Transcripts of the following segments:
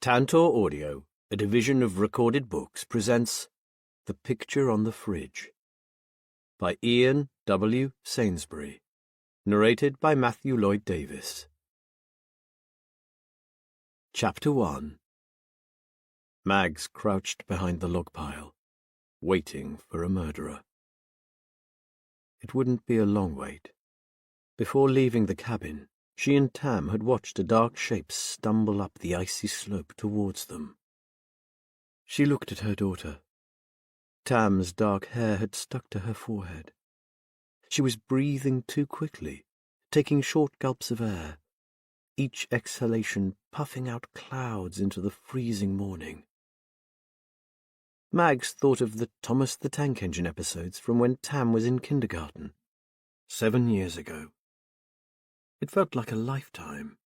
Tantor Audio, a division of Recorded Books, presents The Picture on the Fridge by Ian W. Sainsbury, narrated by Matthew Lloyd Davis. Chapter 1. Mags crouched behind the log pile, waiting for a murderer. It wouldn't be a long wait. Before leaving the cabin, she and Tam had watched a dark shape stumble up the icy slope towards them. She looked at her daughter. Tam's dark hair had stuck to her forehead. She was breathing too quickly, taking short gulps of air, each exhalation puffing out clouds into the freezing morning. Mags thought of the Thomas the Tank Engine episodes from when Tam was in kindergarten, 7 years ago. It felt like a lifetime.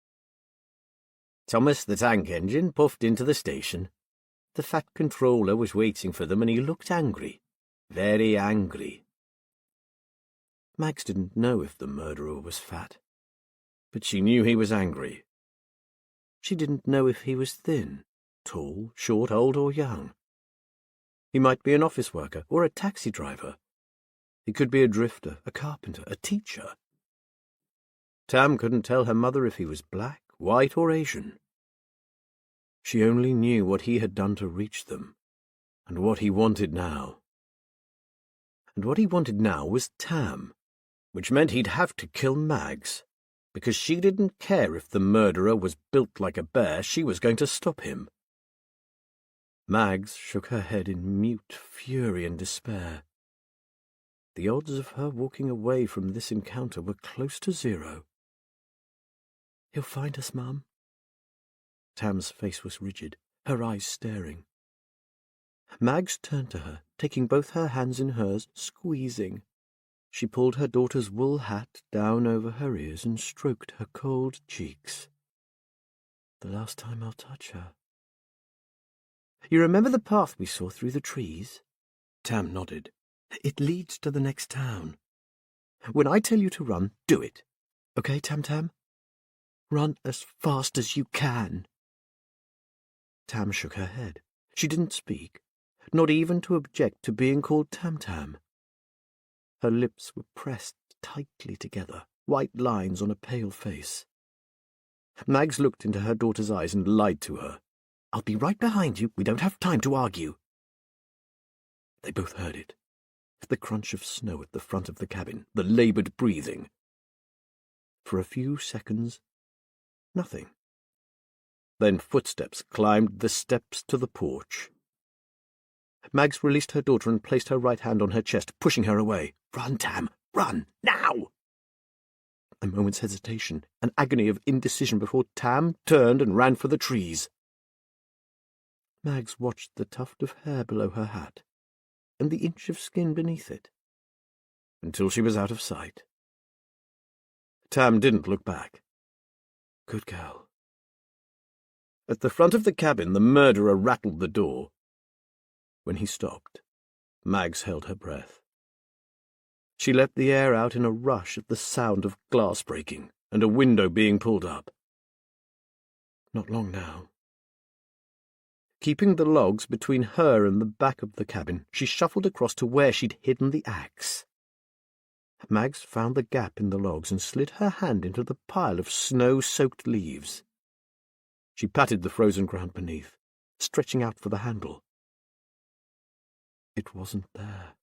Thomas the Tank Engine puffed into the station. The fat controller was waiting for them and he looked angry. Very angry. Mags didn't know if the murderer was fat, but she knew he was angry. She didn't know if he was thin, tall, short, old or young. He might be an office worker or a taxi driver. He could be a drifter, a carpenter, a teacher. Tam couldn't tell her mother if he was black, white, or Asian. She only knew what he had done to reach them, and what he wanted now. And what he wanted now was Tam, which meant he'd have to kill Mags, because she didn't care if the murderer was built like a bear, she was going to stop him. Mags shook her head in mute fury and despair. The odds of her walking away from this encounter were close to zero. "He'll find us, Mum." Tam's face was rigid, her eyes staring. Mags turned to her, taking both her hands in hers, squeezing. She pulled her daughter's wool hat down over her ears and stroked her cold cheeks. "The last time I'll touch her." "You remember the path we saw through the trees?" Tam nodded. "It leads to the next town. When I tell you to run, do it. Okay, Tam? Run as fast as you can." Tam shook her head. She didn't speak, not even to object to being called Tam. Her lips were pressed tightly together, white lines on a pale face. Mags looked into her daughter's eyes and lied to her. "I'll be right behind you. We don't have time to argue." They both heard it. The crunch of snow at the front of the cabin, the laboured breathing. For a few seconds, nothing. Then footsteps climbed the steps to the porch. Mags released her daughter and placed her right hand on her chest, pushing her away. "Run, Tam! Run! Now!" A moment's hesitation, an agony of indecision before Tam turned and ran for the trees. Mags watched the tuft of hair below her hat and the inch of skin beneath it, until she was out of sight. Tam didn't look back. Good girl. At the front of the cabin, the murderer rattled the door. When he stopped, Mags held her breath. She let the air out in a rush at the sound of glass breaking and a window being pulled up. Not long now. Keeping the logs between her and the back of the cabin, she shuffled across to where she'd hidden the axe. Mags found the gap in the logs and slid her hand into the pile of snow-soaked leaves. She patted the frozen ground beneath, stretching out for the handle. It wasn't there.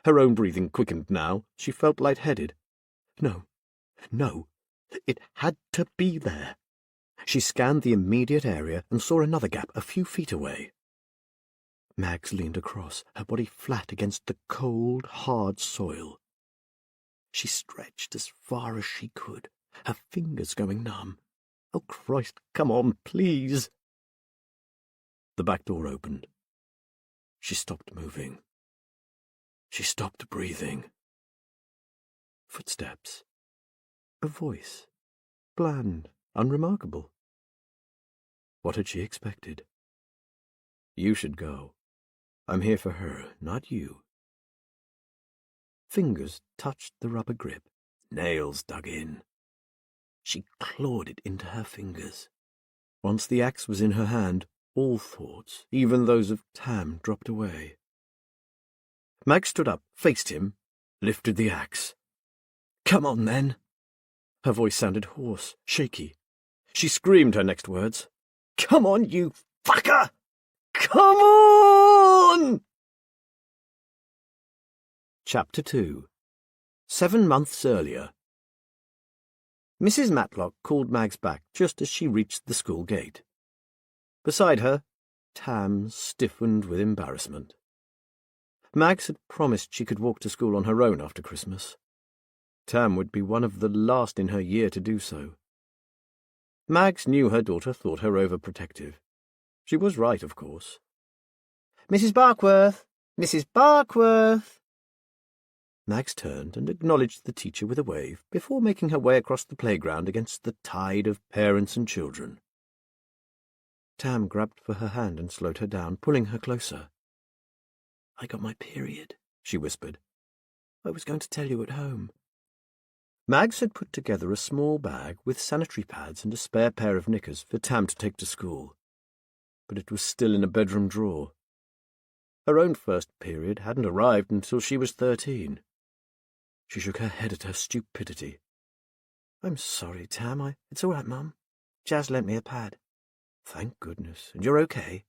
Her own breathing quickened now. She felt lightheaded. No, it had to be there. She scanned the immediate area and saw another gap a few feet away. Mags leaned across, her body flat against the cold, hard soil. She stretched as far as she could, her fingers going numb. "Oh, Christ, come on, please." The back door opened. She stopped moving. She stopped breathing. Footsteps. A voice. Bland, unremarkable. What had she expected? "You should go. I'm here for her, not you." Fingers touched the rubber grip, nails dug in. She clawed it into her fingers. Once the axe was in her hand, all thoughts, even those of Tam, dropped away. Mag stood up, faced him, lifted the axe. "Come on, then." Her voice sounded hoarse, shaky. She screamed her next words. "Come on, you fucker! Come on!" Chapter 2. 7 months earlier. Mrs. Matlock called Mags back just as she reached the school gate. Beside her, Tam stiffened with embarrassment. Mags had promised she could walk to school on her own after Christmas. Tam would be one of the last in her year to do so. Mags knew her daughter thought her overprotective. She was right, of course. "Mrs. Barkworth! Mrs. Barkworth!" Mags turned and acknowledged the teacher with a wave before making her way across the playground against the tide of parents and children. Tam grabbed for her hand and slowed her down, pulling her closer. "I got my period," she whispered. "I was going to tell you at home." Mags had put together a small bag with sanitary pads and a spare pair of knickers for Tam to take to school, but it was still in a bedroom drawer. Her own first period hadn't arrived until she was 13. She shook her head at her stupidity. "I'm sorry, Tam. It's all right, Mum. Jazz lent me a pad." "Thank goodness. And you're okay?"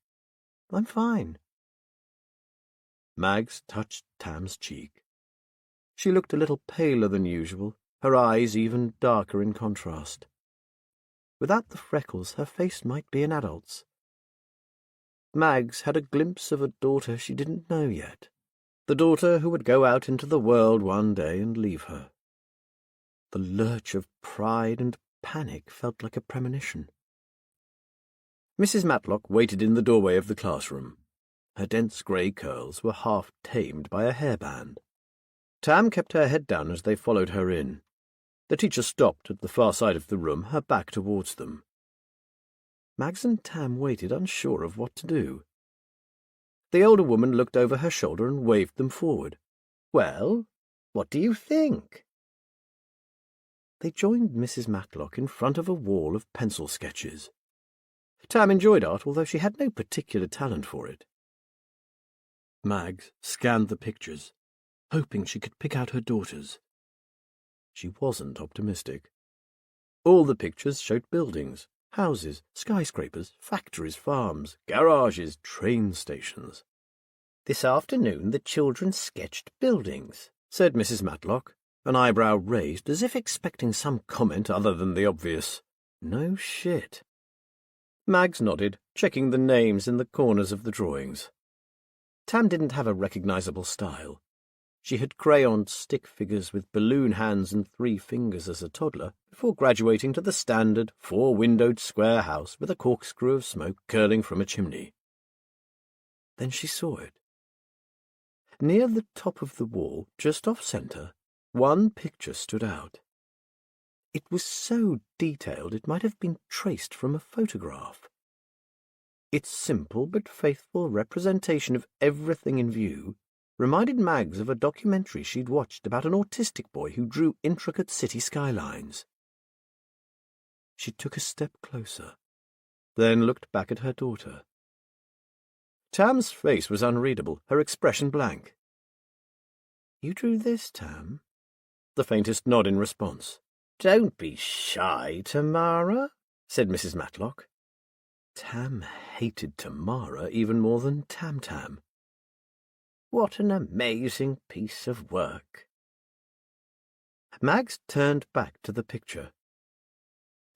"I'm fine." Mags touched Tam's cheek. She looked a little paler than usual, her eyes even darker in contrast. Without the freckles, her face might be an adult's. Mags had a glimpse of a daughter she didn't know yet, the daughter who would go out into the world one day and leave her. The lurch of pride and panic felt like a premonition. Mrs. Matlock waited in the doorway of the classroom. Her dense grey curls were half tamed by a hairband. Tam kept her head down as they followed her in. The teacher stopped at the far side of the room, her back towards them. Mags and Tam waited, unsure of what to do. The older woman looked over her shoulder and waved them forward. "Well, what do you think?" They joined Mrs. Matlock in front of a wall of pencil sketches. Tam enjoyed art, although she had no particular talent for it. Mags scanned the pictures, hoping she could pick out her daughter's. She wasn't optimistic. All the pictures showed buildings, houses, skyscrapers, factories, farms, garages, train stations. "This afternoon the children sketched buildings," said Mrs. Matlock, an eyebrow raised as if expecting some comment other than the obvious, "No shit." Mags nodded, checking the names in the corners of the drawings. Tam didn't have a recognizable style. She had crayoned stick figures with balloon hands and 3 fingers as a toddler, before graduating to the standard 4-windowed square house with a corkscrew of smoke curling from a chimney. Then she saw it. Near the top of the wall, just off-centre, one picture stood out. It was so detailed it might have been traced from a photograph. Its simple but faithful representation of everything in view reminded Mags of a documentary she'd watched about an autistic boy who drew intricate city skylines. She took a step closer, then looked back at her daughter. Tam's face was unreadable, her expression blank. "You drew this, Tam?" The faintest nod in response. "Don't be shy, Tamara," said Mrs. Matlock. Tam hated Tamara even more than Tam-Tam. "What an amazing piece of work." Mags turned back to the picture.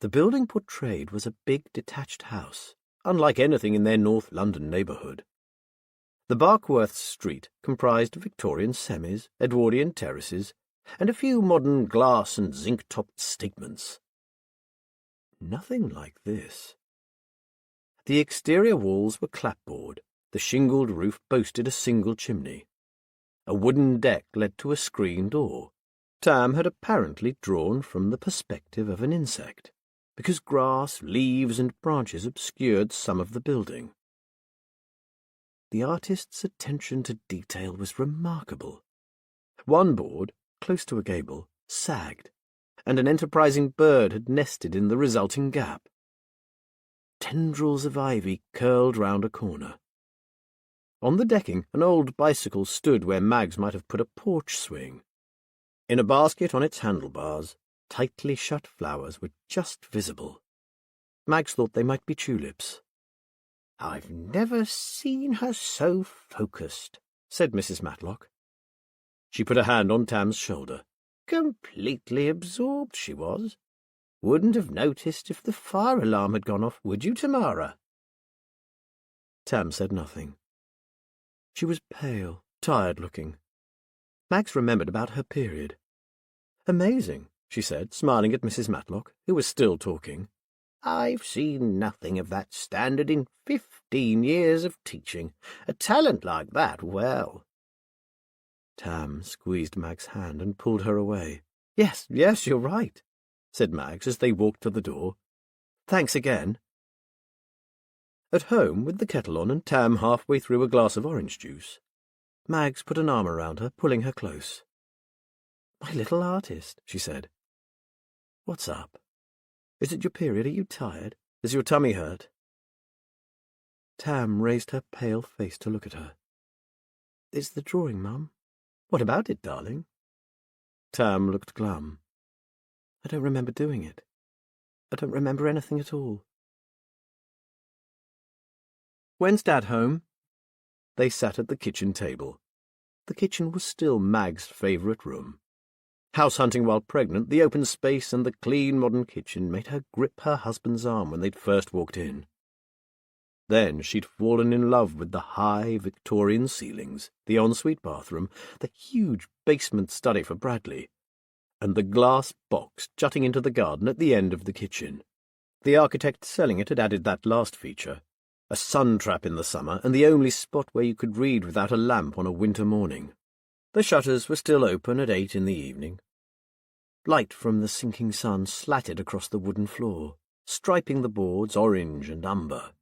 The building portrayed was a big detached house, unlike anything in their North London neighbourhood. The Barkworth street comprised Victorian semis, Edwardian terraces, and a few modern glass and zinc-topped statements. Nothing like this. The exterior walls were clapboard. The shingled roof boasted a single chimney. A wooden deck led to a screen door. Tam had apparently drawn from the perspective of an insect, because grass, leaves, and branches obscured some of the building. The artist's attention to detail was remarkable. One board, close to a gable, sagged, and an enterprising bird had nested in the resulting gap. tendrils of ivy curled round a corner. On the decking, an old bicycle stood where Mags might have put a porch swing. In a basket on its handlebars, tightly shut flowers were just visible. Mags thought they might be tulips. "I've never seen her so focused," said Mrs. Matlock. She put a hand on Tam's shoulder. "Completely absorbed she was. Wouldn't have noticed if the fire alarm had gone off, would you, Tamara?" Tam said nothing. She was pale, tired-looking. Mags remembered about her period. "Amazing," she said, smiling at Mrs. Matlock, who was still talking. "I've seen nothing of that standard in 15 years of teaching. A talent like that, well—" Tam squeezed Mag's hand and pulled her away. Yes, you're right," said Mags as they walked to the door. "Thanks again." At home, with the kettle on and Tam halfway through a glass of orange juice, Mags put an arm around her, pulling her close. "My little artist," she said. "What's up? Is it your period? Are you tired? Does your tummy hurt?" Tam raised her pale face to look at her. "It's the drawing, Mum." "What about it, darling?" Tam looked glum. "I don't remember doing it. I don't remember anything at all." "When's Dad home?" They sat at the kitchen table. The kitchen was still Mag's favourite room. House hunting while pregnant, the open space and the clean modern kitchen made her grip her husband's arm when they'd first walked in. Then she'd fallen in love with the high Victorian ceilings, the ensuite bathroom, the huge basement study for Bradley, and the glass box jutting into the garden at the end of the kitchen. The architect selling it had added that last feature, a sun trap in the summer and the only spot where you could read without a lamp on a winter morning. The shutters were still open at 8 in the evening. Light from the sinking sun slatted across the wooden floor, striping the boards orange and umber.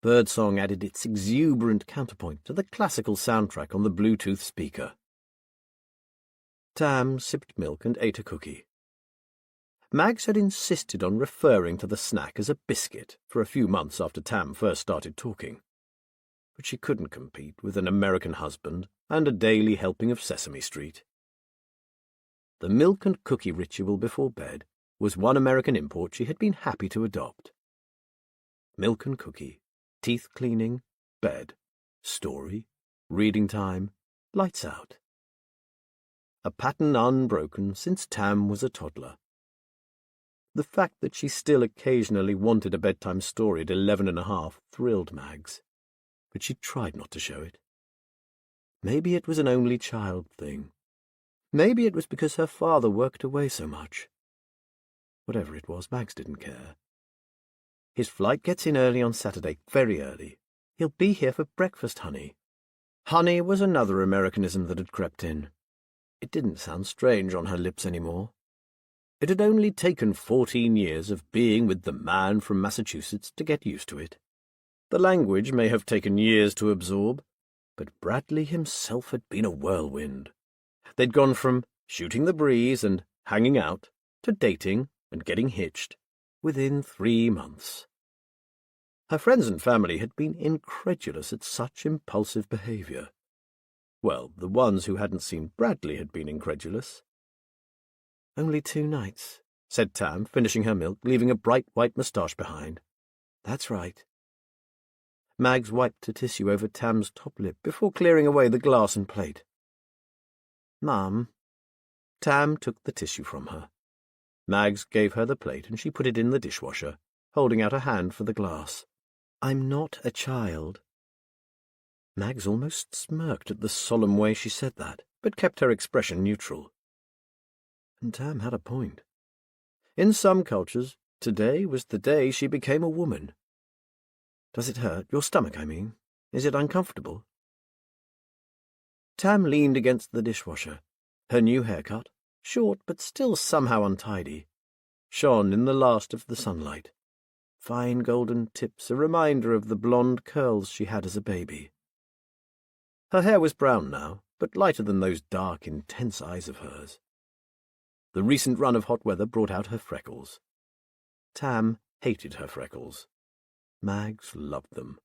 Birdsong added its exuberant counterpoint to the classical soundtrack on the Bluetooth speaker. Tam sipped milk and ate a cookie. Mags had insisted on referring to the snack as a biscuit for a few months after Tam first started talking. But she couldn't compete with an American husband and a daily helping of Sesame Street. The milk and cookie ritual before bed was one American import she had been happy to adopt. Milk and cookie, teeth cleaning, bed, story, reading time, lights out. A pattern unbroken since Tam was a toddler. The fact that she still occasionally wanted a bedtime story at 11.5 thrilled Mags, but she tried not to show it. Maybe it was an only child thing. Maybe it was because her father worked away so much. Whatever it was, Mags didn't care. "His flight gets in early on Saturday, very early. He'll be here for breakfast, honey." Honey was another Americanism that had crept in. It didn't sound strange on her lips anymore. It had only taken 14 years of being with the man from Massachusetts to get used to it. The language may have taken years to absorb, but Bradley himself had been a whirlwind. They'd gone from shooting the breeze and hanging out to dating and getting hitched within 3 months. Her friends and family had been incredulous at such impulsive behaviour. Well, the ones who hadn't seen Bradley had been incredulous. "Only 2 nights," said Tam, finishing her milk, leaving a bright white moustache behind. "That's right." Mags wiped a tissue over Tam's top lip before clearing away the glass and plate. "Mum." Tam took the tissue from her. Mags gave her the plate and she put it in the dishwasher, holding out a hand for the glass. "I'm not a child." Mags almost smirked at the solemn way she said that, but kept her expression neutral. And Tam had a point. In some cultures, today was the day she became a woman. "Does it hurt? Your stomach, I mean. Is it uncomfortable?" Tam leaned against the dishwasher. Her new haircut, short but still somehow untidy, shone in the last of the sunlight. Fine golden tips, a reminder of the blonde curls she had as a baby. Her hair was brown now, but lighter than those dark, intense eyes of hers. The recent run of hot weather brought out her freckles. Tam hated her freckles. Mags loved them.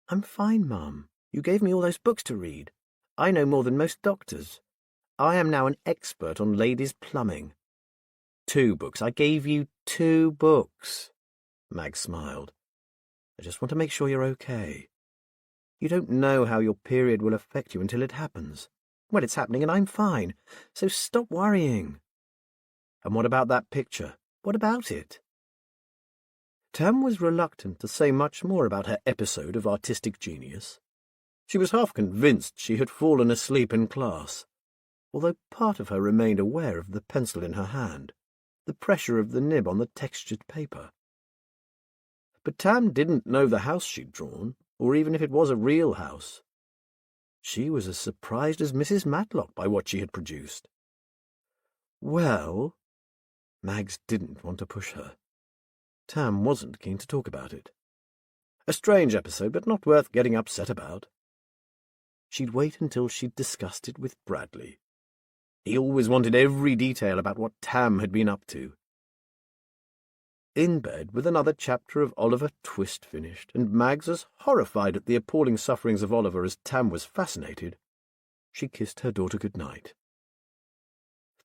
"I'm fine, Mum. You gave me all those books to read. I know more than most doctors. I am now an expert on ladies' plumbing." "2 books. I gave you 2 books." Mags smiled. "I just want to make sure you're okay. You don't know how your period will affect you until it happens. Well, it's happening and I'm fine, so stop worrying." "And what about that picture? What about it?" Tam was reluctant to say much more about her episode of artistic genius. She was half convinced she had fallen asleep in class, although part of her remained aware of the pencil in her hand, the pressure of the nib on the textured paper. But Tam didn't know the house she'd drawn, or even if it was a real house. She was as surprised as Mrs. Matlock by what she had produced. "Well," Mags didn't want to push her. Tam wasn't keen to talk about it. A strange episode, but not worth getting upset about. She'd wait until she'd discussed it with Bradley. He always wanted every detail about what Tam had been up to. In bed, with another chapter of Oliver Twist finished, and Mags as horrified at the appalling sufferings of Oliver as Tam was fascinated, she kissed her daughter good night.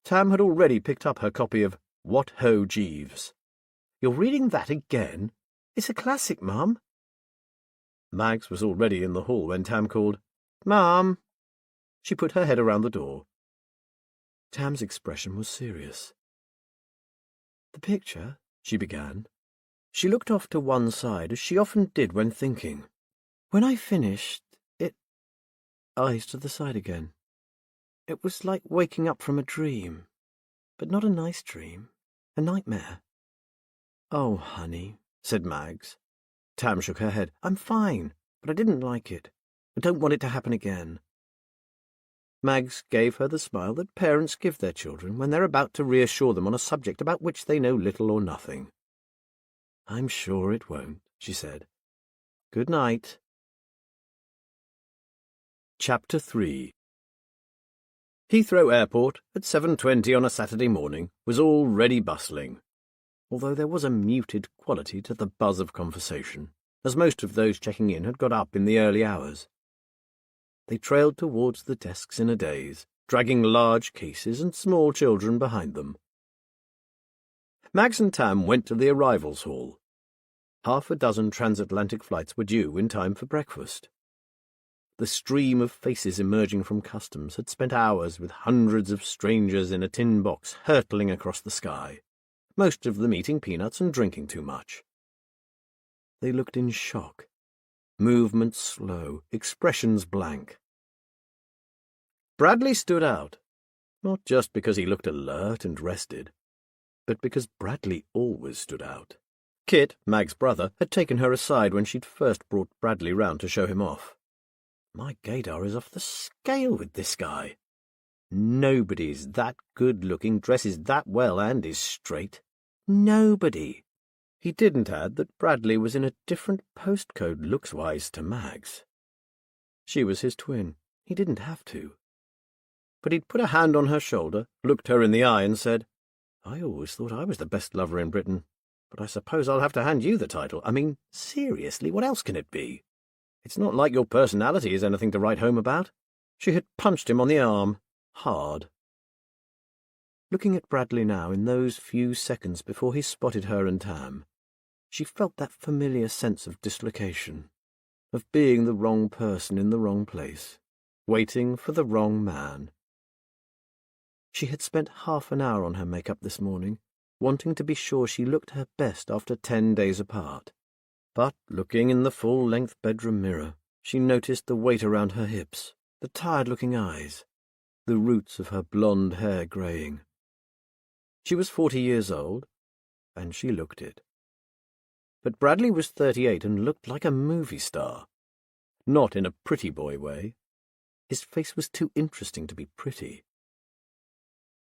Tam had already picked up her copy of What Ho, Jeeves. "You're reading that again? It's a classic, Mum." Mags was already in the hall when Tam called, "Mum." She put her head around the door. Tam's expression was serious. "The picture," she began. She looked off to one side, as she often did when thinking. "When I finished, eyes to the side again. It was like waking up from a dream, but not a nice dream, a nightmare." "Oh, honey," said Mags. Tam shook her head. "I'm fine, but I didn't like it. I don't want it to happen again." Mags gave her the smile that parents give their children when they're about to reassure them on a subject about which they know little or nothing. "I'm sure it won't," she said. "Good night." Chapter 3. Heathrow Airport, at 7:20 on a Saturday morning, was already bustling, although there was a muted quality to the buzz of conversation, as most of those checking in had got up in the early hours. They trailed towards the desks in a daze, dragging large cases and small children behind them. Mags and Tam went to the arrivals hall. 6 transatlantic flights were due in time for breakfast. The stream of faces emerging from customs had spent hours with hundreds of strangers in a tin box hurtling across the sky, most of them eating peanuts and drinking too much. They looked in shock, movements slow, expressions blank. Bradley stood out, not just because he looked alert and rested, but because Bradley always stood out. Kit, Mag's brother, had taken her aside when she'd first brought Bradley round to show him off. "My gaydar is off the scale with this guy. Nobody's that good-looking, dresses that well, and is straight. Nobody." He didn't add that Bradley was in a different postcode looks-wise to Mags. She was his twin. He didn't have to. But he'd put a hand on her shoulder, looked her in the eye, and said, "I always thought I was the best lover in Britain, but I suppose I'll have to hand you the title. I mean, seriously, what else can it be? It's not like your personality is anything to write home about." She had punched him on the arm, hard. Looking at Bradley now in those few seconds before he spotted her and Tam, she felt that familiar sense of dislocation, of being the wrong person in the wrong place, waiting for the wrong man. She had spent half an hour on her makeup this morning, wanting to be sure she looked her best after 10 days apart. But, looking in the full-length bedroom mirror, she noticed the weight around her hips, the tired-looking eyes, the roots of her blonde hair greying. She was 40 years old, and she looked it. But Bradley was 38 and looked like a movie star. Not in a pretty boy way. His face was too interesting to be pretty.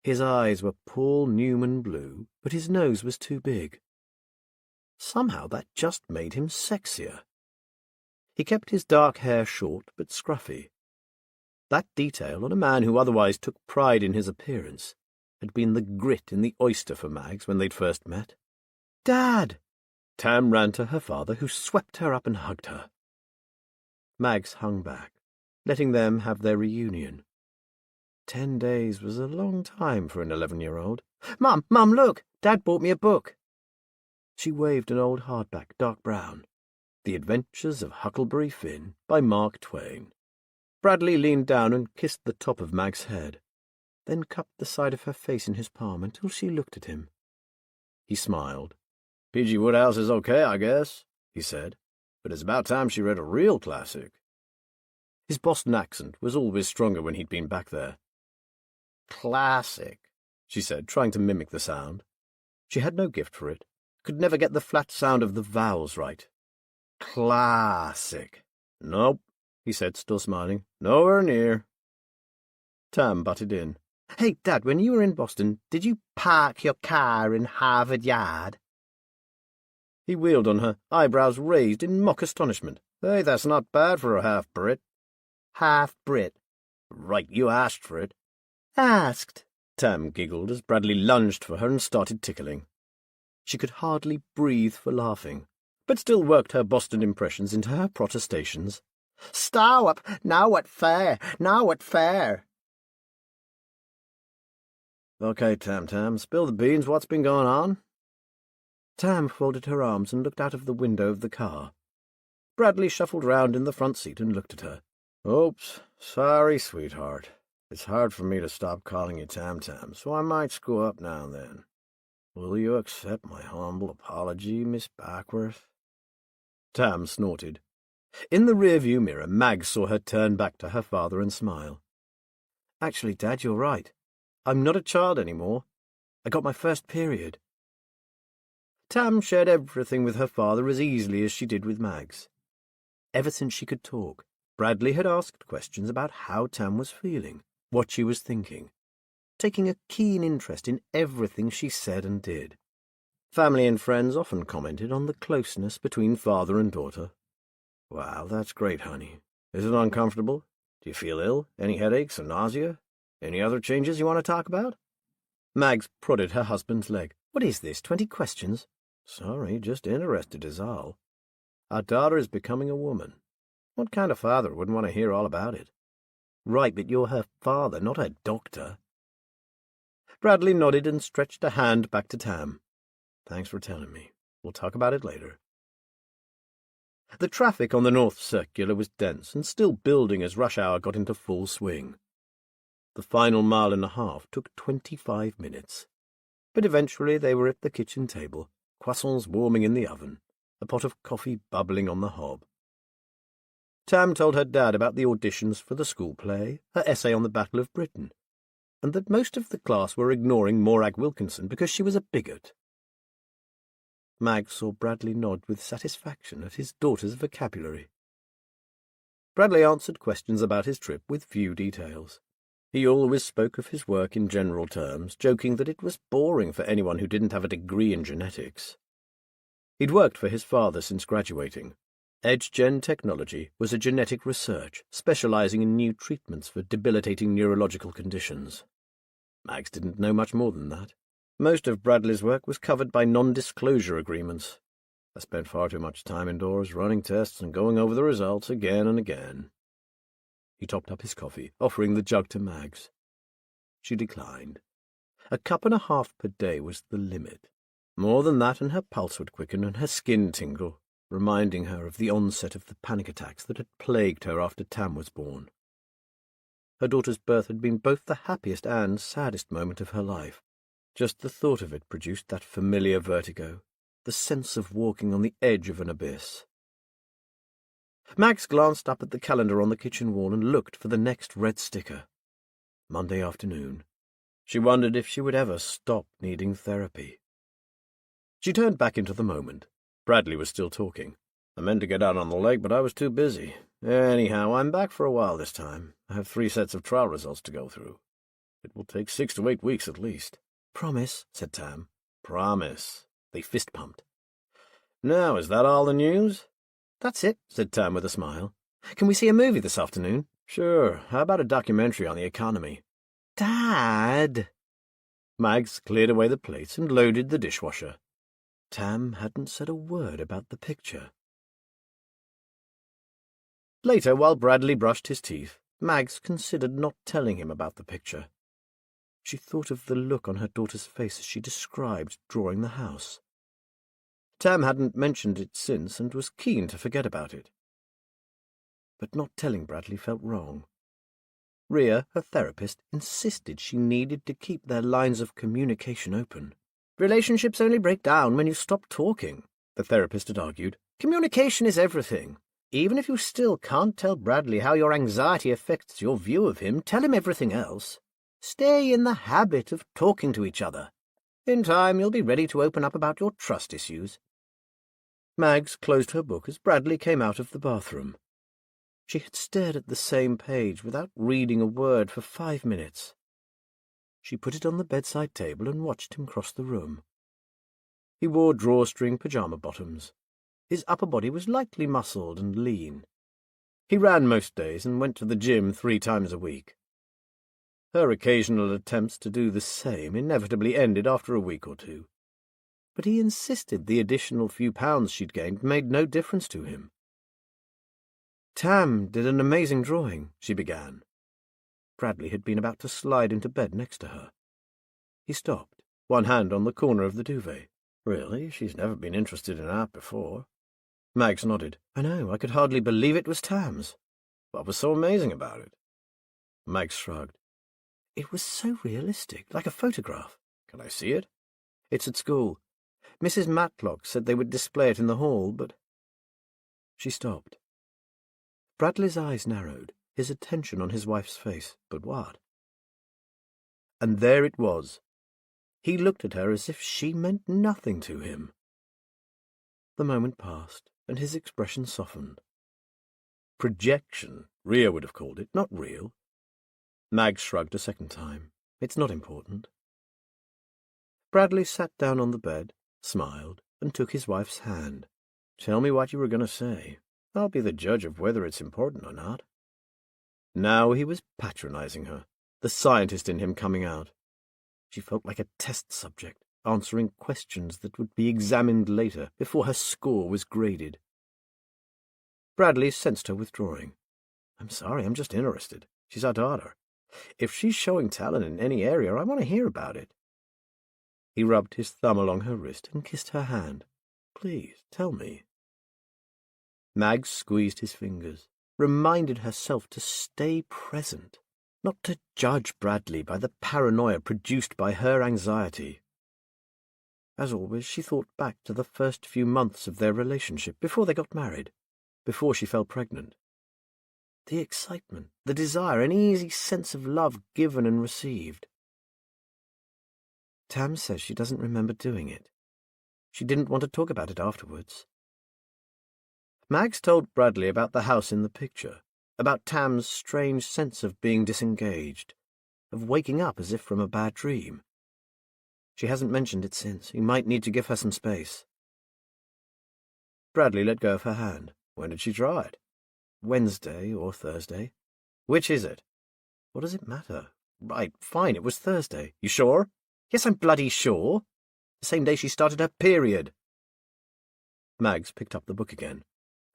His eyes were Paul Newman blue, but his nose was too big. Somehow that just made him sexier. He kept his dark hair short but scruffy. That detail on a man who otherwise took pride in his appearance had been the grit in the oyster for Mags when they'd first met. "Dad!" Tam ran to her father, who swept her up and hugged her. Mags hung back, letting them have their reunion. 10 days was a long time for an 11-year-old. "Mum, look! Dad bought me a book." She waved an old hardback, dark brown. The Adventures of Huckleberry Finn by Mark Twain. Bradley leaned down and kissed the top of Mag's head, then cupped the side of her face in his palm until she looked at him. He smiled. "P.G. Wodehouse is okay, I guess," he said, "but it's about time she read a real classic." His Boston accent was always stronger when he'd been back there. "Classic," she said, trying to mimic the sound. She had no gift for it, could never get the flat sound of the vowels right. "Classic." "Nope," he said, still smiling. "Nowhere near." Tam butted in. "Hey, Dad, when you were in Boston, did you park your car in Harvard Yard?" He wheeled on her, eyebrows raised in mock astonishment. "Hey, that's not bad for a half-Brit." "Half-Brit?" "Right, you asked for it." "Asked?" Tam giggled as Bradley lunged for her and started tickling. She could hardly breathe for laughing, but still worked her Boston impressions into her protestations. "Stow up! Now what fair? Now what fair?" "Okay, Tam, spill the beans. What's been going on?" Tam folded her arms and looked out of the window of the car. Bradley shuffled round in the front seat and looked at her. "Oops, sorry, sweetheart. It's hard for me to stop calling you Tam, so I might screw up now and then. Will you accept my humble apology, Miss Backworth?" Tam snorted. In the rear-view mirror, Mag saw her turn back to her father and smile. "Actually, Dad, you're right. I'm not a child anymore. I got my first period." Tam shared everything with her father as easily as she did with Mags. Ever since she could talk, Bradley had asked questions about how Tam was feeling, what she was thinking, taking a keen interest in everything she said and did. Family and friends often commented on the closeness between father and daughter. "Wow, that's great, honey. Is it uncomfortable? Do you feel ill? Any headaches or nausea? Any other changes you want to talk about?" Mags prodded her husband's leg. "What is this, 20 questions?" "Sorry, just interested is all. Our daughter is becoming a woman. What kind of father wouldn't want to hear all about it?" "Right, but you're her father, not her doctor." Bradley nodded and stretched a hand back to Tam. "Thanks for telling me. We'll talk about it later." The traffic on the North Circular was dense and still building as rush hour got into full swing. The final mile and a half took 25 minutes, but eventually they were at the kitchen table, croissants warming in the oven, a pot of coffee bubbling on the hob. Tam told her dad about the auditions for the school play, her essay on the Battle of Britain, and that most of the class were ignoring Morag Wilkinson because she was a bigot. Mag saw Bradley nod with satisfaction at his daughter's vocabulary. Bradley answered questions about his trip with few details. He always spoke of his work in general terms, joking that it was boring for anyone who didn't have a degree in genetics. He'd worked for his father since graduating. EdgeGen Technology was a genetic research specializing in new treatments for debilitating neurological conditions. Mags didn't know much more than that. Most of Bradley's work was covered by non-disclosure agreements. I spent far too much time indoors running tests and going over the results again and again. He topped up his coffee, offering the jug to Mags. She declined. A cup and a half per day was the limit. More than that and her pulse would quicken and her skin tingle, reminding her of the onset of the panic attacks that had plagued her after Tam was born. Her daughter's birth had been both the happiest and saddest moment of her life. Just the thought of it produced that familiar vertigo, the sense of walking on the edge of an abyss. Max glanced up at the calendar on the kitchen wall and looked for the next red sticker. Monday afternoon. She wondered if she would ever stop needing therapy. She turned back into the moment. Bradley was still talking. "I meant to get out on the lake, but I was too busy. Anyhow, I'm back for a while this time. I have 3 sets of trial results to go through. It will take 6 to 8 weeks at least." "Promise," said Tam. "Promise." They fist-pumped. "Now, is that all the news?" "That's it," said Tam with a smile. "Can we see a movie this afternoon?" "Sure. How about a documentary on the economy?" "Dad!" Mags cleared away the plates and loaded the dishwasher. Tam hadn't said a word about the picture. Later, while Bradley brushed his teeth, Mags considered not telling him about the picture. She thought of the look on her daughter's face as she described drawing the house. Tam hadn't mentioned it since and was keen to forget about it. But not telling Bradley felt wrong. Rhea, her therapist, insisted she needed to keep their lines of communication open. "Relationships only break down when you stop talking," the therapist had argued. "Communication is everything. Even if you still can't tell Bradley how your anxiety affects your view of him, tell him everything else. Stay in the habit of talking to each other. In time, you'll be ready to open up about your trust issues." Mags closed her book as Bradley came out of the bathroom. She had stared at the same page without reading a word for 5 minutes. She put it on the bedside table and watched him cross the room. He wore drawstring pyjama bottoms. His upper body was lightly muscled and lean. He ran most days and went to the gym 3 times a week. Her occasional attempts to do the same inevitably ended after a week or two. But he insisted the additional few pounds she'd gained made no difference to him. "Tam did an amazing drawing," she began. Bradley had been about to slide into bed next to her. He stopped, one hand on the corner of the duvet. "Really? She's never been interested in art before." Mags nodded. "I know, I could hardly believe it was Tam's." "What was so amazing about it?" Mags shrugged. "It was so realistic, like a photograph." "Can I see it?" "It's at school. Mrs. Matlock said they would display it in the hall, but—" She stopped. Bradley's eyes narrowed, his attention on his wife's face. But what? And there it was. He looked at her as if she meant nothing to him. The moment passed, and his expression softened. Projection, Rhea would have called it, not real. Mags shrugged a second time. "It's not important." Bradley sat down on the bed, smiled, and took his wife's hand. "Tell me what you were going to say. I'll be the judge of whether it's important or not." Now he was patronizing her, the scientist in him coming out. She felt like a test subject, answering questions that would be examined later before her score was graded. Bradley sensed her withdrawing. "I'm sorry, I'm just interested. She's our daughter. If she's showing talent in any area, I want to hear about it." He rubbed his thumb along her wrist and kissed her hand. "Please, tell me." Mags squeezed his fingers, reminded herself to stay present, not to judge Bradley by the paranoia produced by her anxiety. As always, she thought back to the first few months of their relationship before they got married, before she fell pregnant. The excitement, the desire, an easy sense of love given and received. Tam says she doesn't remember doing it. She didn't want to talk about it afterwards. Mags told Bradley about the house in the picture, about Tam's strange sense of being disengaged, of waking up as if from a bad dream. She hasn't mentioned it since. He might need to give her some space. Bradley let go of her hand. "When did she draw it?" "Wednesday or Thursday." "Which is it?" "What does it matter?" "Right, fine, it was Thursday." "You sure?" "Yes, I'm bloody sure. The same day she started her period." Mags picked up the book again.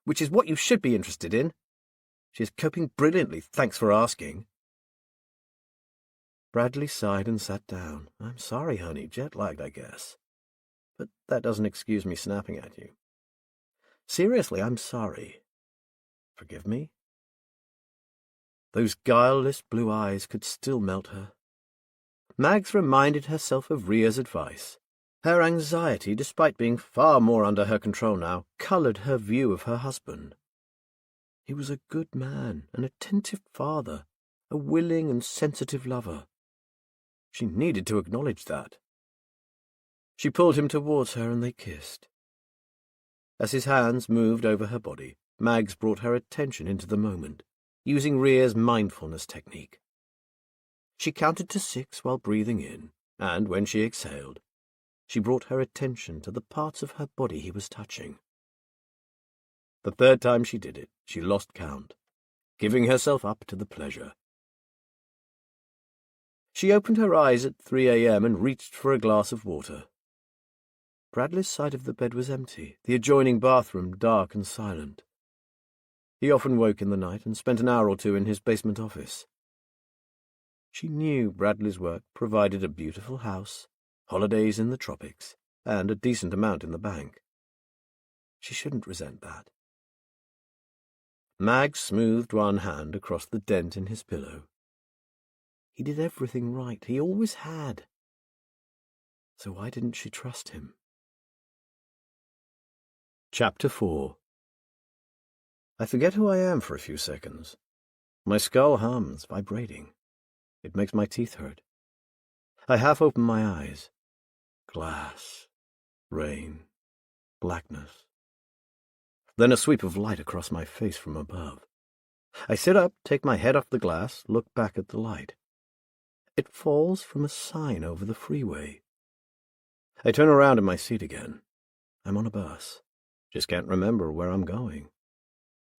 "Which is what you should be interested in. She is coping brilliantly, thanks for asking." Bradley sighed and sat down. "I'm sorry, honey, jet-lagged, I guess. But that doesn't excuse me snapping at you. Seriously, I'm sorry. Forgive me?" Those guileless blue eyes could still melt her. Mags reminded herself of Rhea's advice. Her anxiety, despite being far more under her control now, coloured her view of her husband. He was a good man, an attentive father, a willing and sensitive lover. She needed to acknowledge that. She pulled him towards her and they kissed. As his hands moved over her body, Mags brought her attention into the moment, using Rhea's mindfulness technique. She counted to 6 while breathing in, and when she exhaled, she brought her attention to the parts of her body he was touching. The third time she did it, she lost count, giving herself up to the pleasure. She opened her eyes at 3 a.m. and reached for a glass of water. Bradley's side of the bed was empty, the adjoining bathroom dark and silent. He often woke in the night and spent an hour or two in his basement office. She knew Bradley's work provided a beautiful house, holidays in the tropics, and a decent amount in the bank. She shouldn't resent that. Mag smoothed one hand across the dent in his pillow. He did everything right. He always had. So why didn't she trust him? Chapter 4. I forget who I am for a few seconds. My skull hums, vibrating. It makes my teeth hurt. I half open my eyes. Glass, rain, blackness. Then a sweep of light across my face from above. I sit up, take my head off the glass, look back at the light. It falls from a sign over the freeway. I turn around in my seat again. I'm on a bus. Just can't remember where I'm going,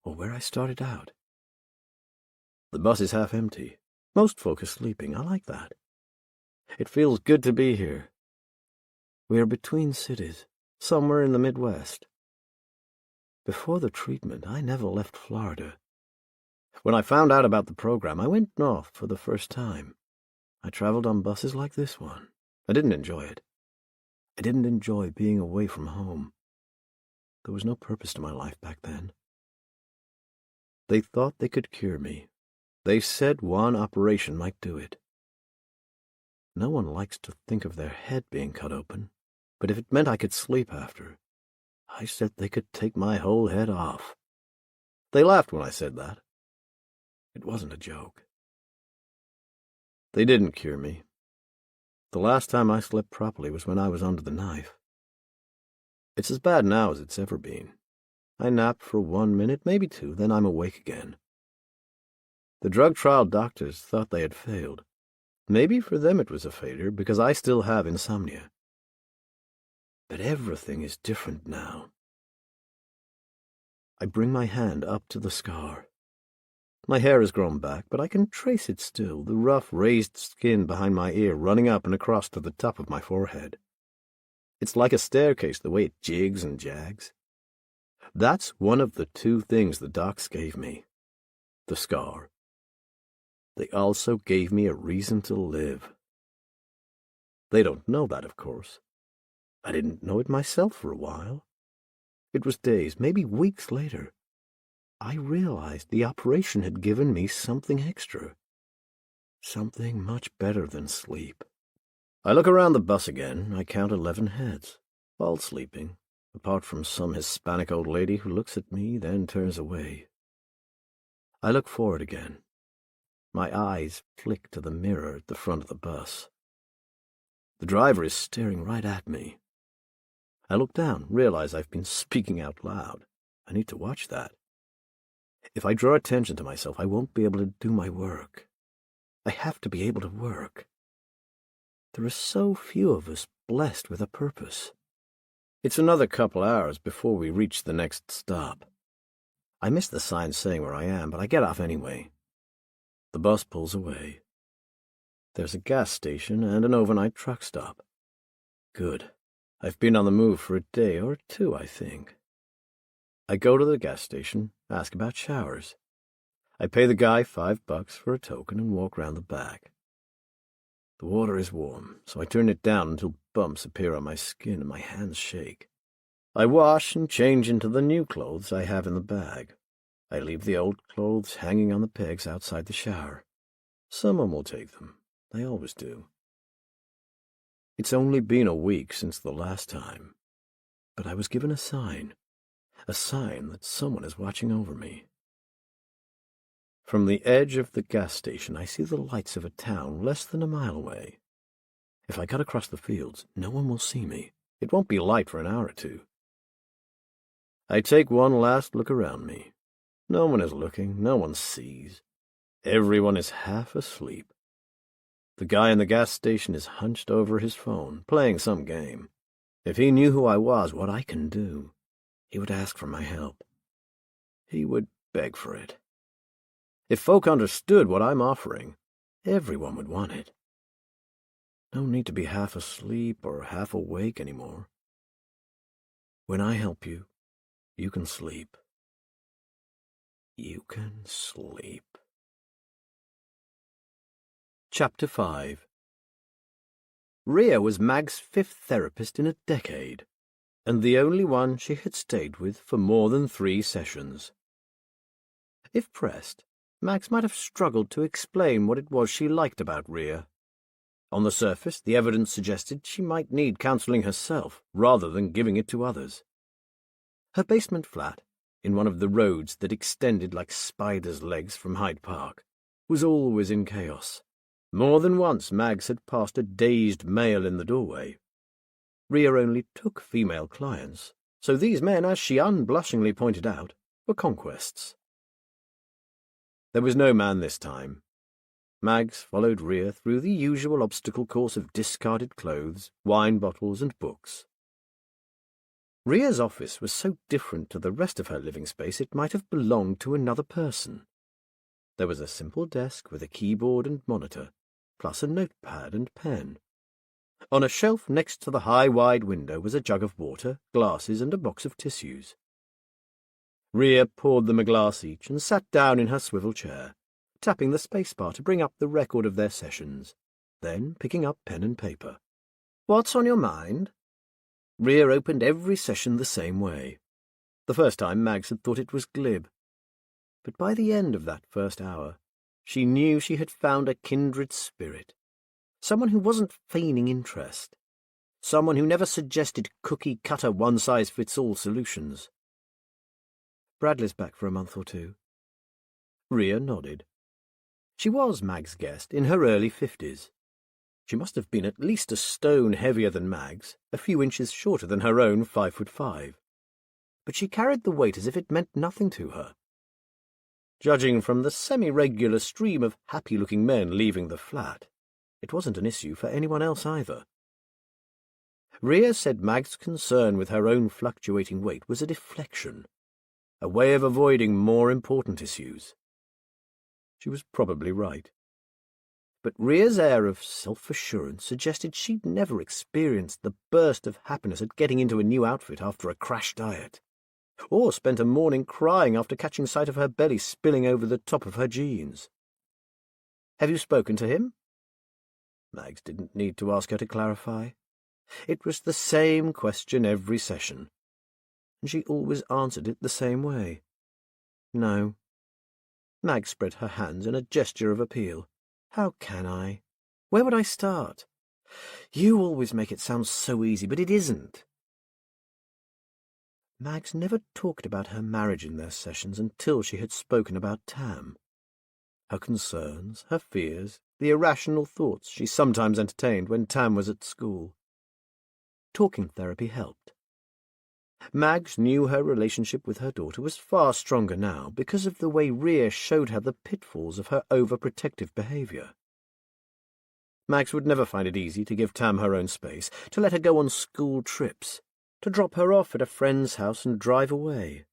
or where I started out. The bus is half empty. Most folk are sleeping. I like that. It feels good to be here. We are between cities, somewhere in the Midwest. Before the treatment, I never left Florida. When I found out about the program, I went north for the first time. I traveled on buses like this one. I didn't enjoy it. I didn't enjoy being away from home. There was no purpose to my life back then. They thought they could cure me. They said one operation might do it. No one likes to think of their head being cut open, but if it meant I could sleep after, I said they could take my whole head off. They laughed when I said that. It wasn't a joke. They didn't cure me. The last time I slept properly was when I was under the knife. It's as bad now as it's ever been. I nap for 1 minute, maybe 2, then I'm awake again. The drug trial doctors thought they had failed. Maybe for them it was a failure, because I still have insomnia. But everything is different now. I bring my hand up to the scar. My hair has grown back, but I can trace it still, the rough, raised skin behind my ear running up and across to the top of my forehead. It's like a staircase, the way it jigs and jags. That's one of the 2 things the docs gave me. The scar. They also gave me a reason to live. They don't know that, of course. I didn't know it myself for a while. It was days, maybe weeks later. I realized the operation had given me something extra. Something much better than sleep. I look around the bus again. I count 11 heads, all sleeping, apart from some Hispanic old lady who looks at me, then turns away. I look forward again. My eyes flick to the mirror at the front of the bus. The driver is staring right at me. I look down, realize I've been speaking out loud. I need to watch that. If I draw attention to myself, I won't be able to do my work. I have to be able to work. There are so few of us blessed with a purpose. It's another couple hours before we reach the next stop. I miss the sign saying where I am, but I get off anyway. The bus pulls away. There's a gas station and an overnight truck stop. Good. I've been on the move for a day or 2, I think. I go to the gas station, ask about showers. I pay the guy $5 for a token and walk round the back. The water is warm, so I turn it down until bumps appear on my skin and my hands shake. I wash and change into the new clothes I have in the bag. I leave the old clothes hanging on the pegs outside the shower. Someone will take them. They always do. It's only been a week since the last time, but I was given a sign that someone is watching over me. From the edge of the gas station, I see the lights of a town less than a mile away. If I cut across the fields, no one will see me. It won't be light for an hour or 2. I take one last look around me. No one is looking, no one sees. Everyone is half asleep. The guy in the gas station is hunched over his phone, playing some game. If he knew who I was, what I can do, he would ask for my help. He would beg for it. If folk understood what I'm offering, everyone would want it. No need to be half asleep or half awake anymore. When I help you, you can sleep. You can sleep. Chapter 5. Rhea was Mag's 5th therapist in a decade, and the only one she had stayed with for more than 3 sessions. If pressed, Mags might have struggled to explain what it was she liked about Rhea. On the surface, the evidence suggested she might need counselling herself rather than giving it to others. Her basement flat, in one of the roads that extended like spiders' legs from Hyde Park, was always in chaos. More than once Mags had passed a dazed male in the doorway. Rhea only took female clients, so these men, as she unblushingly pointed out, were conquests. There was no man this time. Mags followed Rhea through the usual obstacle course of discarded clothes, wine bottles, and books. Rhea's office was so different to the rest of her living space it might have belonged to another person. There was a simple desk with a keyboard and monitor, plus a notepad and pen. On a shelf next to the high, wide window was a jug of water, glasses, and a box of tissues. Rhea poured them a glass each and sat down in her swivel chair, tapping the spacebar to bring up the record of their sessions, then picking up pen and paper. "What's on your mind?" Rhea opened every session the same way. The first time Mags had thought it was glib. But by the end of that first hour, she knew she had found a kindred spirit, someone who wasn't feigning interest, someone who never suggested cookie-cutter one-size-fits-all solutions. "Bradley's back for a month or 2. Rhea nodded. She was Mag's guest, in her early 50s. She must have been at least a stone heavier than Mag's, a few inches shorter than her own 5'5". But she carried the weight as if it meant nothing to her. Judging from the semi-regular stream of happy-looking men leaving the flat, it wasn't an issue for anyone else either. Rhea said Mag's concern with her own fluctuating weight was a deflection, a way of avoiding more important issues. She was probably right. But Rhea's air of self-assurance suggested she'd never experienced the burst of happiness at getting into a new outfit after a crash diet, or spent a morning crying after catching sight of her belly spilling over the top of her jeans. "Have you spoken to him?" Mags didn't need to ask her to clarify. It was the same question every session, and she always answered it the same way. "No." Mag spread her hands in a gesture of appeal. "How can I? Where would I start? You always make it sound so easy, but it isn't." Mags never talked about her marriage in their sessions until she had spoken about Tam. Her concerns, her fears, the irrational thoughts she sometimes entertained when Tam was at school. Talking therapy helped. Mags knew her relationship with her daughter was far stronger now because of the way Rhea showed her the pitfalls of her overprotective behaviour. Mags would never find it easy to give Tam her own space, to let her go on school trips, to drop her off at a friend's house and drive away.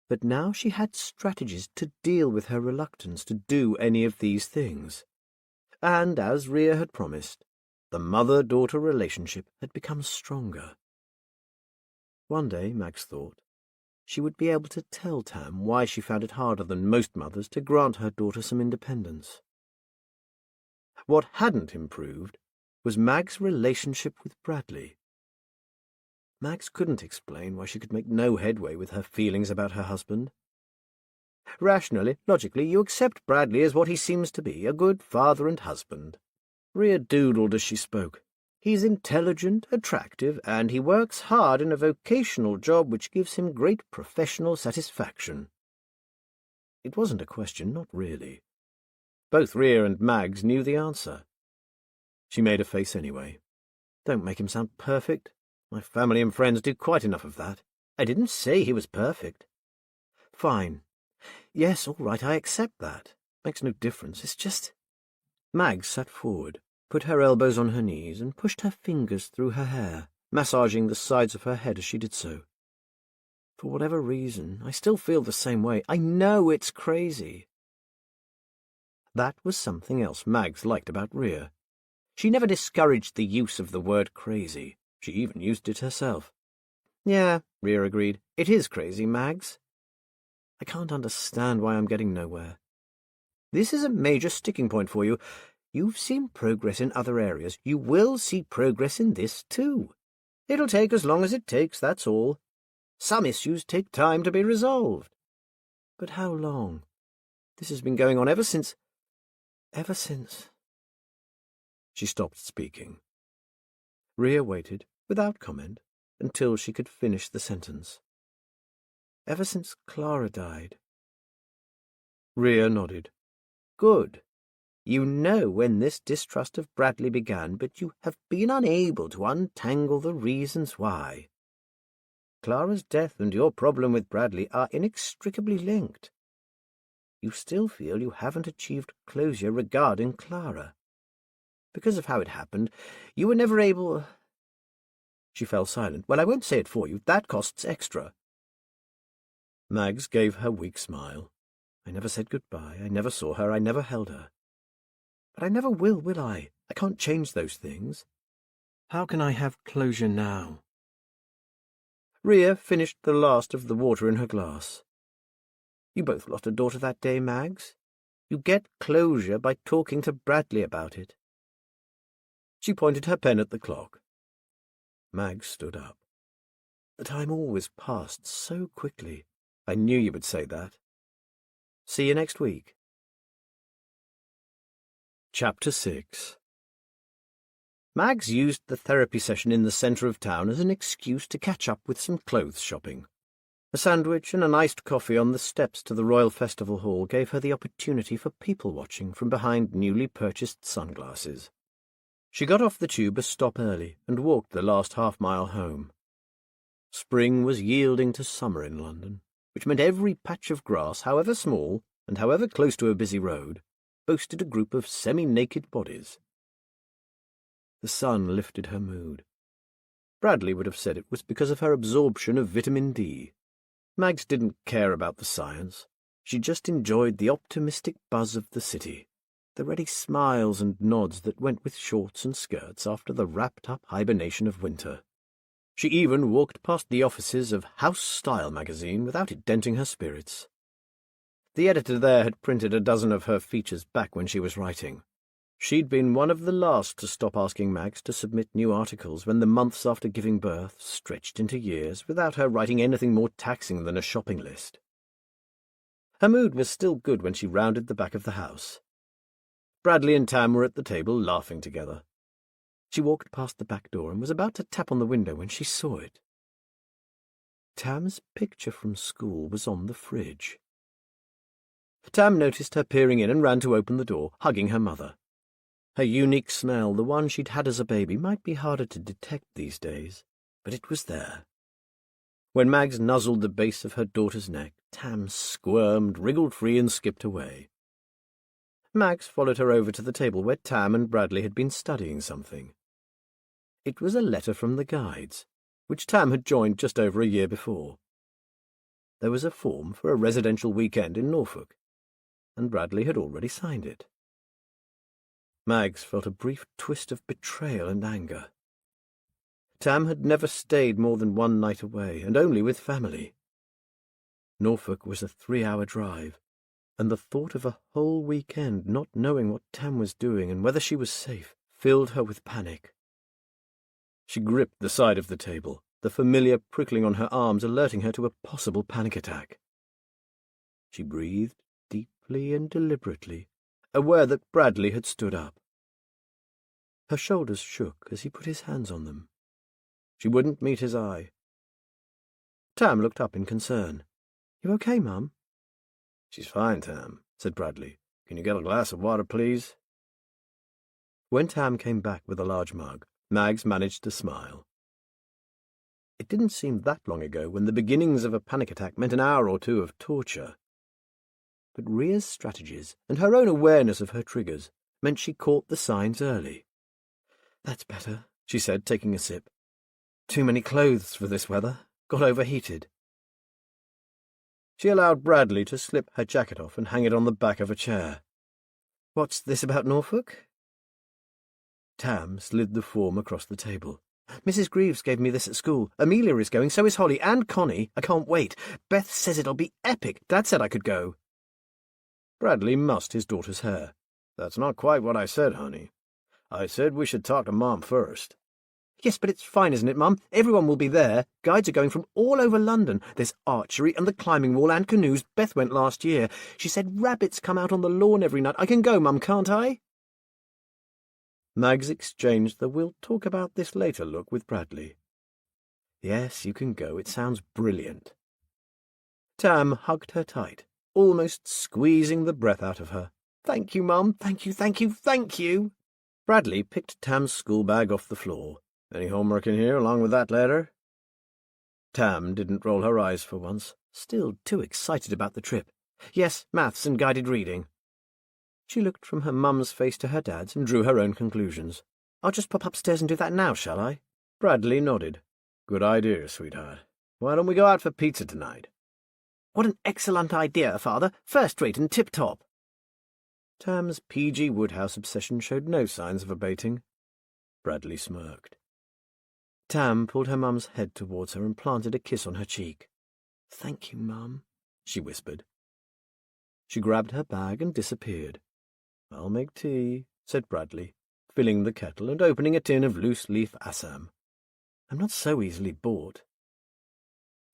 But now she had strategies to deal with her reluctance to do any of these things. And, as Rhea had promised, the mother-daughter relationship had become stronger. One day, Mags thought, she would be able to tell Tam why she found it harder than most mothers to grant her daughter some independence. What hadn't improved was Mag's relationship with Bradley. Mags couldn't explain why she could make no headway with her feelings about her husband. Rationally, logically, you accept Bradley as what he seems to be, a good father and husband. Rhea doodled as she spoke. He's intelligent, attractive, and he works hard in a vocational job which gives him great professional satisfaction. It wasn't a question, not really. Both Rhea and Mags knew the answer. She made a face anyway. "Don't make him sound perfect. My family and friends do quite enough of that. I didn't say he was perfect." "Fine. Yes, all right, I accept that. Makes no difference. It's just—" Mags sat forward, put her elbows on her knees, and pushed her fingers through her hair, massaging the sides of her head as she did so. "For whatever reason, I still feel the same way. I know it's crazy." That was something else Mags liked about Rhea. She never discouraged the use of the word crazy. She even used it herself. Yeah, Rhea agreed. It is crazy, Mags. I can't understand why I'm getting nowhere. This is a major sticking point for you. You've seen progress in other areas. You will see progress in this too. It'll take as long as it takes, that's all. Some issues take time to be resolved. But how long? This has been going on ever since... She stopped speaking. Rhea waited, without comment, until she could finish the sentence. Ever since Clara died. Rhea nodded. Good. You know when this distrust of Bradley began, but you have been unable to untangle the reasons why. Clara's death and your problem with Bradley are inextricably linked. You still feel you haven't achieved closure regarding Clara. Because of how it happened, you were never able... She fell silent. Well, I won't say it for you. That costs extra. Mags gave her weak smile. I never said goodbye. I never saw her. I never held her. But I never will I? I can't change those things. How can I have closure now? Rhea finished the last of the water in her glass. You both lost a daughter that day, Mags. You get closure by talking to Bradley about it. She pointed her pen at the clock. Mags stood up. The time always passed so quickly. I knew you would say that. See you next week. Chapter 6. Mags used the therapy session in the centre of town as an excuse to catch up with some clothes shopping. A sandwich and an iced coffee on the steps to the Royal Festival Hall gave her the opportunity for people-watching from behind newly purchased sunglasses. She got off the tube a stop early and walked the last half-mile home. Spring was yielding to summer in London, which meant every patch of grass, however small and however close to a busy road, boasted a group of semi-naked bodies. The sun lifted her mood. Bradley would have said it was because of her absorption of vitamin D. Mags didn't care about the science. She just enjoyed the optimistic buzz of the city, the ready smiles and nods that went with shorts and skirts after the wrapped-up hibernation of winter. She even walked past the offices of House Style magazine without it denting her spirits. The editor there had printed a dozen of her features back when she was writing. She'd been one of the last to stop asking Mags to submit new articles when the months after giving birth stretched into years without her writing anything more taxing than a shopping list. Her mood was still good when she rounded the back of the house. Bradley and Tam were at the table laughing together. She walked past the back door and was about to tap on the window when she saw it. Tam's picture from school was on the fridge. Tam noticed her peering in and ran to open the door, hugging her mother. Her unique smell, the one she'd had as a baby, might be harder to detect these days, but it was there. When Mags nuzzled the base of her daughter's neck, Tam squirmed, wriggled free, and skipped away. Mags followed her over to the table where Tam and Bradley had been studying something. It was a letter from the guides, which Tam had joined just over a year before. There was a form for a residential weekend in Norfolk, and Bradley had already signed it. Mags felt a brief twist of betrayal and anger. Tam had never stayed more than one night away, and only with family. Norfolk was a 3-hour drive, and the thought of a whole weekend not knowing what Tam was doing and whether she was safe filled her with panic. She gripped the side of the table, the familiar prickling on her arms alerting her to a possible panic attack. She breathed deeply and deliberately, aware that Bradley had stood up. Her shoulders shook as he put his hands on them. She wouldn't meet his eye. Tam looked up in concern. "You okay, Mum?" "She's fine, Tam," said Bradley. "Can you get a glass of water, please?" When Tam came back with a large mug, Mags managed to smile. It didn't seem that long ago when the beginnings of a panic attack meant an hour or two of torture. But Rhea's strategies and her own awareness of her triggers meant she caught the signs early. "That's better," she said, taking a sip. "Too many clothes for this weather. Got overheated." She allowed Bradley to slip her jacket off and hang it on the back of a chair. "What's this about Norfolk?" Tam slid the form across the table, Mrs. Greaves gave me this at school. Amelia is going, so is Holly, and Connie. I can't wait. Beth says it'll be epic. Dad said I could go. Bradley mussed his daughter's hair. That's not quite what I said, honey. I said we should talk to Mom first. Yes, but it's fine, isn't it, Mum? Everyone will be there. Guides are going from all over London. There's archery and the climbing wall and canoes. Beth went last year. She said rabbits come out on the lawn every night. I can go, Mum, can't I? Mags exchanged the "we'll talk about this later" look with Bradley. Yes, you can go. It sounds brilliant. Tam hugged her tight, almost squeezing the breath out of her. Thank you, Mum. Thank you, thank you, thank you. Bradley picked Tam's school bag off the floor. Any homework in here along with that letter? Tam didn't roll her eyes for once, still too excited about the trip. Yes, maths and guided reading. She looked from her mum's face to her dad's and drew her own conclusions. I'll just pop upstairs and do that now, shall I? Bradley nodded. Good idea, sweetheart. Why don't we go out for pizza tonight? What an excellent idea, Father. First-rate and tip-top. Tam's P.G. Woodhouse obsession showed no signs of abating. Bradley smirked. Tam pulled her mum's head towards her and planted a kiss on her cheek. Thank you, Mum, she whispered. She grabbed her bag and disappeared. I'll make tea, said Bradley, filling the kettle and opening a tin of loose-leaf Assam. I'm not so easily bored.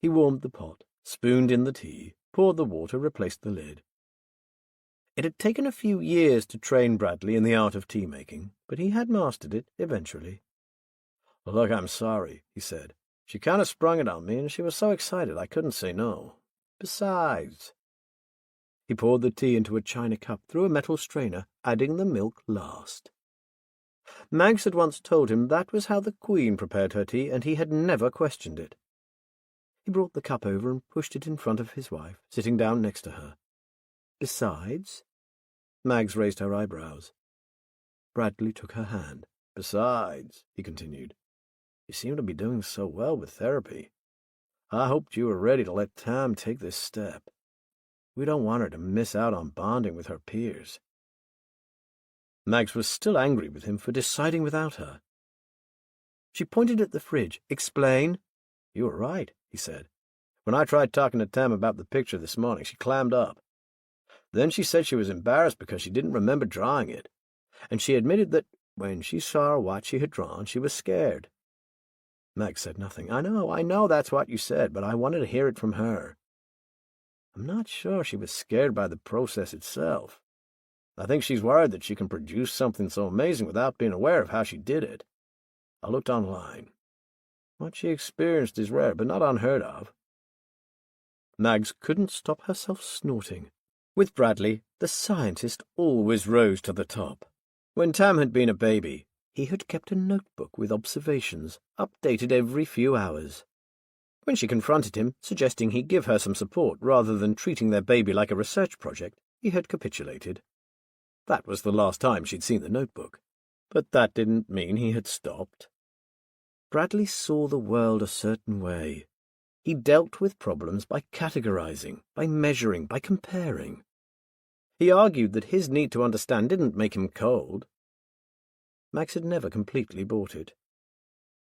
He warmed the pot, spooned in the tea, poured the water, replaced the lid. It had taken a few years to train Bradley in the art of tea-making, but he had mastered it eventually. Look, I'm sorry, he said. She kind of sprung it on me, and she was so excited I couldn't say no. Besides... He poured the tea into a china cup through a metal strainer, adding the milk last. Mags had once told him that was how the Queen prepared her tea, and he had never questioned it. He brought the cup over and pushed it in front of his wife, sitting down next to her. Besides? Mags raised her eyebrows. Bradley took her hand. Besides, he continued, you seem to be doing so well with therapy. I hoped you were ready to let Tam take this step. We don't want her to miss out on bonding with her peers. Mags was still angry with him for deciding without her. She pointed at the fridge. Explain. You were right, he said. When I tried talking to Tam about the picture this morning, she clammed up. Then she said she was embarrassed because she didn't remember drawing it, and she admitted that when she saw what she had drawn, she was scared. Mags said nothing. I know that's what you said, but I wanted to hear it from her. I'm not sure she was scared by the process itself. I think she's worried that she can produce something so amazing without being aware of how she did it. I looked online. What she experienced is rare, but not unheard of. Mags couldn't stop herself snorting. With Bradley, the scientist always rose to the top. When Tam had been a baby, he had kept a notebook with observations, updated every few hours. When she confronted him, suggesting he give her some support rather than treating their baby like a research project, he had capitulated. That was the last time she'd seen the notebook. But that didn't mean he had stopped. Bradley saw the world a certain way. He dealt with problems by categorizing, by measuring, by comparing. He argued that his need to understand didn't make him cold. Max had never completely bought it.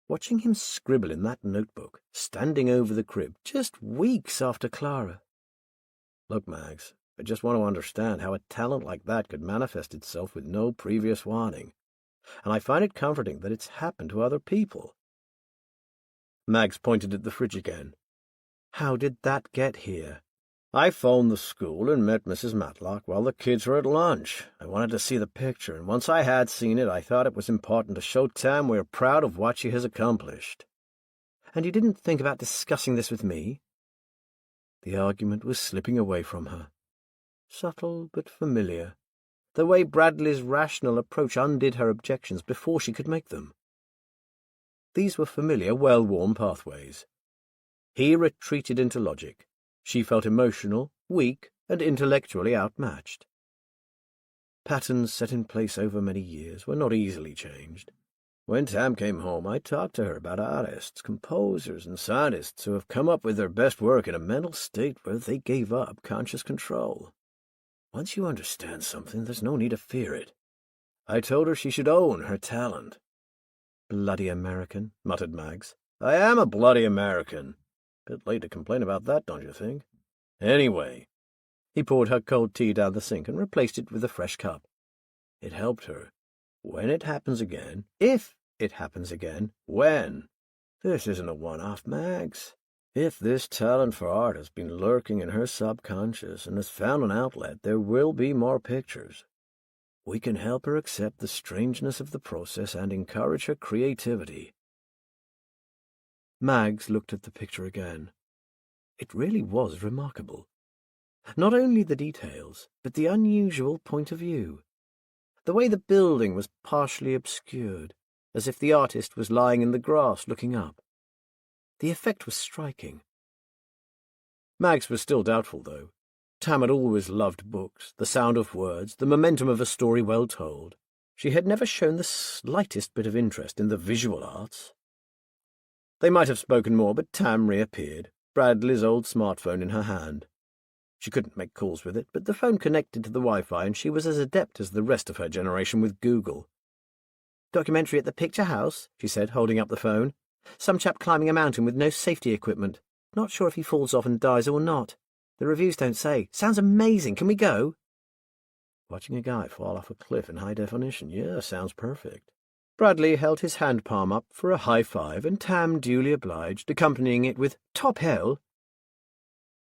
Watching him scribble in that notebook, standing over the crib, just weeks after Clara. Look, Max, I just want to understand how a talent like that could manifest itself with no previous warning, and I find it comforting that it's happened to other people. Mags pointed at the fridge again. How did that get here? I phoned the school and met Mrs. Matlock while the kids were at lunch. I wanted to see the picture, and once I had seen it, I thought it was important to show Tam we're proud of what she has accomplished. And you didn't think about discussing this with me? The argument was slipping away from her. Subtle but familiar. The way Bradley's rational approach undid her objections before she could make them. These were familiar, well-worn pathways. He retreated into logic. She felt emotional, weak, and intellectually outmatched. Patterns set in place over many years were not easily changed. When Tam came home, I talked to her about artists, composers, and scientists who have come up with their best work in a mental state where they gave up conscious control. Once you understand something, there's no need to fear it. I told her she should own her talent. Bloody American, muttered Mags. I am a bloody American. Bit late to complain about that, don't you think? Anyway, he poured her cold tea down the sink and replaced it with a fresh cup. It helped her. When it happens again, if it happens again, when? This isn't a one-off, Mags. If this talent for art has been lurking in her subconscious and has found an outlet, there will be more pictures. We can help her accept the strangeness of the process and encourage her creativity. Mags looked at the picture again. It really was remarkable. Not only the details, but the unusual point of view. The way the building was partially obscured, as if the artist was lying in the grass looking up. The effect was striking. Mags was still doubtful, though. Tam had always loved books, the sound of words, the momentum of a story well told. She had never shown the slightest bit of interest in the visual arts. They might have spoken more, but Tam reappeared, Bradley's old smartphone in her hand. She couldn't make calls with it, but the phone connected to the Wi-Fi, and she was as adept as the rest of her generation with Google. "Documentary at the Picture House," she said, holding up the phone. "Some chap climbing a mountain with no safety equipment. Not sure if he falls off and dies or not. The reviews don't say. Sounds amazing. Can we go?" Watching a guy fall off a cliff in high definition. Yeah, sounds perfect. Bradley held his hand palm up for a high five, and Tam duly obliged, accompanying it with "Top hell."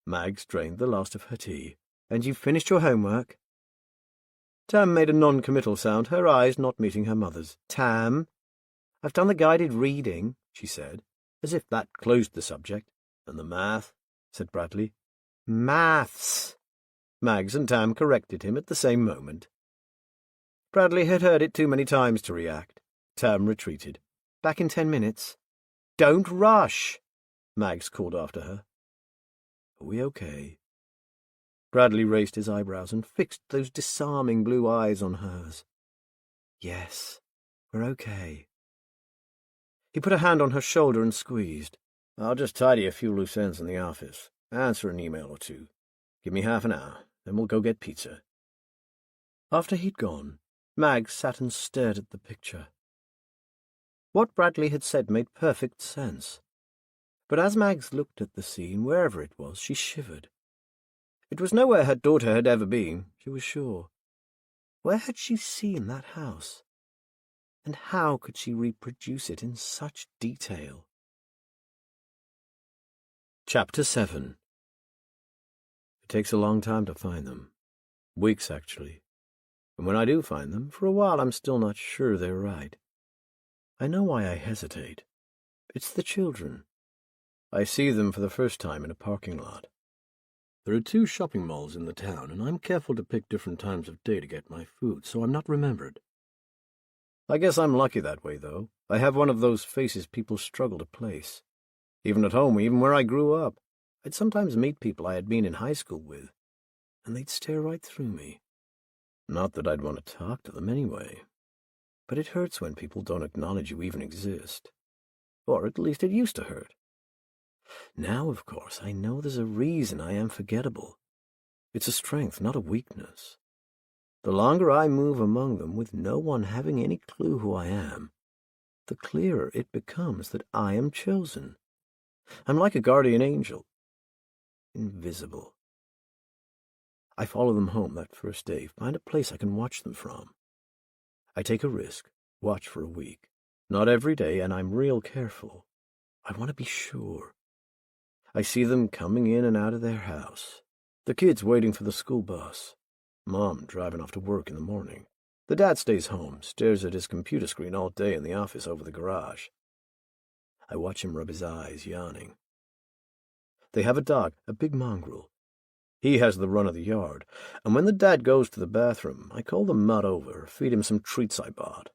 Mags drained the last of her tea. "And you've finished your homework?" Tam made a non-committal sound, her eyes not meeting her mother's. "Tam, I've done the guided reading," she said, as if that closed the subject. "And the math?" said Bradley. "Maths." Mags and Tam corrected him at the same moment. Bradley had heard it too many times to react. Tam retreated. "Back in 10 minutes. "Don't rush," Mags called after her. "Are we okay?" Bradley raised his eyebrows and fixed those disarming blue eyes on hers. "Yes, we're okay." He put a hand on her shoulder and squeezed. "I'll just tidy a few loose ends in the office. Answer an email or two. Give me half an hour, then we'll go get pizza." After he'd gone, Mags sat and stared at the picture. What Bradley had said made perfect sense. But as Mags looked at the scene, wherever it was, she shivered. It was nowhere her daughter had ever been, she was sure. Where had she seen that house? And how could she reproduce it in such detail? Chapter 7. It takes a long time to find them. Weeks, actually. And when I do find them, for a while I'm still not sure they're right. I know why I hesitate. It's the children. I see them for the first time in a parking lot. There are 2 shopping malls in the town, and I'm careful to pick different times of day to get my food, so I'm not remembered. I guess I'm lucky that way, though. I have one of those faces people struggle to place. Even at home, even where I grew up, I'd sometimes meet people I had been in high school with, and they'd stare right through me. Not that I'd want to talk to them anyway, but it hurts when people don't acknowledge you even exist. Or at least it used to hurt. Now, of course, I know there's a reason I am forgettable. It's a strength, not a weakness. The longer I move among them with no one having any clue who I am, the clearer it becomes that I am chosen. I'm like a guardian angel. Invisible. I follow them home that first day, find a place I can watch them from. I take a risk, watch for a week. Not every day, and I'm real careful. I want to be sure. I see them coming in and out of their house. The kids waiting for the school bus. Mom driving off to work in the morning. The dad stays home, stares at his computer screen all day in the office over the garage. I watch him rub his eyes, yawning. They have a dog, a big mongrel. He has the run of the yard, and when the dad goes to the bathroom, I call the mutt over, feed him some treats I bought.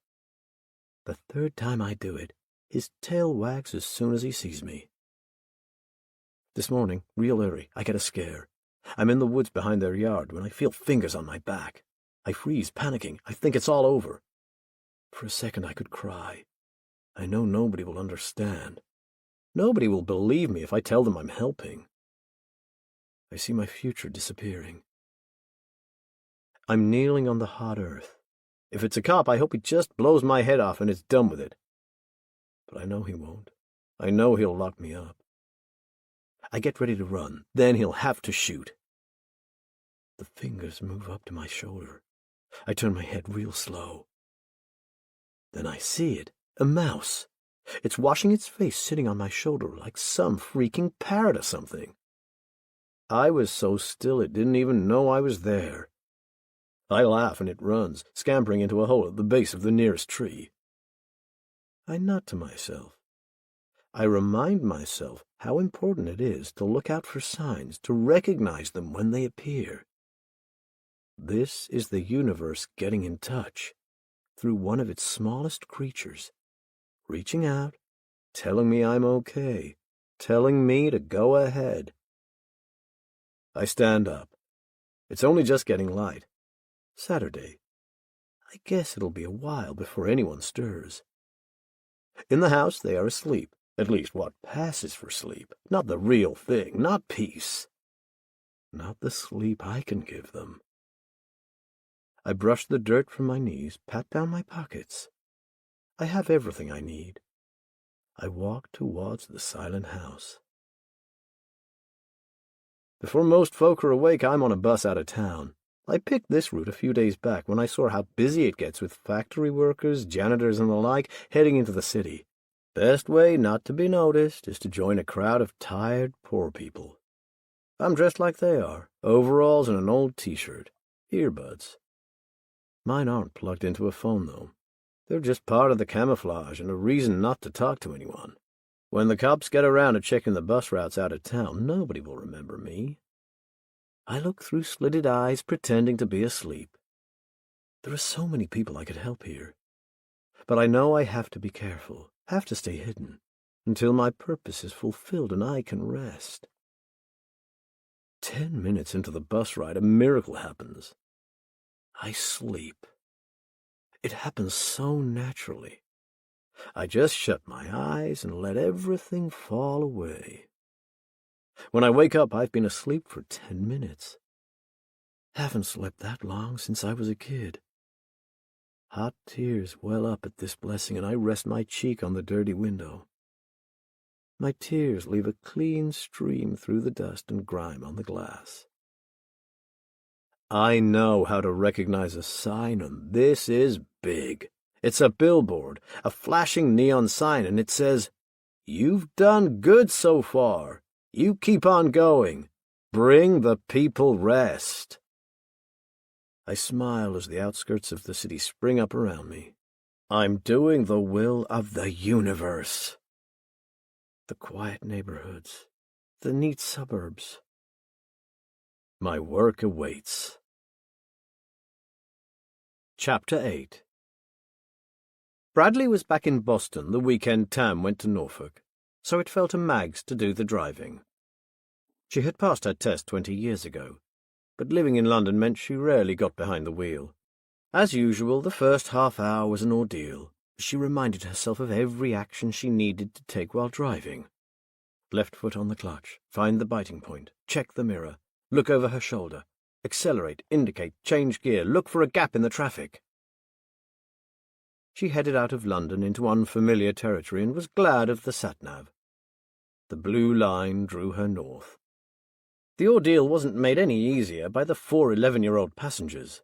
The 3rd time I do it, his tail wags as soon as he sees me. This morning, real early, I get a scare. I'm in the woods behind their yard when I feel fingers on my back. I freeze, panicking. I think it's all over. For a second I could cry. I know nobody will understand. Nobody will believe me if I tell them I'm helping. I see my future disappearing. I'm kneeling on the hot earth. If it's a cop, I hope he just blows my head off and is done with it. but I know he won't. I know he'll lock me up. I get ready to run. Then he'll have to shoot. The fingers move up to my shoulder. I turn my head real slow. Then I see it. A mouse. It's washing its face sitting on my shoulder like some freaking parrot or something. I was so still it didn't even know I was there. I laugh and it runs, scampering into a hole at the base of the nearest tree. I nod to myself. I remind myself how important it is to look out for signs, to recognize them when they appear. This is the universe getting in touch through one of its smallest creatures, reaching out, telling me I'm okay, telling me to go ahead. I stand up. It's only just getting light. Saturday. I guess it'll be a while before anyone stirs. In the house they are asleep, at least what passes for sleep, not the real thing, not peace. Not the sleep I can give them. I brush the dirt from my knees, pat down my pockets. I have everything I need. I walk towards the silent house. Before most folk are awake, I'm on a bus out of town. I picked this route a few days back when I saw how busy it gets with factory workers, janitors, and the like heading into the city. Best way not to be noticed is to join a crowd of tired, poor people. I'm dressed like they are, overalls and an old t-shirt, earbuds. Mine aren't plugged into a phone, though. They're just part of the camouflage and a reason not to talk to anyone. When the cops get around to checking the bus routes out of town, nobody will remember me. I look through slitted eyes, pretending to be asleep. There are so many people I could help here. But I know I have to be careful, have to stay hidden, until my purpose is fulfilled and I can rest. 10 minutes into the bus ride, a miracle happens. I sleep. It happens so naturally. I just shut my eyes and let everything fall away. When I wake up, I've been asleep for 10 minutes. Haven't slept that long since I was a kid. Hot tears well up at this blessing, and I rest my cheek on the dirty window. My tears leave a clean stream through the dust and grime on the glass. I know how to recognize a sign, and this is big. It's a billboard, a flashing neon sign, and it says, "You've done good so far. You keep on going. Bring the people rest." I smile as the outskirts of the city spring up around me. I'm doing the will of the universe. The quiet neighborhoods, the neat suburbs. My work awaits. Chapter 8. Bradley was back in Boston the weekend Tam went to Norfolk, so it fell to Mags to do the driving. She had passed her test 20 years ago, but living in London meant she rarely got behind the wheel. As usual, the first half hour was an ordeal. She reminded herself of every action she needed to take while driving. Left foot on the clutch, find the biting point, check the mirror, look over her shoulder, accelerate, indicate, change gear, look for a gap in the traffic. She headed out of London into unfamiliar territory and was glad of the sat-nav. The blue line drew her north. The ordeal wasn't made any easier by the 4 11-year-old passengers.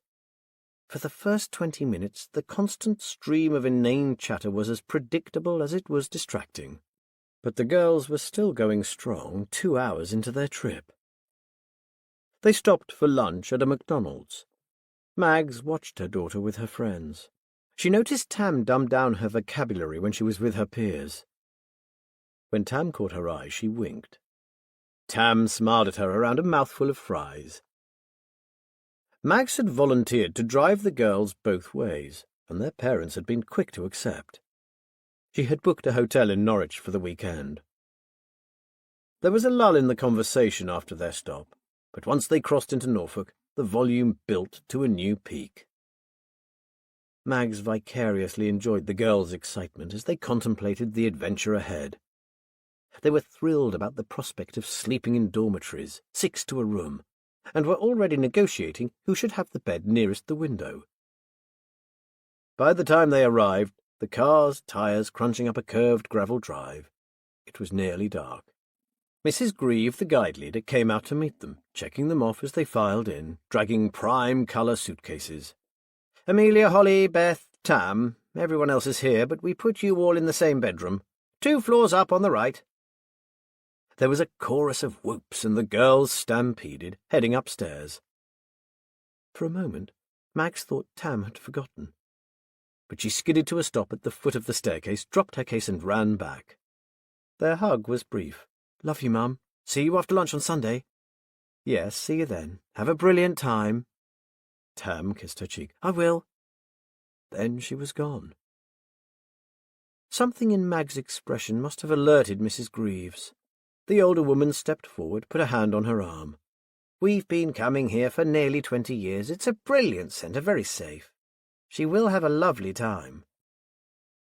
For the first 20 minutes, the constant stream of inane chatter was as predictable as it was distracting. But the girls were still going strong 2 hours into their trip. They stopped for lunch at a McDonald's. Mags watched her daughter with her friends. She noticed Tam dumbed down her vocabulary when she was with her peers. When Tam caught her eye, she winked. Tam smiled at her around a mouthful of fries. Mags had volunteered to drive the girls both ways, and their parents had been quick to accept. She had booked a hotel in Norwich for the weekend. There was a lull in the conversation after their stop, but once they crossed into Norfolk, the volume built to a new peak. Mags vicariously enjoyed the girls' excitement as they contemplated the adventure ahead. They were thrilled about the prospect of sleeping in dormitories, 6 to a room, and were already negotiating who should have the bed nearest the window. By the time they arrived, the car's tyres crunching up a curved gravel drive. It was nearly dark. Mrs. Grieve, the guide leader, came out to meet them, checking them off as they filed in, dragging prime colour suitcases. "Amelia, Holly, Beth, Tam, everyone else is here, but we put you all in the same bedroom. 2 floors up on the right." There was a chorus of whoops, and the girls stampeded, heading upstairs. For a moment, Max thought Tam had forgotten. But she skidded to a stop at the foot of the staircase, dropped her case and ran back. Their hug was brief. "Love you, Mum. See you after lunch on Sunday." "Yes, see you then. Have a brilliant time." Tam kissed her cheek. "I will." Then she was gone. Something in Mag's expression must have alerted Mrs. Greaves. The older woman stepped forward, put a hand on her arm. "We've been coming here for nearly 20 years. It's a brilliant centre, very safe. She will have a lovely time."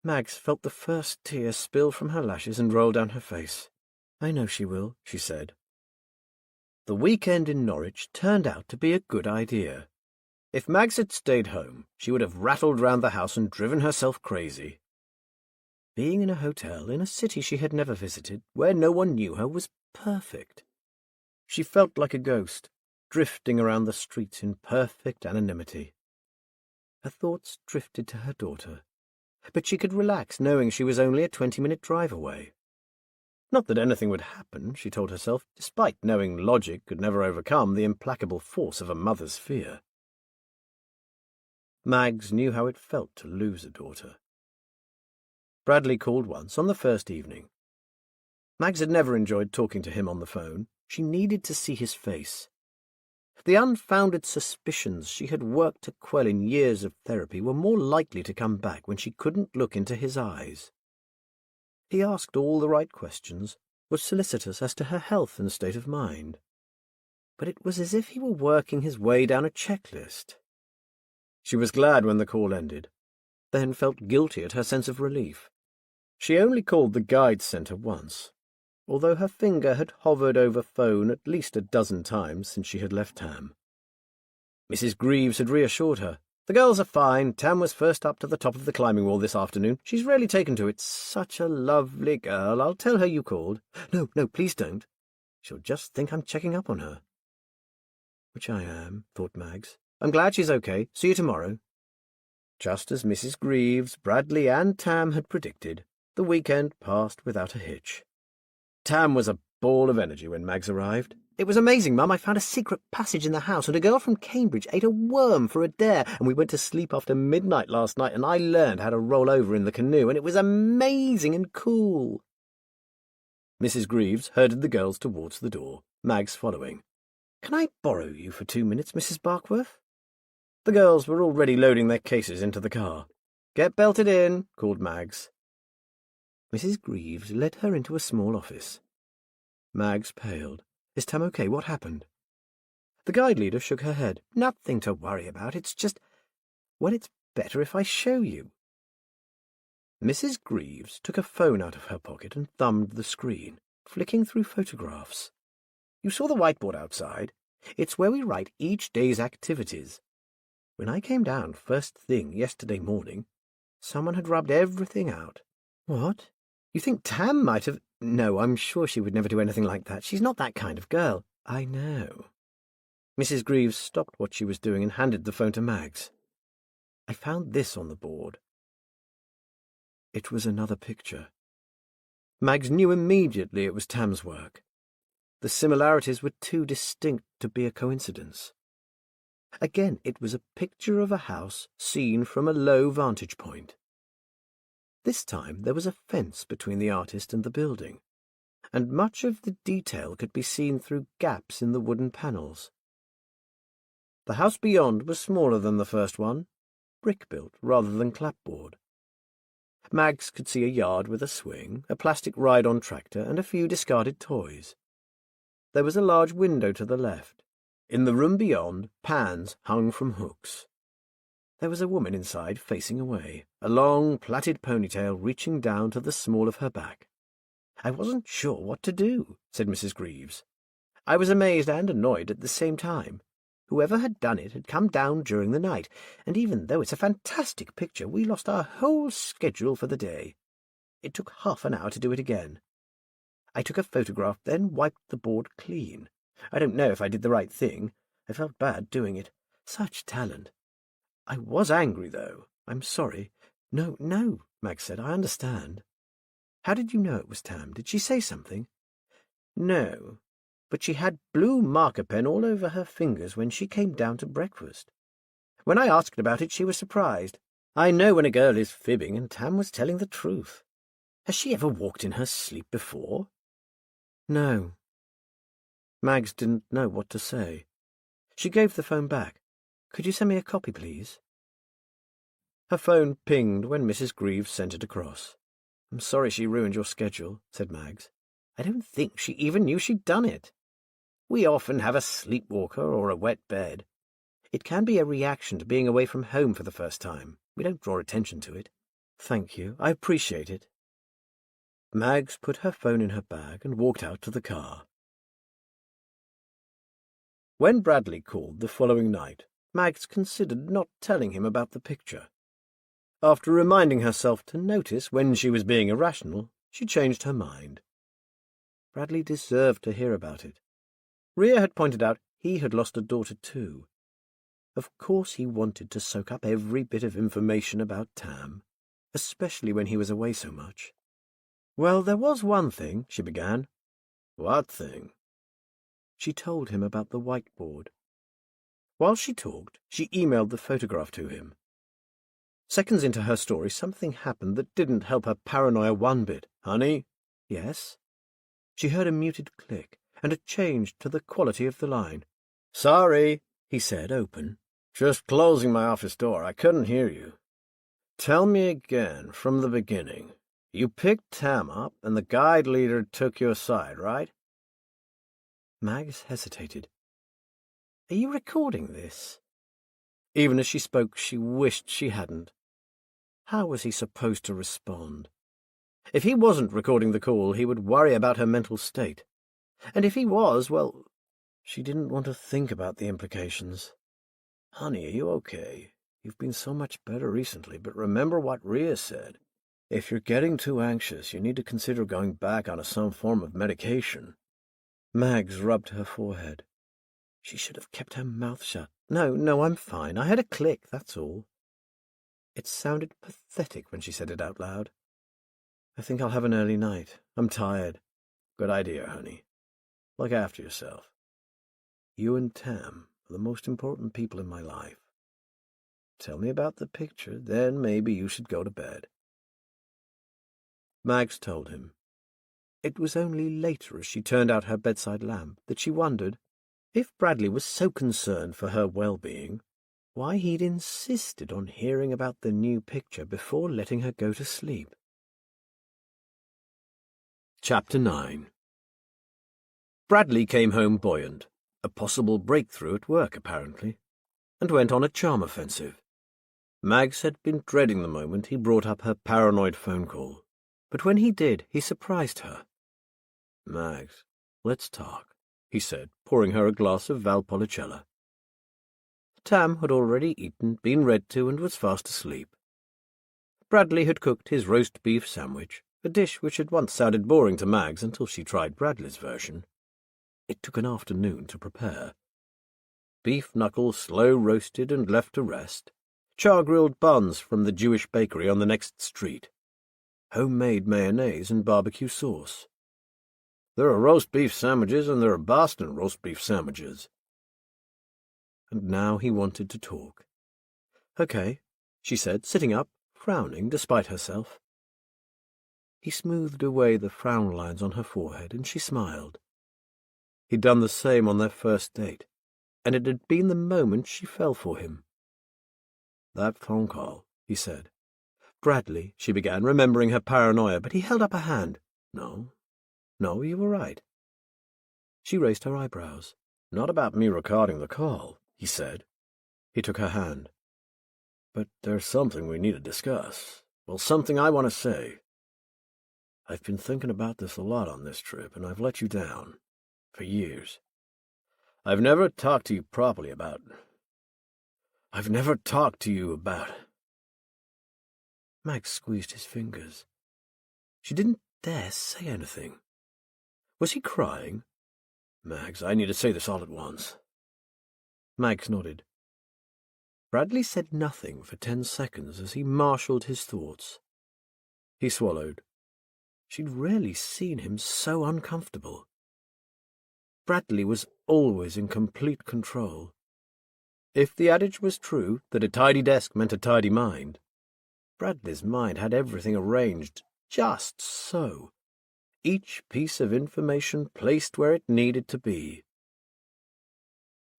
Mags felt the first tear spill from her lashes and roll down her face. "I know she will," she said. The weekend in Norwich turned out to be a good idea. If Mags had stayed home, she would have rattled round the house and driven herself crazy. Being in a hotel in a city she had never visited, where no one knew her, was perfect. She felt like a ghost, drifting around the streets in perfect anonymity. Her thoughts drifted to her daughter, but she could relax knowing she was only a 20-minute drive away. Not that anything would happen, she told herself, despite knowing logic could never overcome the implacable force of a mother's fear. Mags knew how it felt to lose a daughter. Bradley called once on the first evening. Mags had never enjoyed talking to him on the phone. She needed to see his face. The unfounded suspicions she had worked to quell in years of therapy were more likely to come back when she couldn't look into his eyes. He asked all the right questions, was solicitous as to her health and state of mind. But it was as if he were working his way down a checklist. She was glad when the call ended, then felt guilty at her sense of relief. She only called the guide centre once, although her finger had hovered over phone at least a dozen times since she had left Tam. Mrs. Greaves had reassured her. "The girls are fine. Tam was first up to the top of the climbing wall this afternoon. She's really taken to it. Such a lovely girl. I'll tell her you called." No, please don't. She'll just think I'm checking up on her." Which I am, thought Mags. "I'm glad she's okay. See you tomorrow." Just as Mrs. Greaves, Bradley and Tam had predicted, the weekend passed without a hitch. Tam was a ball of energy when Mags arrived. "It was amazing, Mum. I found a secret passage in the house, and a girl from Cambridge ate a worm for a dare, and we went to sleep after midnight last night, and I learned how to roll over in the canoe, and it was amazing and cool." Mrs. Greaves herded the girls towards the door, Mags following. "Can I borrow you for 2 minutes, Mrs. Barkworth?" The girls were already loading their cases into the car. "Get belted in," called Mags. Mrs. Greaves led her into a small office. Mags paled. "Is Tam okay? What happened?" The guide leader shook her head. "Nothing to worry about. It's just... well, it's better if I show you." Mrs. Greaves took a phone out of her pocket and thumbed the screen, flicking through photographs. "You saw the whiteboard outside? It's where we write each day's activities. When I came down first thing yesterday morning, someone had rubbed everything out." "What? You think Tam might have—" "No, I'm sure she would never do anything like that. She's not that kind of girl." "I know." Mrs. Greaves stopped what she was doing and handed the phone to Mags. "I found this on the board." It was another picture. Mags knew immediately it was Tam's work. The similarities were too distinct to be a coincidence. Again, it was a picture of a house seen from a low vantage point. This time there was a fence between the artist and the building, and much of the detail could be seen through gaps in the wooden panels. The house beyond was smaller than the first one, brick-built rather than clapboard. Mags could see a yard with a swing, a plastic ride-on tractor, and a few discarded toys. There was a large window to the left. In the room beyond, pans hung from hooks. There was a woman inside facing away, a long, plaited ponytail reaching down to the small of her back. "I wasn't sure what to do," said Mrs. Greaves. "I was amazed and annoyed at the same time. Whoever had done it had come down during the night, and even though it's a fantastic picture, we lost our whole schedule for the day. It took half an hour to do it again. I took a photograph, then wiped the board clean. I don't know if I did the right thing. I felt bad doing it. Such talent. I was angry, though. I'm sorry. No, Mag said. I understand. How did you know it was Tam? Did she say something? No, but she had blue marker pen all over her fingers when she came down to breakfast. When I asked about it, she was surprised. I know when a girl is fibbing, and Tam was telling the truth. Has she ever walked in her sleep before? No. Mags didn't know what to say. She gave the phone back. Could you send me a copy, please? Her phone pinged when Mrs. Greaves sent it across. I'm sorry she ruined your schedule, said Mags. I don't think she even knew she'd done it. We often have a sleepwalker or a wet bed. It can be a reaction to being away from home for the first time. We don't draw attention to it. Thank you. I appreciate it. Mags put her phone in her bag and walked out to the car. When Bradley called the following night, Mags considered not telling him about the picture. After reminding herself to notice when she was being irrational, she changed her mind. Bradley deserved to hear about it. Rhea had pointed out he had lost a daughter too. Of course he wanted to soak up every bit of information about Tam, especially when he was away so much. Well, there was one thing, she began. What thing? She told him about the whiteboard. While she talked, she emailed the photograph to him. Seconds into her story, something happened that didn't help her paranoia one bit. Honey? Yes? She heard a muted click, and a change to the quality of the line. Sorry, he said, open. Just closing my office door. I couldn't hear you. Tell me again, from the beginning. You picked Tam up, and the guide leader took your side, right? Mags hesitated. Are you recording this? Even as she spoke, she wished she hadn't. How was he supposed to respond? If he wasn't recording the call, he would worry about her mental state. And if he was, well, she didn't want to think about the implications. Honey, are you okay? You've been so much better recently, but remember what Rhea said. If you're getting too anxious, you need to consider going back on some form of medication. Mags rubbed her forehead. She should have kept her mouth shut. No, I'm fine. I had a click, that's all. It sounded pathetic when she said it out loud. I think I'll have an early night. I'm tired. Good idea, honey. Look after yourself. You and Tam are the most important people in my life. Tell me about the picture, then maybe you should go to bed. Mags told him. It was only later, as she turned out her bedside lamp, that she wondered, if Bradley was so concerned for her well-being, why he'd insisted on hearing about the new picture before letting her go to sleep. Chapter 9. Bradley came home buoyant, a possible breakthrough at work apparently, and went on a charm offensive. Mags had been dreading the moment he brought up her paranoid phone call, but when he did, he surprised her. Mags, let's talk, he said, pouring her a glass of Valpolicella. Tam had already eaten, been read to, and was fast asleep. Bradley had cooked his roast beef sandwich, a dish which had once sounded boring to Mags until she tried Bradley's version. It took an afternoon to prepare. Beef knuckles slow-roasted and left to rest, char-grilled buns from the Jewish bakery on the next street, homemade mayonnaise and barbecue sauce. There are roast beef sandwiches and there are Boston roast beef sandwiches. And now he wanted to talk. Okay, she said, sitting up, frowning despite herself. He smoothed away the frown lines on her forehead, and she smiled. He'd done the same on their first date, and it had been the moment she fell for him. That phone call, he said. Bradley, she began, remembering her paranoia, but he held up a hand. No, you were right. She raised her eyebrows. Not about me recording the call, he said. He took her hand. But there's something we need to discuss. Well, something I want to say. I've been thinking about this a lot on this trip, and I've let you down. For years. I've never talked to you properly about... I've never talked to you about... Max squeezed his fingers. She didn't dare say anything. Was he crying? Mags, I need to say this all at once. Max nodded. Bradley said nothing for 10 seconds as he marshalled his thoughts. He swallowed. She'd rarely seen him so uncomfortable. Bradley was always in complete control. If the adage was true that a tidy desk meant a tidy mind, Bradley's mind had everything arranged just so, each piece of information placed where it needed to be.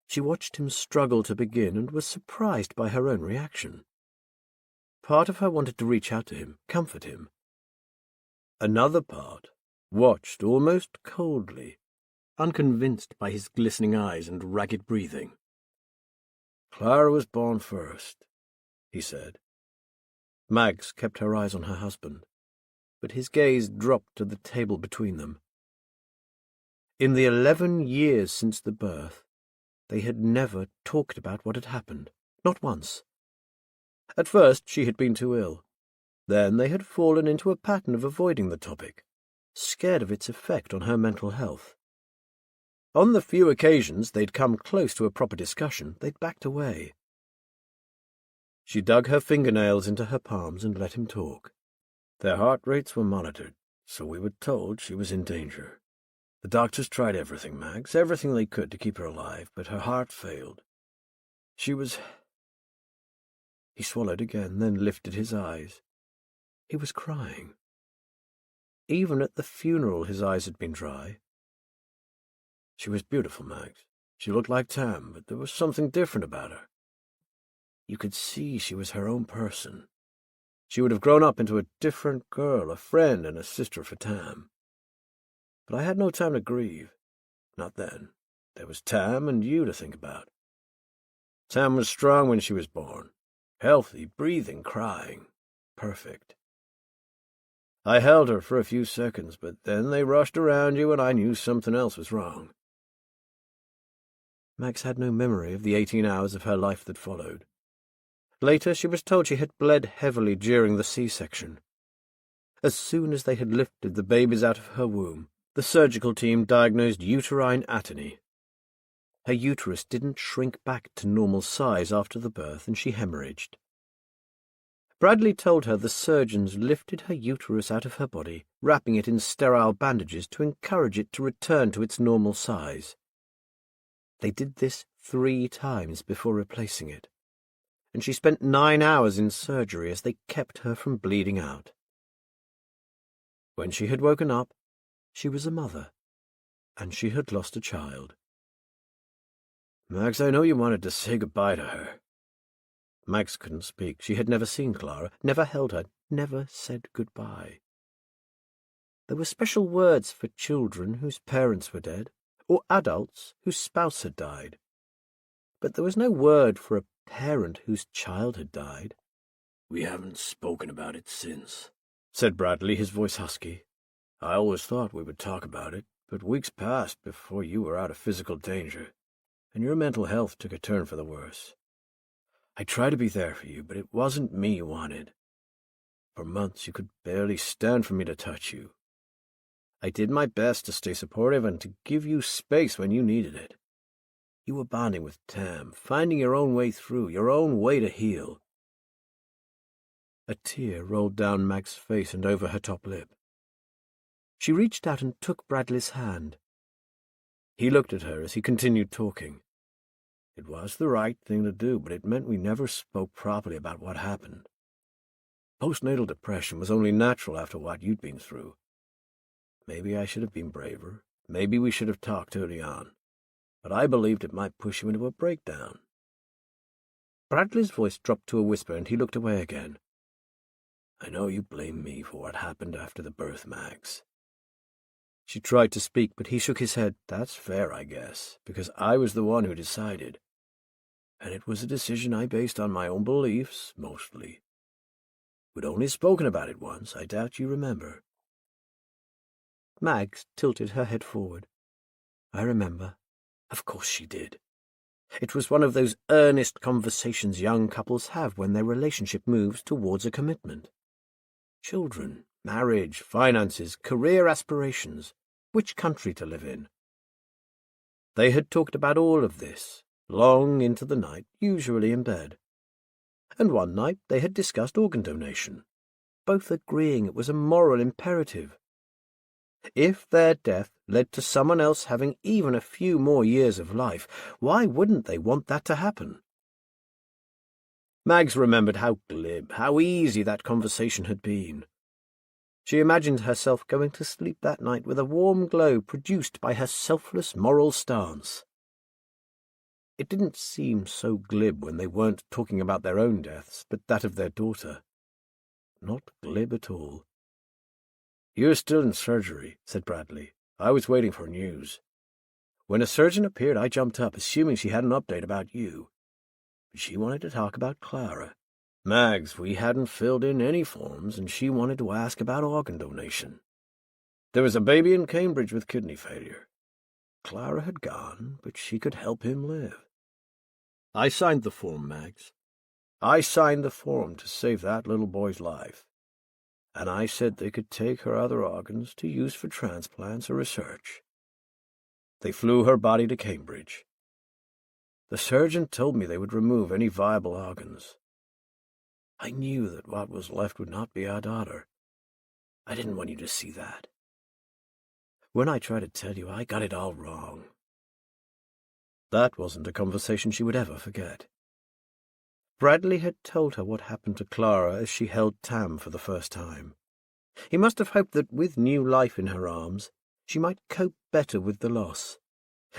She watched him struggle to begin and was surprised by her own reaction. Part of her wanted to reach out to him, comfort him. Another part watched almost coldly, unconvinced by his glistening eyes and ragged breathing. Clara was born first, he said. Mags kept her eyes on her husband, but his gaze dropped to the table between them. In the 11 years since the birth, they had never talked about what had happened, not once. At first she had been too ill. Then they had fallen into a pattern of avoiding the topic, scared of its effect on her mental health. On the few occasions they'd come close to a proper discussion, they'd backed away. She dug her fingernails into her palms and let him talk. Their heart rates were monitored, so we were told she was in danger. The doctors tried everything, Mags, everything they could to keep her alive, but her heart failed. She was... He swallowed again, then lifted his eyes. He was crying. Even at the funeral his eyes had been dry. She was beautiful, Mags. She looked like Tam, but there was something different about her. You could see she was her own person. She would have grown up into a different girl, a friend and a sister for Tam. But I had no time to grieve. Not then. There was Tam and you to think about. Tam was strong when she was born. Healthy, breathing, crying. Perfect. I held her for a few seconds, but then they rushed around you and I knew something else was wrong. Max had no memory of the 18 hours of her life that followed. Later she was told she had bled heavily during the C-section. As soon as they had lifted the babies out of her womb, the surgical team diagnosed uterine atony. Her uterus didn't shrink back to normal size after the birth, and she hemorrhaged. Bradley told her the surgeons lifted her uterus out of her body, wrapping it in sterile bandages to encourage it to return to its normal size. They did this 3 times before replacing it, and she spent 9 hours in surgery as they kept her from bleeding out. When she had woken up, she was a mother, and she had lost a child. Max, I know you wanted to say goodbye to her. Max couldn't speak. She had never seen Clara, never held her, never said goodbye. There were special words for children whose parents were dead, or adults whose spouse had died. But there was no word for a parent whose child had died. We haven't spoken about it since, said Bradley, his voice husky. I always thought we would talk about it, but weeks passed before you were out of physical danger, and your mental health took a turn for the worse. I tried to be there for you, but it wasn't me you wanted. For months you could barely stand for me to touch you. I did my best to stay supportive and to give you space when you needed it. You were bonding with Tam, finding your own way through, your own way to heal. A tear rolled down Mag's face and over her top lip. She reached out and took Bradley's hand. He looked at her as he continued talking. It was the right thing to do, but it meant we never spoke properly about what happened. Postnatal depression was only natural after what you'd been through. Maybe I should have been braver. Maybe we should have talked early on. But I believed it might push you into a breakdown. Bradley's voice dropped to a whisper, and he looked away again. I know you blame me for what happened after the birth, Max. She tried to speak, but he shook his head. That's fair, I guess, because I was the one who decided. And it was a decision I based on my own beliefs, mostly. We'd only spoken about it once. I doubt you remember. Mags tilted her head forward. I remember. Of course she did. It was one of those earnest conversations young couples have when their relationship moves towards a commitment. Children, marriage, finances, career aspirations, which country to live in. They had talked about all of this, long into the night, usually in bed. And one night they had discussed organ donation, both agreeing it was a moral imperative. If their death led to someone else having even a few more years of life, why wouldn't they want that to happen? Mags remembered how glib, how easy that conversation had been. She imagined herself going to sleep that night with a warm glow produced by her selfless moral stance. It didn't seem so glib when they weren't talking about their own deaths, but that of their daughter. Not glib at all. "You're still in surgery," said Bradley. "I was waiting for news. When a surgeon appeared, I jumped up, assuming she had an update about you. But she wanted to talk about Clara. Mags, we hadn't filled in any forms, and she wanted to ask about organ donation. There was a baby in Cambridge with kidney failure. Clara had gone, but she could help him live. I signed the form, Mags. I signed the form to save that little boy's life. And I said they could take her other organs to use for transplants or research. They flew her body to Cambridge. The surgeon told me they would remove any viable organs. I knew that what was left would not be our daughter. I didn't want you to see that. When I tried to tell you, I got it all wrong." That wasn't a conversation she would ever forget. Bradley had told her what happened to Clara as she held Tam for the first time. He must have hoped that with new life in her arms, she might cope better with the loss.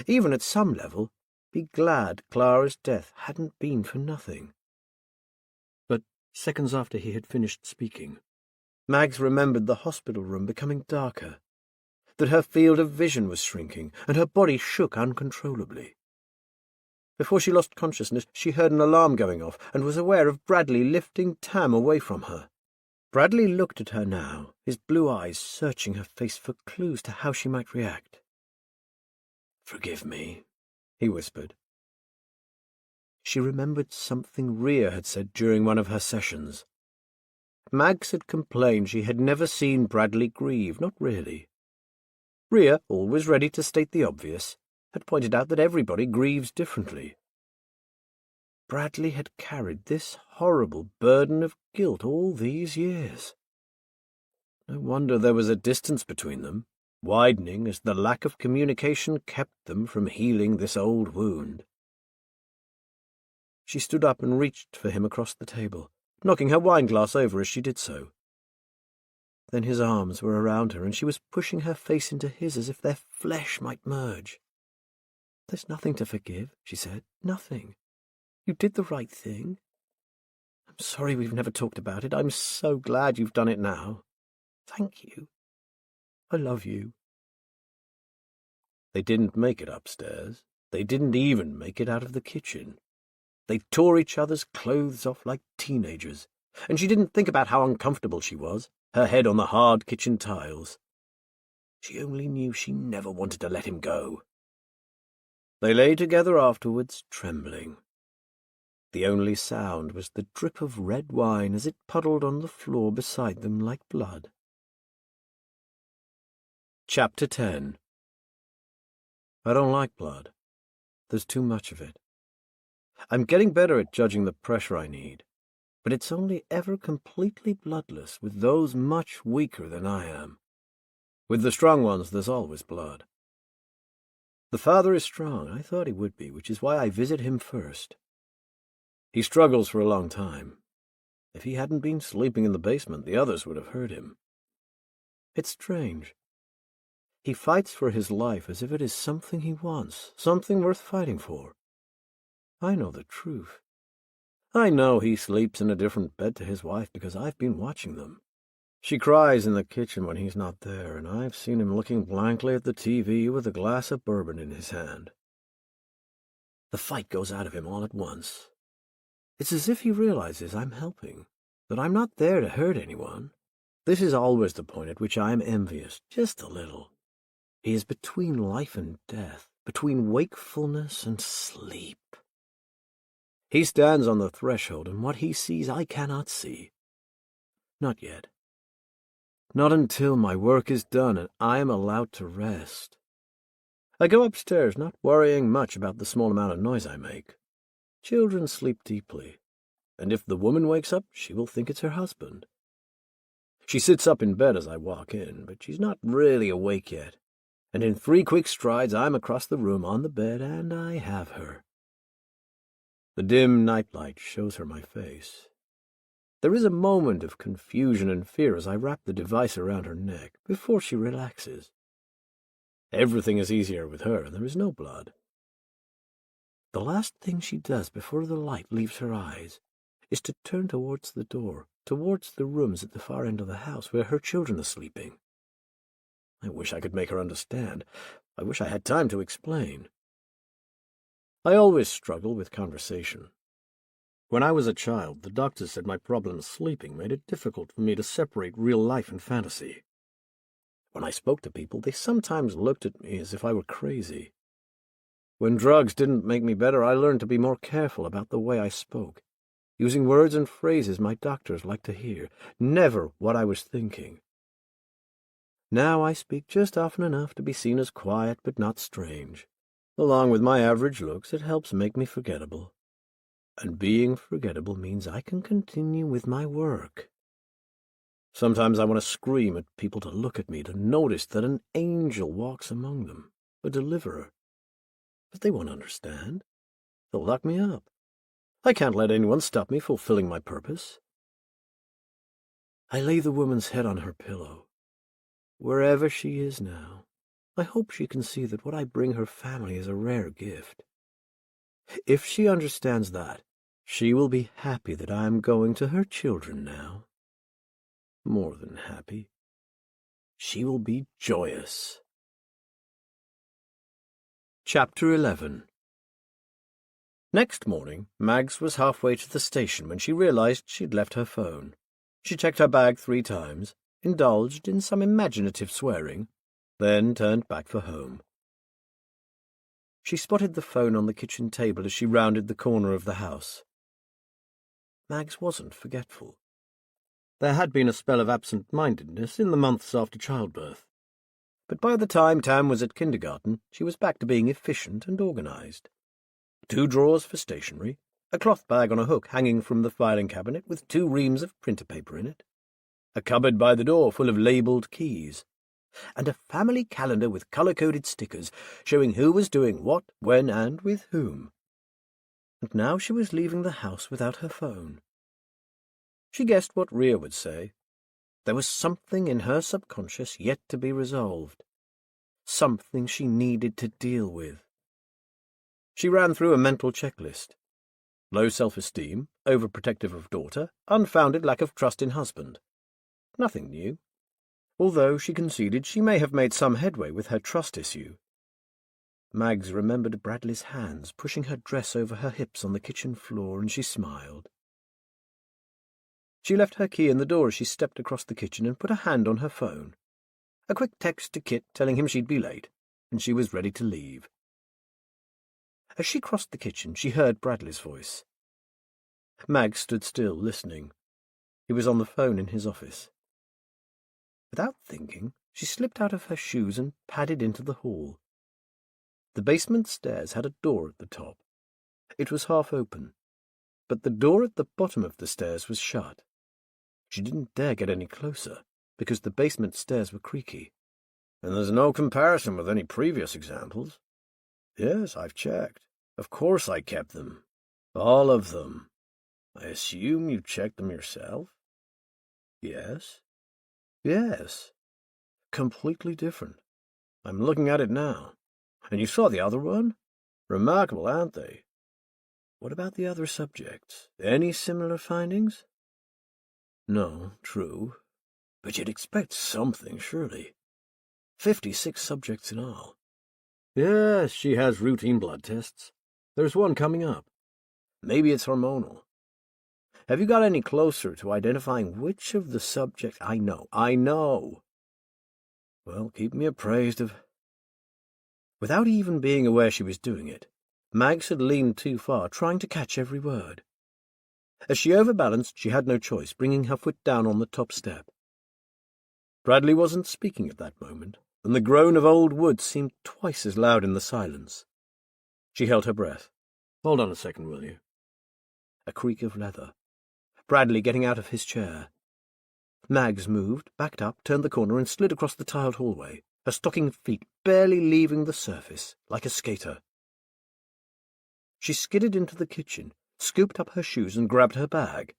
Even at some level, be glad Clara's death hadn't been for nothing. But seconds after he had finished speaking, Mags remembered the hospital room becoming darker, that her field of vision was shrinking, and her body shook uncontrollably. Before she lost consciousness, she heard an alarm going off and was aware of Bradley lifting Tam away from her. Bradley looked at her now, his blue eyes searching her face for clues to how she might react. "Forgive me," he whispered. She remembered something Rhea had said during one of her sessions. Mags had complained she had never seen Bradley grieve, not really. Rhea, always ready to state the obvious, had pointed out that everybody grieves differently. Bradley had carried this horrible burden of guilt all these years. No wonder there was a distance between them, widening as the lack of communication kept them from healing this old wound. She stood up and reached for him across the table, knocking her wineglass over as she did so. Then his arms were around her, and she was pushing her face into his as if their flesh might merge. "There's nothing to forgive," she said. "Nothing. You did the right thing. I'm sorry we've never talked about it. I'm so glad you've done it now. Thank you. I love you." They didn't make it upstairs. They didn't even make it out of the kitchen. They tore each other's clothes off like teenagers, and she didn't think about how uncomfortable she was, her head on the hard kitchen tiles. She only knew she never wanted to let him go. They lay together afterwards, trembling. The only sound was the drip of red wine as it puddled on the floor beside them like blood. Chapter 10. I don't like blood. There's too much of it. I'm getting better at judging the pressure I need, but it's only ever completely bloodless with those much weaker than I am. With the strong ones, there's always blood. The father is strong. I thought he would be, which is why I visit him first. He struggles for a long time. If he hadn't been sleeping in the basement, the others would have heard him. It's strange. He fights for his life as if it is something he wants, something worth fighting for. I know the truth. I know he sleeps in a different bed to his wife because I've been watching them. She cries in the kitchen when he's not there, and I've seen him looking blankly at the TV with a glass of bourbon in his hand. The fight goes out of him all at once. It's as if he realizes I'm helping, that I'm not there to hurt anyone. This is always the point at which I am envious, just a little. He is between life and death, between wakefulness and sleep. He stands on the threshold, and what he sees I cannot see. Not yet. Not until my work is done and I am allowed to rest. I go upstairs, not worrying much about the small amount of noise I make. Children sleep deeply, and if the woman wakes up, she will think it's her husband. She sits up in bed as I walk in, but she's not really awake yet, and in 3 quick strides I'm across the room on the bed, and I have her. The dim nightlight shows her my face. There is a moment of confusion and fear as I wrap the device around her neck before she relaxes. Everything is easier with her, and there is no blood. The last thing she does before the light leaves her eyes is to turn towards the door, towards the rooms at the far end of the house where her children are sleeping. I wish I could make her understand. I wish I had time to explain. I always struggle with conversation. When I was a child, the doctors said my problem sleeping made it difficult for me to separate real life and fantasy. When I spoke to people, they sometimes looked at me as if I were crazy. When drugs didn't make me better, I learned to be more careful about the way I spoke, using words and phrases my doctors liked to hear, never what I was thinking. Now I speak just often enough to be seen as quiet but not strange. Along with my average looks, it helps make me forgettable. And being forgettable means I can continue with my work. Sometimes I want to scream at people to look at me, to notice that an angel walks among them, a deliverer. But they won't understand. They'll lock me up. I can't let anyone stop me fulfilling my purpose. I lay the woman's head on her pillow. Wherever she is now, I hope she can see that what I bring her family is a rare gift. If she understands that, she will be happy that I am going to her children now. More than happy. She will be joyous. Chapter 11. Next morning, Mags was halfway to the station when she realized she'd left her phone. She checked her bag 3 times, indulged in some imaginative swearing, then turned back for home. She spotted the phone on the kitchen table as she rounded the corner of the house. Mags wasn't forgetful. There had been a spell of absent-mindedness in the months after childbirth, but by the time Tam was at kindergarten, she was back to being efficient and organized. 2 drawers for stationery, a cloth bag on a hook hanging from the filing cabinet with 2 reams of printer paper in it, a cupboard by the door full of labelled keys, and a family calendar with colour-coded stickers showing who was doing what, when, and with whom. And now she was leaving the house without her phone. She guessed what Rhea would say. There was something in her subconscious yet to be resolved, something she needed to deal with. She ran through a mental checklist. Low self-esteem, overprotective of daughter, unfounded lack of trust in husband. Nothing new, although she conceded she may have made some headway with her trust issue. Mags remembered Bradley's hands pushing her dress over her hips on the kitchen floor, and she smiled. She left her key in the door as she stepped across the kitchen and put a hand on her phone. A quick text to Kit telling him she'd be late, and she was ready to leave. As she crossed the kitchen, she heard Bradley's voice. Mag stood still, listening. He was on the phone in his office. Without thinking, she slipped out of her shoes and padded into the hall. The basement stairs had a door at the top. It was half open, but the door at the bottom of the stairs was shut. She didn't dare get any closer, because the basement stairs were creaky. And there's no comparison with any previous examples. Yes, I've checked. Of course I kept them. All of them. I assume you checked them yourself? Yes. Yes. Completely different. I'm looking at it now. And you saw the other one? Remarkable, aren't they? What about the other subjects? Any similar findings? No, true. But you'd expect something, surely. 56 subjects in all. Yes, she has routine blood tests. There's one coming up. Maybe it's hormonal. Have you got any closer to identifying which of the subjects? I know. Well, keep me appraised of... Without even being aware she was doing it, Mags had leaned too far, trying to catch every word. As she overbalanced, she had no choice, bringing her foot down on the top step. Bradley wasn't speaking at that moment, and the groan of old wood seemed twice as loud in the silence. She held her breath. Hold on a second, will you? A creak of leather. Bradley getting out of his chair. Mags moved, backed up, turned the corner, and slid across the tiled hallway, her stockinged feet barely leaving the surface, like a skater. She skidded into the kitchen, scooped up her shoes, and grabbed her bag.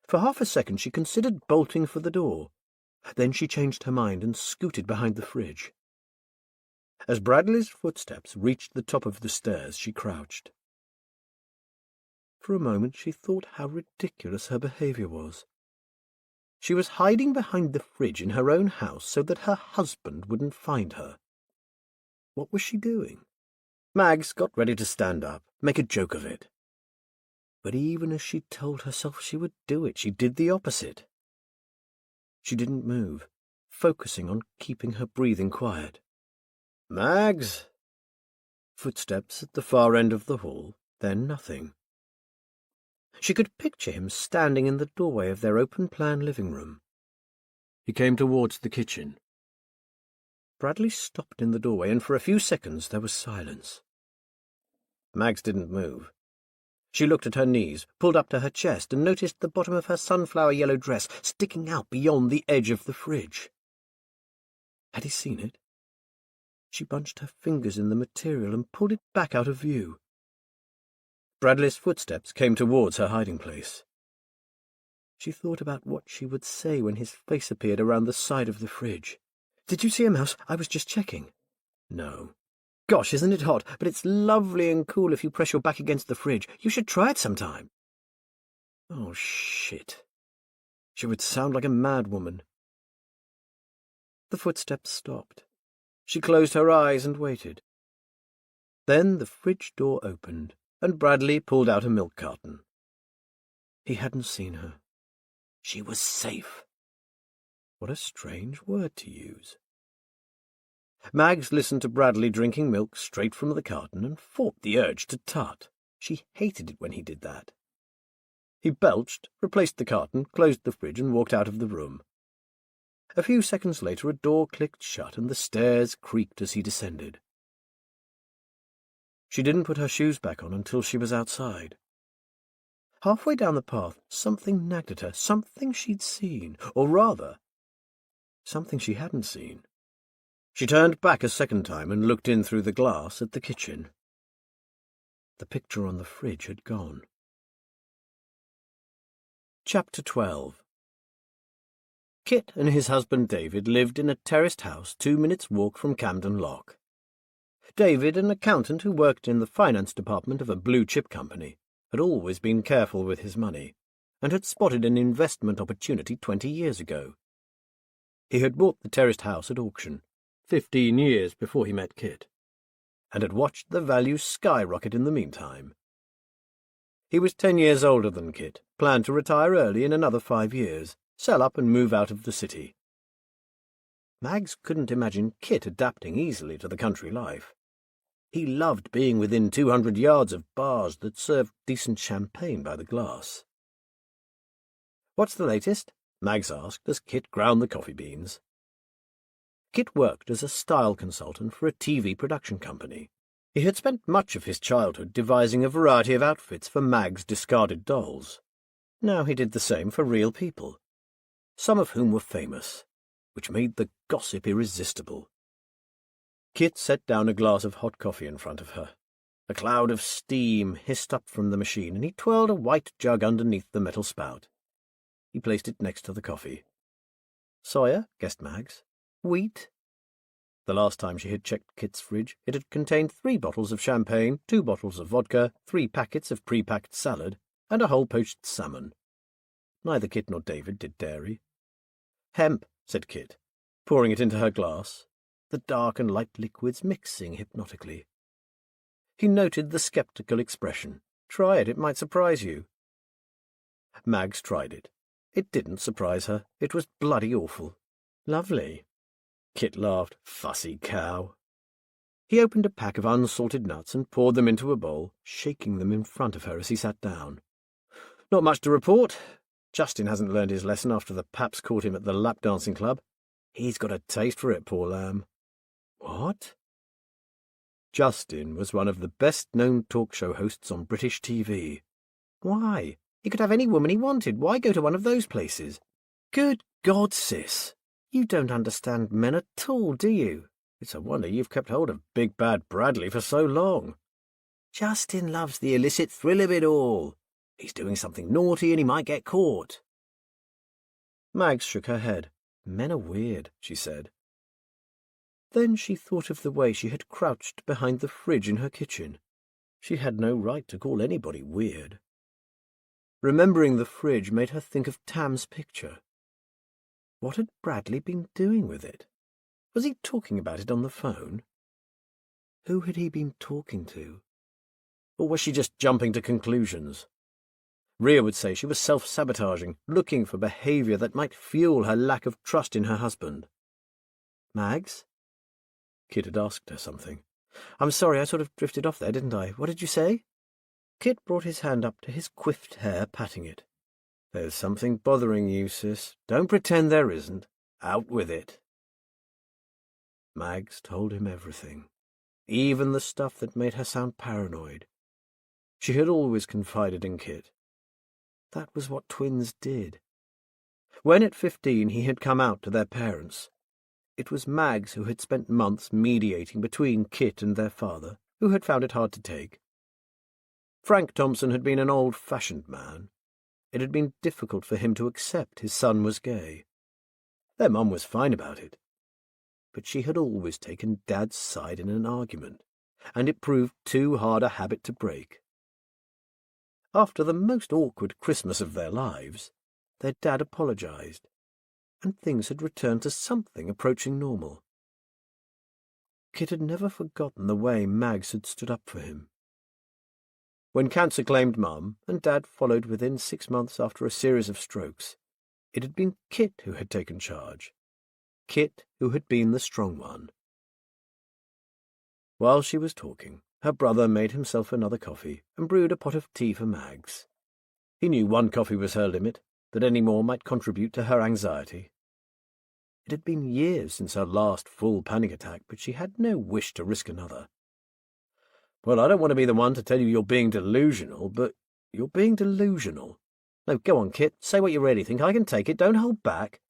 For half a second she considered bolting for the door. Then she changed her mind and scooted behind the fridge. As Bradley's footsteps reached the top of the stairs, she crouched. For a moment she thought how ridiculous her behaviour was. She was hiding behind the fridge in her own house so that her husband wouldn't find her. What was she doing? Mags got ready to stand up, make a joke of it. But even as she told herself she would do it, she did the opposite. She didn't move, focusing on keeping her breathing quiet. Mags! Footsteps at the far end of the hall, then nothing. She could picture him standing in the doorway of their open-plan living room. He came towards the kitchen. Bradley stopped in the doorway, and for a few seconds there was silence. Mags didn't move. She looked at her knees, pulled up to her chest, and noticed the bottom of her sunflower-yellow dress sticking out beyond the edge of the fridge. Had he seen it? She bunched her fingers in the material and pulled it back out of view. Bradley's footsteps came towards her hiding place. She thought about what she would say when his face appeared around the side of the fridge. "Did you see a mouse? I was just checking." "No." "Gosh, isn't it hot? But it's lovely and cool if you press your back against the fridge. You should try it sometime." Oh, shit. She would sound like a madwoman. The footsteps stopped. She closed her eyes and waited. Then the fridge door opened, and Bradley pulled out a milk carton. He hadn't seen her. She was safe. What a strange word to use. Mags listened to Bradley drinking milk straight from the carton and fought the urge to tut. She hated it when he did that. He belched, replaced the carton, closed the fridge, and walked out of the room. A few seconds later a door clicked shut and the stairs creaked as he descended. She didn't put her shoes back on until she was outside. Halfway down the path, something nagged at her, something she'd seen, or rather, something she hadn't seen. She turned back a second time and looked in through the glass at the kitchen. The picture on the fridge had gone. Chapter 12. Kit and his husband David lived in a terraced house 2 minutes' walk from Camden Lock. David, an accountant who worked in the finance department of a blue-chip company, had always been careful with his money, and had spotted an investment opportunity 20 years ago. He had bought the terraced house at auction, 15 years before he met Kit, and had watched the value skyrocket in the meantime. He was 10 years older than Kit, planned to retire early in another 5 years, sell up and move out of the city. Mags couldn't imagine Kit adapting easily to the country life. He loved being within 200 yards of bars that served decent champagne by the glass. "What's the latest?" Mags asked as Kit ground the coffee beans. Kit worked as a style consultant for a TV production company. He had spent much of his childhood devising a variety of outfits for Mag's discarded dolls. Now he did the same for real people, some of whom were famous, which made the gossip irresistible. Kit set down a glass of hot coffee in front of her. A cloud of steam hissed up from the machine, and he twirled a white jug underneath the metal spout. He placed it next to the coffee. "Soya?" guessed Mags. "Wheat?" The last time she had checked Kit's fridge, it had contained 3 bottles of champagne, 2 bottles of vodka, 3 packets of pre-packed salad, and a whole poached salmon. Neither Kit nor David did dairy. "Hemp," said Kit, pouring it into her glass, the dark and light liquids mixing hypnotically. He noted the sceptical expression. "Try it, it might surprise you." Mags tried it. It didn't surprise her. It was bloody awful. "Lovely." Kit laughed. "Fussy cow." He opened a pack of unsalted nuts and poured them into a bowl, shaking them in front of her as he sat down. "Not much to report. Justin hasn't learned his lesson after the paps caught him at the lap dancing club. He's got a taste for it, poor lamb." "What?" Justin was one of the best-known talk show hosts on British TV. "Why? He could have any woman he wanted. Why go to one of those places?" "Good God, sis! You don't understand men at all, do you? It's a wonder you've kept hold of Big Bad Bradley for so long. Justin loves the illicit thrill of it all. He's doing something naughty and he might get caught." Mags shook her head. "Men are weird," she said. Then she thought of the way she had crouched behind the fridge in her kitchen. She had no right to call anybody weird. Remembering the fridge made her think of Tam's picture. What had Bradley been doing with it? Was he talking about it on the phone? Who had he been talking to? Or was she just jumping to conclusions? Rhea would say she was self-sabotaging, looking for behaviour that might fuel her lack of trust in her husband. "Mags?" Kit had asked her something. "I'm sorry, I sort of drifted off there, didn't I? What did you say?" Kit brought his hand up to his coiffed hair, patting it. "There's something bothering you, sis. Don't pretend there isn't. Out with it." Mags told him everything, even the stuff that made her sound paranoid. She had always confided in Kit. That was what twins did. When at 15 he had come out to their parents, it was Mags who had spent months mediating between Kit and their father, who had found it hard to take. Frank Thompson had been an old-fashioned man. It had been difficult for him to accept his son was gay. Their mum was fine about it. But she had always taken Dad's side in an argument, and it proved too hard a habit to break. After the most awkward Christmas of their lives, their dad apologized, and things had returned to something approaching normal. Kit had never forgotten the way Mags had stood up for him. When cancer claimed Mum, and Dad followed within 6 months after a series of strokes, it had been Kit who had taken charge. Kit who had been the strong one. While she was talking, her brother made himself another coffee and brewed a pot of tea for Mags. He knew one coffee was her limit, that any more might contribute to her anxiety. It had been years since her last full panic attack, but she had no wish to risk another. "Well, I don't want to be the one to tell you you're being delusional, but you're being delusional. No, go on, Kit, say what you really think. I can take it. Don't hold back."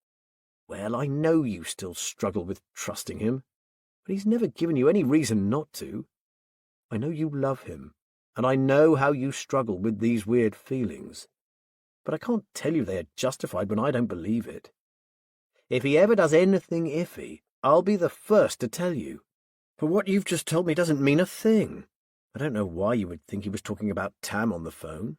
"Well, I know you still struggle with trusting him, but he's never given you any reason not to. I know you love him, and I know how you struggle with these weird feelings, but I can't tell you they are justified when I don't believe it. If he ever does anything iffy, I'll be the first to tell you. But what you've just told me doesn't mean a thing. I don't know why you would think he was talking about Tam on the phone.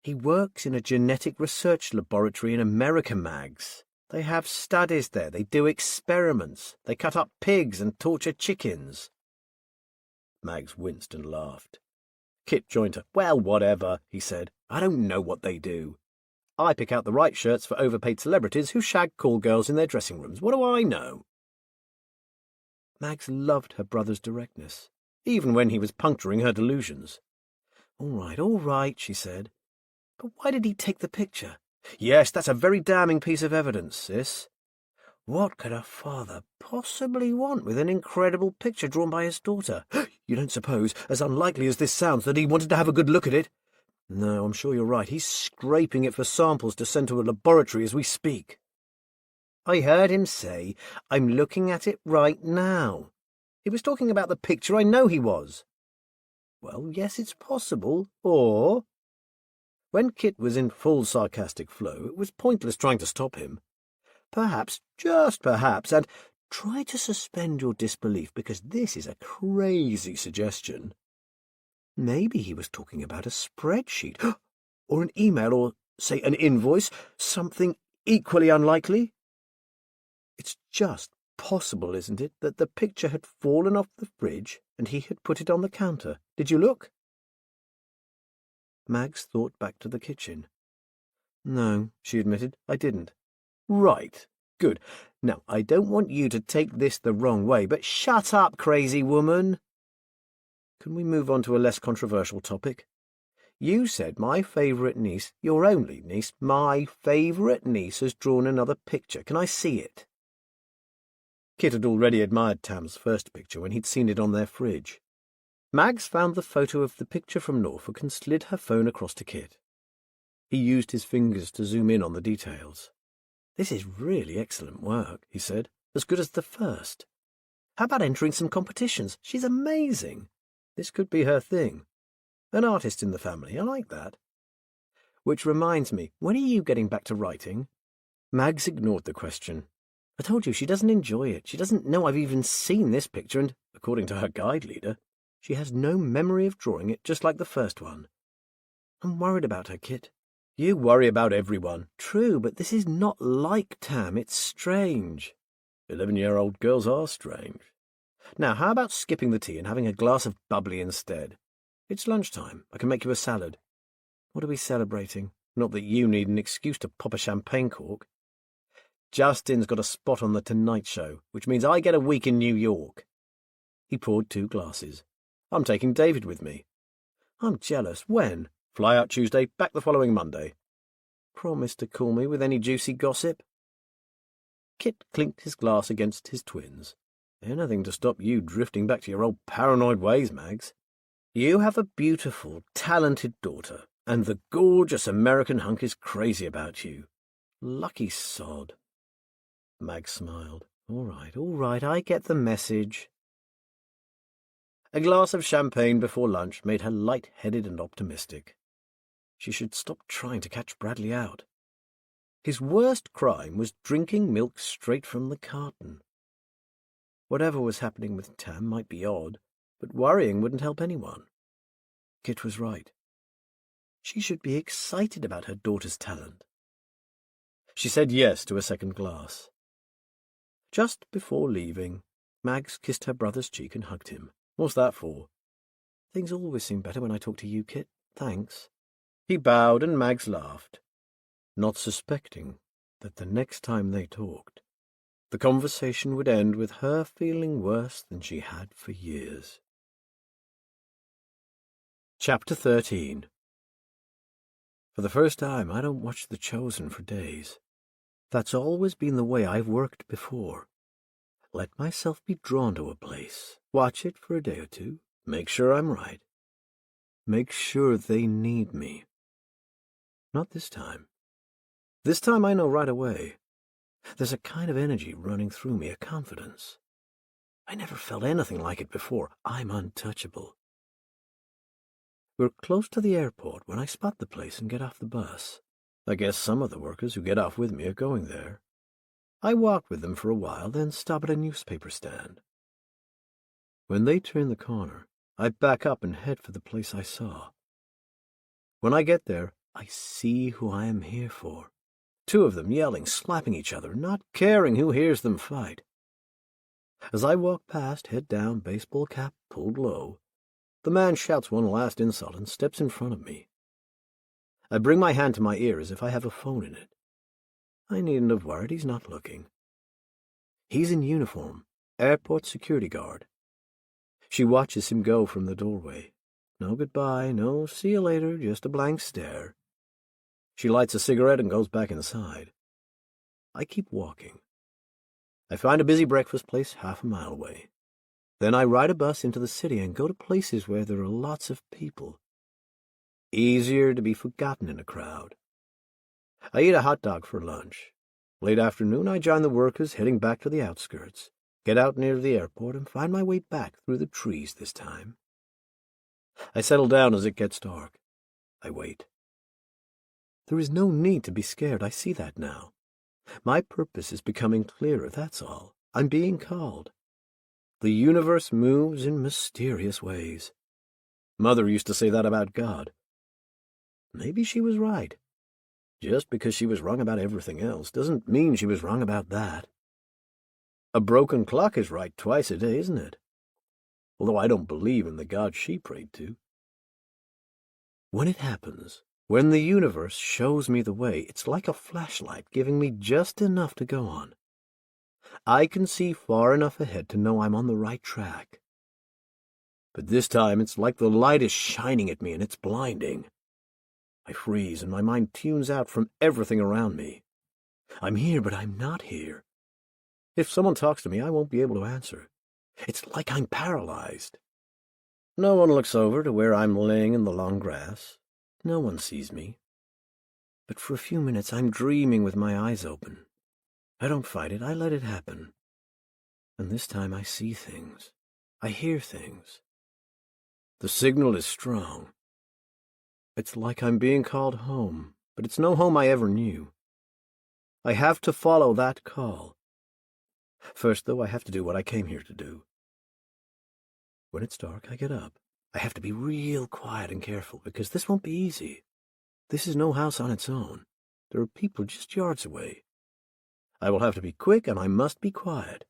He works in a genetic research laboratory in America, Mags. They have studies there, they do experiments, they cut up pigs and torture chickens." Mags winced and laughed. Kit joined her. "Well, whatever," he said. "I don't know what they do. I pick out the right shirts for overpaid celebrities who shag call girls in their dressing rooms. What do I know?" Mags loved her brother's directness, even when he was puncturing her delusions. All right, she said. "But why did he take the picture?" "Yes, that's a very damning piece of evidence, sis. What could a father possibly want with an incredible picture drawn by his daughter? You don't suppose, as unlikely as this sounds, that he wanted to have a good look at it? No, I'm sure you're right. He's scraping it for samples to send to a laboratory as we speak." "I heard him say, 'I'm looking at it right now.' He was talking about the picture, I know he was." "Well, yes, it's possible. Or—" When Kit was in full sarcastic flow, it was pointless trying to stop him. "Perhaps, just perhaps, and try to suspend your disbelief, because this is a crazy suggestion. Maybe he was talking about a spreadsheet, or an email, or, say, an invoice, something equally unlikely. It's just possible, isn't it, that the picture had fallen off the fridge and he had put it on the counter. Did you look?" Mags thought back to the kitchen. "No," she admitted, "I didn't." "Right. Good. Now, I don't want you to take this the wrong way, but shut up, crazy woman. Can we move on to a less controversial topic? You said my favourite niece, your only niece, my favourite niece has drawn another picture. Can I see it? Kit had already admired Tam's first picture when he'd seen it on their fridge. Mags found the photo of the picture from Norfolk and slid her phone across to Kit. He used his fingers to zoom in on the details. "This is really excellent work," he said. "As good as the first. How about entering some competitions? She's amazing. This could be her thing. An artist in the family, I like that. Which reminds me, when are you getting back to writing?" Mags ignored the question. "I told you she doesn't enjoy it. She doesn't know I've even seen this picture, and, according to her guide leader, she has no memory of drawing it, just like the first one. I'm worried about her, Kit." "You worry about everyone." "True, but this is not like Tam. It's strange." 11-year-old girls are strange. Now, how about skipping the tea and having a glass of bubbly instead? It's lunchtime. I can make you a salad. What are we celebrating? Not that you need an excuse to pop a champagne cork. Justin's got a spot on The Tonight Show, which means I get a week in New York. He poured 2 glasses. I'm taking David with me. I'm jealous. When? Fly out Tuesday, back the following Monday. Promise to call me with any juicy gossip. Kit clinked his glass against his twins. Anything to stop you drifting back to your old paranoid ways, Mags. You have a beautiful, talented daughter, and the gorgeous American hunk is crazy about you. Lucky sod. Mags smiled. All right, I get the message. A glass of champagne before lunch made her light-headed and optimistic. She should stop trying to catch Bradley out. His worst crime was drinking milk straight from the carton. Whatever was happening with Tam might be odd, but worrying wouldn't help anyone. Kit was right. She should be excited about her daughter's talent. She said yes to a second glass. Just before leaving, Mags kissed her brother's cheek and hugged him. What's that for? Things always seem better when I talk to you, Kit. Thanks. He bowed and Mags laughed, not suspecting that the next time they talked, the conversation would end with her feeling worse than she had for years. Chapter 13. For the first time, I don't watch The Chosen for days. That's always been the way I've worked before. Let myself be drawn to a place, watch it for a day or two, make sure I'm right. Make sure they need me. Not this time. This time I know right away. There's a kind of energy running through me, a confidence. I never felt anything like it before. I'm untouchable. We're close to the airport when I spot the place and get off the bus. I guess some of the workers who get off with me are going there. I walk with them for a while, then stop at a newspaper stand. When they turn the corner, I back up and head for the place I saw. When I get there, I see who I am here for. 2 of them yelling, slapping each other, not caring who hears them fight. As I walk past, head down, baseball cap pulled low, the man shouts one last insult and steps in front of me. I bring my hand to my ear as if I have a phone in it. I needn't have worried, he's not looking. He's in uniform, airport security guard. She watches him go from the doorway. No goodbye, no see you later, just a blank stare. She lights a cigarette and goes back inside. I keep walking. I find a busy breakfast place half a mile away. Then I ride a bus into the city and go to places where there are lots of people. Easier to be forgotten in a crowd. I eat a hot dog for lunch. Late afternoon, I join the workers heading back to the outskirts, get out near the airport, and find my way back through the trees this time. I settle down as it gets dark. I wait. There is no need to be scared, I see that now. My purpose is becoming clearer, that's all. I'm being called. The universe moves in mysterious ways. Mother used to say that about God. Maybe she was right. Just because she was wrong about everything else doesn't mean she was wrong about that. A broken clock is right twice a day, isn't it? Although I don't believe in the God she prayed to. When it happens, when the universe shows me the way, it's like a flashlight giving me just enough to go on. I can see far enough ahead to know I'm on the right track. But this time it's like the light is shining at me and it's blinding. I freeze and my mind tunes out from everything around me. I'm here, but I'm not here. If someone talks to me, I won't be able to answer. It's like I'm paralyzed. No one looks over to where I'm laying in the long grass. No one sees me. But for a few minutes I'm dreaming with my eyes open. I don't fight it, I let it happen. And this time I see things. I hear things. The signal is strong. It's like I'm being called home, but it's no home I ever knew. I have to follow that call. First, though, I have to do what I came here to do. When it's dark, I get up. I have to be real quiet and careful, because this won't be easy. This is no house on its own. There are people just yards away. I will have to be quick, and I must be quiet.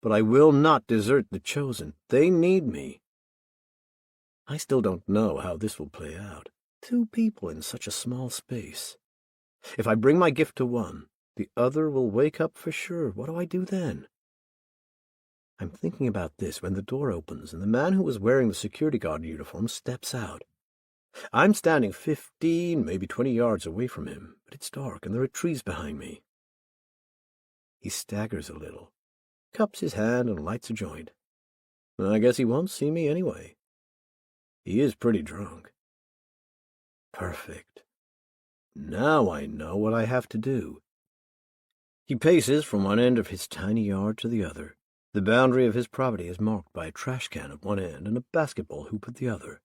But I will not desert the chosen. They need me. I still don't know how this will play out. 2 people in such a small space. If I bring my gift to one, the other will wake up for sure. What do I do then? I'm thinking about this when the door opens and the man who was wearing the security guard uniform steps out. I'm standing 15, maybe 20 yards away from him, but it's dark and there are trees behind me. He staggers a little, cups his hand and lights a joint. I guess he won't see me anyway. He is pretty drunk. Perfect. Now I know what I have to do. He paces from one end of his tiny yard to the other. The boundary of his property is marked by a trash can at one end and a basketball hoop at the other.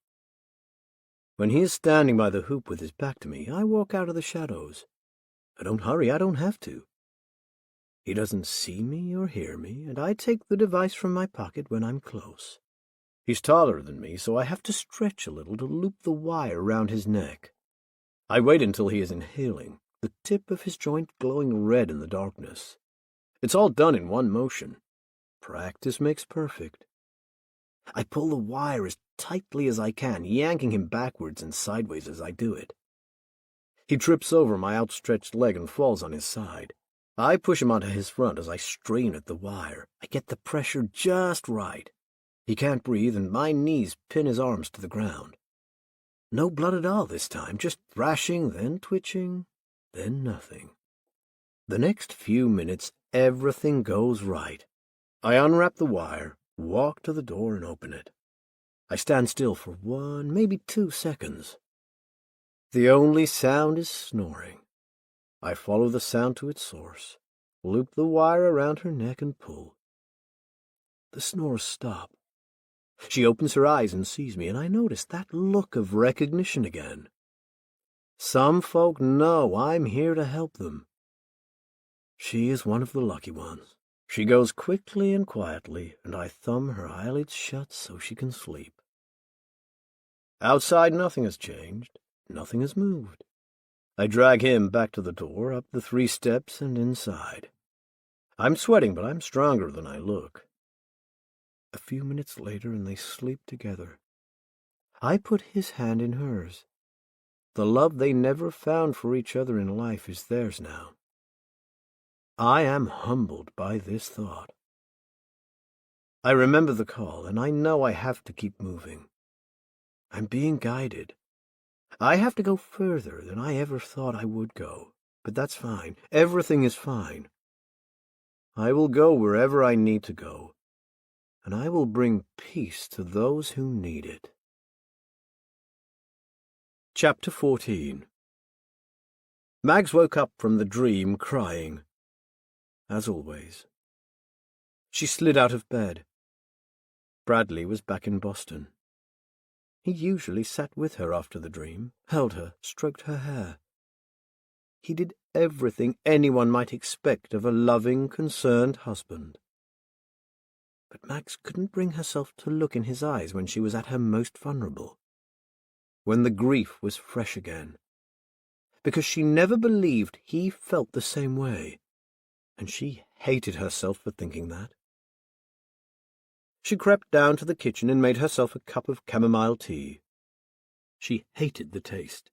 When he is standing by the hoop with his back to me, I walk out of the shadows. I don't hurry, I don't have to. He doesn't see me or hear me, and I take the device from my pocket when I'm close. He's taller than me, so I have to stretch a little to loop the wire round his neck. I wait until he is inhaling, the tip of his joint glowing red in the darkness. It's all done in one motion. Practice makes perfect. I pull the wire as tightly as I can, yanking him backwards and sideways as I do it. He trips over my outstretched leg and falls on his side. I push him onto his front as I strain at the wire. I get the pressure just right. He can't breathe, and my knees pin his arms to the ground. No blood at all this time, just thrashing, then twitching, then nothing. The next few minutes, everything goes right. I unwrap the wire, walk to the door, and open it. I stand still for 1, maybe 2 seconds. The only sound is snoring. I follow the sound to its source, loop the wire around her neck and pull. The snores stop. She opens her eyes and sees me, and I notice that look of recognition again. Some folk know I'm here to help them. She is one of the lucky ones. She goes quickly and quietly, and I thumb her eyelids shut so she can sleep. Outside nothing has changed, nothing has moved. I drag him back to the door, up the 3 steps, and inside. I'm sweating, but I'm stronger than I look. A few minutes later, and they sleep together. I put his hand in hers. The love they never found for each other in life is theirs now. I am humbled by this thought. I remember the call, and I know I have to keep moving. I'm being guided. I have to go further than I ever thought I would go, but that's fine. Everything is fine. I will go wherever I need to go, and I will bring peace to those who need it. Chapter 14. Mags woke up from the dream crying, as always. She slid out of bed. Bradley was back in Boston. He usually sat with her after the dream, held her, stroked her hair. He did everything anyone might expect of a loving, concerned husband. But Mags couldn't bring herself to look in his eyes when she was at her most vulnerable, when the grief was fresh again, because she never believed he felt the same way, and she hated herself for thinking that. She crept down to the kitchen and made herself a cup of chamomile tea. She hated the taste,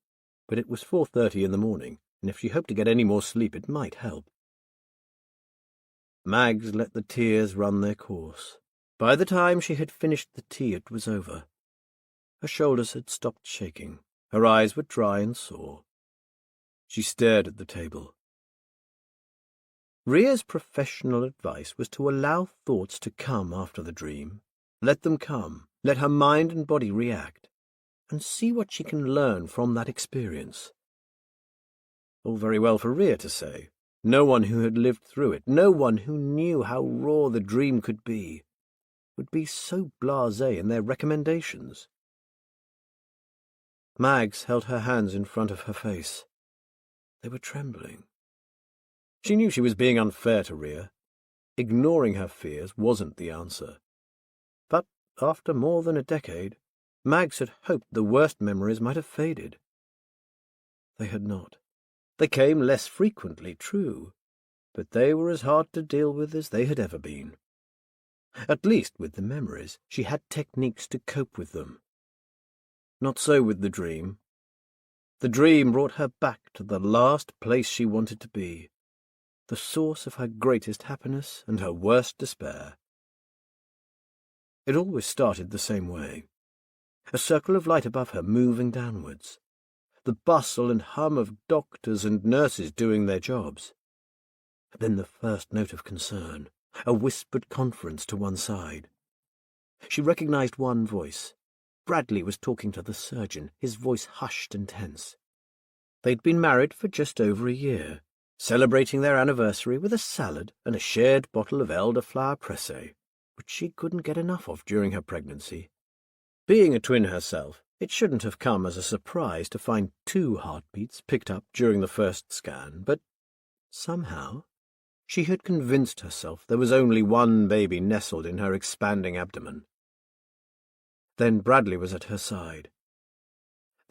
but it was 4:30 in the morning, and if she hoped to get any more sleep it might help. Mags let the tears run their course. By the time she had finished the tea, it was over. Her shoulders had stopped shaking. Her eyes were dry and sore. She stared at the table. Ria's professional advice was to allow thoughts to come after the dream. Let them come, let her mind and body react, and see what she can learn from that experience. All very well for Ria to say. No one who had lived through it, no one who knew how raw the dream could be, would be so blasé in their recommendations. Mags held her hands in front of her face. They were trembling. She knew she was being unfair to Ria. Ignoring her fears wasn't the answer. But after more than a decade, Mags had hoped the worst memories might have faded. They had not. They came less frequently, true, but they were as hard to deal with as they had ever been. At least with the memories, she had techniques to cope with them. Not so with the dream. The dream brought her back to the last place she wanted to be, the source of her greatest happiness and her worst despair. It always started the same way. A circle of light above her moving downwards. The bustle and hum of doctors and nurses doing their jobs. Then the first note of concern, a whispered conference to one side. She recognized one voice. Bradley was talking to the surgeon, his voice hushed and tense. They'd been married for just over a year, celebrating their anniversary with a salad and a shared bottle of elderflower pressé, which she couldn't get enough of during her pregnancy. Being a twin herself, it shouldn't have come as a surprise to find 2 heartbeats picked up during the first scan, but somehow she had convinced herself there was only one baby nestled in her expanding abdomen. Then Bradley was at her side.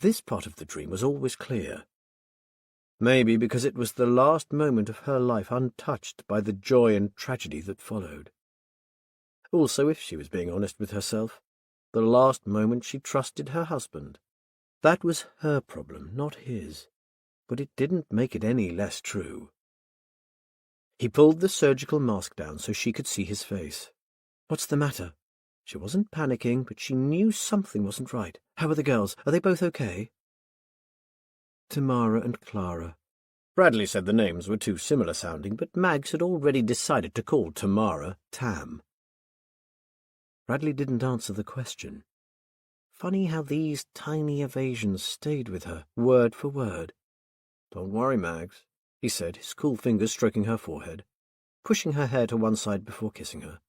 This part of the dream was always clear. Maybe because it was the last moment of her life untouched by the joy and tragedy that followed. Also, if she was being honest with herself, the last moment she trusted her husband. That was her problem, not his, but it didn't make it any less true. He pulled the surgical mask down so she could see his face. "What's the matter?" She wasn't panicking, but she knew something wasn't right. "How are the girls? Are they both okay?" Tamara and Clara. Bradley said the names were too similar sounding, but Mags had already decided to call Tamara Tam. Bradley didn't answer the question. Funny how these tiny evasions stayed with her, word for word. "Don't worry, Mags," he said, his cool fingers stroking her forehead, pushing her hair to one side before kissing her.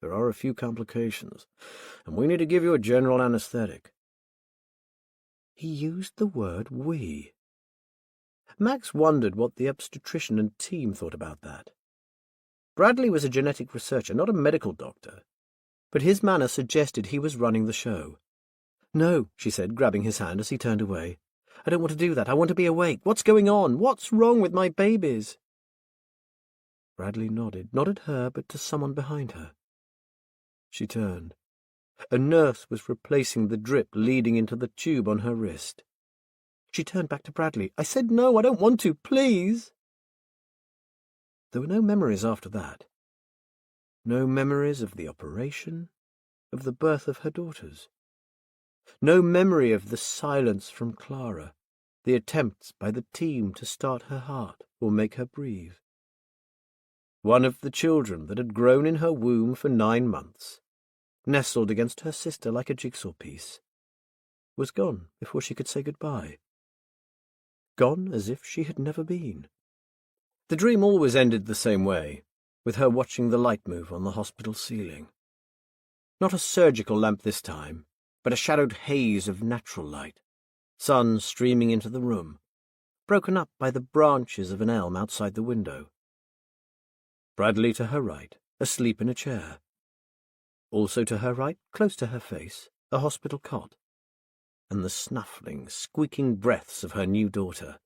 "There are a few complications, and we need to give you a general anesthetic." He used the word "we." Max wondered what the obstetrician and team thought about that. Bradley was a genetic researcher, not a medical doctor, but his manner suggested he was running the show. "No," she said, grabbing his hand as he turned away. "I don't want to do that. I want to be awake. What's going on? What's wrong with my babies?" Bradley nodded, not at her, but to someone behind her. She turned. A nurse was replacing the drip leading into the tube on her wrist. She turned back to Bradley. "I said no, I don't want to, please." There were no memories after that. No memories of the operation, of the birth of her daughters. No memory of the silence from Clara, the attempts by the team to start her heart or make her breathe. One of the children that had grown in her womb for 9 months, nestled against her sister like a jigsaw piece, was gone before she could say goodbye. Gone as if she had never been. The dream always ended the same way, with her watching the light move on the hospital ceiling. Not a surgical lamp this time, but a shadowed haze of natural light, sun streaming into the room, broken up by the branches of an elm outside the window. Bradley to her right, asleep in a chair. Also to her right, close to her face, a hospital cot, and the snuffling, squeaking breaths of her new daughter.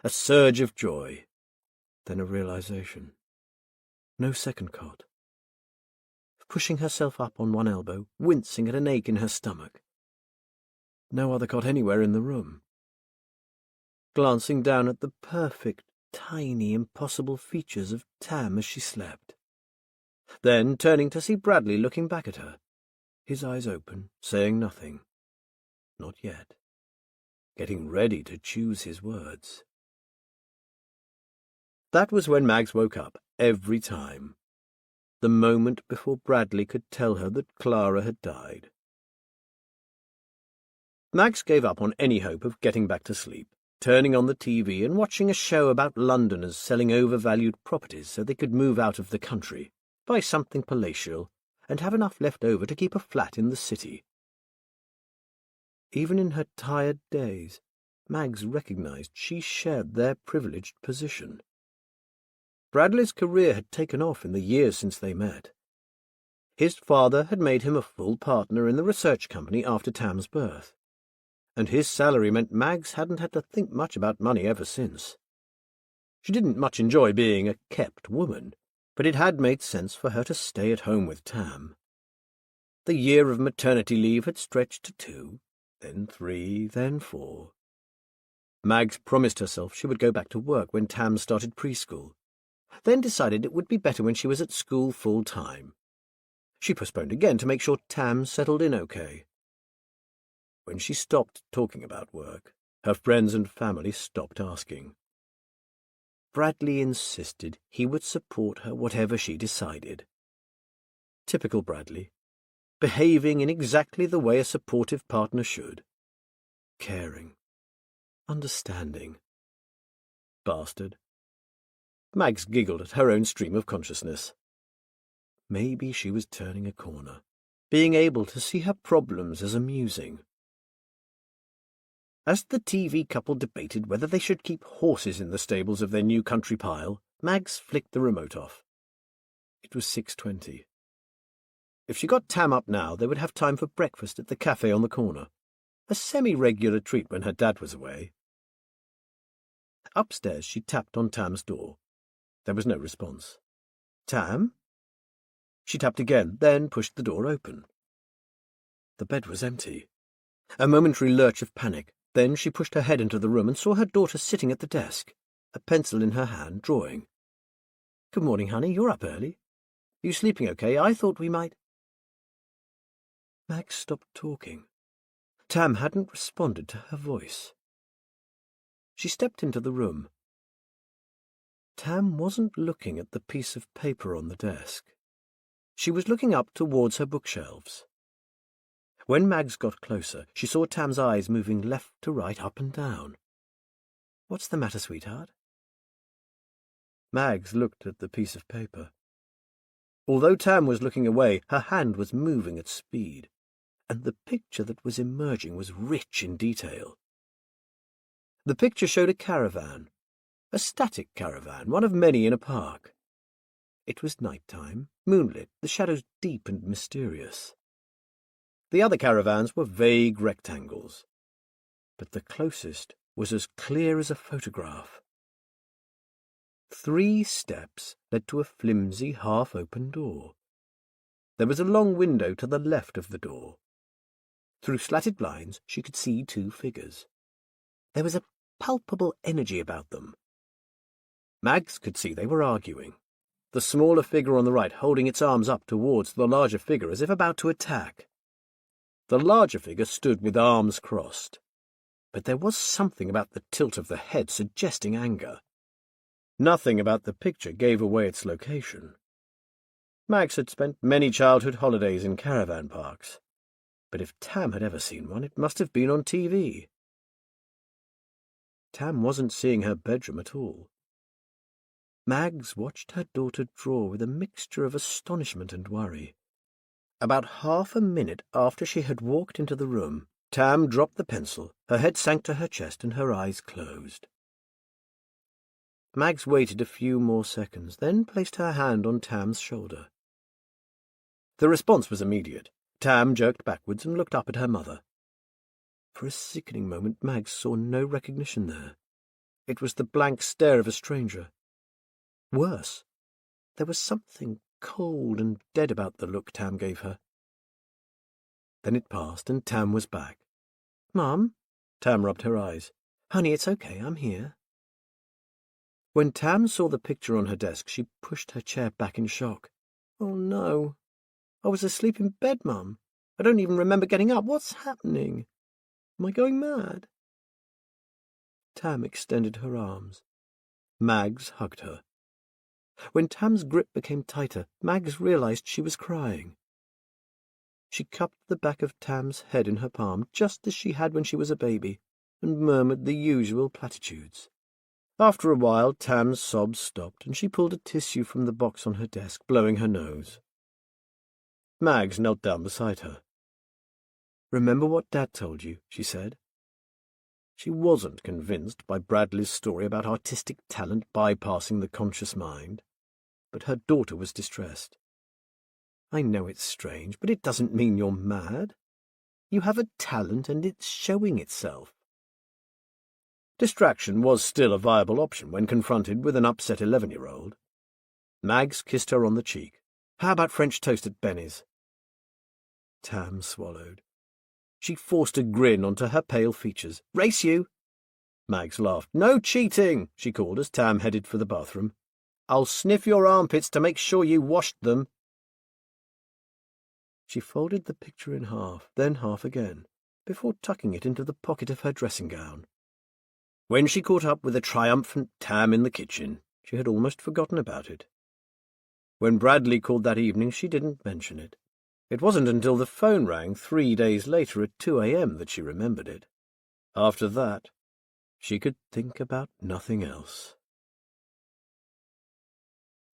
A surge of joy, then a realization. No second cot. Pushing herself up on one elbow, wincing at an ache in her stomach. No other cot anywhere in the room. Glancing down at the perfect, tiny, impossible features of Tam as she slept. Then, turning to see Bradley looking back at her, his eyes open, saying nothing. Not yet. Getting ready to choose his words. That was when Mags woke up, every time. The moment before Bradley could tell her that Clara had died. Mags gave up on any hope of getting back to sleep, turning on the TV and watching a show about Londoners selling overvalued properties so they could move out of the country, buy something palatial, and have enough left over to keep a flat in the city. Even in her tired days, Mags recognized she shared their privileged position. Bradley's career had taken off in the years since they met. His father had made him a full partner in the research company after Tam's birth, and his salary meant Mags hadn't had to think much about money ever since. She didn't much enjoy being a kept woman, but it had made sense for her to stay at home with Tam. The year of maternity leave had stretched to 2, then 3, then 4. Mags promised herself she would go back to work when Tam started preschool, then decided it would be better when she was at school full-time. She postponed again to make sure Tam settled in okay. When she stopped talking about work, her friends and family stopped asking. Bradley insisted he would support her whatever she decided. Typical Bradley, behaving in exactly the way a supportive partner should. Caring. Understanding. Bastard. Mags giggled at her own stream of consciousness. Maybe she was turning a corner, being able to see her problems as amusing. As the TV couple debated whether they should keep horses in the stables of their new country pile, Mags flicked the remote off. It was 6:20. If she got Tam up now, they would have time for breakfast at the cafe on the corner, a semi-regular treat when her dad was away. Upstairs she tapped on Tam's door. There was no response. Tam? She tapped again, then pushed the door open. The bed was empty. A momentary lurch of panic. Then she pushed her head into the room and saw her daughter sitting at the desk, a pencil in her hand, drawing. "Good morning, honey. You're up early. You sleeping okay? I thought we might—" Mags stopped talking. Tam hadn't responded to her voice. She stepped into the room. Tam wasn't looking at the piece of paper on the desk. She was looking up towards her bookshelves. When Mags got closer, she saw Tam's eyes moving left to right, up and down. "What's the matter, sweetheart?" Mags looked at the piece of paper. Although Tam was looking away, her hand was moving at speed, and the picture that was emerging was rich in detail. The picture showed a caravan, a static caravan, one of many in a park. It was night-time, moonlit, the shadows deep and mysterious. The other caravans were vague rectangles, but the closest was as clear as a photograph. 3 steps led to a flimsy, half-open door. There was a long window to the left of the door. Through slatted blinds she could see 2 figures. There was a palpable energy about them. Mags could see they were arguing, the smaller figure on the right holding its arms up towards the larger figure as if about to attack. The larger figure stood with arms crossed, but there was something about the tilt of the head suggesting anger. Nothing about the picture gave away its location. Mags had spent many childhood holidays in caravan parks, but if Tam had ever seen one, it must have been on TV. Tam wasn't seeing her bedroom at all. Mags watched her daughter draw with a mixture of astonishment and worry. About half a minute after she had walked into the room, Tam dropped the pencil, her head sank to her chest and her eyes closed. Mags waited a few more seconds, then placed her hand on Tam's shoulder. The response was immediate. Tam jerked backwards and looked up at her mother. For a sickening moment, Mags saw no recognition there. It was the blank stare of a stranger. Worse, there was something cold and dead about the look Tam gave her. Then it passed, and Tam was back. "Mum?" Tam rubbed her eyes. "Honey, it's okay, I'm here." When Tam saw the picture on her desk, she pushed her chair back in shock. Oh, no. I was asleep in bed, Mum. I don't even remember getting up. What's happening? Am I going mad? Tam extended her arms. Mags hugged her. When Tam's grip became tighter, Mags realized she was crying. She cupped the back of Tam's head in her palm, just as she had when she was a baby, and murmured the usual platitudes. After a while, Tam's sobs stopped, and she pulled a tissue from the box on her desk, blowing her nose. Mags knelt down beside her. "Remember what Dad told you," she said. She wasn't convinced by Bradley's story about artistic talent bypassing the conscious mind, but her daughter was distressed. "I know it's strange, but it doesn't mean you're mad. You have a talent, and it's showing itself." Distraction was still a viable option when confronted with an upset 11-year-old. Mags kissed her on the cheek. "How about French toast at Benny's?" Tam swallowed. She forced a grin onto her pale features. "Race you!" Mags laughed. "No cheating," she called as Tam headed for the bathroom. "I'll sniff your armpits to make sure you washed them." She folded the picture in half, then half again, before tucking it into the pocket of her dressing gown. When she caught up with a triumphant Tam in the kitchen, she had almost forgotten about it. When Bradley called that evening, she didn't mention it. It wasn't until the phone rang 3 days later at 2 a.m. that she remembered it. After that, she could think about nothing else.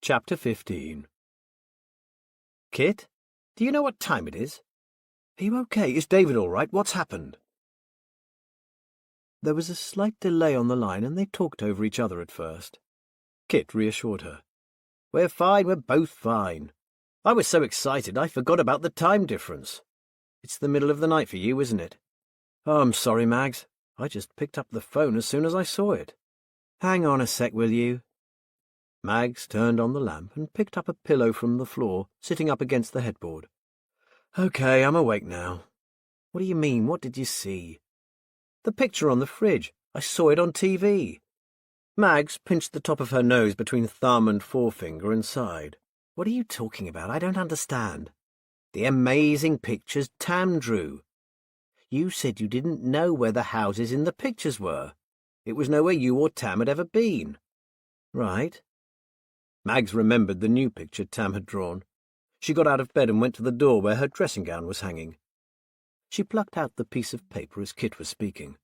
Chapter 15. "Kit, do you know what time it is? Are you okay? Is David all right? What's happened?" There was a slight delay on the line, and they talked over each other at first. Kit reassured her. "We're fine, we're both fine. I was so excited I forgot about the time difference. It's the middle of the night for you, isn't it?" "Oh, I'm sorry, Mags. I just picked up the phone as soon as I saw it." "Hang on a sec, will you?" Mags turned on the lamp and picked up a pillow from the floor, sitting up against the headboard. "Okay, I'm awake now." "What do you mean? What did you see?" "The picture on the fridge. I saw it on TV." Mags pinched the top of her nose between thumb and forefinger and sighed. "What are you talking about? I don't understand." "The amazing pictures Tam drew. You said you didn't know where the houses in the pictures were. It was nowhere you or Tam had ever been." "Right." Mags remembered the new picture Tam had drawn. She got out of bed and went to the door where her dressing gown was hanging. She plucked out the piece of paper as Kit was speaking.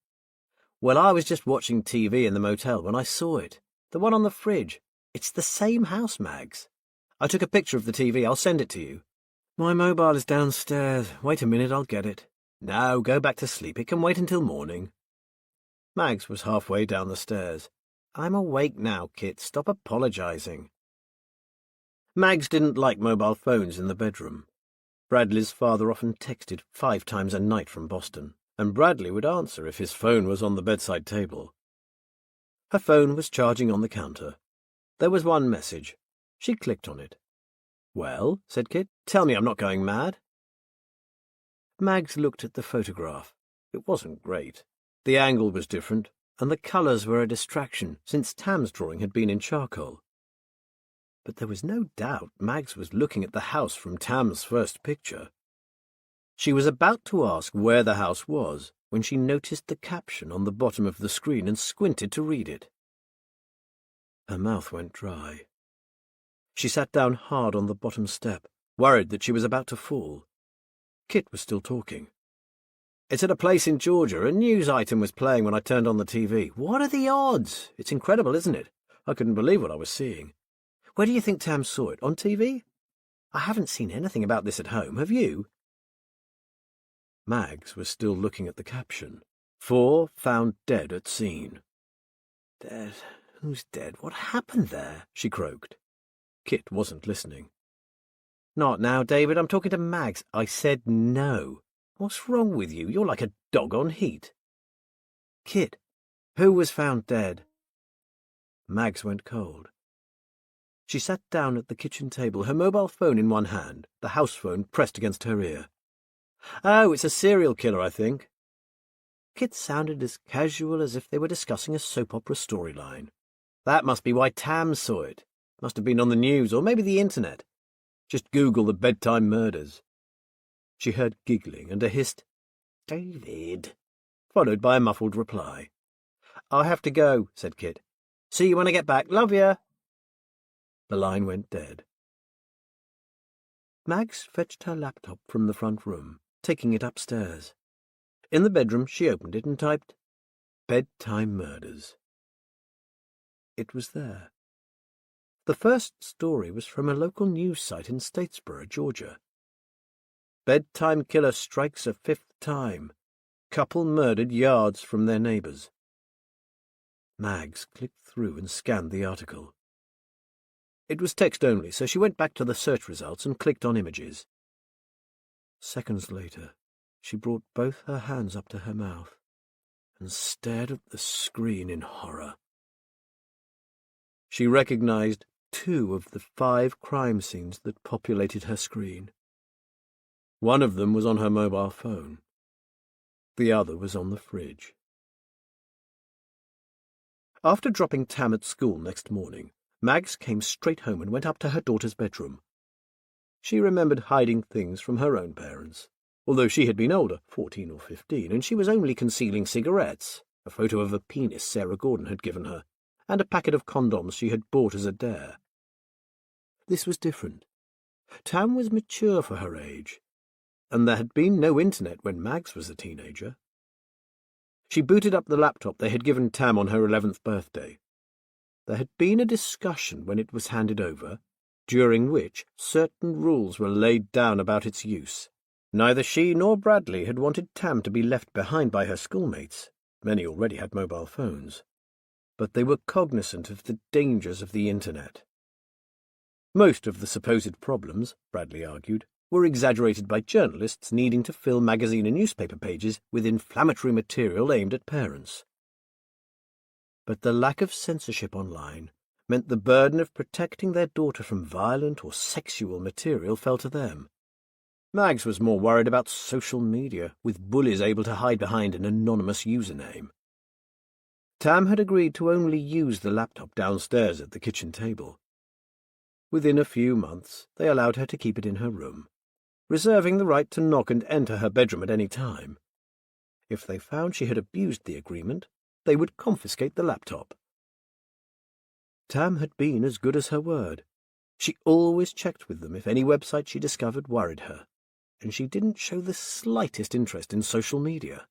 "Well, I was just watching TV in the motel when I saw it. The one on the fridge. It's the same house, Mags. I took a picture of the TV. I'll send it to you." "My mobile is downstairs. Wait a minute, I'll get it." "No, go back to sleep. It can wait until morning." Mags was halfway down the stairs. "I'm awake now, Kit. Stop apologizing." Mags didn't like mobile phones in the bedroom. Bradley's father often texted 5 times a night from Boston, and Bradley would answer if his phone was on the bedside table. Her phone was charging on the counter. There was one message. She clicked on it. "Well," said Kit, "tell me I'm not going mad." Mags looked at the photograph. It wasn't great. The angle was different, and the colours were a distraction, since Tam's drawing had been in charcoal. But there was no doubt Mags was looking at the house from Tam's first picture. She was about to ask where the house was when she noticed the caption on the bottom of the screen and squinted to read it. Her mouth went dry. She sat down hard on the bottom step, worried that she was about to fall. Kit was still talking. "It's at a place in Georgia. A news item was playing when I turned on the TV. What are the odds? It's incredible, isn't it? I couldn't believe what I was seeing. Where do you think Tam saw it? On TV? I haven't seen anything about this at home. Have you?" Mags was still looking at the caption. 4 found dead at scene. "Dead? Who's dead? What happened there?" she croaked. Kit wasn't listening. "Not now, David. I'm talking to Mags." "I said no. What's wrong with you? You're like a dog on heat." "Kit, who was found dead?" Mags went cold. She sat down at the kitchen table, her mobile phone in one hand, the house phone pressed against her ear. "Oh, it's a serial killer, I think." Kit sounded as casual as if they were discussing a soap opera storyline. "That must be why Tam saw it. Must have been on the news, or maybe the internet. Just Google the bedtime murders. She heard giggling and a hissed, "David," followed by a muffled reply. "I have to go," said Kit. "See you when I get back. Love ya." The line went dead. Mags fetched her laptop from the front room, taking it upstairs. In the bedroom, she opened it and typed, "Bedtime Murders." It was there. The first story was from a local news site in Statesboro, Georgia. "Bedtime killer strikes a fifth time. Couple murdered yards from their neighbours." Mags clicked through and scanned the article. It was text only, so she went back to the search results and clicked on images. Seconds later, she brought both her hands up to her mouth and stared at the screen in horror. She recognized 2 of the 5 crime scenes that populated her screen. One of them was on her mobile phone. The other was on the fridge. After dropping Tam at school next morning, Mags came straight home and went up to her daughter's bedroom. She remembered hiding things from her own parents, although she had been older, 14 or 15, and she was only concealing cigarettes, a photo of a penis Sarah Gordon had given her, and a packet of condoms she had bought as a dare. This was different. Tam was mature for her age, and there had been no internet when Mags was a teenager. She booted up the laptop they had given Tam on her 11th birthday. There had been a discussion when it was handed over, during which certain rules were laid down about its use. Neither she nor Bradley had wanted Tam to be left behind by her schoolmates. Many already had mobile phones. But they were cognizant of the dangers of the internet. Most of the supposed problems, Bradley argued, were exaggerated by journalists needing to fill magazine and newspaper pages with inflammatory material aimed at parents. But the lack of censorship online meant the burden of protecting their daughter from violent or sexual material fell to them. Mags was more worried about social media, with bullies able to hide behind an anonymous username. Tam had agreed to only use the laptop downstairs at the kitchen table. Within a few months, they allowed her to keep it in her room, reserving the right to knock and enter her bedroom at any time. If they found she had abused the agreement, they would confiscate the laptop. Tam had been as good as her word. She always checked with them if any website she discovered worried her, and she didn't show the slightest interest in social media.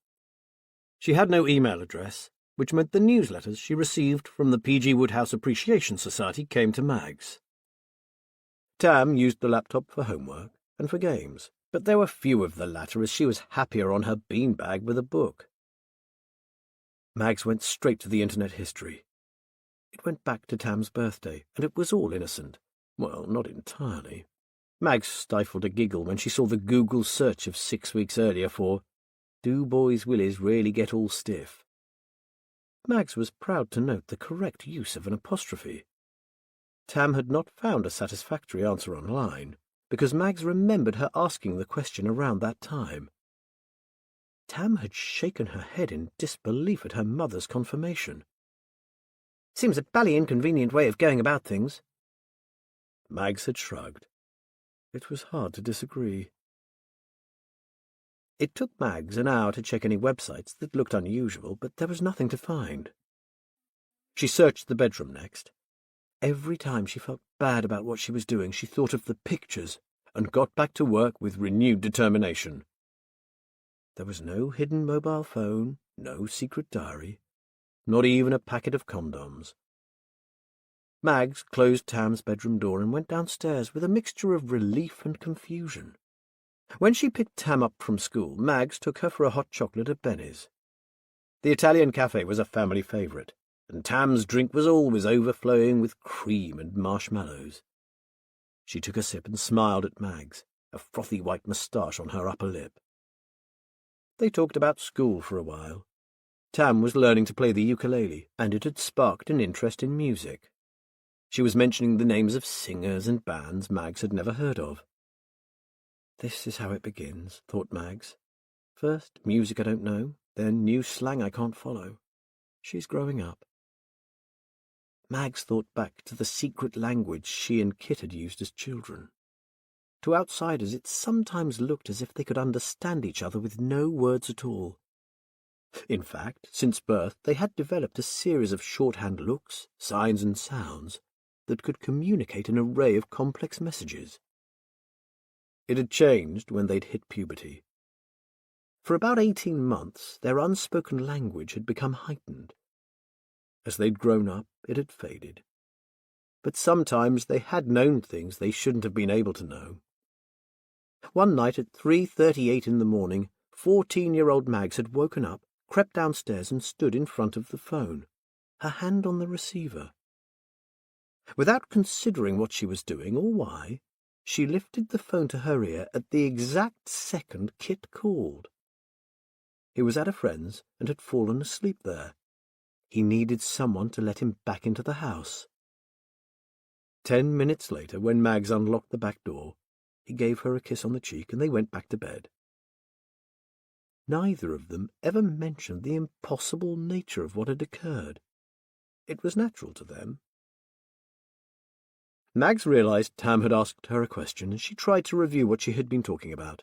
She had no email address, which meant the newsletters she received from the P.G. Woodhouse Appreciation Society came to Mags. Tam used the laptop for homework and for games, but there were few of the latter, as she was happier on her beanbag with a book. Mags went straight to the internet history. It went back to Tam's birthday, and it was all innocent. Well, not entirely. Mags stifled a giggle when she saw the Google search of 6 weeks earlier for, "Do boys' willies really get all stiff?" Mags was proud to note the correct use of an apostrophe. Tam had not found a satisfactory answer online, because Mags remembered her asking the question around that time. Tam had shaken her head in disbelief at her mother's confirmation. "Seems a bally inconvenient way of going about things." Mags had shrugged. It was hard to disagree. It took Mags an hour to check any websites that looked unusual, but there was nothing to find. She searched the bedroom next. Every time she felt bad about what she was doing, she thought of the pictures and got back to work with renewed determination. There was no hidden mobile phone, no secret diary, not even a packet of condoms. Mags closed Tam's bedroom door and went downstairs with a mixture of relief and confusion. When she picked Tam up from school, Mags took her for a hot chocolate at Benny's. The Italian cafe was a family favourite, and Tam's drink was always overflowing with cream and marshmallows. She took a sip and smiled at Mags, a frothy white moustache on her upper lip. They talked about school for a while. Tam was learning to play the ukulele, and it had sparked an interest in music. She was mentioning the names of singers and bands Mags had never heard of. This is how it begins, thought Mags. First, music I don't know, then new slang I can't follow. She's growing up. Mags thought back to the secret language she and Kit had used as children. To outsiders it sometimes looked as if they could understand each other with no words at all. In fact, since birth they had developed a series of shorthand looks, signs and sounds that could communicate an array of complex messages. It had changed when they'd hit puberty. For about 18 months their unspoken language had become heightened. As they'd grown up, it had faded. But sometimes they had known things they shouldn't have been able to know. One night at 3:38 in the morning, 14-year-old Mags had woken up, crept downstairs and stood in front of the phone, her hand on the receiver. Without considering what she was doing or why, she lifted the phone to her ear at the exact second Kit called. He was at a friend's and had fallen asleep there. He needed someone to let him back into the house. 10 minutes later, when Mags unlocked the back door, he gave her a kiss on the cheek and they went back to bed. Neither of them ever mentioned the impossible nature of what had occurred. It was natural to them. Mags realized Tam had asked her a question, and she tried to review what she had been talking about.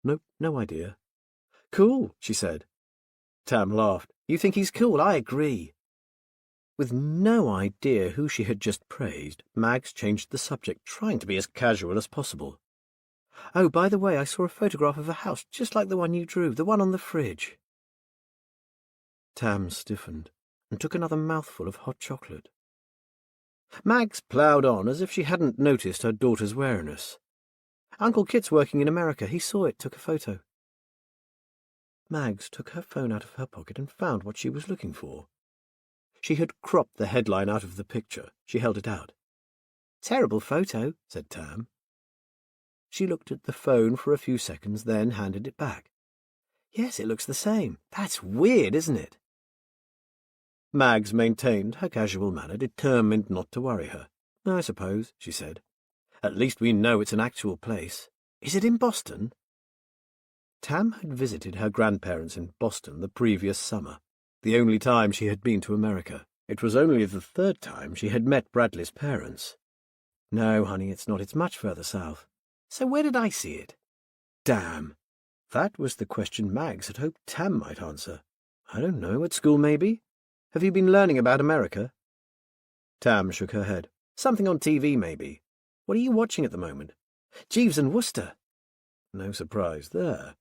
No idea. Cool, she said. Tam laughed. You think he's cool? I agree. With no idea who she had just praised, Mags changed the subject, trying to be as casual as possible. Oh, by the way, I saw a photograph of a house just like the one you drew, the one on the fridge. Tam stiffened and took another mouthful of hot chocolate. Mags ploughed on as if she hadn't noticed her daughter's wariness. Uncle Kit's working in America. He saw it, took a photo. Mags took her phone out of her pocket and found what she was looking for. She had cropped the headline out of the picture. She held it out. Terrible photo, said Tam. She looked at the phone for a few seconds, then handed it back. Yes, it looks the same. That's weird, isn't it? Mags maintained her casual manner, determined not to worry her. I suppose, she said. At least we know it's an actual place. Is it in Boston? Tam had visited her grandparents in Boston the previous summer, the only time she had been to America. It was only the third time she had met Bradley's parents. No, honey, it's not. It's much further south. So where did I see it? Damn. That was the question Mags had hoped Tam might answer. I don't know, at school maybe? Have you been learning about America? Tam shook her head. Something on TV, maybe. What are you watching at the moment? Jeeves and Wooster. No surprise there.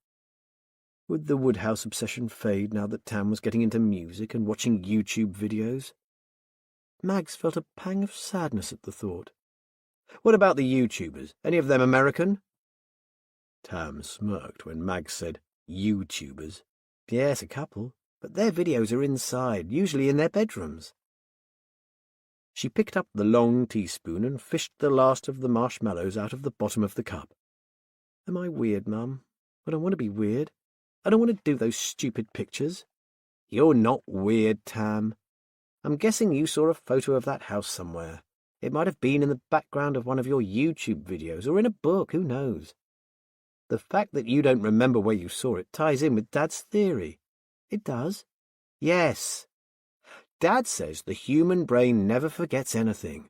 Would the Woodhouse obsession fade now that Tam was getting into music and watching YouTube videos? Mags felt a pang of sadness at the thought. What about the YouTubers? Any of them American? Tam smirked when Mags said YouTubers. Yes, a couple. But their videos are inside, usually in their bedrooms. She picked up the long teaspoon and fished the last of the marshmallows out of the bottom of the cup. Am I weird, Mum? I don't want to be weird. I don't want to do those stupid pictures. You're not weird, Tam. I'm guessing you saw a photo of that house somewhere. It might have been in the background of one of your YouTube videos or in a book, who knows? The fact that you don't remember where you saw it ties in with Dad's theory. It does. Yes. Dad says the human brain never forgets anything.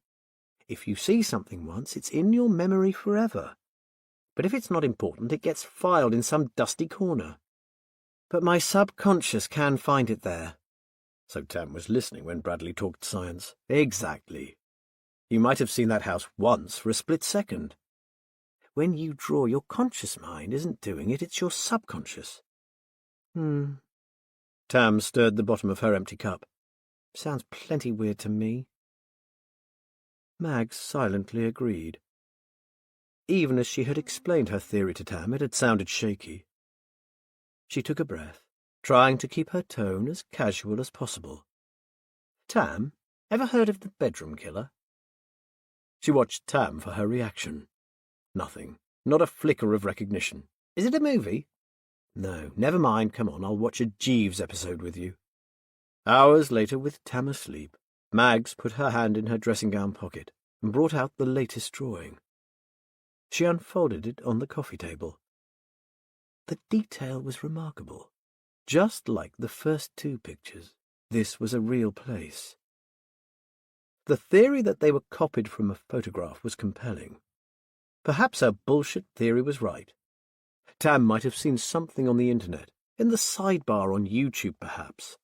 If you see something once, it's in your memory forever. But if it's not important, it gets filed in some dusty corner. But my subconscious can find it there. So Tam was listening when Bradley talked science. Exactly. You might have seen that house once for a split second. When you draw, your conscious mind isn't doing it, it's your subconscious. Tam stirred the bottom of her empty cup. Sounds plenty weird to me. Mags silently agreed. Even as she had explained her theory to Tam, it had sounded shaky. She took a breath, trying to keep her tone as casual as possible. Tam, ever heard of the bedroom killer? She watched Tam for her reaction. Nothing. Not a flicker of recognition. Is it a movie? No, never mind. Come on, I'll watch a Jeeves episode with you. Hours later, with Tam asleep, Mags put her hand in her dressing-gown pocket and brought out the latest drawing. She unfolded it on the coffee table. The detail was remarkable. Just like the first two pictures, this was a real place. The theory that they were copied from a photograph was compelling. Perhaps her bullshit theory was right. Tam might have seen something on the internet, in the sidebar on YouTube perhaps.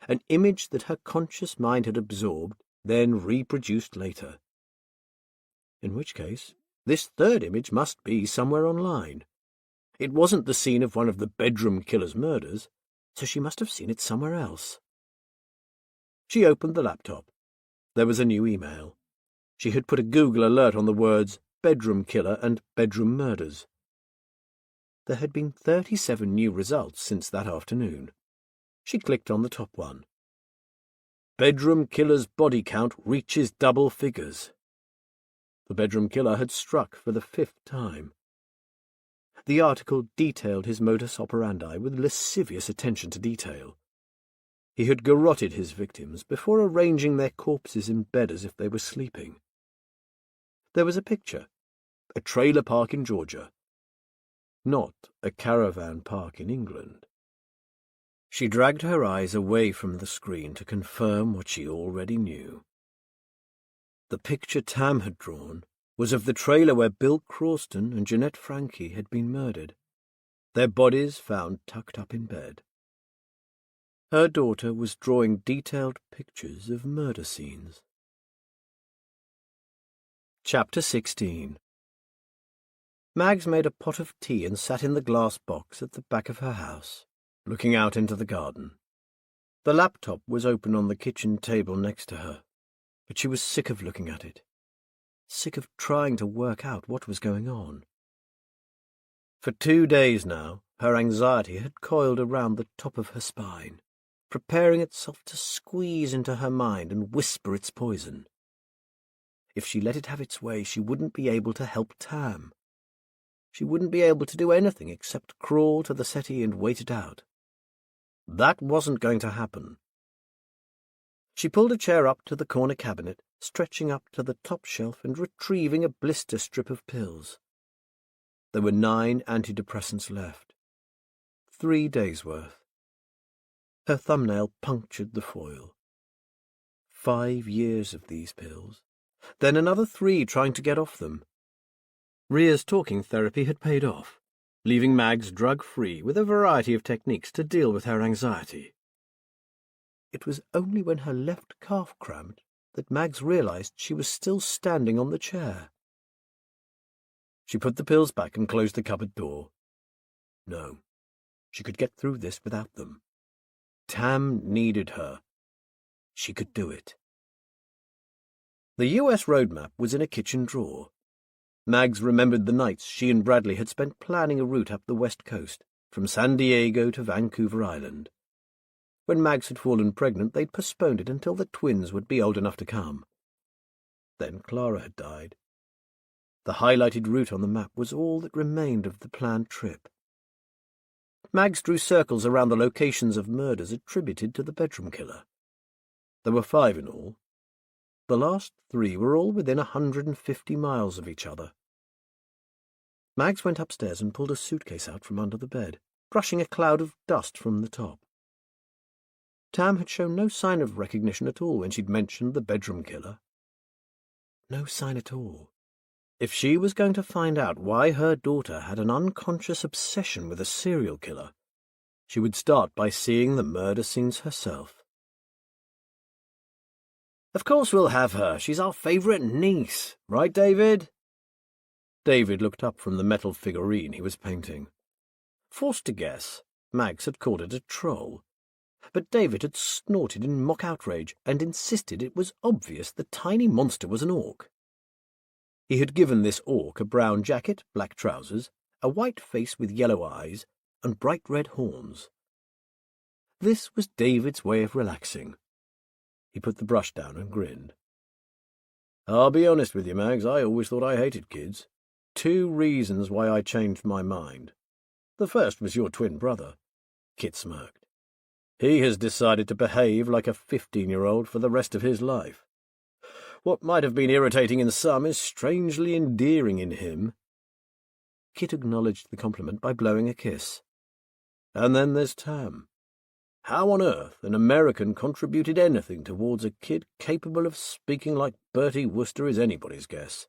An image that her conscious mind had absorbed, then reproduced later. In which case, this third image must be somewhere online. It wasn't the scene of one of the bedroom killer's murders, so she must have seen it somewhere else. She opened the laptop. There was a new email. She had put a Google alert on the words bedroom killer and bedroom murders. There had been 37 new results since that afternoon. She clicked on the top one. Bedroom killer's body count reaches double figures. The bedroom killer had struck for the 5th time. The article detailed his modus operandi with lascivious attention to detail. He had garroted his victims before arranging their corpses in bed as if they were sleeping. There was a picture, a trailer park in Georgia, not a caravan park in England. She dragged her eyes away from the screen to confirm what she already knew. The picture Tam had drawn was of the trailer where Bill Croston and Jeanette Frankie had been murdered, their bodies found tucked up in bed. Her daughter was drawing detailed pictures of murder scenes. Chapter 16. Mags made a pot of tea and sat in the glass box at the back of her house, looking out into the garden. The laptop was open on the kitchen table next to her, but she was sick of looking at it, sick of trying to work out what was going on. For 2 days now, her anxiety had coiled around the top of her spine, preparing itself to squeeze into her mind and whisper its poison. If she let it have its way, she wouldn't be able to help Tam. She wouldn't be able to do anything except crawl to the settee and wait it out. That wasn't going to happen. She pulled a chair up to the corner cabinet, stretching up to the top shelf and retrieving a blister strip of pills. There were 9 antidepressants left. 3 days' worth. Her thumbnail punctured the foil. 5 years of these pills. Then another 3 trying to get off them. Ria's talking therapy had paid off, leaving Mags drug-free with a variety of techniques to deal with her anxiety. It was only when her left calf cramped that Mags realized she was still standing on the chair. She put the pills back and closed the cupboard door. No, she could get through this without them. Tam needed her. She could do it. The US road map was in a kitchen drawer. Mags remembered the nights she and Bradley had spent planning a route up the west coast, from San Diego to Vancouver Island. When Mags had fallen pregnant, they'd postponed it until the twins would be old enough to come. Then Clara had died. The highlighted route on the map was all that remained of the planned trip. Mags drew circles around the locations of murders attributed to the bedroom killer. There were 5 in all. The last 3 were all within 150 miles of each other. Mags went upstairs and pulled a suitcase out from under the bed, brushing a cloud of dust from the top. Tam had shown no sign of recognition at all when she'd mentioned the bedroom killer. No sign at all. If she was going to find out why her daughter had an unconscious obsession with a serial killer, she would start by seeing the murder scenes herself. "Of course we'll have her. She's our favourite niece. Right, David?" David looked up from the metal figurine he was painting. Forced to guess, Mags had called it a troll. But David had snorted in mock outrage and insisted it was obvious the tiny monster was an orc. He had given this orc a brown jacket, black trousers, a white face with yellow eyes, and bright red horns. This was David's way of relaxing. He put the brush down and grinned. "I'll be honest with you, Mags, I always thought I hated kids. 2 reasons why I changed my mind. The first was your twin brother." Kit smirked. "He has decided to behave like a 15-year-old for the rest of his life. What might have been irritating in some is strangely endearing in him." Kit acknowledged the compliment by blowing a kiss. "And then there's Tam. How on earth an American contributed anything towards a kid capable of speaking like Bertie Wooster is anybody's guess.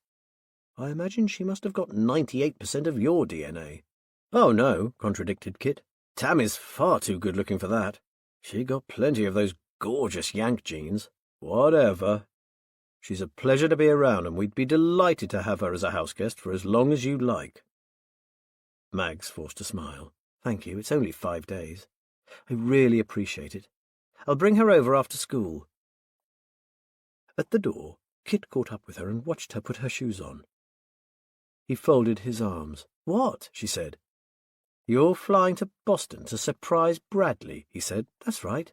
I imagine she must have got 98% of your DNA. Oh, no, contradicted Kit. Tam is far too good-looking for that. She got plenty of those gorgeous Yank genes. Whatever. She's a pleasure to be around, and we'd be delighted to have her as a houseguest for as long as you like. Mags forced a smile. Thank you, it's only 5 days. I really appreciate it. I'll bring her over after school. At the door, Kit caught up with her and watched her put her shoes on. He folded his arms. What? She said. You're flying to Boston to surprise Bradley, he said. That's right.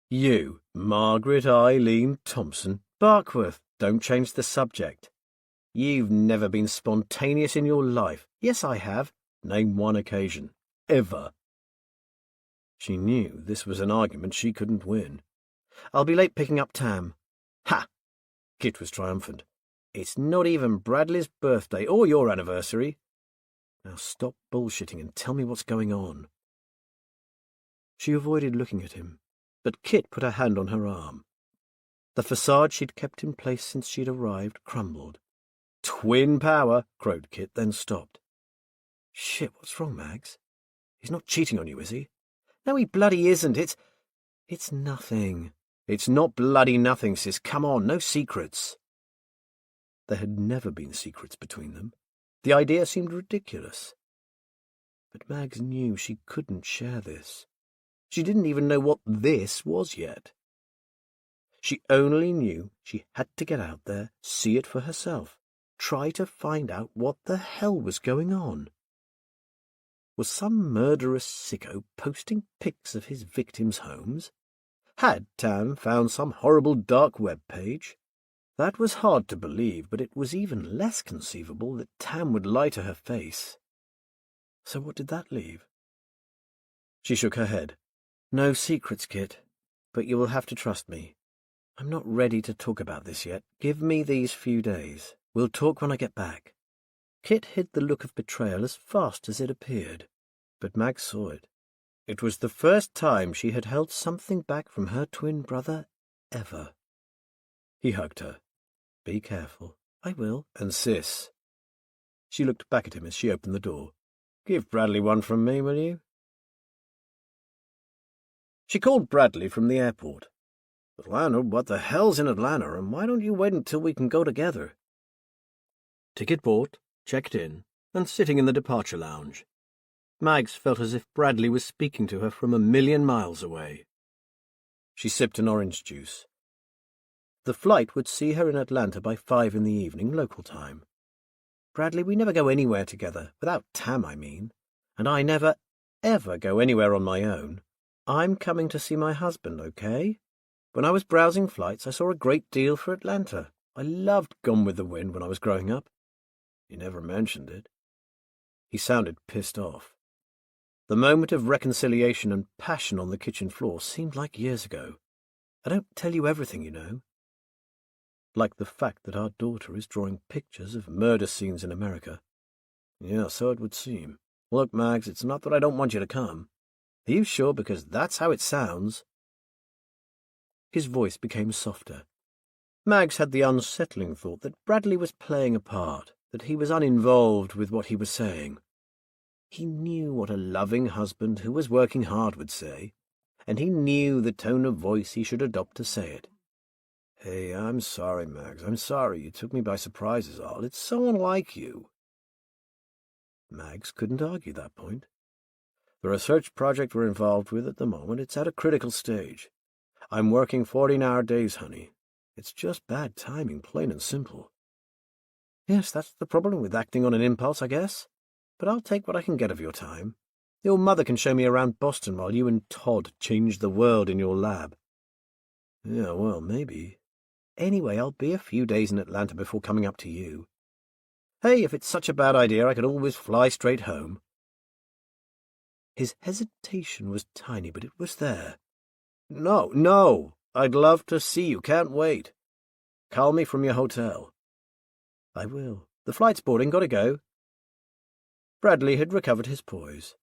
You, Margaret Eileen Thompson. Barkworth, don't change the subject. You've never been spontaneous in your life. Yes, I have. Name one occasion. Ever. She knew this was an argument she couldn't win. I'll be late picking up Tam. Ha! Kit was triumphant. It's not even Bradley's birthday or your anniversary. Now stop bullshitting and tell me what's going on. She avoided looking at him, but Kit put her hand on her arm. The facade she'd kept in place since she'd arrived crumbled. Twin power, crowed Kit, then stopped. Shit, what's wrong, Mags? He's not cheating on you, is he? No, he bloody isn't. It's nothing. It's not bloody nothing, sis. Come on, no secrets. There had never been secrets between them. The idea seemed ridiculous. But Mags knew she couldn't share this. She didn't even know what this was yet. She only knew she had to get out there, see it for herself, try to find out what the hell was going on. Was some murderous sicko posting pics of his victims' homes? Had Tam found some horrible dark web page? That was hard to believe, but it was even less conceivable that Tam would lie to her face. So what did that leave? She shook her head. No secrets, Kit, but you will have to trust me. I'm not ready to talk about this yet. Give me these few days. We'll talk when I get back. Kit hid the look of betrayal as fast as it appeared, but Mags saw it. It was the first time she had held something back from her twin brother ever. He hugged her. Be careful. I will. And sis. She looked back at him as she opened the door. Give Bradley one from me, will you? She called Bradley from the airport. Atlanta, what the hell's in Atlanta, and why don't you wait until we can go together? Ticket bought, checked in, and sitting in the departure lounge. Mags felt as if Bradley was speaking to her from 1,000,000 miles away. She sipped an orange juice. The flight would see her in Atlanta by 5 in the evening, local time. Bradley, we never go anywhere together, without Tam, I mean, and I never, ever go anywhere on my own. I'm coming to see my husband, okay? When I was browsing flights, I saw a great deal for Atlanta. I loved Gone with the Wind when I was growing up. You never mentioned it. He sounded pissed off. The moment of reconciliation and passion on the kitchen floor seemed like years ago. I don't tell you everything, you know. Like the fact that our daughter is drawing pictures of murder scenes in America. Yeah, so it would seem. Look, Mags, it's not that I don't want you to come. Are you sure? Because that's how it sounds. His voice became softer. Mags had the unsettling thought that Bradley was playing a part, that he was uninvolved with what he was saying. He knew what a loving husband who was working hard would say, and he knew the tone of voice he should adopt to say it. Hey, I'm sorry, Mags. I'm sorry. You took me by surprise is all. It's so unlike you. Mags couldn't argue that point. The research project we're involved with at the moment, it's at a critical stage. I'm working 14-hour days, honey. It's just bad timing, plain and simple. Yes, that's the problem with acting on an impulse, I guess. But I'll take what I can get of your time. Your mother can show me around Boston while you and Todd change the world in your lab. Yeah, well, maybe. Anyway, I'll be a few days in Atlanta before coming up to you. Hey, if it's such a bad idea, I could always fly straight home. His hesitation was tiny, but it was there. No, I'd love to see you. Can't wait. Call me from your hotel. I will. The flight's boarding. Gotta go. Bradley had recovered his poise.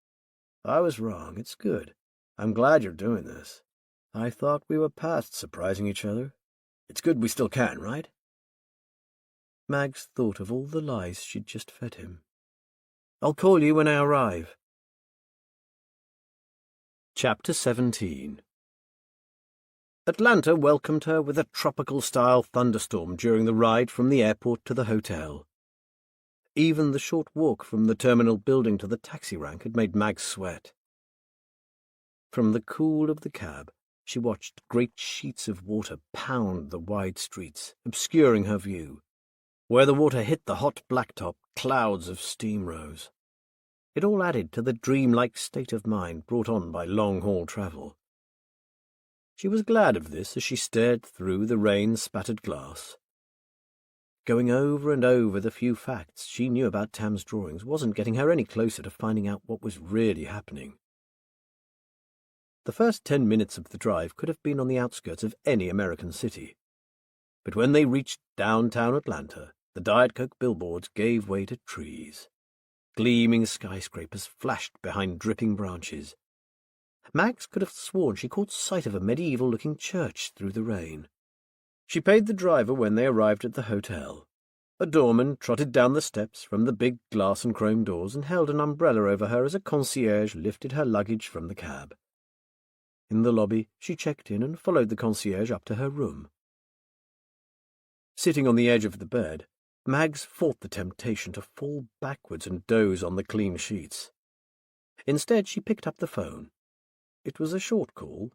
I was wrong. It's good. I'm glad you're doing this. I thought we were past surprising each other. It's good we still can, right? Mags thought of all the lies she'd just fed him. "I'll call you when I arrive." Chapter 17. Atlanta welcomed her with a tropical-style thunderstorm during the ride from the airport to the hotel. Even the short walk from the terminal building to the taxi rank had made Mags sweat. From the cool of the cab, she watched great sheets of water pound the wide streets, obscuring her view. Where the water hit the hot blacktop, clouds of steam rose. It all added to the dreamlike state of mind brought on by long-haul travel. She was glad of this as she stared through the rain-spattered glass. Going over and over the few facts she knew about Tam's drawings wasn't getting her any closer to finding out what was really happening. The first 10 minutes of the drive could have been on the outskirts of any American city. But when they reached downtown Atlanta, the Diet Coke billboards gave way to trees. Gleaming skyscrapers flashed behind dripping branches. Mags could have sworn she caught sight of a medieval-looking church through the rain. She paid the driver when they arrived at the hotel. A doorman trotted down the steps from the big glass and chrome doors and held an umbrella over her as a concierge lifted her luggage from the cab. In the lobby, she checked in and followed the concierge up to her room. Sitting on the edge of the bed, Mags fought the temptation to fall backwards and doze on the clean sheets. Instead, she picked up the phone. It was a short call.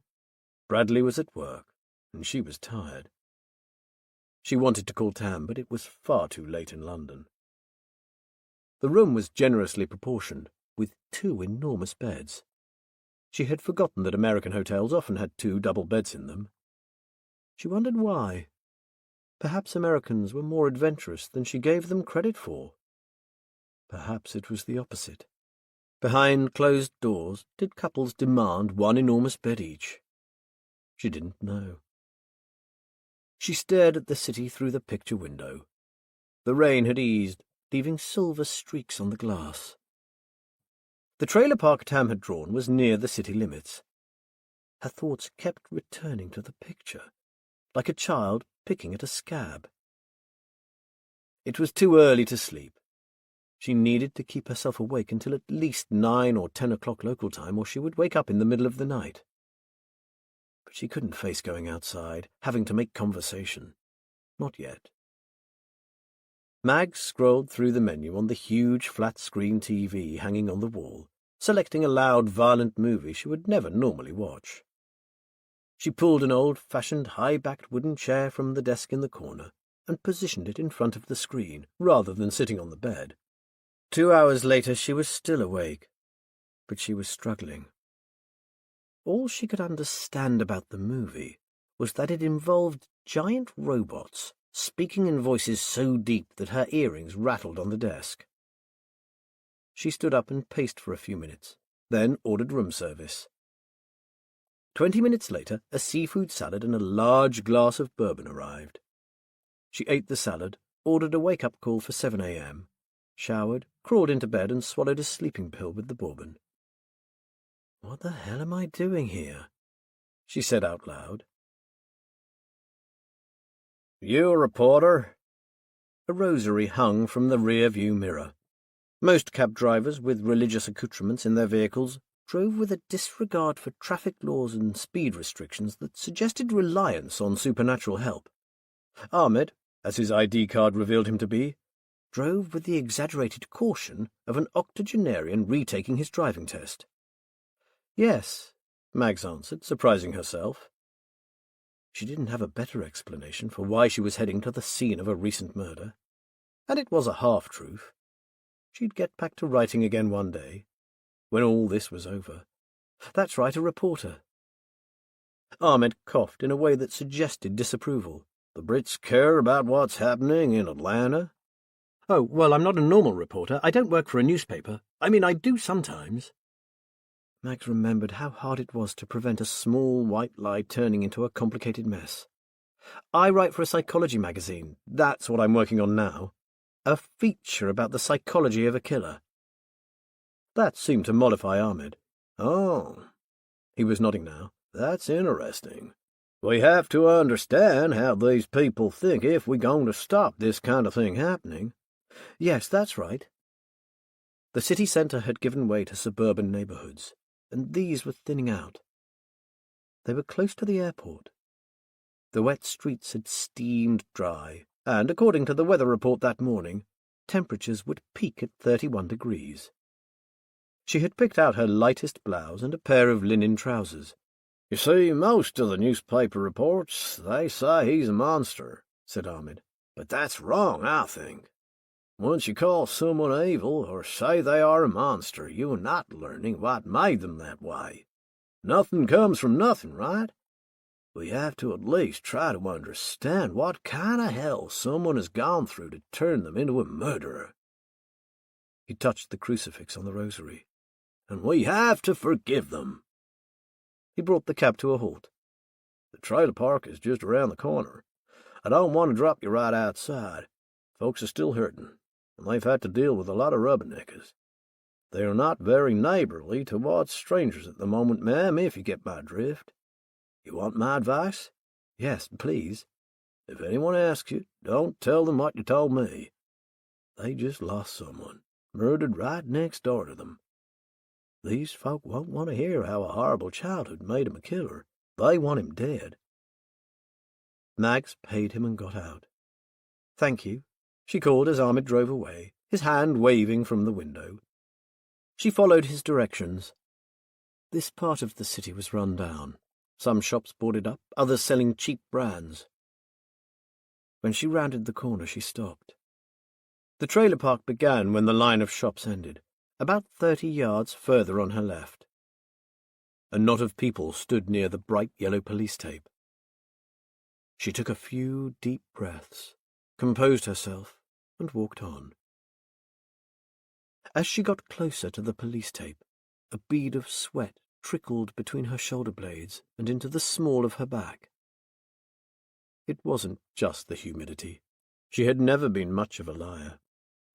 Bradley was at work, and she was tired. She wanted to call Tam, but it was far too late in London. The room was generously proportioned, with 2 enormous beds. She had forgotten that American hotels often had 2 double beds in them. She wondered why. Perhaps Americans were more adventurous than she gave them credit for. Perhaps it was the opposite. Behind closed doors, did couples demand 1 enormous bed each? She didn't know. She stared at the city through the picture window. The rain had eased, leaving silver streaks on the glass. The trailer park Tam had drawn was near the city limits. Her thoughts kept returning to the picture, like a child picking at a scab. It was too early to sleep. She needed to keep herself awake until at least 9 or 10 o'clock local time, or she would wake up in the middle of the night. But she couldn't face going outside, having to make conversation. Not yet. Mags scrolled through the menu on the huge flat-screen TV hanging on the wall, selecting a loud, violent movie she would never normally watch. She pulled an old-fashioned, high-backed wooden chair from the desk in the corner and positioned it in front of the screen, rather than sitting on the bed. 2 hours later she was still awake, but she was struggling. All she could understand about the movie was that it involved giant robots speaking in voices so deep that her earrings rattled on the desk. She stood up and paced for a few minutes, then ordered room service. 20 minutes later, a seafood salad and a large glass of bourbon arrived. She ate the salad, ordered a wake-up call for 7 a.m., showered, crawled into bed and swallowed a sleeping pill with the bourbon. "What the hell am I doing here?" she said out loud. "You a reporter?" A rosary hung from the rear-view mirror. Most cab drivers with religious accoutrements in their vehicles drove with a disregard for traffic laws and speed restrictions that suggested reliance on supernatural help. Ahmed, as his ID card revealed him to be, drove with the exaggerated caution of an octogenarian retaking his driving test. "Yes," Mags answered, surprising herself. She didn't have a better explanation for why she was heading to the scene of a recent murder. And it was a half-truth. She'd get back to writing again one day, when all this was over. That's right, a reporter. Ahmed coughed in a way that suggested disapproval. "The Brits care about what's happening in Atlanta?" "Oh, well, I'm not a normal reporter. I don't work for a newspaper. I mean, I do sometimes." Mags remembered how hard it was to prevent a small white lie turning into a complicated mess. "I write for a psychology magazine. That's what I'm working on now. A feature about the psychology of a killer." That seemed to mollify Ahmed. "Oh." He was nodding now. "That's interesting. We have to understand how these people think if we're going to stop this kind of thing happening. Yes, that's right. The city centre had given way to suburban neighbourhoods, and these were thinning out. They were close to the airport. The wet streets had steamed dry, and, according to the weather report that morning, temperatures would peak at 31 degrees. She had picked out her lightest blouse and a pair of linen trousers. You see, most of the newspaper reports, they say he's a monster, said Ahmed. But that's wrong, I think. Once you call someone evil, or say they are a monster, you are not learning what made them that way. Nothing comes from nothing, right? We have to at least try to understand what kind of hell someone has gone through to turn them into a murderer. He touched the crucifix on the rosary. And we have to forgive them. He brought the cab to a halt. The trailer park is just around the corner. I don't want to drop you right outside. Folks are still hurting, and they've had to deal with a lot of rubberneckers. They are not very neighbourly towards strangers at the moment, ma'am, if you get my drift. You want my advice? Yes, please. If anyone asks you, don't tell them what you told me. They just lost someone, murdered right next door to them. These folk won't want to hear how a horrible childhood made him a killer. They want him dead. Mags paid him and got out. Thank you, she called as Ahmed drove away, his hand waving from the window. She followed his directions. This part of the city was run down. Some shops boarded up, others selling cheap brands. When she rounded the corner, she stopped. The trailer park began when the line of shops ended, about 30 yards further on her left. A knot of people stood near the bright yellow police tape. She took a few deep breaths, composed herself, and walked on. As she got closer to the police tape, a bead of sweat trickled between her shoulder blades and into the small of her back. It wasn't just the humidity. She had never been much of a liar,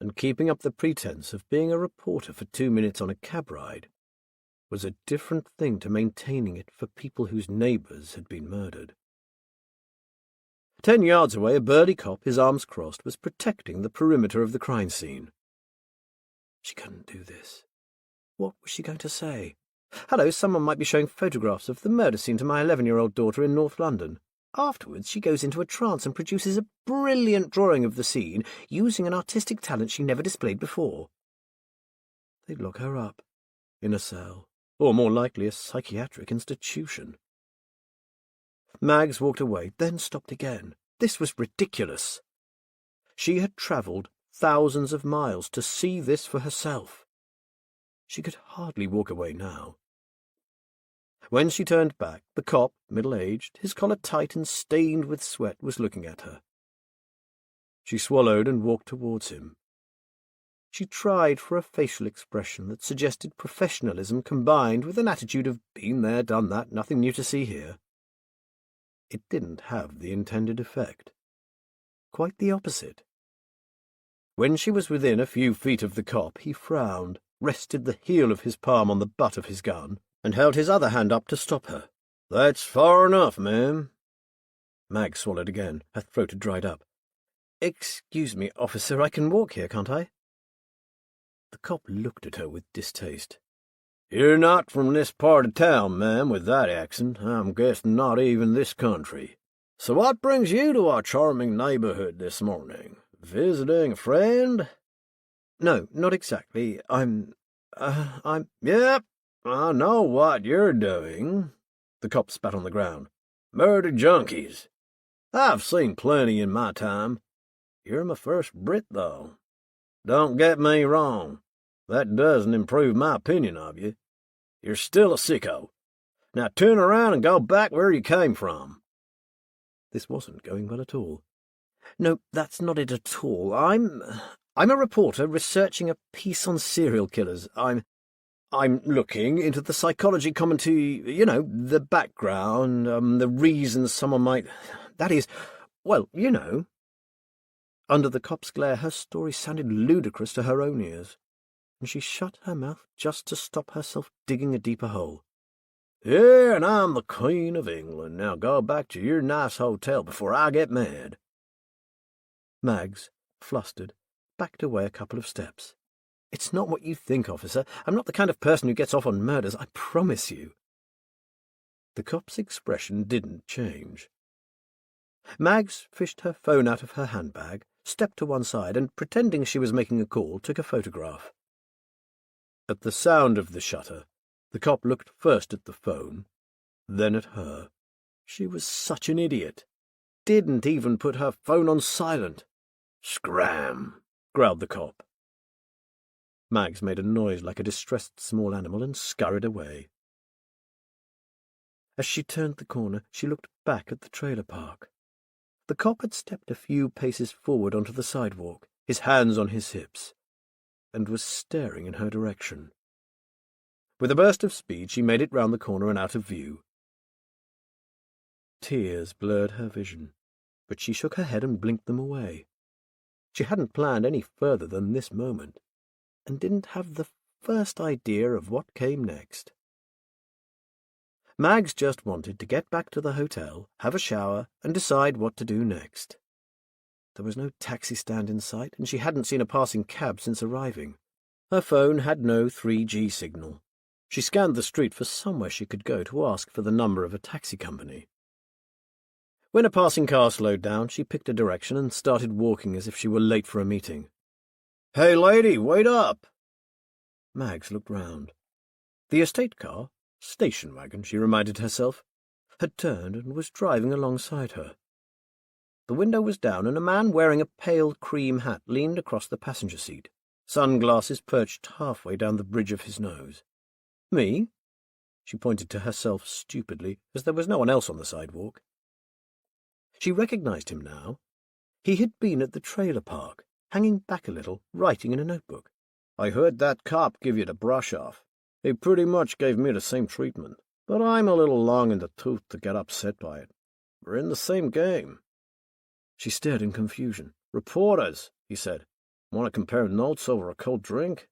and keeping up the pretense of being a reporter for 2 minutes on a cab ride was a different thing to maintaining it for people whose neighbours had been murdered. 10 yards away, a burly cop, his arms crossed, was protecting the perimeter of the crime scene. She couldn't do this. What was she going to say? Hello, someone might be showing photographs of the murder scene to my 11-year-old daughter in North London. Afterwards, she goes into a trance and produces a brilliant drawing of the scene, using an artistic talent she never displayed before. They'd lock her up, in a cell, or more likely a psychiatric institution. Mags walked away, then stopped again. This was ridiculous. She had travelled thousands of miles to see this for herself. She could hardly walk away now. When she turned back, the cop, middle-aged, his collar tight and stained with sweat, was looking at her. She swallowed and walked towards him. She tried for a facial expression that suggested professionalism combined with an attitude of been there, done that, nothing new to see here. It didn't have the intended effect. Quite the opposite. When she was within a few feet of the cop, he frowned, rested the heel of his palm on the butt of his gun, and held his other hand up to stop her. "That's far enough, ma'am." Mag swallowed again. Her throat had dried up. "Excuse me, officer, I can walk here, can't I?" The cop looked at her with distaste. "You're not from this part of town, ma'am, with that accent. I'm guessing not even this country. So what brings you to our charming neighbourhood this morning? Visiting a friend?" "No, not exactly. I'm... Yep, I know what you're doing." The cop spat on the ground. "Murder junkies. I've seen plenty in my time. You're my first Brit, though. Don't get me wrong. That doesn't improve my opinion of you. You're still a sicko. Now turn around and go back where you came from." This wasn't going well at all. "No, that's not it at all. I'm a reporter researching a piece on serial killers. I'm looking into the psychology common to, the background, the reasons someone might... That is, well, Under the cop's glare, her story sounded ludicrous to her own ears, and she shut her mouth just to stop herself digging a deeper hole. Yeah, and I'm the Queen of England. Now go back to your nice hotel before I get mad. Mags, flustered, backed away a couple of steps. It's not what you think, officer. I'm not the kind of person who gets off on murders, I promise you. The cop's expression didn't change. Mags fished her phone out of her handbag, stepped to one side, and, pretending she was making a call, took a photograph. At the sound of the shutter, the cop looked first at the phone, then at her. She was such an idiot. Didn't even put her phone on silent. "Scram!" growled the cop. Mags made a noise like a distressed small animal and scurried away. As she turned the corner, she looked back at the trailer park. The cop had stepped a few paces forward onto the sidewalk, his hands on his hips, and was staring in her direction. With a burst of speed, she made it round the corner and out of view. Tears blurred her vision, but she shook her head and blinked them away. She hadn't planned any further than this moment, and didn't have the first idea of what came next. Mags just wanted to get back to the hotel, have a shower, and decide what to do next. There was no taxi stand in sight, and she hadn't seen a passing cab since arriving. Her phone had no 3G signal. She scanned the street for somewhere she could go to ask for the number of a taxi company. When a passing car slowed down, she picked a direction and started walking as if she were late for a meeting. "Hey, lady, wait up!" Mags looked round. The estate car, station wagon, she reminded herself, had turned and was driving alongside her. The window was down, and a man wearing a pale cream hat leaned across the passenger seat, sunglasses perched halfway down the bridge of his nose. "Me?" She pointed to herself stupidly, as there was no one else on the sidewalk. She recognized him now. He had been at the trailer park, hanging back a little, writing in a notebook. "I heard that cop give you the brush off. He pretty much gave me the same treatment, but I'm a little long in the tooth to get upset by it. We're in the same game." She stared in confusion. "Reporters," he said. "Want to compare notes over a cold drink?"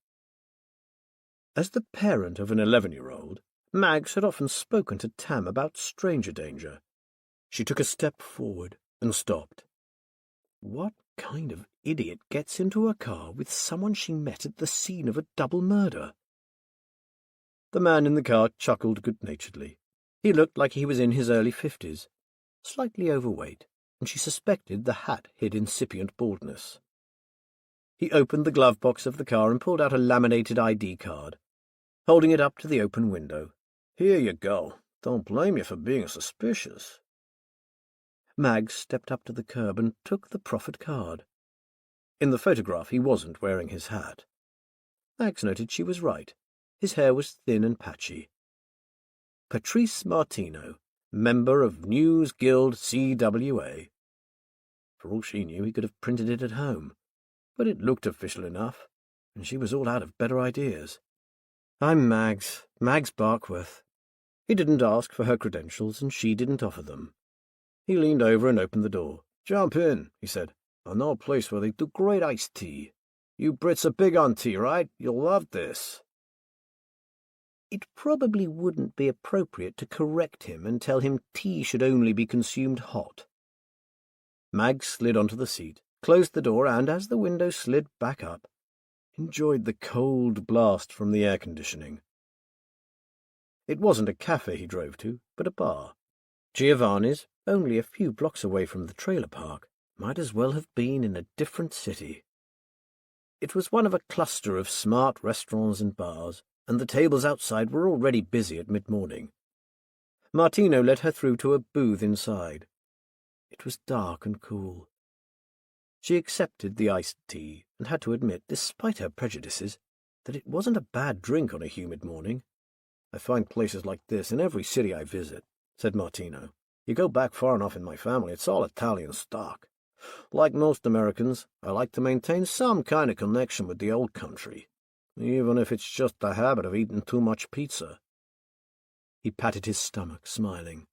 As the parent of an 11-year-old, Mags had often spoken to Tam about stranger danger. She took a step forward and stopped. What kind of idiot gets into a car with someone she met at the scene of a double murder? The man in the car chuckled good-naturedly. He looked like he was in his early 50s, slightly overweight, and she suspected the hat hid incipient baldness. He opened the glove box of the car and pulled out a laminated ID card, holding it up to the open window. "Here you go. Don't blame you for being suspicious." Mags stepped up to the curb and took the proffered card. In the photograph he wasn't wearing his hat. Mags noted she was right. His hair was thin and patchy. Patrice Martino, member of News Guild CWA. For all she knew, he could have printed it at home, but it looked official enough, and she was all out of better ideas. "I'm Mags Barkworth." He didn't ask for her credentials, and she didn't offer them. He leaned over and opened the door. "Jump in," he said. "I know a place where they do great iced tea. You Brits are big on tea, right? You'll love this." It probably wouldn't be appropriate to correct him and tell him tea should only be consumed hot. Mags slid onto the seat, closed the door, and, as the window slid back up, enjoyed the cold blast from the air conditioning. It wasn't a cafe he drove to, but a bar. Giovanni's, only a few blocks away from the trailer park, might as well have been in a different city. It was one of a cluster of smart restaurants and bars, and the tables outside were already busy at mid-morning. Martino led her through to a booth inside. It was dark and cool. She accepted the iced tea and had to admit, despite her prejudices, that it wasn't a bad drink on a humid morning. "I find places like this in every city I visit," said Martino. "You go back far enough in my family, it's all Italian stock. Like most Americans, I like to maintain some kind of connection with the old country, even if it's just the habit of eating too much pizza." He patted his stomach, smiling.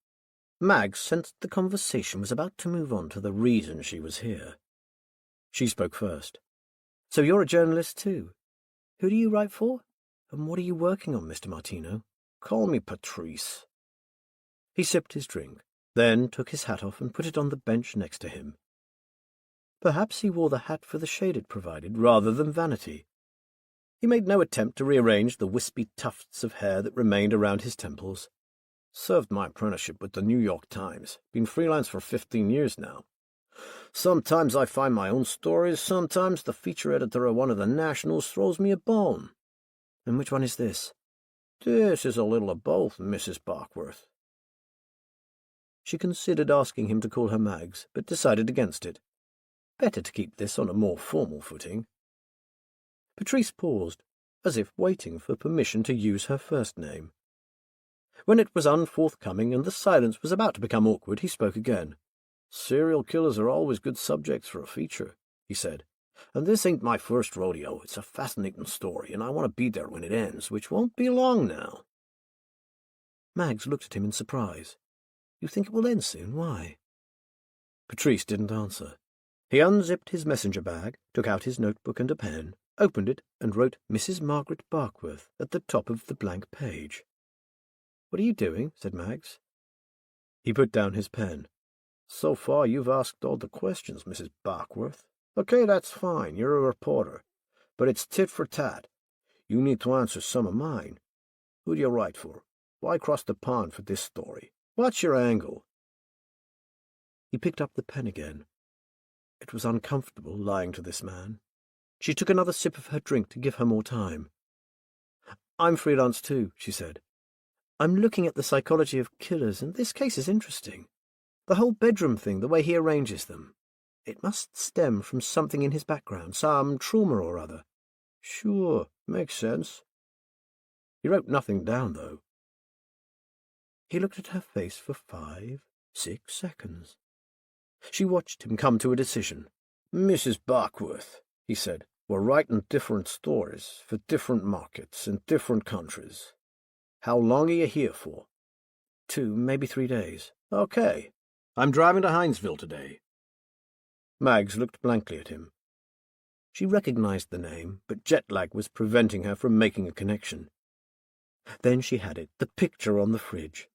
Mags sensed the conversation was about to move on to the reason she was here. She spoke first. "So you're a journalist too? Who do you write for? And what are you working on, Mr. Martino? Call me Patrice." He sipped his drink, then took his hat off and put it on the bench next to him. Perhaps he wore the hat for the shade it provided, rather than vanity. He made no attempt to rearrange the wispy tufts of hair that remained around his temples. "Served my apprenticeship with the New York Times. Been freelance for 15 years now. Sometimes I find my own stories, sometimes the feature editor of one of the nationals throws me a bone." "And which one is this?" "This is a little of both, Mrs. Barkworth." She considered asking him to call her Mags, but decided against it. Better to keep this on a more formal footing. Patrice paused, as if waiting for permission to use her first name. When it was unforthcoming and the silence was about to become awkward, he spoke again. "Serial killers are always good subjects for a feature," he said. "And this ain't my first rodeo. It's a fascinating story, and I want to be there when it ends, which won't be long now." Mags looked at him in surprise. "You think it will end soon? Why?" Patrice didn't answer. He unzipped his messenger bag, took out his notebook and a pen, opened it, and wrote Mrs. Margaret Barkworth at the top of the blank page. "What are you doing?" said Mags. He put down his pen. "So far you've asked all the questions, Mrs. Barkworth. Okay, that's fine. You're a reporter. But it's tit for tat. You need to answer some of mine. Who do you write for? Why cross the pond for this story? What's your angle?" He picked up the pen again. It was uncomfortable lying to this man. She took another sip of her drink to give her more time. "I'm freelance too," she said. "I'm looking at the psychology of killers, and this case is interesting. The whole bedroom thing, the way he arranges them. It must stem from something in his background, some trauma or other." "Sure, makes sense." He wrote nothing down, though. He looked at her face for 5, 6 seconds. She watched him come to a decision. "Mrs. Barkworth," he said, "we're writing different stories for different markets in different countries. How long are you here for?" 2, maybe 3 days. "Okay. I'm driving to Hinesville today." Mags looked blankly at him. She recognized the name, but jet lag was preventing her from making a connection. Then she had it, the picture on the fridge.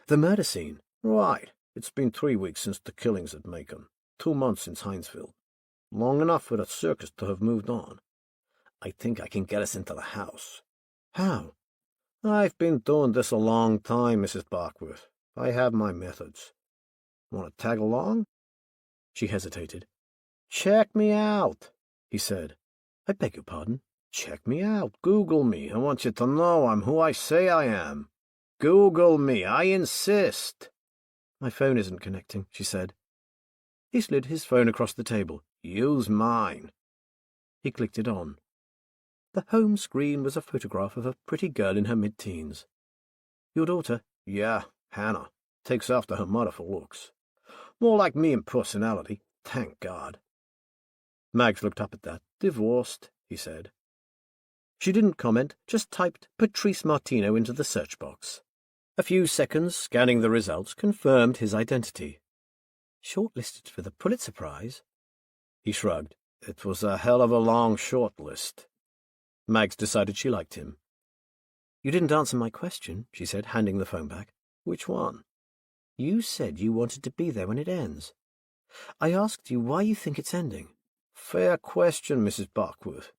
The murder scene. "Right. It's been 3 weeks since the killings at Macon. 2 months since Hinesville. Long enough for the circus to have moved on. I think I can get us into the house." "How?" "I've been doing this a long time, Mrs. Barkworth. I have my methods. Want to tag along?" She hesitated. "Check me out," he said. "I beg your pardon?" "Check me out. Google me. I want you to know I'm who I say I am. Google me. I insist." "My phone isn't connecting," she said. He slid his phone across the table. "Use mine." He clicked it on. The home screen was a photograph of a pretty girl in her mid-teens. "Your daughter?" "Yeah, Hannah. Takes after her mother for looks. More like me in personality, thank God." Mags looked up at that. "Divorced," he said. She didn't comment, just typed Patrice Martino into the search box. A few seconds scanning the results confirmed his identity. "Shortlisted for the Pulitzer Prize?" He shrugged. "It was a hell of a long short list." Mags decided she liked him. "You didn't answer my question," she said, handing the phone back. "Which one?" "You said you wanted to be there when it ends. I asked you why you think it's ending." "Fair question, Mrs. Barkworth.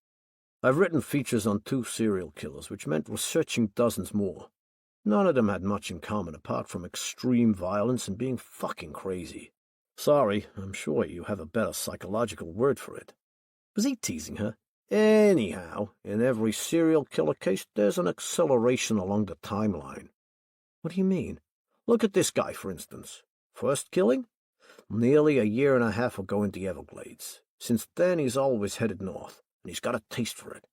I've written features on 2 serial killers, which meant researching dozens more. None of them had much in common apart from extreme violence and being fucking crazy. Sorry, I'm sure you have a better psychological word for it." Was he teasing her? "Anyhow, in every serial killer case, there's an acceleration along the timeline." "What do you mean?" "Look at this guy, for instance. First killing? Nearly a year and a half ago in the Everglades. Since then, he's always headed north, and he's got a taste for it.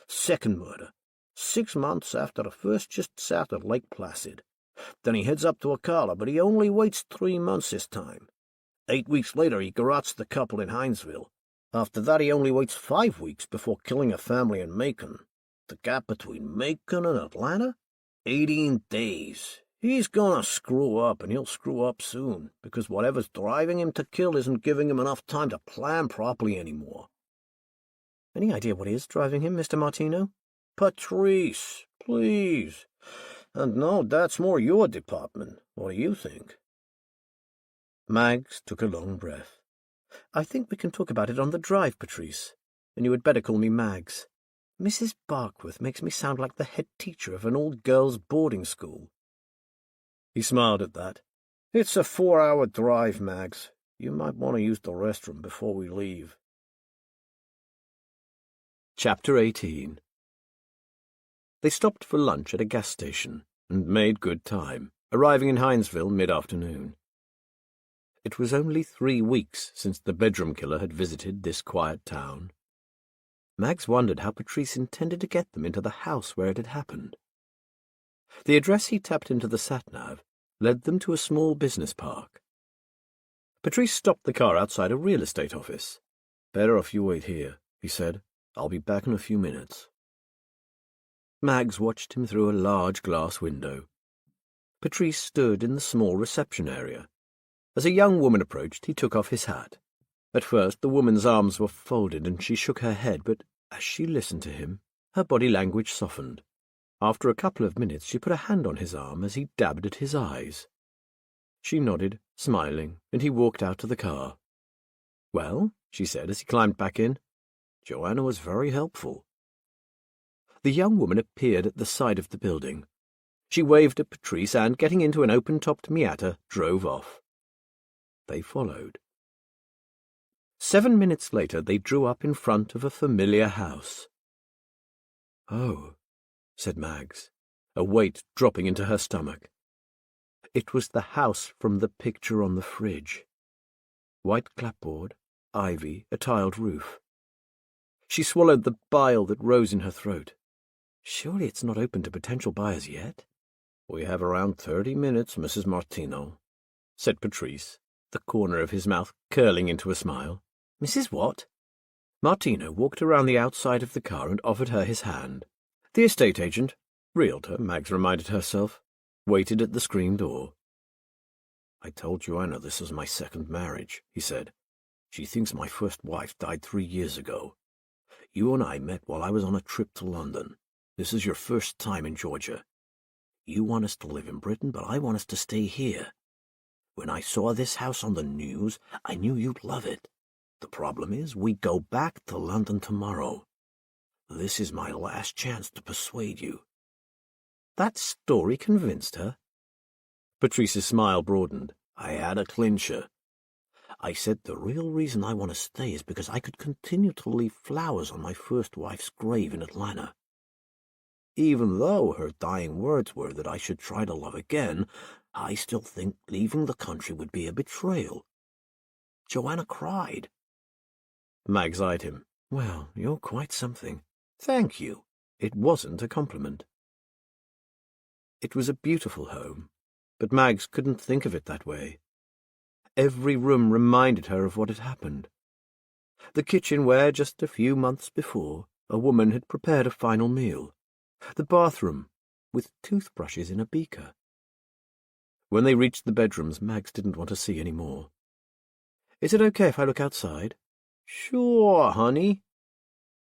Second murder. 6 months after the first, just south of Lake Placid. Then he heads up to Ocala, but he only waits 3 months this time. 8 weeks later, he garrots the couple in Hinesville. After that, he only waits 5 weeks before killing a family in Macon. The gap between Macon and Atlanta? 18 days. He's gonna screw up, and he'll screw up soon, because whatever's driving him to kill isn't giving him enough time to plan properly anymore." "Any idea what is driving him, Mr. Martino?" "Patrice, please. And no, that's more your department. What do you think? Mags took a long breath. I think we can talk about it on the drive, Patrice. And you had better call me Mags. Mrs. Barkworth makes me sound like the head teacher of an all-girls boarding school. He smiled at that. It's a 4-hour drive, Mags. You might want to use the restroom before we leave. Chapter 18. They stopped for lunch at a gas station and made good time, arriving in Hinesville mid-afternoon. It was only 3 weeks since the bedroom killer had visited this quiet town. Mags wondered how Patrice intended to get them into the house where it had happened. The address he tapped into the sat-nav led them to a small business park. Patrice stopped the car outside a real estate office. "Better if you wait here," he said. "I'll be back in a few minutes." Mags watched him through a large glass window. Patrice stood in the small reception area. As a young woman approached, he took off his hat. At first the woman's arms were folded and she shook her head, but as she listened to him, her body language softened. After a couple of minutes she put a hand on his arm as he dabbed at his eyes. She nodded, smiling, and he walked out to the car. "Well," she said as he climbed back in, "Joanna was very helpful." The young woman appeared at the side of the building. She waved at Patrice and, getting into an open-topped Miata, drove off. They followed. 7 minutes later they drew up in front of a familiar house. "Oh," said Mags, a weight dropping into her stomach. It was the house from the picture on the fridge. White clapboard, ivy, a tiled roof. She swallowed the bile that rose in her throat. Surely it's not open to potential buyers yet? "We have around 30 minutes, Mrs. Martino," said Patrice, the corner of his mouth curling into a smile. "Mrs. what?" Martino walked around the outside of the car and offered her his hand. The estate agent, realtor, Mags reminded herself, waited at the screen door. "I told Joanna this was my second marriage," he said. "She thinks my first wife died 3 years ago. You and I met while I was on a trip to London. This is your first time in Georgia. You want us to live in Britain, but I want us to stay here. When I saw this house on the news, I knew you'd love it. The problem is, we go back to London tomorrow. This is my last chance to persuade you." That story convinced her. Patrice's smile broadened. "I had a clincher. I said the real reason I want to stay is because I could continue to leave flowers on my first wife's grave in Atlanta. Even though her dying words were that I should try to love again, I still think leaving the country would be a betrayal." Joanna cried. Mags eyed him. "Well, you're quite something." "Thank you." It wasn't a compliment. It was a beautiful home, but Mags couldn't think of it that way. Every room reminded her of what had happened. The kitchen where, just a few months before, a woman had prepared a final meal. The bathroom, with toothbrushes in a beaker. When they reached the bedrooms, Mags didn't want to see any more. "Is it okay if I look outside?" "Sure, honey."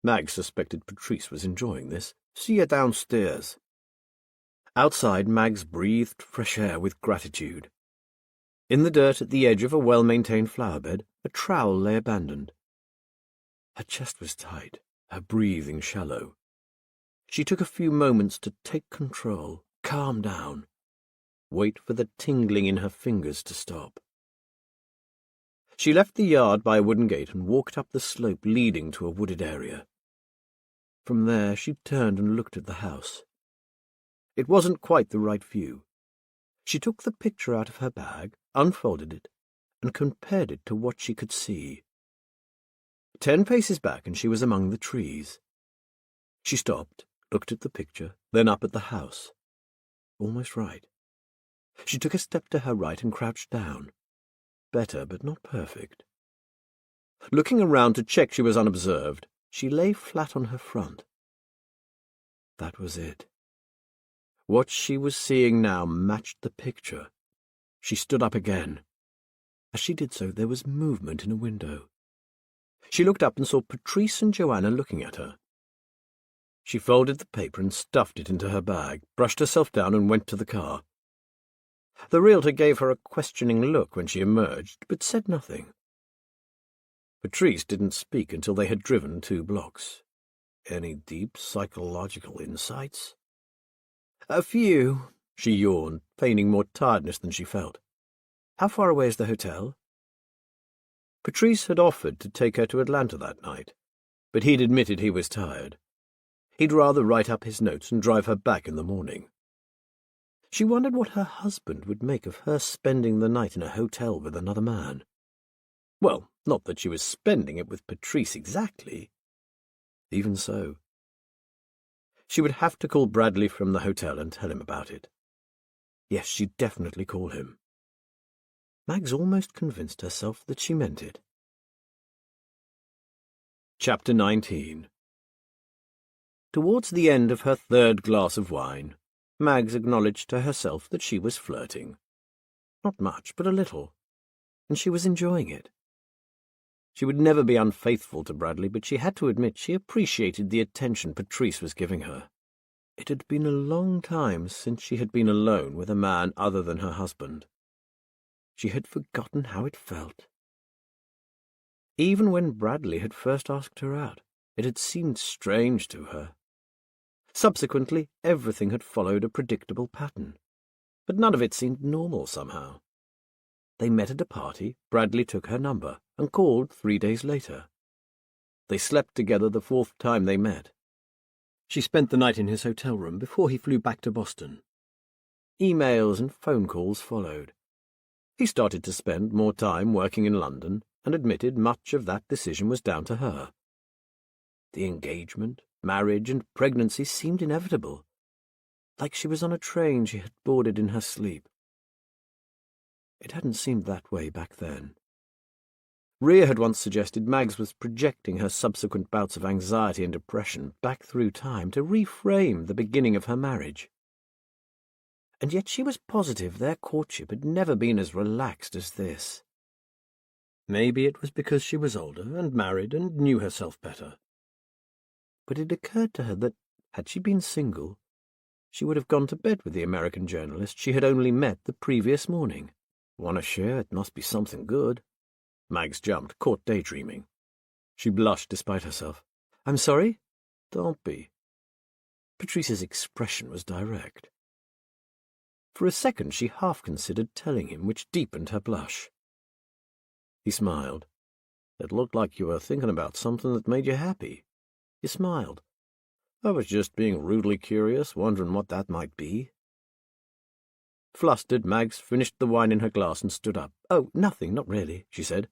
Mags suspected Patrice was enjoying this. "See you downstairs." Outside, Mags breathed fresh air with gratitude. In the dirt at the edge of a well-maintained flower bed, a trowel lay abandoned. Her chest was tight, her breathing shallow. She took a few moments to take control, calm down, wait for the tingling in her fingers to stop. She left the yard by a wooden gate and walked up the slope leading to a wooded area. From there she turned and looked at the house. It wasn't quite the right view. She took the picture out of her bag, unfolded it, and compared it to what she could see. 10 paces back and she was among the trees. She stopped, looked at the picture, then up at the house. Almost right. She took a step to her right and crouched down. Better, but not perfect. Looking around to check she was unobserved, she lay flat on her front. That was it. What she was seeing now matched the picture. She stood up again. As she did so, there was movement in a window. She looked up and saw Patrice and Joanna looking at her. She folded the paper and stuffed it into her bag, brushed herself down and went to the car. The realtor gave her a questioning look when she emerged, but said nothing. Patrice didn't speak until they had driven 2 blocks. Any deep psychological insights? A few, she yawned, feigning more tiredness than she felt. How far away is the hotel? Patrice had offered to take her to Atlanta that night, but he'd admitted he was tired. He'd rather write up his notes and drive her back in the morning. She wondered what her husband would make of her spending the night in a hotel with another man. Well, not that she was spending it with Patrice exactly. Even so. She would have to call Bradley from the hotel and tell him about it. Yes, she'd definitely call him. Mags almost convinced herself that she meant it. Chapter 19. Towards the end of her 3rd glass of wine, Mags acknowledged to herself that she was flirting. Not much, but a little, and she was enjoying it. She would never be unfaithful to Bradley, but she had to admit she appreciated the attention Patrice was giving her. It had been a long time since she had been alone with a man other than her husband. She had forgotten how it felt. Even when Bradley had first asked her out, it had seemed strange to her. Subsequently, everything had followed a predictable pattern, but none of it seemed normal somehow. They met at a party, Bradley took her number, and called 3 days later. They slept together the 4th time they met. She spent the night in his hotel room before he flew back to Boston. Emails and phone calls followed. He started to spend more time working in London, and admitted much of that decision was down to her. The engagement, marriage, and pregnancy seemed inevitable, like she was on a train she had boarded in her sleep. It hadn't seemed that way back then. Rhea had once suggested Mags was projecting her subsequent bouts of anxiety and depression back through time to reframe the beginning of her marriage. And yet she was positive their courtship had never been as relaxed as this. Maybe it was because she was older and married and knew herself better. But it occurred to her that, had she been single, she would have gone to bed with the American journalist she had only met the previous morning. Want to share? It must be something good. Mags jumped, caught daydreaming. She blushed despite herself. I'm sorry? Don't be. Patrice's expression was direct. For a second she half considered telling him, which deepened her blush. He smiled. It looked like you were thinking about something that made you happy. You smiled. I was just being rudely curious, wondering what that might be. Flustered, Mags finished the wine in her glass and stood up. Oh, nothing, not really, she said.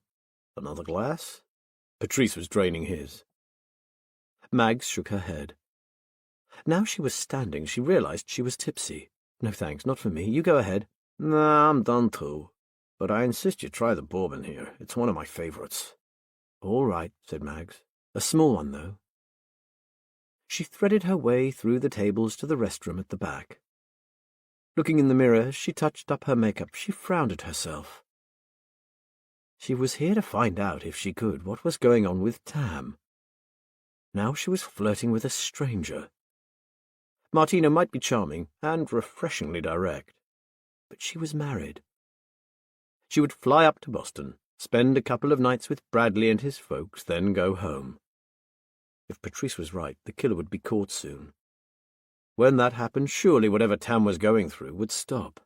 Another glass? Patrice was draining his. Mags shook her head. Now she was standing, she realized she was tipsy. No thanks, not for me. You go ahead. Nah, I'm done too. But I insist you try the bourbon here. It's one of my favorites. All right, said Mags. A small one, though. She threaded her way through the tables to the restroom at the back. Looking in the mirror as she touched up her makeup, she frowned at herself. She was here to find out, if she could, what was going on with Tam. Now she was flirting with a stranger. Martina might be charming and refreshingly direct, but she was married. She would fly up to Boston, spend a couple of nights with Bradley and his folks, then go home. If Patrice was right, the killer would be caught soon. When that happened, surely whatever Tam was going through would stop.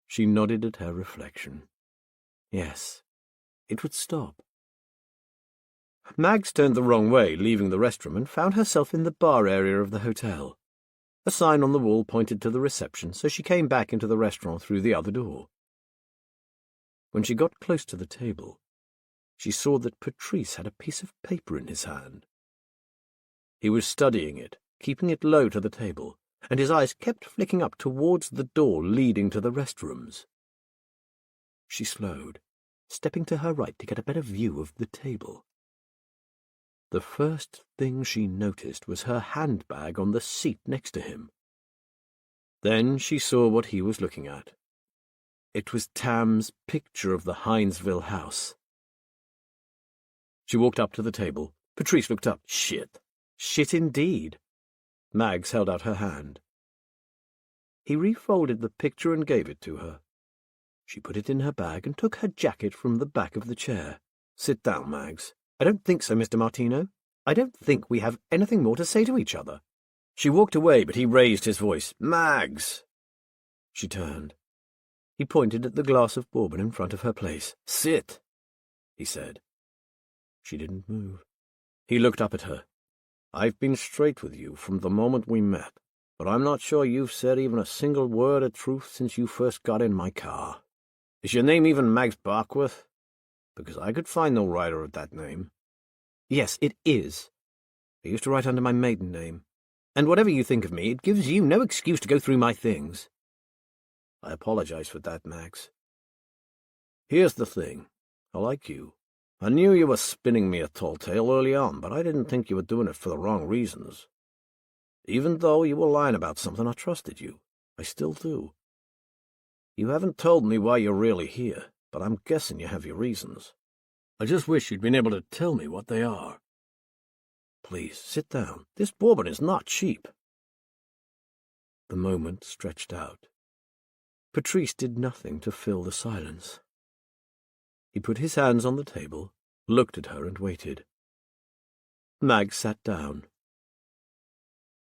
She nodded at her reflection. Yes, it would stop. Mags turned the wrong way, leaving the restroom, and found herself in the bar area of the hotel. A sign on the wall pointed to the reception, so she came back into the restaurant through the other door. When she got close to the table, she saw that Patrice had a piece of paper in his hand. He was studying it, keeping it low to the table, and his eyes kept flicking up towards the door leading to the restrooms. She slowed, stepping to her right to get a better view of the table. The first thing she noticed was her handbag on the seat next to him. Then she saw what he was looking at. It was Tam's picture of the Hinesville house. She walked up to the table. Patrice looked up. Shit. Shit indeed. Mags held out her hand. He refolded the picture and gave it to her. She put it in her bag and took her jacket from the back of the chair. Sit down, Mags. I don't think so, Mr. Martino. I don't think we have anything more to say to each other. She walked away, but he raised his voice. Mags! She turned. He pointed at the glass of bourbon in front of her place. Sit, he said. She didn't move. He looked up at her. I've been straight with you from the moment we met, but I'm not sure you've said even a single word of truth since you first got in my car. Is your name even Mags Barkworth? Because I could find no writer of that name. Yes, it is. I used to write under my maiden name. And whatever you think of me, it gives you no excuse to go through my things. I apologize for that, Mags. Here's the thing. I like you. I knew you were spinning me a tall tale early on, but I didn't think you were doing it for the wrong reasons. Even though you were lying about something, I trusted you. I still do. You haven't told me why you're really here, but I'm guessing you have your reasons. I just wish you'd been able to tell me what they are. Please, sit down. This bourbon is not cheap. The moment stretched out. Patrice did nothing to fill the silence. He put his hands on the table, looked at her and waited. Mag sat down.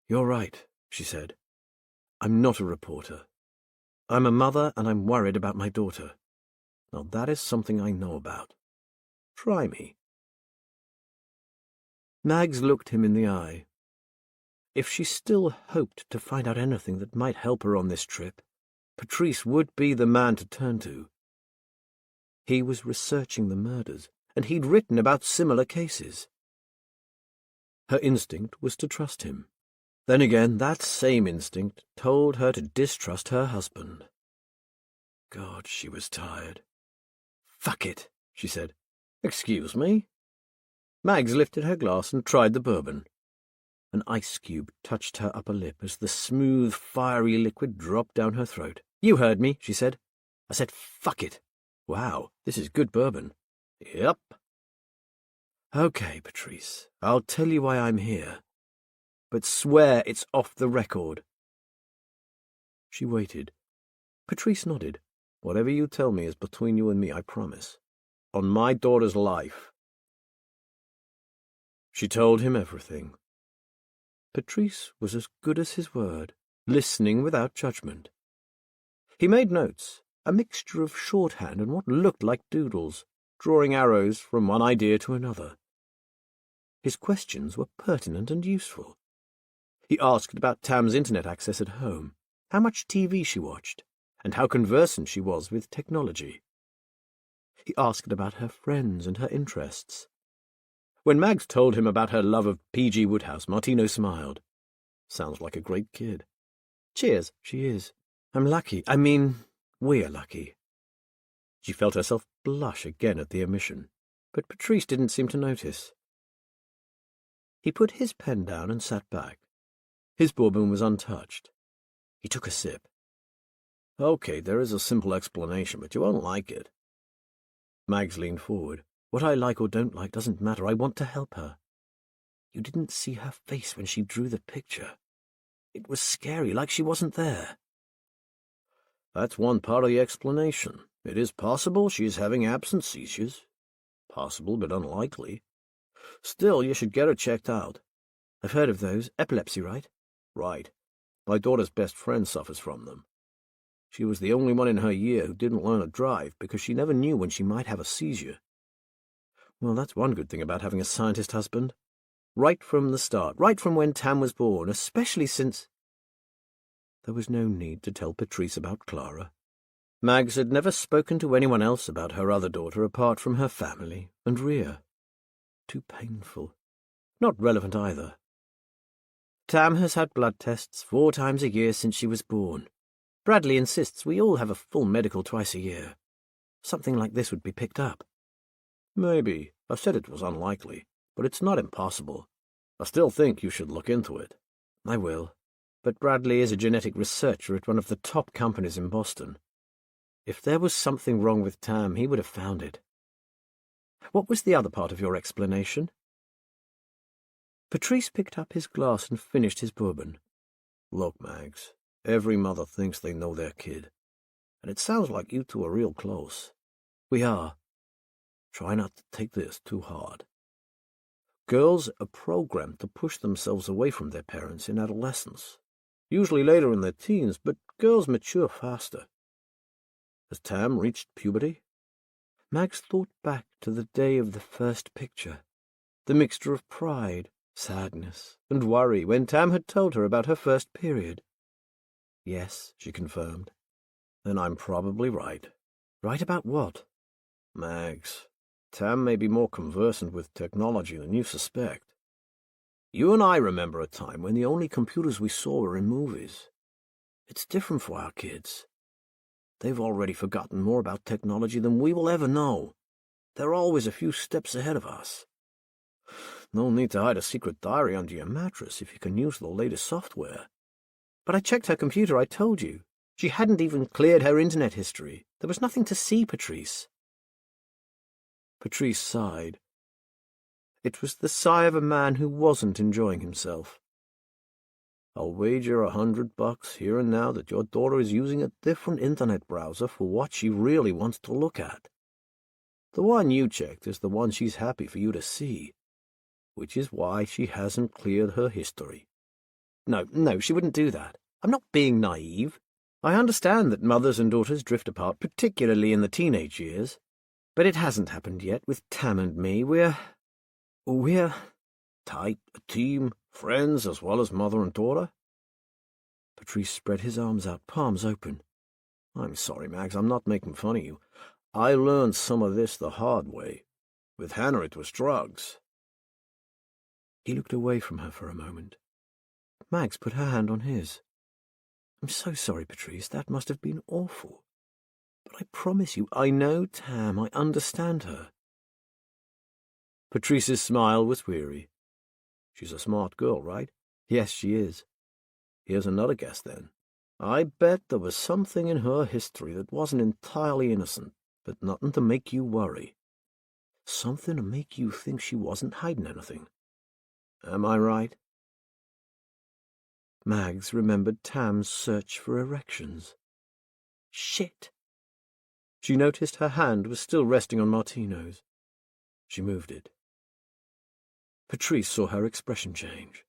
You're right, she said. I'm not a reporter. I'm a mother and I'm worried about my daughter. Now that is something I know about. Try me. Mags looked him in the eye. If she still hoped to find out anything that might help her on this trip, Patrice would be the man to turn to. He was researching the murders, and he'd written about similar cases. Her instinct was to trust him. Then again, that same instinct told her to distrust her husband. God, she was tired. Fuck it, she said. Excuse me? Mags lifted her glass and tried the bourbon. An ice cube touched her upper lip as the smooth, fiery liquid dropped down her throat. You heard me, she said. I said, fuck it. Wow, this is good bourbon. Yep. Okay, Patrice, I'll tell you why I'm here. But swear it's off the record. She waited. Patrice nodded. Whatever you tell me is between you and me, I promise. On my daughter's life. She told him everything. Patrice was as good as his word, listening without judgment. He made notes, a mixture of shorthand and what looked like doodles, drawing arrows from one idea to another. His questions were pertinent and useful. He asked about Tam's internet access at home, how much TV she watched, and how conversant she was with technology. He asked about her friends and her interests. When Mags told him about her love of P.G. Wodehouse, Martino smiled. Sounds like a great kid. Cheers, she is. I'm lucky. I mean, we're lucky. She felt herself blush again at the omission, but Patrice didn't seem to notice. He put his pen down and sat back. His bourbon was untouched. He took a sip. Okay, there is a simple explanation, but you won't like it. Mags leaned forward. What I like or don't like doesn't matter. I want to help her. You didn't see her face when she drew the picture. It was scary, like she wasn't there. That's one part of the explanation. It is possible she's having absence seizures. Possible, but unlikely. Still, you should get her checked out. I've heard of those. Epilepsy, right? Right. My daughter's best friend suffers from them. She was the only one in her year who didn't learn to drive because she never knew when she might have a seizure. Well, that's one good thing about having a scientist husband. Right from the start, right from when Tam was born, especially since... There was no need to tell Patrice about Clara. Mags had never spoken to anyone else about her other daughter apart from her family and Rhea. Too painful. Not relevant either. Tam has had blood tests 4 times a year since she was born. Bradley insists we all have a full medical twice a year. Something like this would be picked up. Maybe. I said it was unlikely, but it's not impossible. I still think you should look into it. I will. But Bradley is a genetic researcher at one of the top companies in Boston. If there was something wrong with Tam, he would have found it. What was the other part of your explanation? Patrice picked up his glass and finished his bourbon. Look, Mags, every mother thinks they know their kid. And it sounds like you two are real close. We are. Try not to take this too hard. Girls are programmed to push themselves away from their parents in adolescence, usually later in their teens, but girls mature faster. Has Tam reached puberty? Mags thought back to the day of the first picture, the mixture of pride, sadness, and worry when Tam had told her about her first period. Yes, she confirmed. Then I'm probably right. Right about what? Mags, Tam may be more conversant with technology than you suspect. You and I remember a time when the only computers we saw were in movies. It's different for our kids. They've already forgotten more about technology than we will ever know. They're always a few steps ahead of us. No need to hide a secret diary under your mattress if you can use the latest software. But I checked her computer, I told you. She hadn't even cleared her internet history. There was nothing to see, Patrice. Patrice sighed. It was the sigh of a man who wasn't enjoying himself. I'll wager $100 here and now that your daughter is using a different internet browser for what she really wants to look at. The one you checked is the one she's happy for you to see, which is why she hasn't cleared her history. No, she wouldn't do that. I'm not being naive. I understand that mothers and daughters drift apart, particularly in the teenage years. But it hasn't happened yet with Tam and me. We're tight, a team, friends as well as mother and daughter. Patrice spread his arms out, palms open. I'm sorry, Mags, I'm not making fun of you. I learned some of this the hard way. With Hannah it was drugs. He looked away from her for a moment. Mags put her hand on his. I'm so sorry, Patrice. That must have been awful. But I promise you, I know Tam. I understand her. Patrice's smile was weary. She's a smart girl, right? Yes, she is. Here's another guess, then. I bet there was something in her history that wasn't entirely innocent, but nothing to make you worry. Something to make you think she wasn't hiding anything. Am I right? Mags remembered Tam's search for erections. Shit! She noticed her hand was still resting on Martino's. She moved it. Patrice saw her expression change.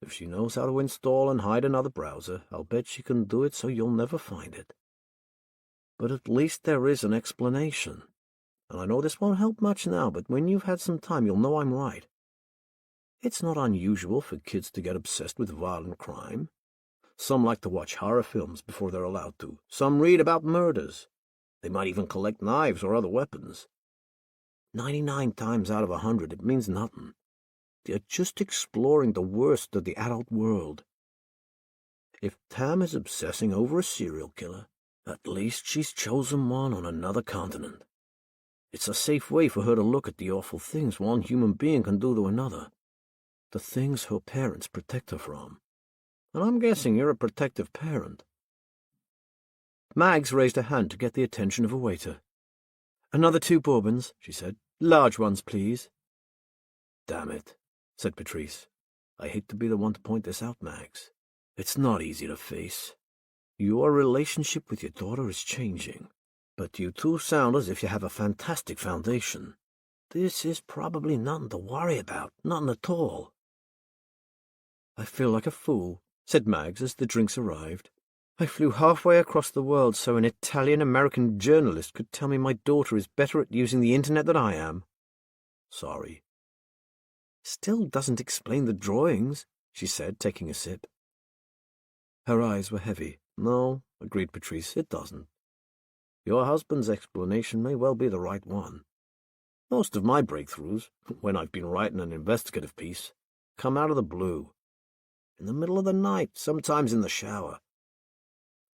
If she knows how to install and hide another browser, I'll bet she can do it so you'll never find it. But at least there is an explanation. And I know this won't help much now, but when you've had some time, you'll know I'm right. It's not unusual for kids to get obsessed with violent crime. Some like to watch horror films before they're allowed to. Some read about murders. They might even collect knives or other weapons. 99 times out of 100, it means nothing. They're just exploring the worst of the adult world. If Tam is obsessing over a serial killer, at least she's chosen one on another continent. It's a safe way for her to look at the awful things one human being can do to another. The things her parents protect her from. And I'm guessing you're a protective parent. Mags raised a hand to get the attention of a waiter. Another 2 bourbons, she said. Large ones, please. Damn it, said Patrice. I hate to be the one to point this out, Mags. It's not easy to face. Your relationship with your daughter is changing, but you two sound as if you have a fantastic foundation. This is probably nothing to worry about, nothing at all. I feel like a fool, said Mags as the drinks arrived. I flew halfway across the world so an Italian-American journalist could tell me my daughter is better at using the internet than I am. Sorry. Still doesn't explain the drawings, she said, taking a sip. Her eyes were heavy. No, agreed Patrice, it doesn't. Your husband's explanation may well be the right one. Most of my breakthroughs, when I've been writing an investigative piece, come out of the blue. In the middle of the night, sometimes in the shower.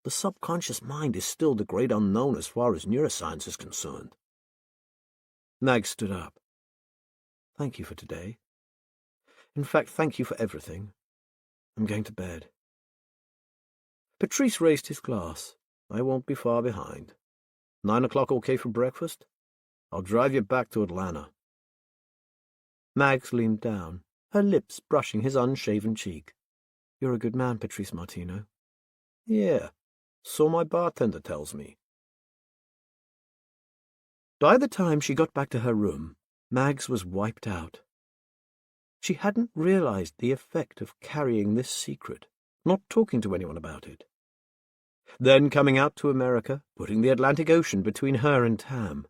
The subconscious mind is still the great unknown as far as neuroscience is concerned. Mags stood up. Thank you for today. In fact, thank you for everything. I'm going to bed. Patrice raised his glass. I won't be far behind. 9 o'clock okay for breakfast? I'll drive you back to Atlanta. Mags leaned down, her lips brushing his unshaven cheek. "You're a good man, Patrice Martino." "Yeah, so my bartender tells me." By the time she got back to her room, Mags was wiped out. She hadn't realized the effect of carrying this secret, not talking to anyone about it. Then coming out to America, putting the Atlantic Ocean between her and Tam.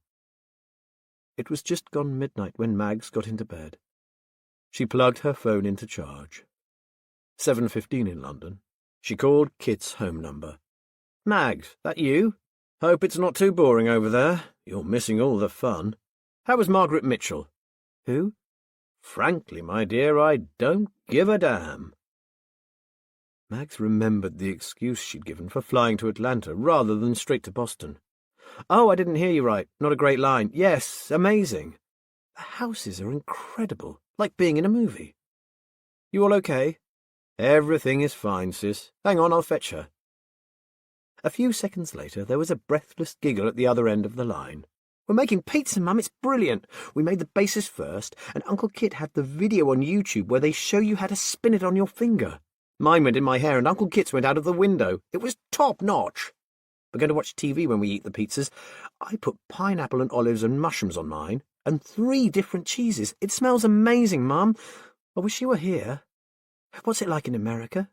It was just gone midnight when Mags got into bed. She plugged her phone into charge. 7:15 in London. She called Kit's home number. "Mags, that you? Hope it's not too boring over there. You're missing all the fun. How was Margaret Mitchell?" "Who?" "Frankly, my dear, I don't give a damn." Mags remembered the excuse she'd given for flying to Atlanta rather than straight to Boston. "Oh, I didn't hear you right. Not a great line. Yes, amazing. The houses are incredible, like being in a movie." "You all okay?" "Everything is fine, sis. Hang on, I'll fetch her." A few seconds later, there was a breathless giggle at the other end of the line. "We're making pizza, Mum. It's brilliant. We made the bases first, and Uncle Kit had the video on YouTube where they show you how to spin it on your finger. Mine went in my hair, and Uncle Kit's went out of the window. It was top-notch. We're going to watch TV when we eat the pizzas. I put pineapple and olives and mushrooms on mine, and 3 different cheeses. It smells amazing, Mum. I wish you were here. What's it like in America?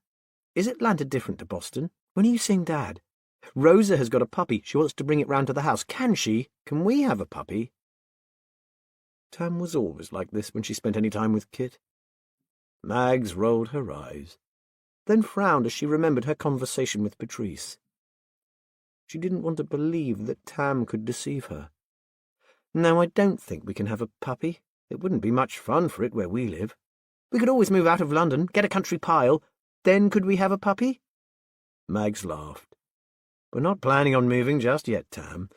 Is Atlanta different to Boston? When are you seeing Dad? Rosa has got a puppy. She wants to bring it round to the house. Can she? Can we have a puppy?" Tam was always like this when she spent any time with Kit. Mags rolled her eyes, then frowned as she remembered her conversation with Patrice. She didn't want to believe that Tam could deceive her. "No, I don't think we can have a puppy. It wouldn't be much fun for it where we live. We could always move out of London, get a country pile. Then could we have a puppy?" Mags laughed. "We're not planning on moving just yet, Tam,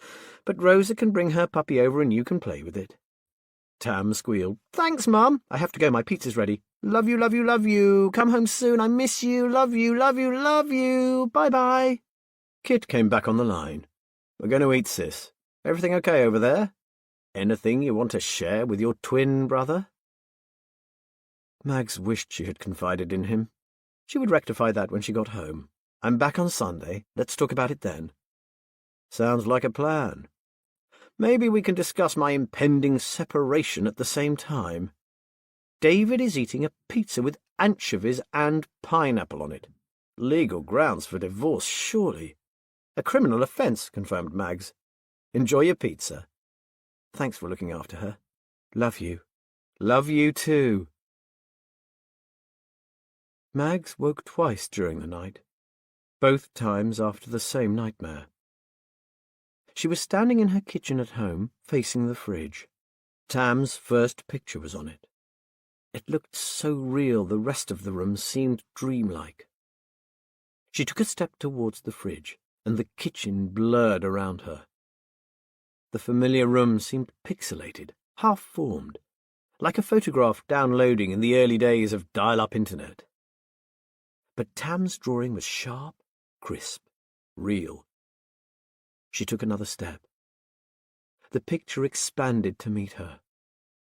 but Rosa can bring her puppy over and you can play with it." Tam squealed, "Thanks, Mum. I have to go. My pizza's ready. Love you, love you, love you. Come home soon. I miss you. Love you, love you, love you. Bye-bye." Kit came back on the line. "We're going to eat, sis. Everything okay over there? Anything you want to share with your twin brother?" Mags wished she had confided in him. She would rectify that when she got home. "I'm back on Sunday. Let's talk about it then." "Sounds like a plan. Maybe we can discuss my impending separation at the same time. David is eating a pizza with anchovies and pineapple on it. Legal grounds for divorce, surely." "A criminal offence," confirmed Mags. "Enjoy your pizza." "Thanks for looking after her. Love you." "Love you too." Mags woke twice during the night, both times after the same nightmare. She was standing in her kitchen at home, facing the fridge. Tam's first picture was on it. It looked so real the rest of the room seemed dreamlike. She took a step towards the fridge, and the kitchen blurred around her. The familiar room seemed pixelated, half-formed, like a photograph downloading in the early days of dial-up internet. But Tam's drawing was sharp, crisp, real. She took another step. The picture expanded to meet her.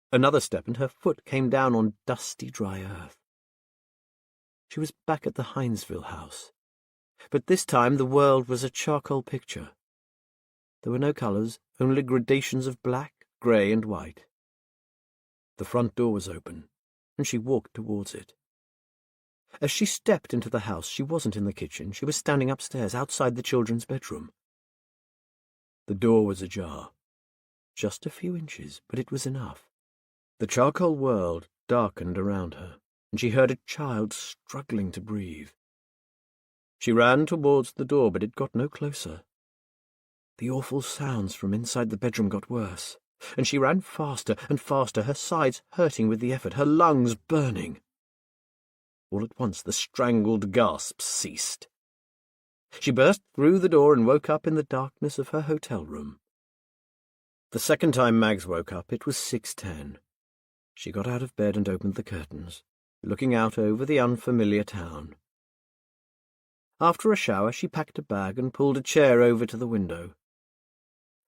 Another step, and her foot came down on dusty, dry earth. She was back at the Hinesville house, but this time the world was a charcoal picture. There were no colours, only gradations of black, grey, and white. The front door was open, and she walked towards it. As she stepped into the house, she wasn't in the kitchen. She was standing upstairs, outside the children's bedroom. The door was ajar. Just a few inches, but it was enough. The charcoal world darkened around her, and she heard a child struggling to breathe. She ran towards the door, but it got no closer. The awful sounds from inside the bedroom got worse, and she ran faster and faster, her sides hurting with the effort, her lungs burning. All at once the strangled gasps ceased. She burst through the door and woke up in the darkness of her hotel room. The second time Mags woke up, it was 6:10. She got out of bed and opened the curtains, looking out over the unfamiliar town. After a shower, she packed a bag and pulled a chair over to the window.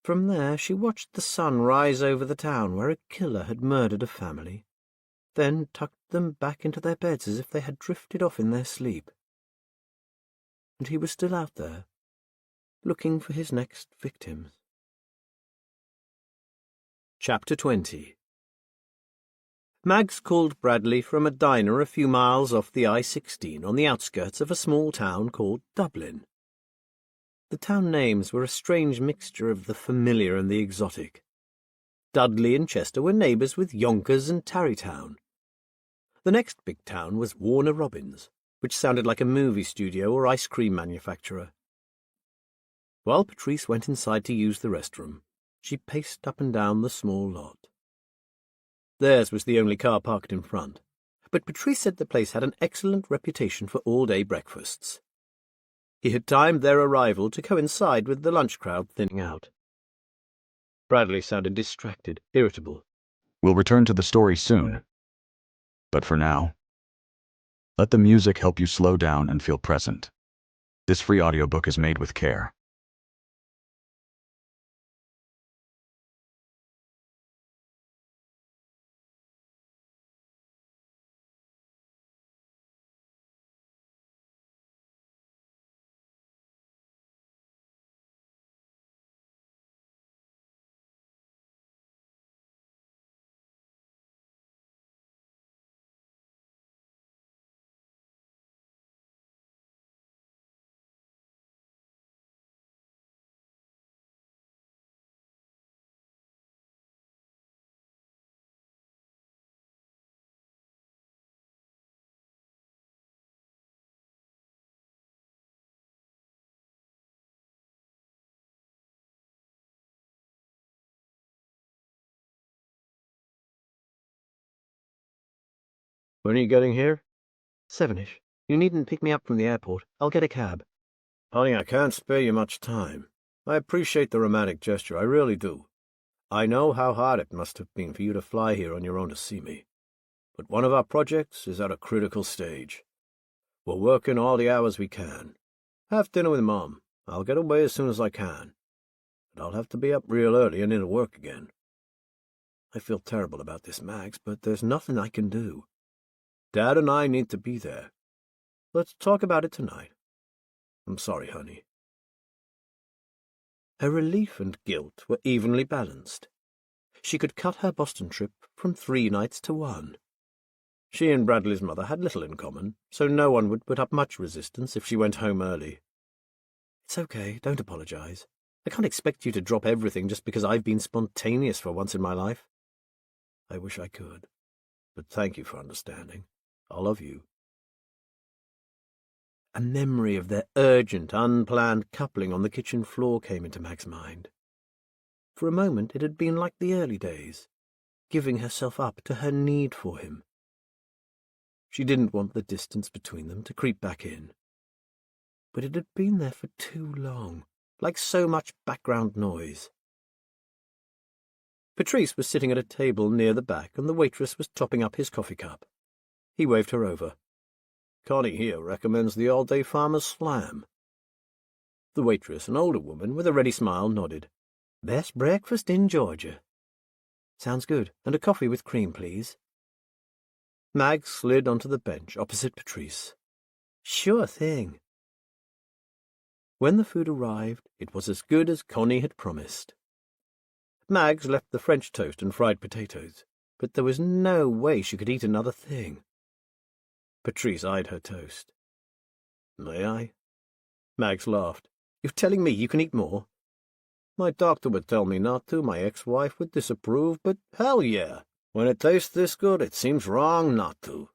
From there, she watched the sun rise over the town where a killer had murdered a family. then tucked them back into their beds as if they had drifted off in their sleep. And he was still out there, looking for his next victims. Chapter 20. Mags called Bradley from a diner a few miles off the I-16 on the outskirts of a small town called Dublin. The town names were a strange mixture of the familiar and the exotic. Dudley and Chester were neighbours with Yonkers and Tarrytown. The next big town was Warner Robins, which sounded like a movie studio or ice cream manufacturer. While Patrice went inside to use the restroom, she paced up and down the small lot. Theirs was the only car parked in front, but Patrice said the place had an excellent reputation for all-day breakfasts. He had timed their arrival to coincide with the lunch crowd thinning out. Bradley sounded distracted, irritable. We'll return to the story soon. But for now, let the music help you slow down and feel present. This free audiobook is made with care. When are you getting here? 7ish. You needn't pick me up from the airport. I'll get a cab. Honey, I can't spare you much time. I appreciate the romantic gesture, I really do. I know how hard it must have been for you to fly here on your own to see me. But one of our projects is at a critical stage. We're working all the hours we can. Have dinner with Mom. I'll get away as soon as I can. But I'll have to be up real early and into work again. I feel terrible about this, Mags, but there's nothing I can do. Dad and I need to be there. Let's talk about it tonight. I'm sorry, honey. Her relief and guilt were evenly balanced. She could cut her Boston trip from 3 nights to 1. She and Bradley's mother had little in common, so no one would put up much resistance if she went home early. It's okay, don't apologize. I can't expect you to drop everything just because I've been spontaneous for once in my life. I wish I could, but thank you for understanding. I love you. A memory of their urgent, unplanned coupling on the kitchen floor came into Mag's mind. For a moment it had been like the early days, giving herself up to her need for him. She didn't want the distance between them to creep back in. But it had been there for too long, like so much background noise. Patrice was sitting at a table near the back, and the waitress was topping up his coffee cup. He waved her over. Connie here recommends the all-day farmer's slam. The waitress, an older woman with a ready smile, nodded. Best breakfast in Georgia. Sounds good. And a coffee with cream, please. Mag slid onto the bench opposite Patrice. Sure thing. When the food arrived, it was as good as Connie had promised. Mags left the French toast and fried potatoes, but there was no way she could eat another thing. Patrice eyed her toast. May I? Mags laughed. You're telling me you can eat more? My doctor would tell me not to, my ex-wife would disapprove, but hell yeah. When it tastes this good, it seems wrong not to.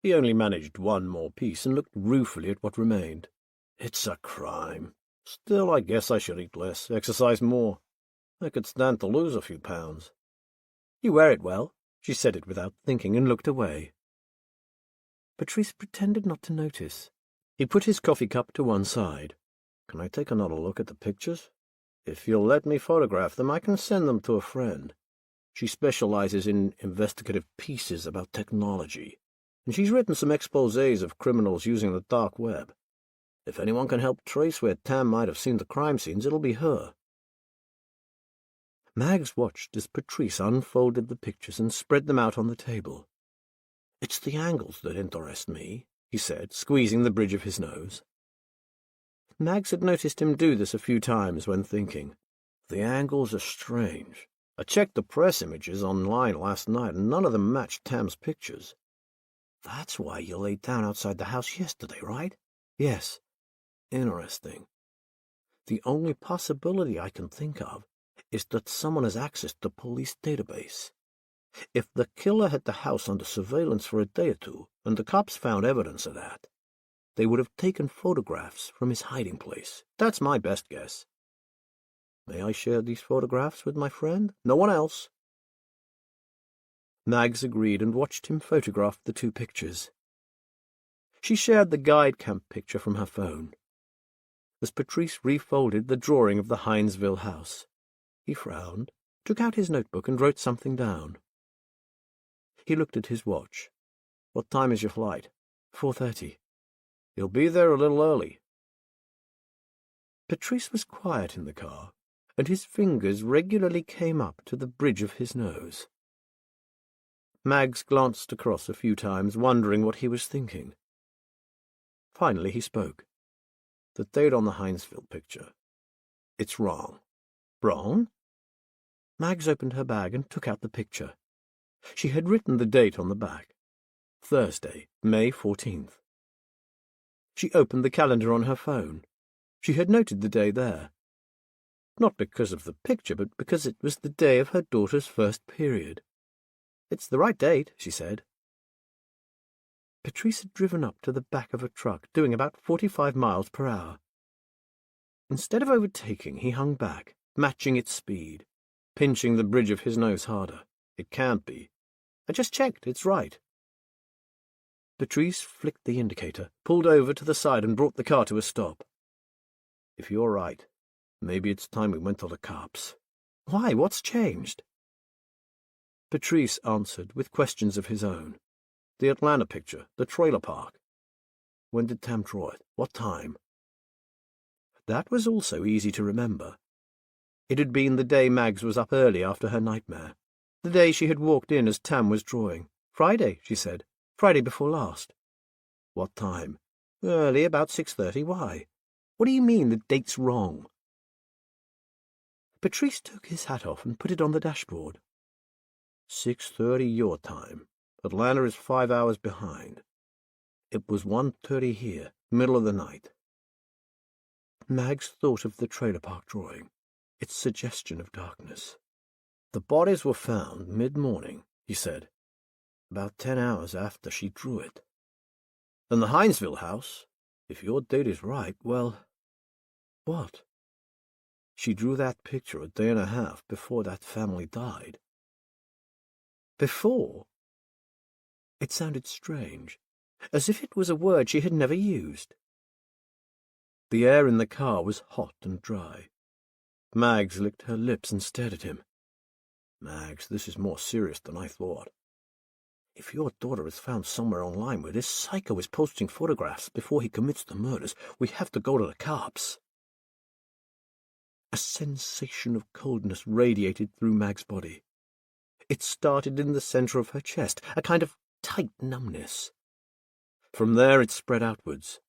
He only managed one more piece and looked ruefully at what remained. It's a crime. Still, I guess I should eat less, exercise more. I could stand to lose a few pounds. You wear it well. She said it without thinking and looked away. Patrice pretended not to notice. He put his coffee cup to one side. Can I take another look at the pictures? If you'll let me photograph them, I can send them to a friend. She specializes in investigative pieces about technology, and she's written some exposés of criminals using the dark web. If anyone can help trace where Tam might have seen the crime scenes, it'll be her. Mags watched as Patrice unfolded the pictures and spread them out on the table. "It's the angles that interest me," he said, squeezing the bridge of his nose. Mags had noticed him do this a few times when thinking. "The angles are strange. I checked the press images online last night, and none of them matched Tam's pictures." "That's why you laid down outside the house yesterday, right?" "Yes." "Interesting. The only possibility I can think of is that someone has accessed the police database. If the killer had the house under surveillance for a day or two, and the cops found evidence of that, they would have taken photographs from his hiding place. That's my best guess. May I share these photographs with my friend? No one else." Mags agreed and watched him photograph the two pictures. She shared the guide camp picture from her phone. As Patrice refolded the drawing of the Hinesville house, he frowned, took out his notebook and wrote something down. He looked at his watch. "What time is your flight?" 4:30. "You'll be there a little early." Patrice was quiet in the car, and his fingers regularly came up to the bridge of his nose. Mags glanced across a few times, wondering what he was thinking. Finally he spoke. "The date on the Hinesville picture. It's wrong." "Wrong?" Mags opened her bag and took out the picture. She had written the date on the back. Thursday, May 14th. She opened the calendar on her phone. She had noted the day there. Not because of the picture, but because it was the day of her daughter's first period. "It's the right date," she said. Patrice had driven up to the back of a truck, doing about 45 miles per hour. Instead of overtaking, he hung back, matching its speed, pinching the bridge of his nose harder. "It can't be. I just checked. It's right." Patrice flicked the indicator, pulled over to the side and brought the car to a stop. "If you're right, maybe it's time we went to the cops." "Why? What's changed?" Patrice answered with questions of his own. "The Atlanta picture, the trailer park. When did Tam draw it? What time?" That was also easy to remember. It had been the day Mags was up early after her nightmare, the day she had walked in as Tam was drawing. "Friday," she said. "Friday before last." "What time?" "Early, about 6:30. Why? What do you mean the date's wrong?" Patrice took his hat off and put it on the dashboard. 6:30 your time. Atlanta is 5 hours behind. It was 1:30 here, middle of the night." Mags thought of the trailer park drawing, its suggestion of darkness. "The bodies were found mid-morning," he said, "about 10 hours after she drew it. And the Hinesville house, if your date is right, well—" "What?" "She drew that picture a day and a half before that family died." "Before?" It sounded strange, as if it was a word she had never used. The air in the car was hot and dry. Mags licked her lips and stared at him. "Mags, this is more serious than I thought. If your daughter is found somewhere online where this psycho is posting photographs before he commits the murders, we have to go to the cops." A sensation of coldness radiated through Mag's body. It started in the center of her chest, a kind of tight numbness. From there it spread outwards.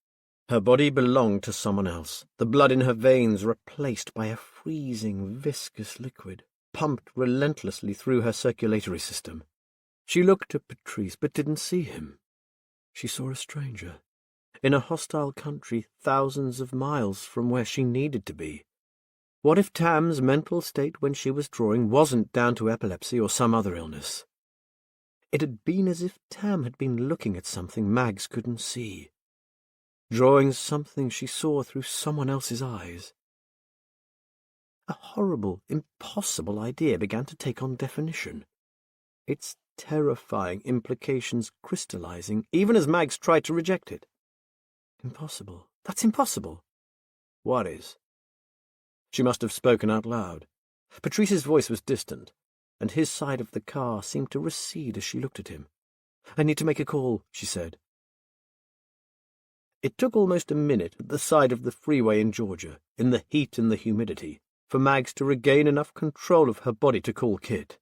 Her body belonged to someone else, the blood in her veins replaced by a freezing, viscous liquid, pumped relentlessly through her circulatory system. She looked at Patrice, but didn't see him. She saw a stranger, in a hostile country thousands of miles from where she needed to be. What if Tam's mental state when she was drawing wasn't down to epilepsy or some other illness? It had been as if Tam had been looking at something Mags couldn't see, drawing something she saw through someone else's eyes. A horrible, impossible idea began to take on definition, its terrifying implications crystallizing even as Mags tried to reject it. "Impossible. That's impossible." "What is?" She must have spoken out loud. Patrice's voice was distant, and his side of the car seemed to recede as she looked at him. "I need to make a call," she said. It took almost a minute at the side of the freeway in Georgia, in the heat and the humidity, for Mags to regain enough control of her body to call Kit.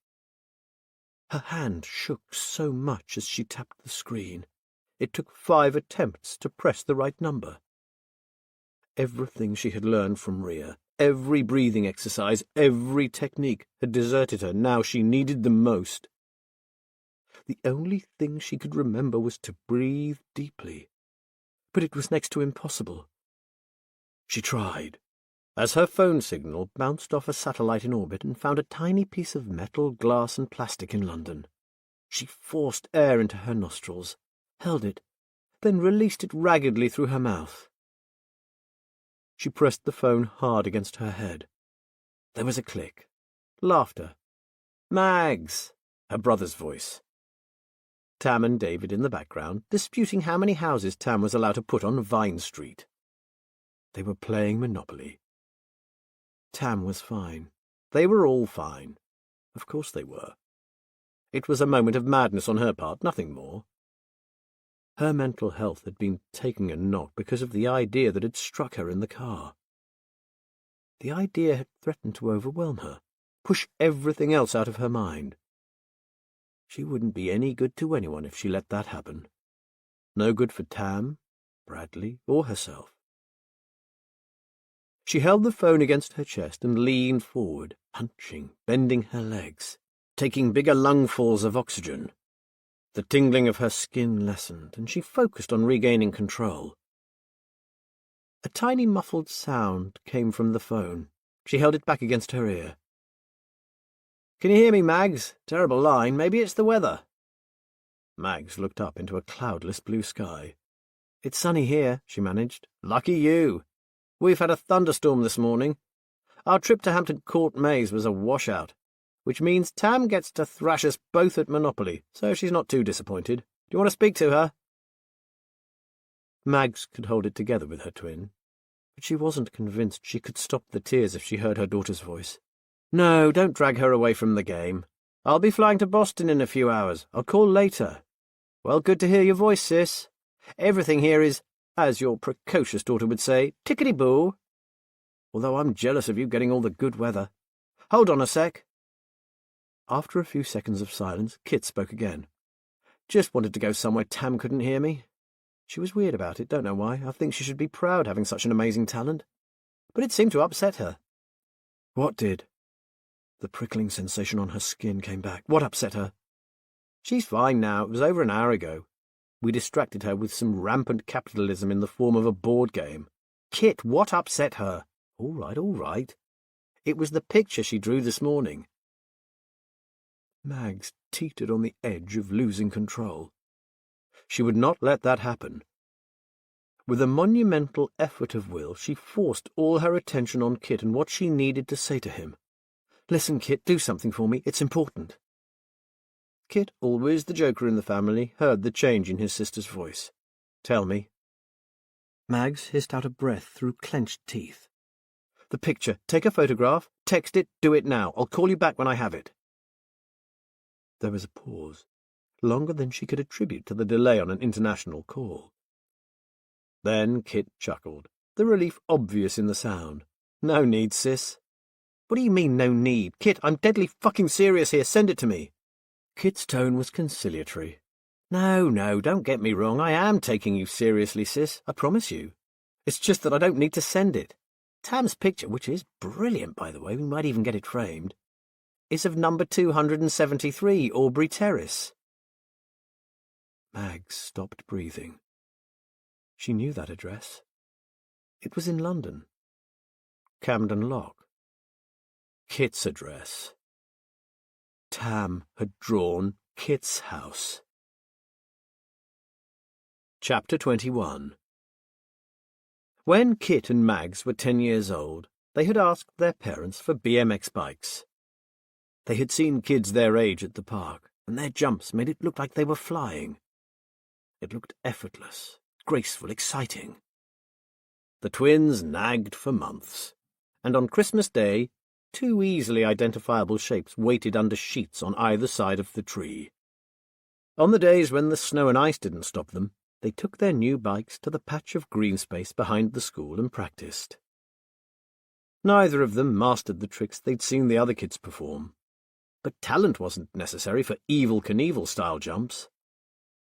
Her hand shook so much as she tapped the screen. It took 5 attempts to press the right number. Everything she had learned from Rhea, every breathing exercise, every technique had deserted her now she needed them most. The only thing she could remember was to breathe deeply, but it was next to impossible. She tried, as her phone signal bounced off a satellite in orbit and found a tiny piece of metal, glass, and plastic in London. She forced air into her nostrils, held it, then released it raggedly through her mouth. She pressed the phone hard against her head. There was a click. Laughter. "Mags!" her brother's voice. Tam and David in the background, disputing how many houses Tam was allowed to put on Vine Street. They were playing Monopoly. Tam was fine. They were all fine. Of course they were. It was a moment of madness on her part, nothing more. Her mental health had been taking a knock because of the idea that had struck her in the car. The idea had threatened to overwhelm her, push everything else out of her mind. She wouldn't be any good to anyone if she let that happen. No good for Tam, Bradley, or herself. She held the phone against her chest and leaned forward, hunching, bending her legs, taking bigger lungfuls of oxygen. The tingling of her skin lessened, and she focused on regaining control. A tiny muffled sound came from the phone. She held it back against her ear. "Can you hear me, Mags? Terrible line. Maybe it's the weather." Mags looked up into a cloudless blue sky. "It's sunny here," she managed. "Lucky you. We've had a thunderstorm this morning. Our trip to Hampton Court Maze was a washout, which means Tam gets to thrash us both at Monopoly, so she's not too disappointed. Do you want to speak to her?" Mags could hold it together with her twin, but she wasn't convinced she could stop the tears if she heard her daughter's voice. "No, don't drag her away from the game. I'll be flying to Boston in a few hours. I'll call later." "Well, good to hear your voice, sis. Everything here is, as your precocious daughter would say, tickety-boo. Although I'm jealous of you getting all the good weather. Hold on a sec." After a few seconds of silence, Kit spoke again. "Just wanted to go somewhere Tam couldn't hear me. She was weird about it, don't know why. I think she should be proud having such an amazing talent. But it seemed to upset her." "What did?" The prickling sensation on her skin came back. "What upset her?" "She's fine now. It was over an hour ago. We distracted her with some rampant capitalism in the form of a board game." "Kit, what upset her?" All right. "It was the picture she drew this morning." Mags teetered on the edge of losing control. She would not let that happen. With a monumental effort of will, she forced all her attention on Kit and what she needed to say to him. "Listen, Kit, do something for me. It's important." Kit, always the joker in the family, heard the change in his sister's voice. "Tell me." Mags hissed out a breath through clenched teeth. "The picture. Take a photograph. Text it. Do it now. I'll call you back when I have it." There was a pause, longer than she could attribute to the delay on an international call. Then Kit chuckled, the relief obvious in the sound. "No need, sis." "What do you mean, no need? Kit, I'm deadly fucking serious here. Send it to me." Kit's tone was conciliatory. No, don't get me wrong. I am taking you seriously, sis. I promise you. It's just that I don't need to send it. Tam's picture, which is brilliant, by the way, we might even get it framed, is of number 273, Aubrey Terrace. Mags stopped breathing. She knew that address. It was in London. Camden Lock. Kit's address. Tam had drawn Kit's house. Chapter 21. When Kit and Mags were 10 years old, they had asked their parents for BMX bikes. They had seen kids their age at the park, and their jumps made it look like they were flying. It looked effortless, graceful, exciting. The twins nagged for months, and on Christmas Day, 2 easily identifiable shapes waited under sheets on either side of the tree. On the days when the snow and ice didn't stop them, they took their new bikes to the patch of green space behind the school and practiced. Neither of them mastered the tricks they'd seen the other kids perform, but talent wasn't necessary for Evel Knievel-style jumps,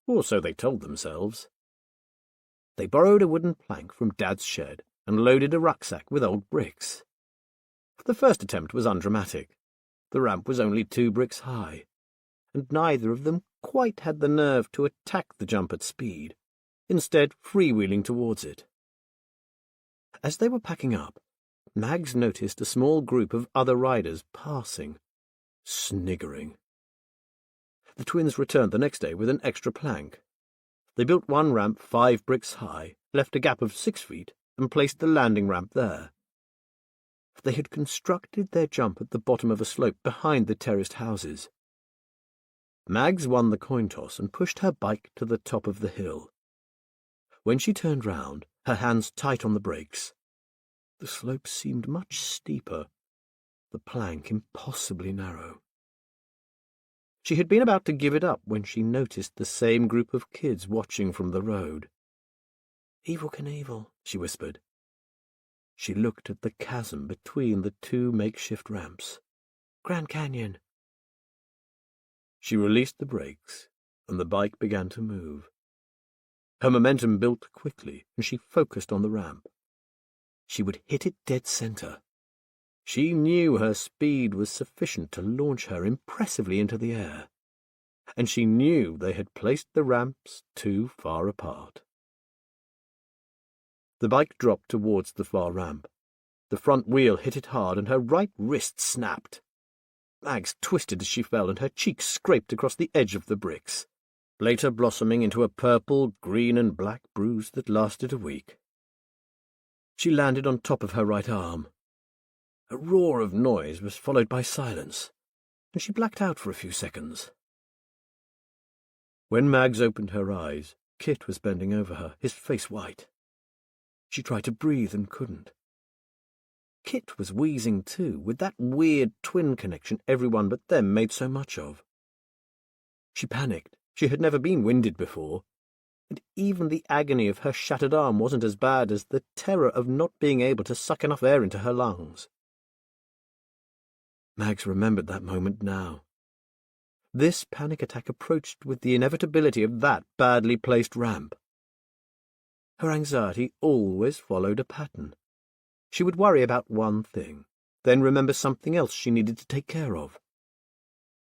or so they told themselves. They borrowed a wooden plank from Dad's shed and loaded a rucksack with old bricks. The first attempt was undramatic. The ramp was only 2 bricks high, and neither of them quite had the nerve to attack the jump at speed, instead freewheeling towards it. As they were packing up, Mags noticed a small group of other riders passing, sniggering. The twins returned the next day with an extra plank. They built one ramp 5 bricks high, left a gap of 6 feet, and placed the landing ramp there. They had constructed their jump at the bottom of a slope behind the terraced houses. Mags won the coin toss and pushed her bike to the top of the hill. When she turned round, her hands tight on the brakes, the slope seemed much steeper, the plank impossibly narrow. She had been about to give it up when she noticed the same group of kids watching from the road. "Evel Knievel," she whispered. She looked at the chasm between the 2 makeshift ramps. "Grand Canyon." She released the brakes, and the bike began to move. Her momentum built quickly, and she focused on the ramp. She would hit it dead center. She knew her speed was sufficient to launch her impressively into the air, and she knew they had placed the ramps too far apart. The bike dropped towards the far ramp. The front wheel hit it hard, and her right wrist snapped. Mags twisted as she fell, and her cheeks scraped across the edge of the bricks, later blossoming into a purple, green, and black bruise that lasted a week. She landed on top of her right arm. A roar of noise was followed by silence, and she blacked out for a few seconds. When Mags opened her eyes, Kit was bending over her, his face white. She tried to breathe and couldn't. Kit was wheezing too, with that weird twin connection everyone but them made so much of. She panicked. She had never been winded before, and even the agony of her shattered arm wasn't as bad as the terror of not being able to suck enough air into her lungs. Mags remembered that moment now. This panic attack approached with the inevitability of that badly placed ramp. Her anxiety always followed a pattern. She would worry about one thing, then remember something else she needed to take care of.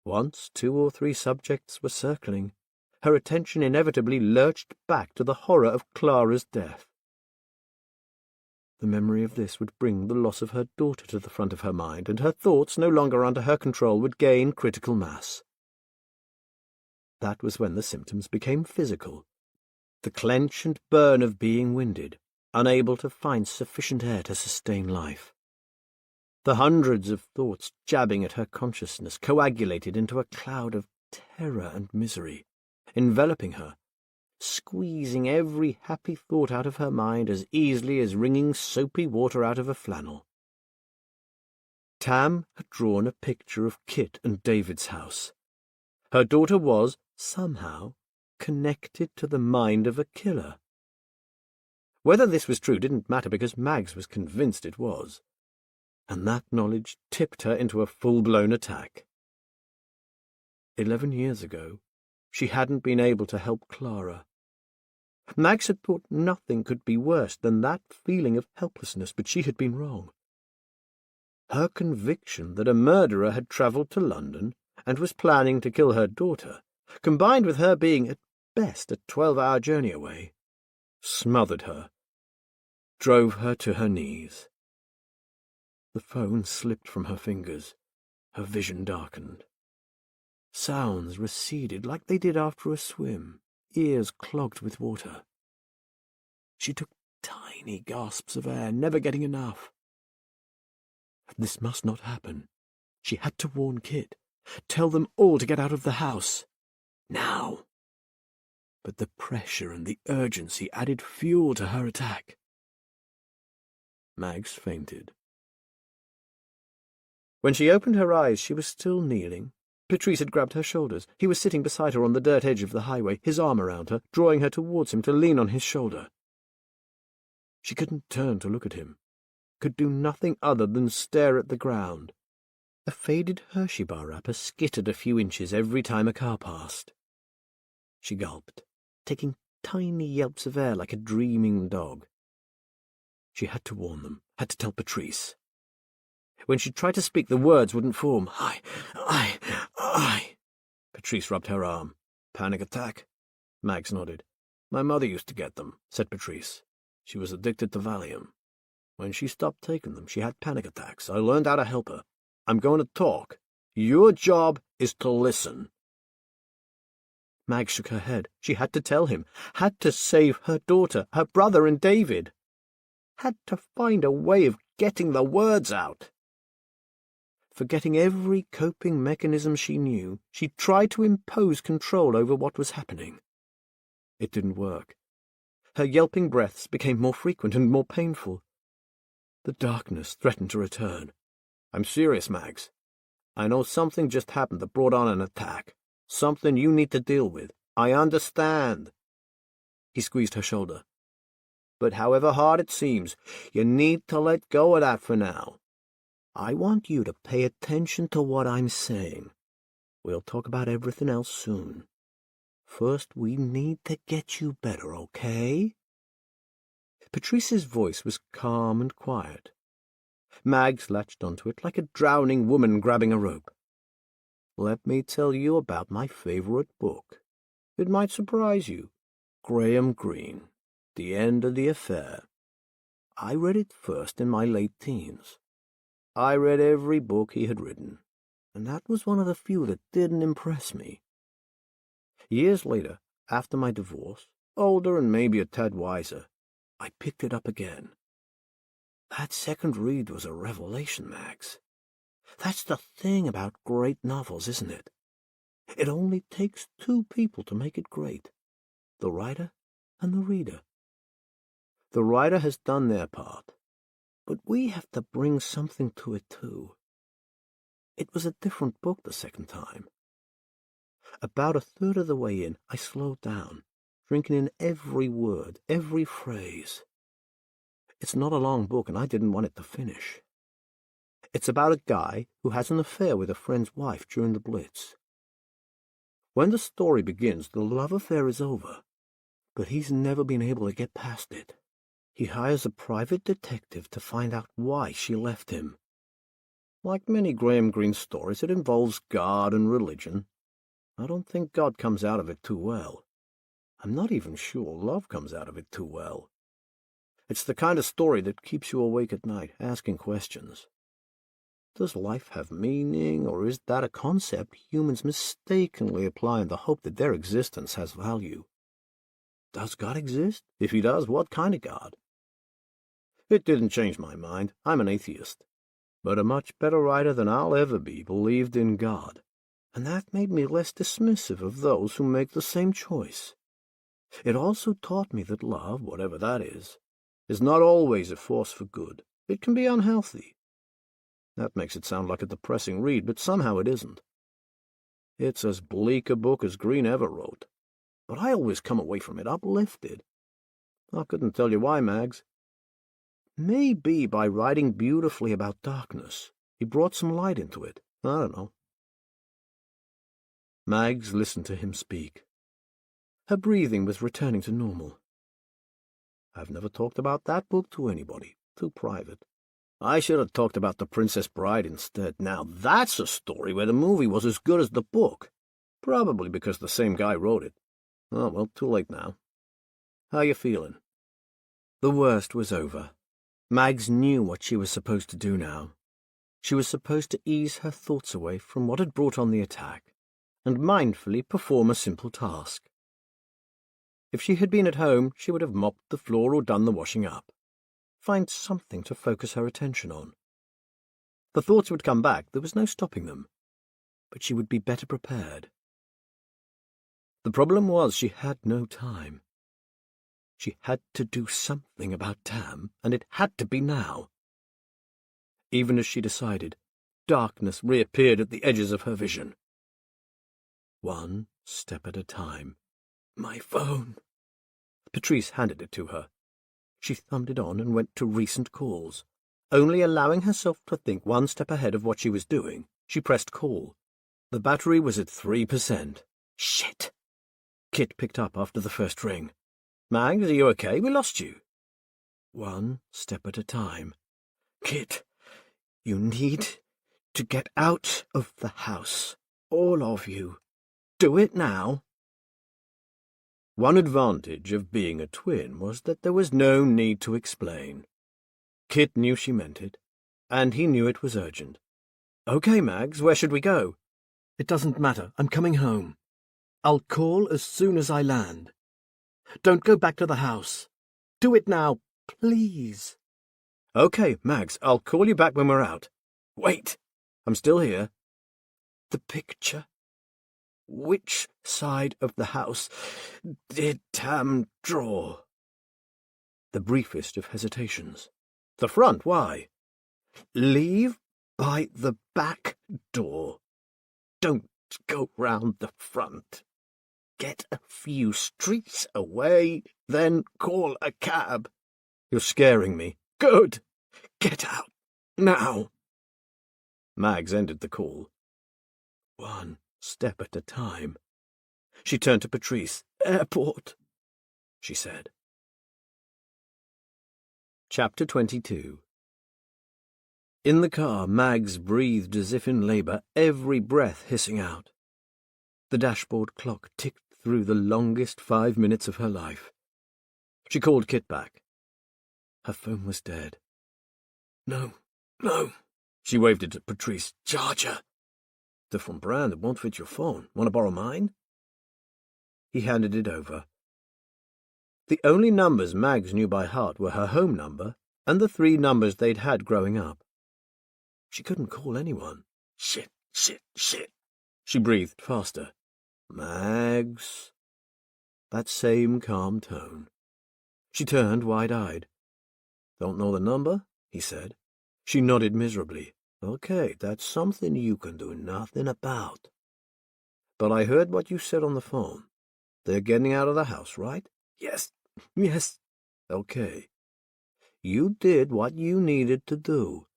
Once 2 or 3 subjects were circling, her attention inevitably lurched back to the horror of Clara's death. The memory of this would bring the loss of her daughter to the front of her mind, and her thoughts, no longer under her control, would gain critical mass. That was when the symptoms became physical. The clench and burn of being winded, unable to find sufficient air to sustain life. The hundreds of thoughts jabbing at her consciousness coagulated into a cloud of terror and misery, enveloping her, squeezing every happy thought out of her mind as easily as wringing soapy water out of a flannel. Tam had drawn a picture of Kit and David's house. Her daughter was, somehow, connected to the mind of a killer. Whether this was true didn't matter because Mags was convinced it was, and that knowledge tipped her into a full-blown attack. 11 years ago, she hadn't been able to help Clara. Mags had thought nothing could be worse than that feeling of helplessness, but she had been wrong. Her conviction that a murderer had travelled to London and was planning to kill her daughter, combined with her being at best a 12-hour journey away, smothered her, drove her to her knees. The phone slipped from her fingers. Her vision darkened. Sounds receded like they did after a swim, ears clogged with water. She took tiny gasps of air, never getting enough. This must not happen. She had to warn Kit, tell them all to get out of the house. Now. But the pressure and the urgency added fuel to her attack. Mags fainted. When she opened her eyes, she was still kneeling. Patrice had grabbed her shoulders. He was sitting beside her on the dirt edge of the highway, his arm around her, drawing her towards him to lean on his shoulder. She couldn't turn to look at him, could do nothing other than stare at the ground. A faded Hershey bar wrapper skittered a few inches every time a car passed. She gulped, taking tiny yelps of air like a dreaming dog. She had to warn them, had to tell Patrice. When she tried to speak, the words wouldn't form. I. Patrice rubbed her arm. Panic attack? Mags nodded. My mother used to get them, said Patrice. She was addicted to Valium. When she stopped taking them, she had panic attacks. I learned how to help her. I'm going to talk. Your job is to listen. Mag shook her head. She had to tell him. Had to save her daughter, her brother and David. Had to find a way of getting the words out. Forgetting every coping mechanism she knew, she tried to impose control over what was happening. It didn't work. Her yelping breaths became more frequent and more painful. The darkness threatened to return. I'm serious, Mags. I know something just happened that brought on an attack. Something you need to deal with. I understand. He squeezed her shoulder. But however hard it seems, you need to let go of that for now. I want you to pay attention to what I'm saying. We'll talk about everything else soon. First, we need to get you better, okay? Patrice's voice was calm and quiet. Mags latched onto it like a drowning woman grabbing a rope. Let me tell you about my favorite book. It might surprise you. Graham Greene, The End of the Affair. I read it first in my late teens. I read every book he had written, and that was one of the few that didn't impress me. Years later, after my divorce, older and maybe a tad wiser, I picked it up again. That second read was a revelation, Mags. That's the thing about great novels, isn't it? It only takes two people to make it great, the writer and the reader. The writer has done their part, but we have to bring something to it too. It was a different book the second time. About a third of the way in, I slowed down, drinking in every word, every phrase. It's not a long book, and I didn't want it to finish. It's about a guy who has an affair with a friend's wife during the Blitz. When the story begins, the love affair is over, but he's never been able to get past it. He hires a private detective to find out why she left him. Like many Graham Greene stories, it involves God and religion. I don't think God comes out of it too well. I'm not even sure love comes out of it too well. It's the kind of story that keeps you awake at night, asking questions. Does life have meaning, or is that a concept humans mistakenly apply in the hope that their existence has value? Does God exist? If he does, what kind of God? It didn't change my mind. I'm an atheist. But a much better writer than I'll ever be believed in God, and that made me less dismissive of those who make the same choice. It also taught me that love, whatever that is not always a force for good. It can be unhealthy. That makes it sound like a depressing read, but somehow it isn't. It's as bleak a book as Greene ever wrote, but I always come away from it uplifted. I couldn't tell you why, Mags. Maybe by writing beautifully about darkness, he brought some light into it. I don't know. Mags listened to him speak. Her breathing was returning to normal. I've never talked about that book to anybody. Too private. I should have talked about The Princess Bride instead. Now that's a story where the movie was as good as the book. Probably because the same guy wrote it. Oh, well, too late now. How you feeling? The worst was over. Mags knew what she was supposed to do now. She was supposed to ease her thoughts away from what had brought on the attack, and mindfully perform a simple task. If she had been at home, she would have mopped the floor or done the washing up. Find something to focus her attention on. The thoughts would come back, there was no stopping them, but she would be better prepared. The problem was she had no time. She had to do something about Tam, and it had to be now. Even as she decided, darkness reappeared at the edges of her vision. One step at a time. My phone. Patrice handed it to her. She thumbed it on and went to recent calls. Only allowing herself to think one step ahead of what she was doing, she pressed call. The battery was at 3%. Shit! Kit picked up after the first ring. Mags, are you okay? We lost you. One step at a time. Kit, you need to get out of the house. All of you. Do it now. One advantage of being a twin was that there was no need to explain. Kit knew she meant it, and he knew it was urgent. Okay, Mags, where should we go? It doesn't matter. I'm coming home. I'll call as soon as I land. Don't go back to the house. Do it now, please. Okay, Mags, I'll call you back when we're out. Wait, I'm still here. The picture. Which side of the house did Tam draw? The briefest of hesitations. The front, why? Leave by the back door. Don't go round the front. Get a few streets away, then call a cab. You're scaring me. Good. Get out. Now. Mags ended the call. One step at a time. She turned to Patrice. Airport, she said. Chapter 22. In the car, Mags breathed as if in labour, every breath hissing out. The dashboard clock ticked through the longest 5 minutes of her life. She called Kit back. Her phone was dead. No. She waved it at Patrice. Charger. Different brand, it won't fit your phone. Want to borrow mine? He handed it over. The only numbers Mags knew by heart were her home number and the 3 numbers they'd had growing up. She couldn't call anyone. Shit. She breathed faster. Mags. That same calm tone. She turned wide-eyed. Don't know the number? He said. She nodded miserably. Okay, that's something you can do nothing about. But I heard what you said on the phone. They're getting out of the house, right? Yes. Okay. You did what you needed to do.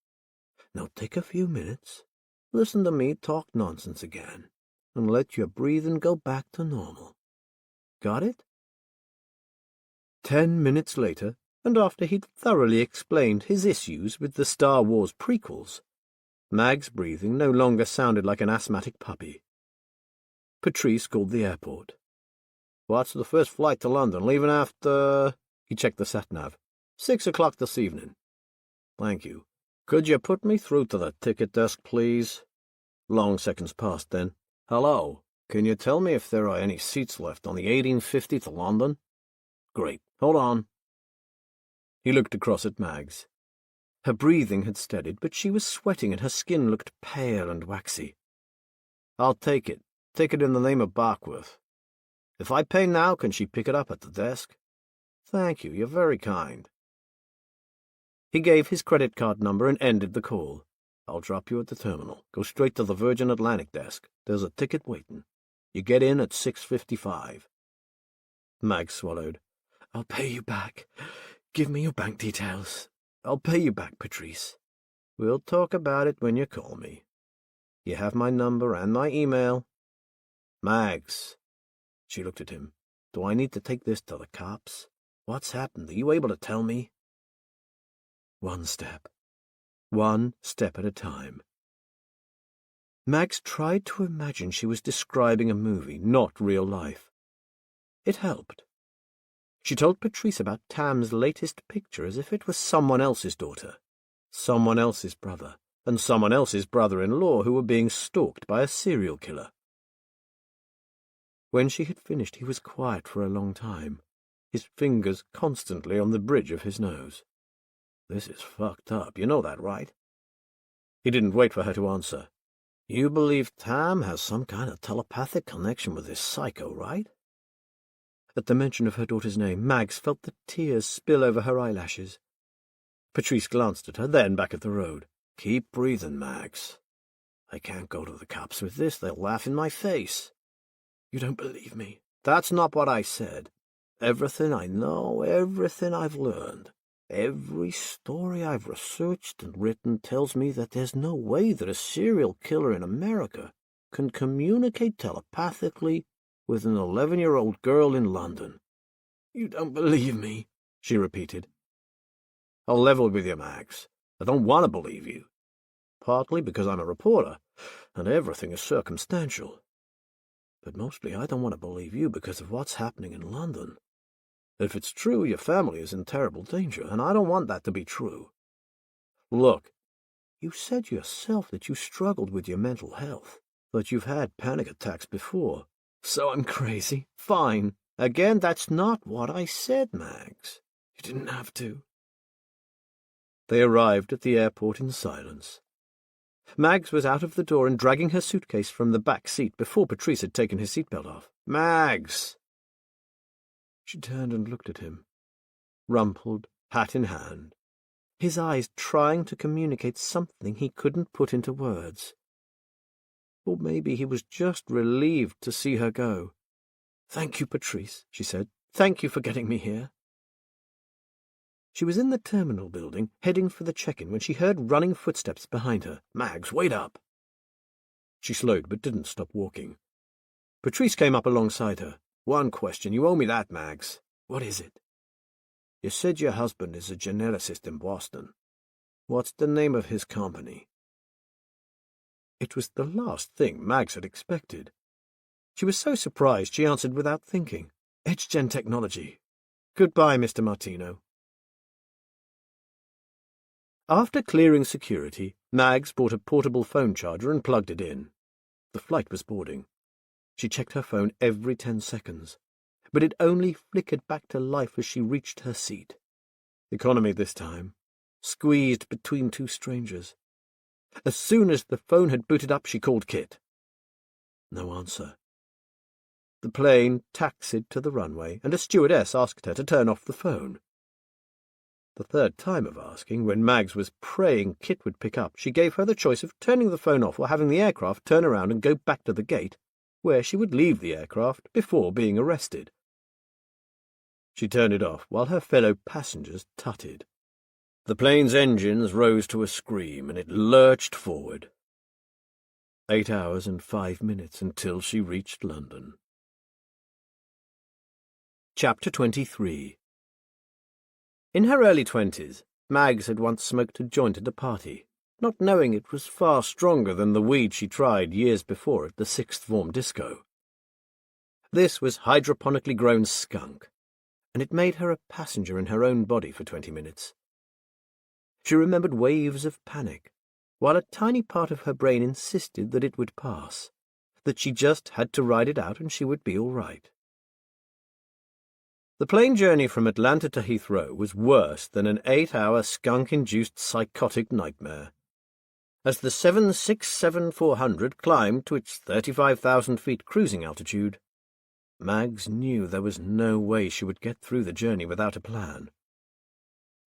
Now take a few minutes, listen to me talk nonsense again, and let your breathing go back to normal. Got it? 10 minutes later, and after he'd thoroughly explained his issues with the Star Wars prequels, Mag's breathing no longer sounded like an asthmatic puppy. Patrice called the airport. What's the first flight to London? Leaving after... He checked the sat-nav. 6 o'clock this evening. Thank you. Could you put me through to the ticket desk, please? Long seconds passed then. Hello. Can you tell me if there are any seats left on the 1850 to London? Great. Hold on. He looked across at Mags. Her breathing had steadied, but she was sweating and her skin looked pale and waxy. I'll take it. Take it in the name of Barkworth. If I pay now, can she pick it up at the desk? Thank you. You're very kind. He gave his credit card number and ended the call. I'll drop you at the terminal. Go straight to the Virgin Atlantic desk. There's a ticket waiting. You get in at 6:55. Mag swallowed. I'll pay you back. Give me your bank details. I'll pay you back, Patrice. We'll talk about it when you call me. You have my number and my email. Mags. She looked at him. Do I need to take this to the cops? What's happened? Are you able to tell me? One step at a time. Mags tried to imagine she was describing a movie, not real life. It helped. She told Patrice about Tam's latest picture as if it was someone else's daughter, someone else's brother, and someone else's brother-in-law who were being stalked by a serial killer. When she had finished, he was quiet for a long time, his fingers constantly on the bridge of his nose. This is fucked up, you know that, right? He didn't wait for her to answer. You believe Tam has some kind of telepathic connection with this psycho, right? At the mention of her daughter's name, Mags felt the tears spill over her eyelashes. Patrice glanced at her, then back at the road. Keep breathing, Mags. I can't go to the cops with this. They'll laugh in my face. You don't believe me. That's not what I said. Everything I know, everything I've learned. Every story I've researched and written tells me that there's no way that a serial killer in America can communicate telepathically with an 11-year-old girl in London. You don't believe me, she repeated. I'll level with you, Max. I don't want to believe you. Partly because I'm a reporter, and everything is circumstantial. But mostly I don't want to believe you because of what's happening in London. If it's true, your family is in terrible danger, and I don't want that to be true. Look, you said yourself that you struggled with your mental health, that you've had panic attacks before. So I'm crazy. Fine. Again, that's not what I said, Max. You didn't have to. They arrived at the airport in silence. Mags was out of the door and dragging her suitcase from the back seat before Patrice had taken his seatbelt off. Mags! She turned and looked at him, rumpled, hat in hand, his eyes trying to communicate something he couldn't put into words. Or maybe he was just relieved to see her go. "Thank you, Patrice," she said. "Thank you for getting me here." She was in the terminal building, heading for the check-in, when she heard running footsteps behind her. "Mags, wait up!" She slowed, but didn't stop walking. Patrice came up alongside her. "One question. You owe me that, Mags." "What is it?" "You said your husband is a geneticist in Boston. What's the name of his company?" It was the last thing Mags had expected. She was so surprised she answered without thinking. "EdgeGen Technology. Goodbye, Mr. Martino." After clearing security, Mags bought a portable phone charger and plugged it in. The flight was boarding. She checked her phone every 10 seconds, but it only flickered back to life as she reached her seat. Economy this time, squeezed between two strangers. As soon as the phone had booted up, she called Kit. No answer. The plane taxied to the runway, and a stewardess asked her to turn off the phone. The third time of asking, when Mags was praying Kit would pick up, she gave her the choice of turning the phone off or having the aircraft turn around and go back to the gate, where she would leave the aircraft before being arrested. She turned it off while her fellow passengers tutted. The plane's engines rose to a scream, and it lurched forward. 8 hours and 5 minutes until she reached London. Chapter 23. In her early 20s, Mags had once smoked a joint at a party, not knowing it was far stronger than the weed she tried years before at the sixth form disco. This was hydroponically grown skunk, and it made her a passenger in her own body for 20 minutes. She remembered waves of panic, while a tiny part of her brain insisted that it would pass, that she just had to ride it out and she would be all right. The plane journey from Atlanta to Heathrow was worse than an 8-hour skunk-induced psychotic nightmare. As the 767-400 climbed to its 35,000 feet cruising altitude, Mags knew there was no way she would get through the journey without a plan.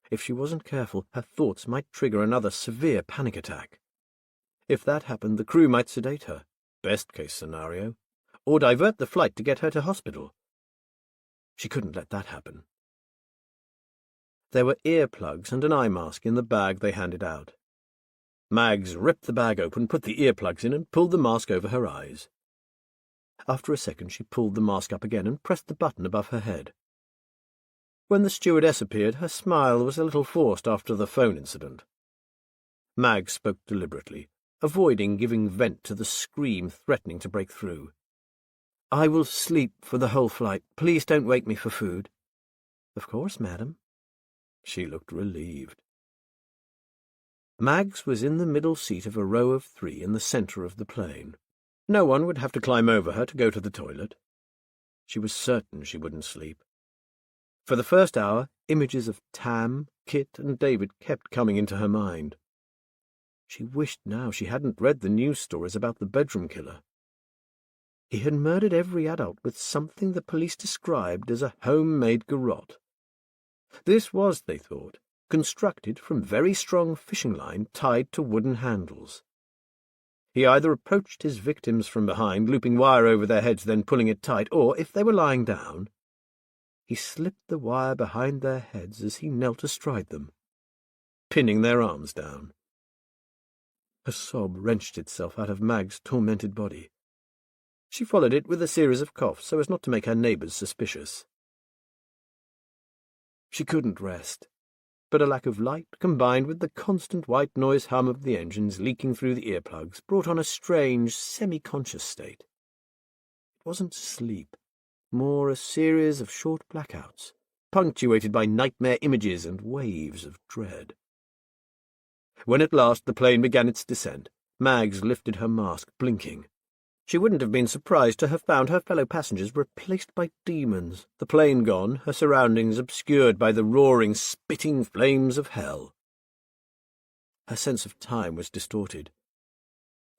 If she wasn't careful, her thoughts might trigger another severe panic attack. If that happened, the crew might sedate her, best-case scenario, or divert the flight to get her to hospital. She couldn't let that happen. There were earplugs and an eye mask in the bag they handed out. Mags ripped the bag open, put the earplugs in, and pulled the mask over her eyes. After a second, she pulled the mask up again and pressed the button above her head. When the stewardess appeared, her smile was a little forced after the phone incident. Mags spoke deliberately, avoiding giving vent to the scream threatening to break through. "I will sleep for the whole flight. Please don't wake me for food." "Of course, madam." She looked relieved. Mags was in the middle seat of a row of 3 in the centre of the plane. No one would have to climb over her to go to the toilet. She was certain she wouldn't sleep. For the first hour, images of Tam, Kit, and David kept coming into her mind. She wished now she hadn't read the news stories about the bedroom killer. He had murdered every adult with something the police described as a homemade garrote. This was, they thought, constructed from very strong fishing line tied to wooden handles. He either approached his victims from behind, looping wire over their heads, then pulling it tight, or, if they were lying down, he slipped the wire behind their heads as he knelt astride them, pinning their arms down. A sob wrenched itself out of Mag's tormented body. She followed it with a series of coughs so as not to make her neighbours suspicious. She couldn't rest, but a lack of light, combined with the constant white noise hum of the engines leaking through the earplugs, brought on a strange, semi-conscious state. It wasn't sleep, more a series of short blackouts, punctuated by nightmare images and waves of dread. When at last the plane began its descent, Mags lifted her mask, blinking. She wouldn't have been surprised to have found her fellow passengers replaced by demons, the plane gone, her surroundings obscured by the roaring, spitting flames of hell. Her sense of time was distorted.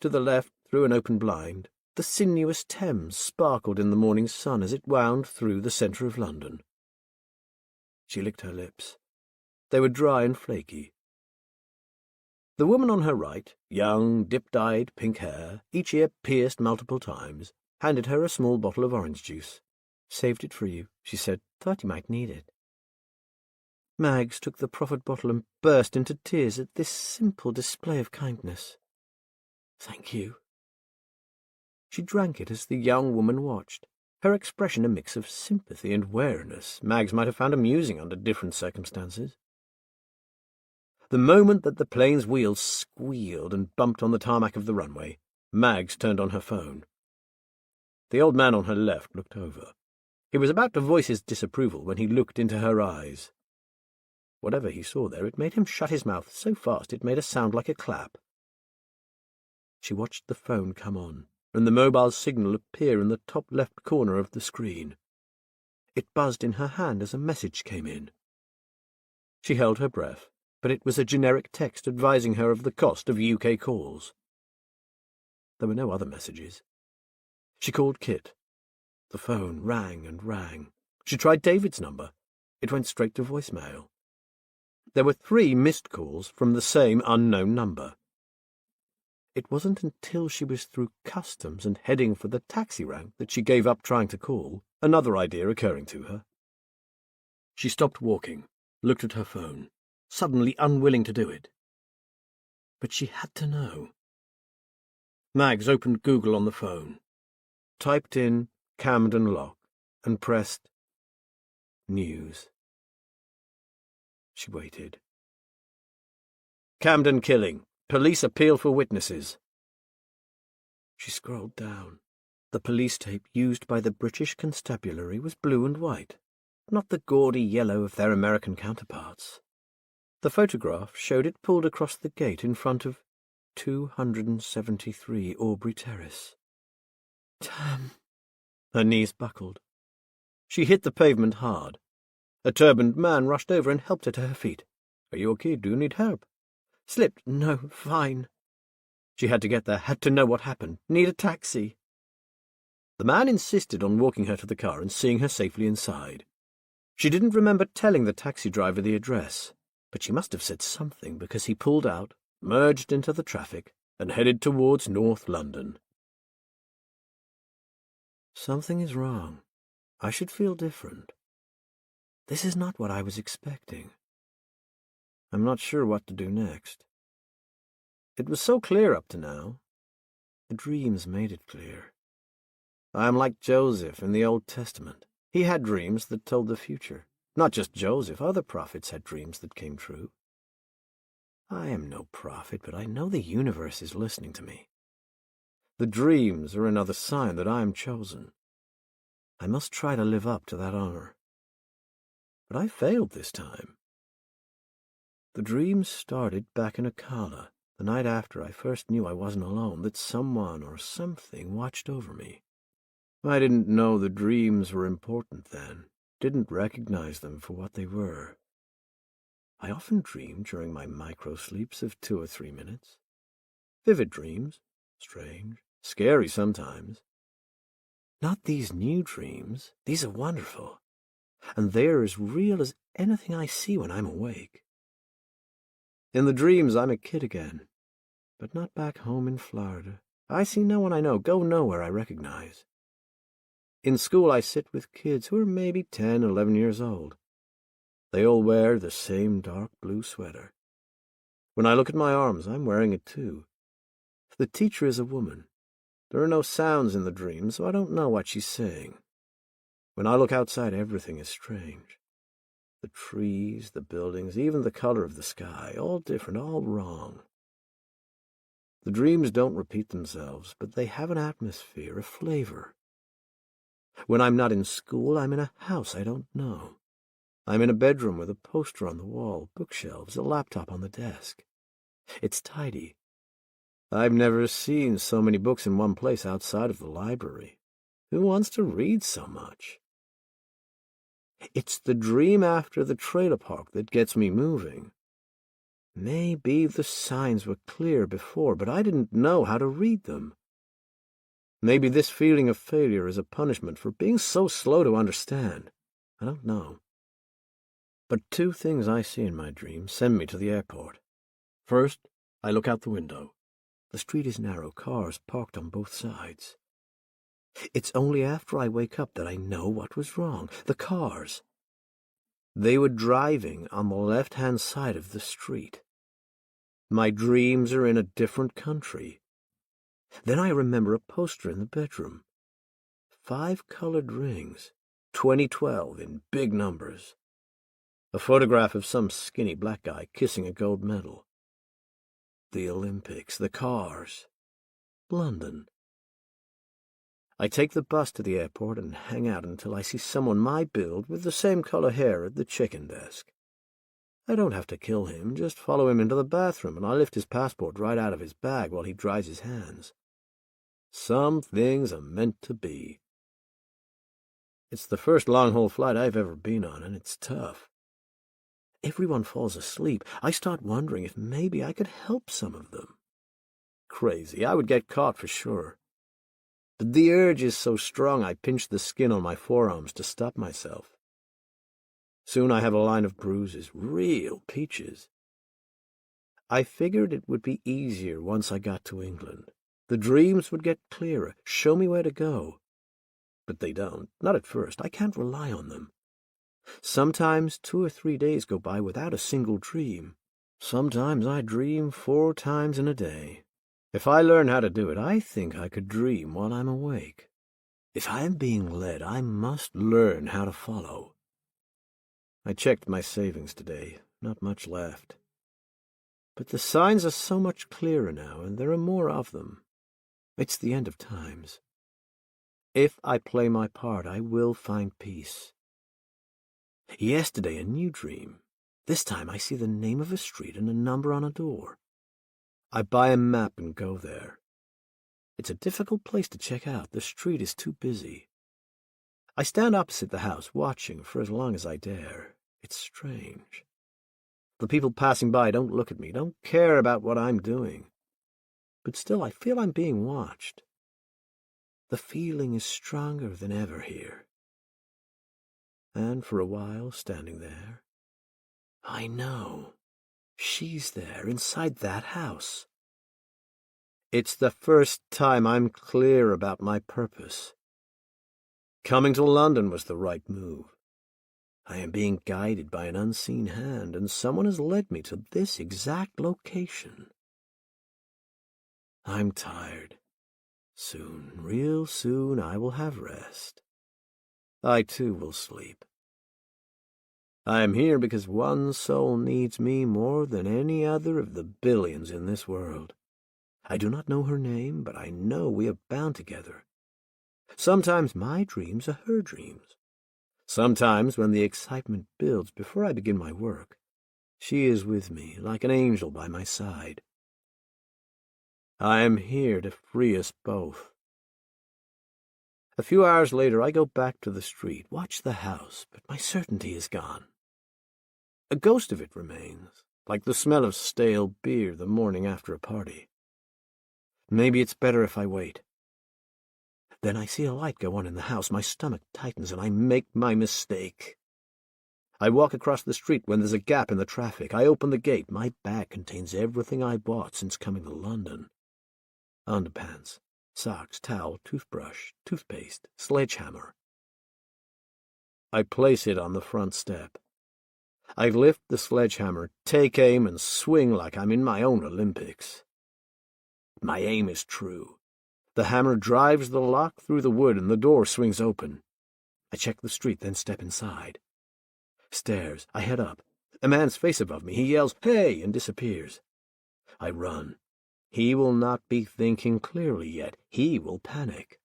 To the left, through an open blind, the sinuous Thames sparkled in the morning sun as it wound through the centre of London. She licked her lips. They were dry and flaky. The woman on her right, young, dip-dyed, pink hair, each ear pierced multiple times, handed her a small bottle of orange juice. "Saved it for you," she said. "Thought you might need it." Mags took the proffered bottle and burst into tears at this simple display of kindness. "Thank you." She drank it as the young woman watched, her expression a mix of sympathy and wariness Mags might have found amusing under different circumstances. The moment that the plane's wheels squealed and bumped on the tarmac of the runway, Mags turned on her phone. The old man on her left looked over. He was about to voice his disapproval when he looked into her eyes. Whatever he saw there, it made him shut his mouth so fast it made a sound like a clap. She watched the phone come on, and the mobile signal appear in the top left corner of the screen. It buzzed in her hand as a message came in. She held her breath, but it was a generic text advising her of the cost of UK calls. There were no other messages. She called Kit. The phone rang and rang. She tried David's number. It went straight to voicemail. There were 3 missed calls from the same unknown number. It wasn't until she was through customs and heading for the taxi rank that she gave up trying to call, another idea occurring to her. She stopped walking, looked at her phone, suddenly unwilling to do it. But she had to know. Mags opened Google on the phone, typed in Camden Lock, and pressed News. She waited. Camden killing. Police appeal for witnesses. She scrolled down. The police tape used by the British Constabulary was blue and white, not the gaudy yellow of their American counterparts. The photograph showed it pulled across the gate in front of 273 Aubrey Terrace. Damn! Her knees buckled. She hit the pavement hard. A turbaned man rushed over and helped her to her feet. "Are you okay? Do you need help?" "Slipped. No, fine." She had to get there, had to know what happened. Need a taxi. The man insisted on walking her to the car and seeing her safely inside. She didn't remember telling the taxi driver the address, but she must have said something because he pulled out, merged into the traffic, and headed towards North London. Something is wrong. I should feel different. This is not what I was expecting. I'm not sure what to do next. It was so clear up to now. The dreams made it clear. I am like Joseph in the Old Testament. He had dreams that told the future. Not just Joseph, other prophets had dreams that came true. I am no prophet, but I know the universe is listening to me. The dreams are another sign that I am chosen. I must try to live up to that honor. But I failed this time. The dreams started back in Akala, the night after I first knew I wasn't alone, that someone or something watched over me. I didn't know the dreams were important then, didn't recognize them for what they were. I often dreamed during my micro-sleeps of 2 or 3 minutes. Vivid dreams, strange, scary sometimes. Not these new dreams, these are wonderful, and they're as real as anything I see when I'm awake. In the dreams I'm a kid again, but not back home in Florida. I see no one I know, go nowhere I recognize. In school I sit with kids who are maybe 10, 11 years old. They all wear the same dark blue sweater. When I look at my arms, I'm wearing it too. The teacher is a woman. There are no sounds in the dream, so I don't know what she's saying. When I look outside, everything is strange. The trees, the buildings, even the color of the sky, all different, all wrong. The dreams don't repeat themselves, but they have an atmosphere, a flavor. When I'm not in school, I'm in a house I don't know. I'm in a bedroom with a poster on the wall, bookshelves, a laptop on the desk. It's tidy. I've never seen so many books in one place outside of the library. Who wants to read so much? It's the dream after the trailer park that gets me moving. Maybe the signs were clear before, but I didn't know how to read them. Maybe this feeling of failure is a punishment for being so slow to understand. I don't know. But two things I see in my dreams send me to the airport. First, I look out the window. The street is narrow, cars parked on both sides. It's only after I wake up that I know what was wrong. The cars. They were driving on the left-hand side of the street. My dreams are in a different country. Then I remember a poster in the bedroom. 5 colored rings, 2012 in big numbers. A photograph of some skinny black guy kissing a gold medal. The Olympics, the cars. London. I take the bus to the airport and hang out until I see someone my build with the same color hair at the check-in desk. I don't have to kill him, just follow him into the bathroom and I lift his passport right out of his bag while he dries his hands. Some things are meant to be. It's the first long-haul flight I've ever been on, and it's tough. Everyone falls asleep. I start wondering if maybe I could help some of them. Crazy, I would get caught for sure. But the urge is so strong I pinch the skin on my forearms to stop myself. Soon I have a line of bruises, real peaches. I figured it would be easier once I got to England. The dreams would get clearer, show me where to go. But they don't, not at first. I can't rely on them. Sometimes 2 or 3 days go by without a single dream. Sometimes I dream 4 times in a day. If I learn how to do it, I think I could dream while I'm awake. If I am being led, I must learn how to follow. I checked my savings today. Not much left. But the signs are so much clearer now, and there are more of them. It's the end of times. If I play my part, I will find peace. Yesterday, a new dream. This time I see the name of a street and a number on a door. I buy a map and go there. It's a difficult place to check out. The street is too busy. I stand opposite the house, watching for as long as I dare. It's strange. The people passing by don't look at me, don't care about what I'm doing. But still, I feel I'm being watched. The feeling is stronger than ever here. And for a while, standing there, I know she's there inside that house. It's the first time I'm clear about my purpose. Coming to London was the right move. I am being guided by an unseen hand, and someone has led me to this exact location. I'm tired. Soon, real soon, I will have rest. I too will sleep. I am here because one soul needs me more than any other of the billions in this world. I do not know her name, but I know we are bound together. Sometimes my dreams are her dreams. Sometimes, when the excitement builds before I begin my work, she is with me like an angel by my side. I am here to free us both. A few hours later, I go back to the street, watch the house, but my certainty is gone. A ghost of it remains, like the smell of stale beer the morning after a party. Maybe it's better if I wait. Then I see a light go on in the house, my stomach tightens, and I make my mistake. I walk across the street when there's a gap in the traffic. I open the gate. My bag contains everything I bought since coming to London. Underpants, Socks, towel, toothbrush, toothpaste, sledgehammer. I place it on the front step. I lift the sledgehammer, take aim, and swing like I'm in my own Olympics. My aim is true. The hammer drives the lock through the wood and the door swings open. I check the street, then step inside. Stairs. I head up. A man's face above me. He yells, "Hey!" and disappears. I run. He will not be thinking clearly yet. He will panic.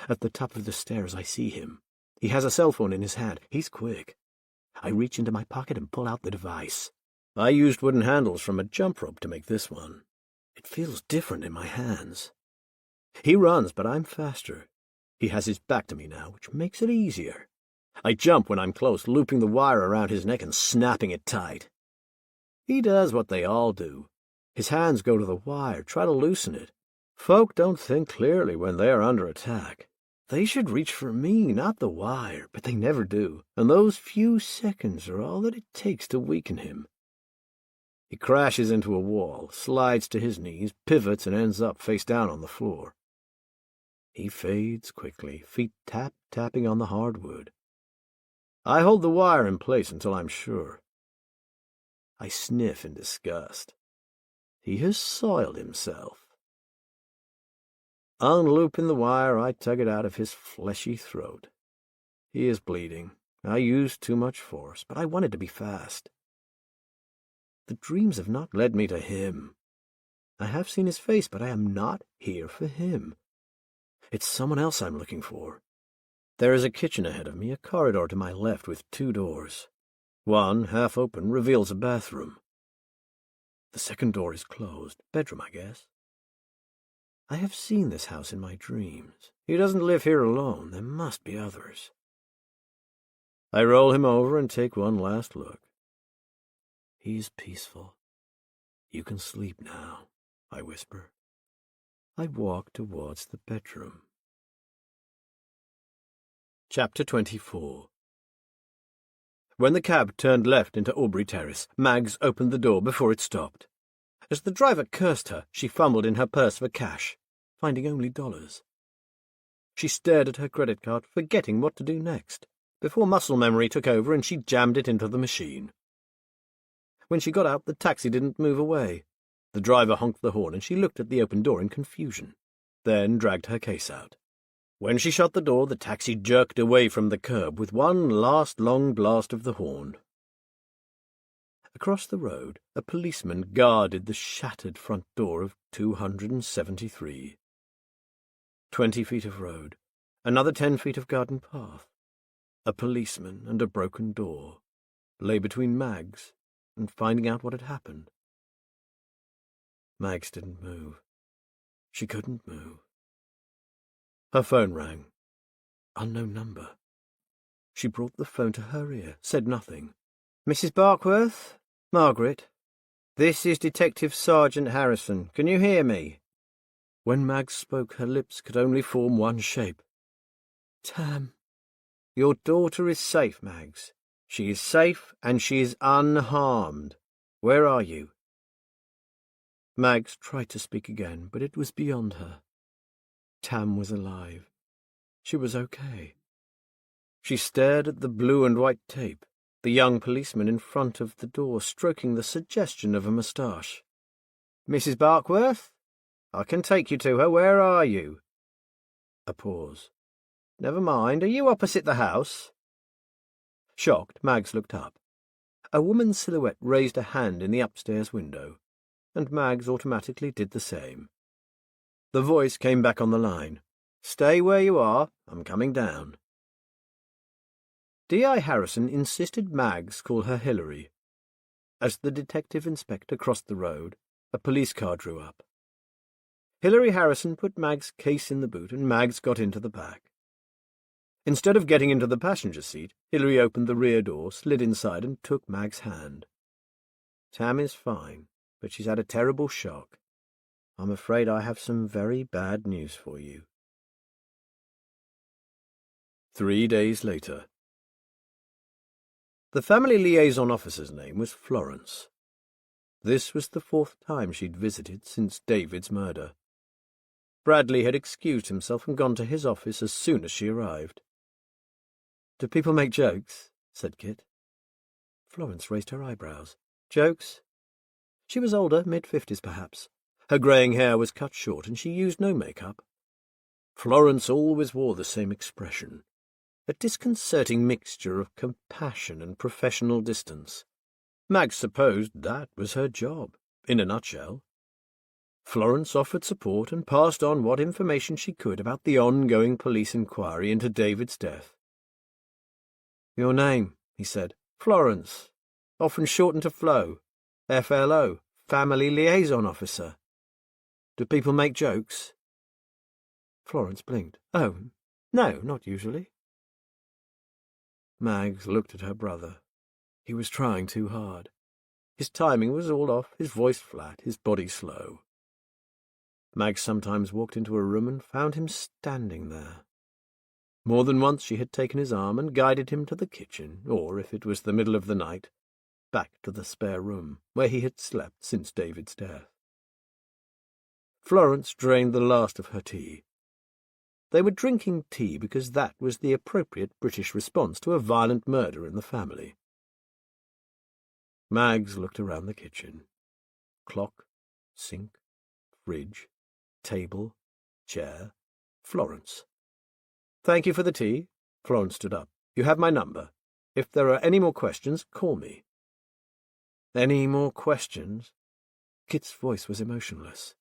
At the top of the stairs, I see him. He has a cell phone in his hand. He's quick. I reach into my pocket and pull out the device. I used wooden handles from a jump rope to make this one. It feels different in my hands. He runs, but I'm faster. He has his back to me now, which makes it easier. I jump when I'm close, looping the wire around his neck and snapping it tight. He does what they all do. His hands go to the wire, try to loosen it. Folk don't think clearly when they're under attack. They should reach for me, not the wire, but they never do, and those few seconds are all that it takes to weaken him. He crashes into a wall, slides to his knees, pivots, and ends up face down on the floor. He fades quickly, feet tapping on the hardwood. I hold the wire in place until I'm sure. I sniff in disgust. He has soiled himself. Unlooping the wire, I tug it out of his fleshy throat. He is bleeding. I used too much force, but I wanted to be fast. The dreams have not led me to him. I have seen his face, but I am not here for him. It's someone else I'm looking for. There is a kitchen ahead of me, a corridor to my left with 2 doors. One, half open, reveals a bathroom. The second door is closed. Bedroom, I guess. I have seen this house in my dreams. He doesn't live here alone. There must be others. I roll him over and take one last look. He's peaceful. You can sleep now, I whisper. I walk towards the bedroom. Chapter 24. When the cab turned left into Aubrey Terrace, Mags opened the door before it stopped. As the driver cursed her, she fumbled in her purse for cash, finding only dollars. She stared at her credit card, forgetting what to do next, before muscle memory took over and she jammed it into the machine. When she got out, the taxi didn't move away. The driver honked the horn and she looked at the open door in confusion, then dragged her case out. When she shut the door, the taxi jerked away from the curb with one last long blast of the horn. Across the road, a policeman guarded the shattered front door of 273. 20 feet of road, another 10 feet of garden path. A policeman and a broken door lay between Mags and finding out what had happened. Mags didn't move. She couldn't move. Her phone rang. Unknown number. She brought the phone to her ear, said nothing. "Mrs. Barkworth? Margaret? This is Detective Sergeant Harrison. Can you hear me?" When Mags spoke, her lips could only form one shape. "Tam." "Your daughter is safe, Mags. She is safe and she is unharmed. Where are you?" Mags tried to speak again, but it was beyond her. Tam was alive. She was okay. She stared at the blue and white tape, the young policeman in front of the door stroking the suggestion of a moustache. "Mrs. Barkworth? I can take you to her. Where are you?" A pause. "Never mind. Are you opposite the house?" Shocked, Mags looked up. A woman's silhouette raised a hand in the upstairs window, and Mags automatically did the same. The voice came back on the line. "Stay where you are. I'm coming down." D.I. Harrison insisted Mags call her Hilary. As the detective inspector crossed the road, a police car drew up. Hilary Harrison put Mags' case in the boot, and Mags got into the back. Instead of getting into the passenger seat, Hilary opened the rear door, slid inside, and took Mags' hand. "Tam is fine, but she's had a terrible shock. I'm afraid I have some very bad news for you." 3 days later. The family liaison officer's name was Florence. This was the 4th time she'd visited since David's murder. Bradley had excused himself and gone to his office as soon as she arrived. "Do people make jokes?" said Kit. Florence raised her eyebrows. "Jokes?" She was older, mid-50s perhaps. Her greying hair was cut short, and she used no makeup. Florence always wore the same expression, a disconcerting mixture of compassion and professional distance. Mag supposed that was her job, in a nutshell. Florence offered support and passed on what information she could about the ongoing police inquiry into David's death. "Your name," he said. "Florence, often shortened to Flo. FLO, Family Liaison Officer. Do people make jokes?" Florence blinked. "Oh, no, not usually." Mags looked at her brother. He was trying too hard. His timing was all off, his voice flat, his body slow. Mag sometimes walked into a room and found him standing there. More than once she had taken his arm and guided him to the kitchen, or, if it was the middle of the night, back to the spare room, where he had slept since David's death. Florence drained the last of her tea. They were drinking tea because that was the appropriate British response to a violent murder in the family. Mags looked around the kitchen. Clock, sink, fridge, table, chair, Florence. "Thank you for the tea." Florence stood up. "You have my number. If there are any more questions, call me." "Any more questions?" Kit's voice was emotionless.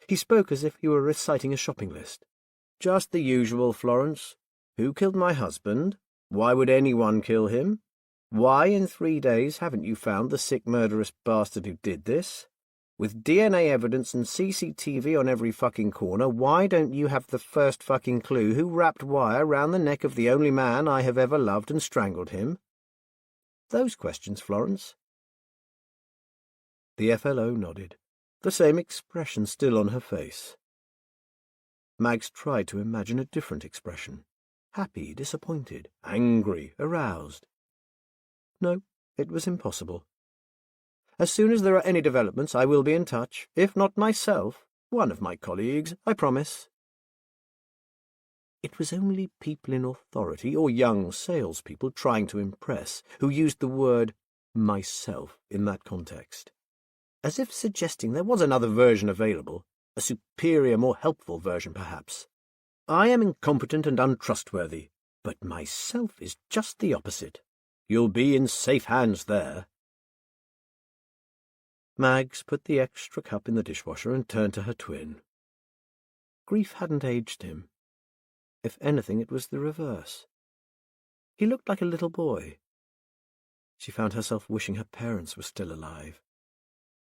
He spoke as if he were reciting a shopping list. "Just the usual, Florence. Who killed my husband? Why would anyone kill him? Why in 3 days haven't you found the sick murderous bastard who did this? With DNA evidence and CCTV on every fucking corner, why don't you have the first fucking clue who wrapped wire round the neck of the only man I have ever loved and strangled him? Those questions, Florence." The FLO nodded, the same expression still on her face. Mags tried to imagine a different expression. Happy, disappointed, angry, aroused. No, it was impossible. "As soon as there are any developments, I will be in touch. If not myself, one of my colleagues, I promise." It was only people in authority or young salespeople trying to impress who used the word myself in that context, as if suggesting there was another version available, a superior, more helpful version perhaps. "I am incompetent and untrustworthy, but myself is just the opposite. You'll be in safe hands there." Mags put the extra cup in the dishwasher and turned to her twin. Grief hadn't aged him. If anything, it was the reverse. He looked like a little boy. She found herself wishing her parents were still alive.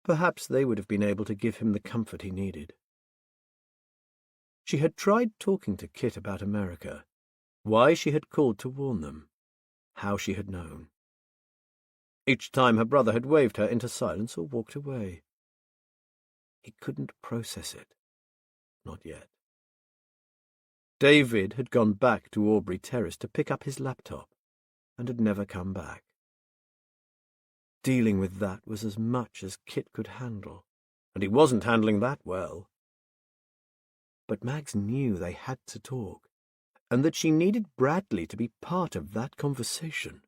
Perhaps they would have been able to give him the comfort he needed. She had tried talking to Kit about America, why she had called to warn them, how she had known. Each time her brother had waved her into silence or walked away. He couldn't process it. Not yet. David had gone back to Aubrey Terrace to pick up his laptop and had never come back. Dealing with that was as much as Kit could handle, and he wasn't handling that well. But Mags knew they had to talk, and that she needed Bradley to be part of that conversation.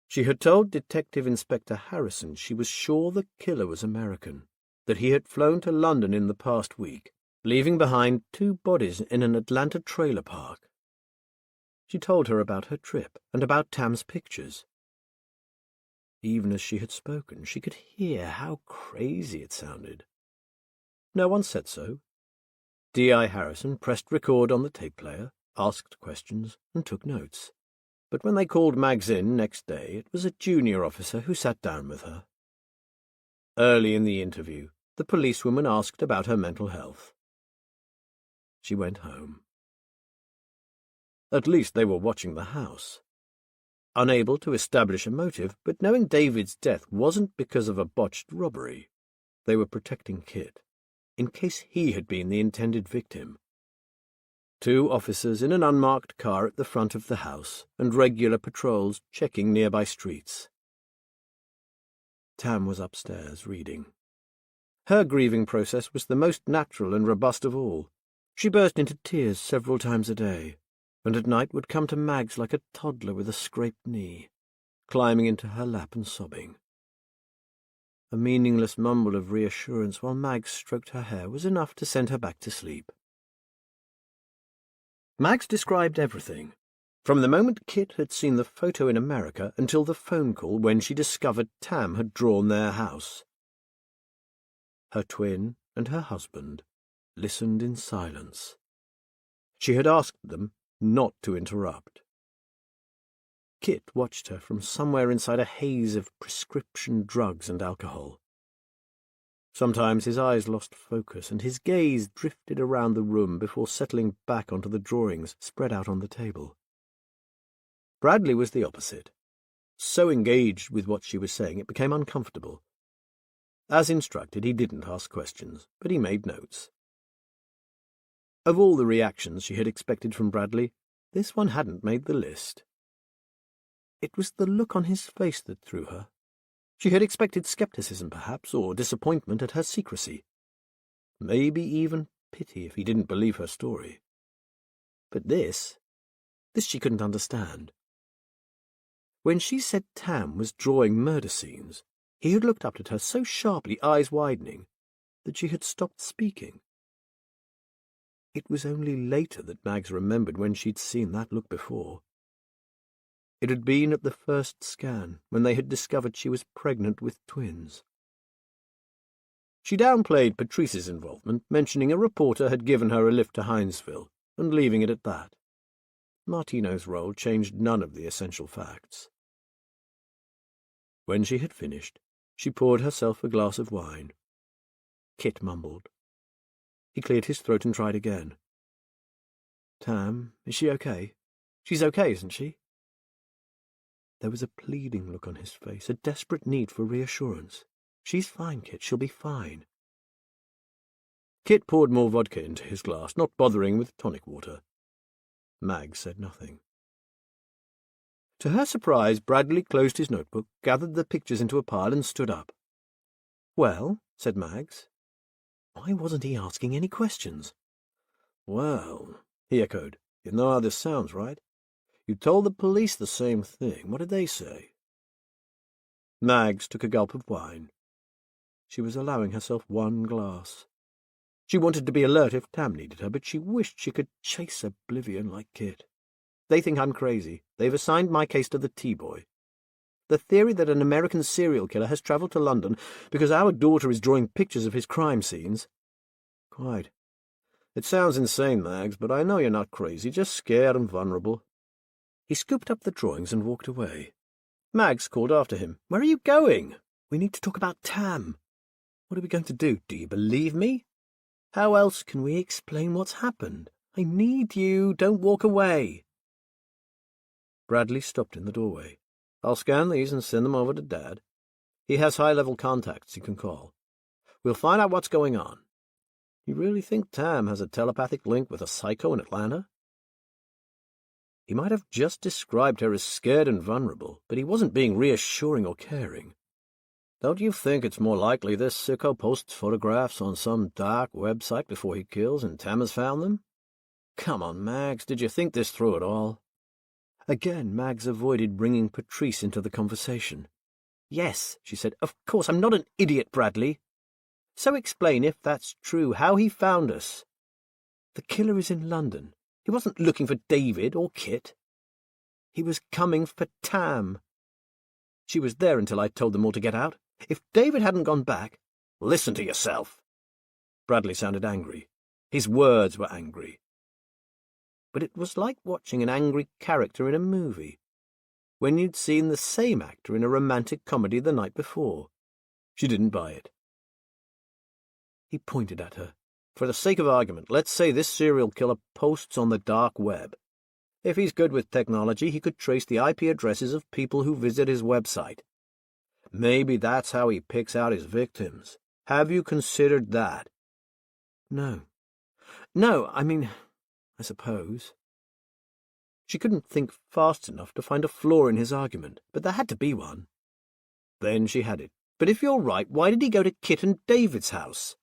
She had told Detective Inspector Harrison she was sure the killer was American, that he had flown to London in the past week, leaving behind 2 bodies in an Atlanta trailer park. She told her about her trip and about Tam's pictures. Even as she had spoken, she could hear how crazy it sounded. No one said so. D.I. Harrison pressed record on the tape player, asked questions, and took notes. But when they called Mags in next day, it was a junior officer who sat down with her. Early in the interview, the policewoman asked about her mental health. She went home. At least they were watching the house. Unable to establish a motive, but knowing David's death wasn't because of a botched robbery, they were protecting Kit, in case he had been the intended victim. 2 officers in an unmarked car at the front of the house, and regular patrols checking nearby streets. Tam was upstairs reading. Her grieving process was the most natural and robust of all. She burst into tears several times a day, and at night would come to Mags like a toddler with a scraped knee, climbing into her lap and sobbing. A meaningless mumble of reassurance while Mags stroked her hair was enough to send her back to sleep. Mags described everything, from the moment Kit had seen the photo in America until the phone call when she discovered Tam had drawn their house. Her twin and her husband listened in silence. She had asked them not to interrupt. Kit watched her from somewhere inside a haze of prescription drugs and alcohol. Sometimes his eyes lost focus and his gaze drifted around the room before settling back onto the drawings spread out on the table. Bradley was the opposite. So engaged with what she was saying it became uncomfortable. As instructed, he didn't ask questions, but he made notes. Of all the reactions she had expected from Bradley, this one hadn't made the list. It was the look on his face that threw her. She had expected skepticism, perhaps, or disappointment at her secrecy. Maybe even pity if he didn't believe her story. But this she couldn't understand. When she said Tam was drawing murder scenes, he had looked up at her so sharply, eyes widening, that she had stopped speaking. It was only later that Mags remembered when she'd seen that look before. It had been at the first scan, when they had discovered she was pregnant with twins. She downplayed Patrice's involvement, mentioning a reporter had given her a lift to Hinesville, and leaving it at that. Martino's role changed none of the essential facts. When she had finished, she poured herself a glass of wine. Kit mumbled. He cleared his throat and tried again. "Tam, is she okay? She's okay, isn't she?" There was a pleading look on his face, a desperate need for reassurance. "She's fine, Kit. She'll be fine." Kit poured more vodka into his glass, not bothering with tonic water. Mag said nothing. To her surprise, Bradley closed his notebook, gathered the pictures into a pile, and stood up. "Well," said Mags. Why wasn't he asking any questions? "Well," he echoed, "you know how this sounds, right? You told the police the same thing. What did they say?" Mags took a gulp of wine. She was allowing herself one glass. She wanted to be alert if Tam needed her, but she wished she could chase oblivion like Kit. "They think I'm crazy. They've assigned my case to the T-boy. The theory that an American serial killer has travelled to London because our daughter is drawing pictures of his crime scenes." "Quite. It sounds insane, Mags, but I know you're not crazy, just scared and vulnerable." He scooped up the drawings and walked away. Mags called after him. "Where are you going? We need to talk about Tam. What are we going to do? Do you believe me? How else can we explain what's happened? I need you. Don't walk away." Bradley stopped in the doorway. "I'll scan these and send them over to Dad. He has high-level contacts he can call. We'll find out what's going on. You really think Tam has a telepathic link with a psycho in Atlanta?" He might have just described her as scared and vulnerable, but he wasn't being reassuring or caring. "Don't you think it's more likely this sicko posts photographs on some dark website before he kills and Tam has found them? Come on, Mags, did you think this through at all?" Again, Mags avoided bringing Patrice into the conversation. "Yes," she said, "of course, I'm not an idiot, Bradley. So explain, if that's true, how he found us. The killer is in London. He wasn't looking for David or Kit. He was coming for Tam. She was there until I told them all to get out. If David hadn't gone back—" "Listen to yourself." Bradley sounded angry. His words were angry. But it was like watching an angry character in a movie, when you'd seen the same actor in a romantic comedy the night before. She didn't buy it. He pointed at her. "For the sake of argument, let's say this serial killer posts on the dark web. If he's good with technology, he could trace the IP addresses of people who visit his website. Maybe that's how he picks out his victims. Have you considered that?" No, I mean, I suppose." She couldn't think fast enough to find a flaw in his argument, but there had to be one. Then she had it. But if you're right, why did he go to Kit and David's house?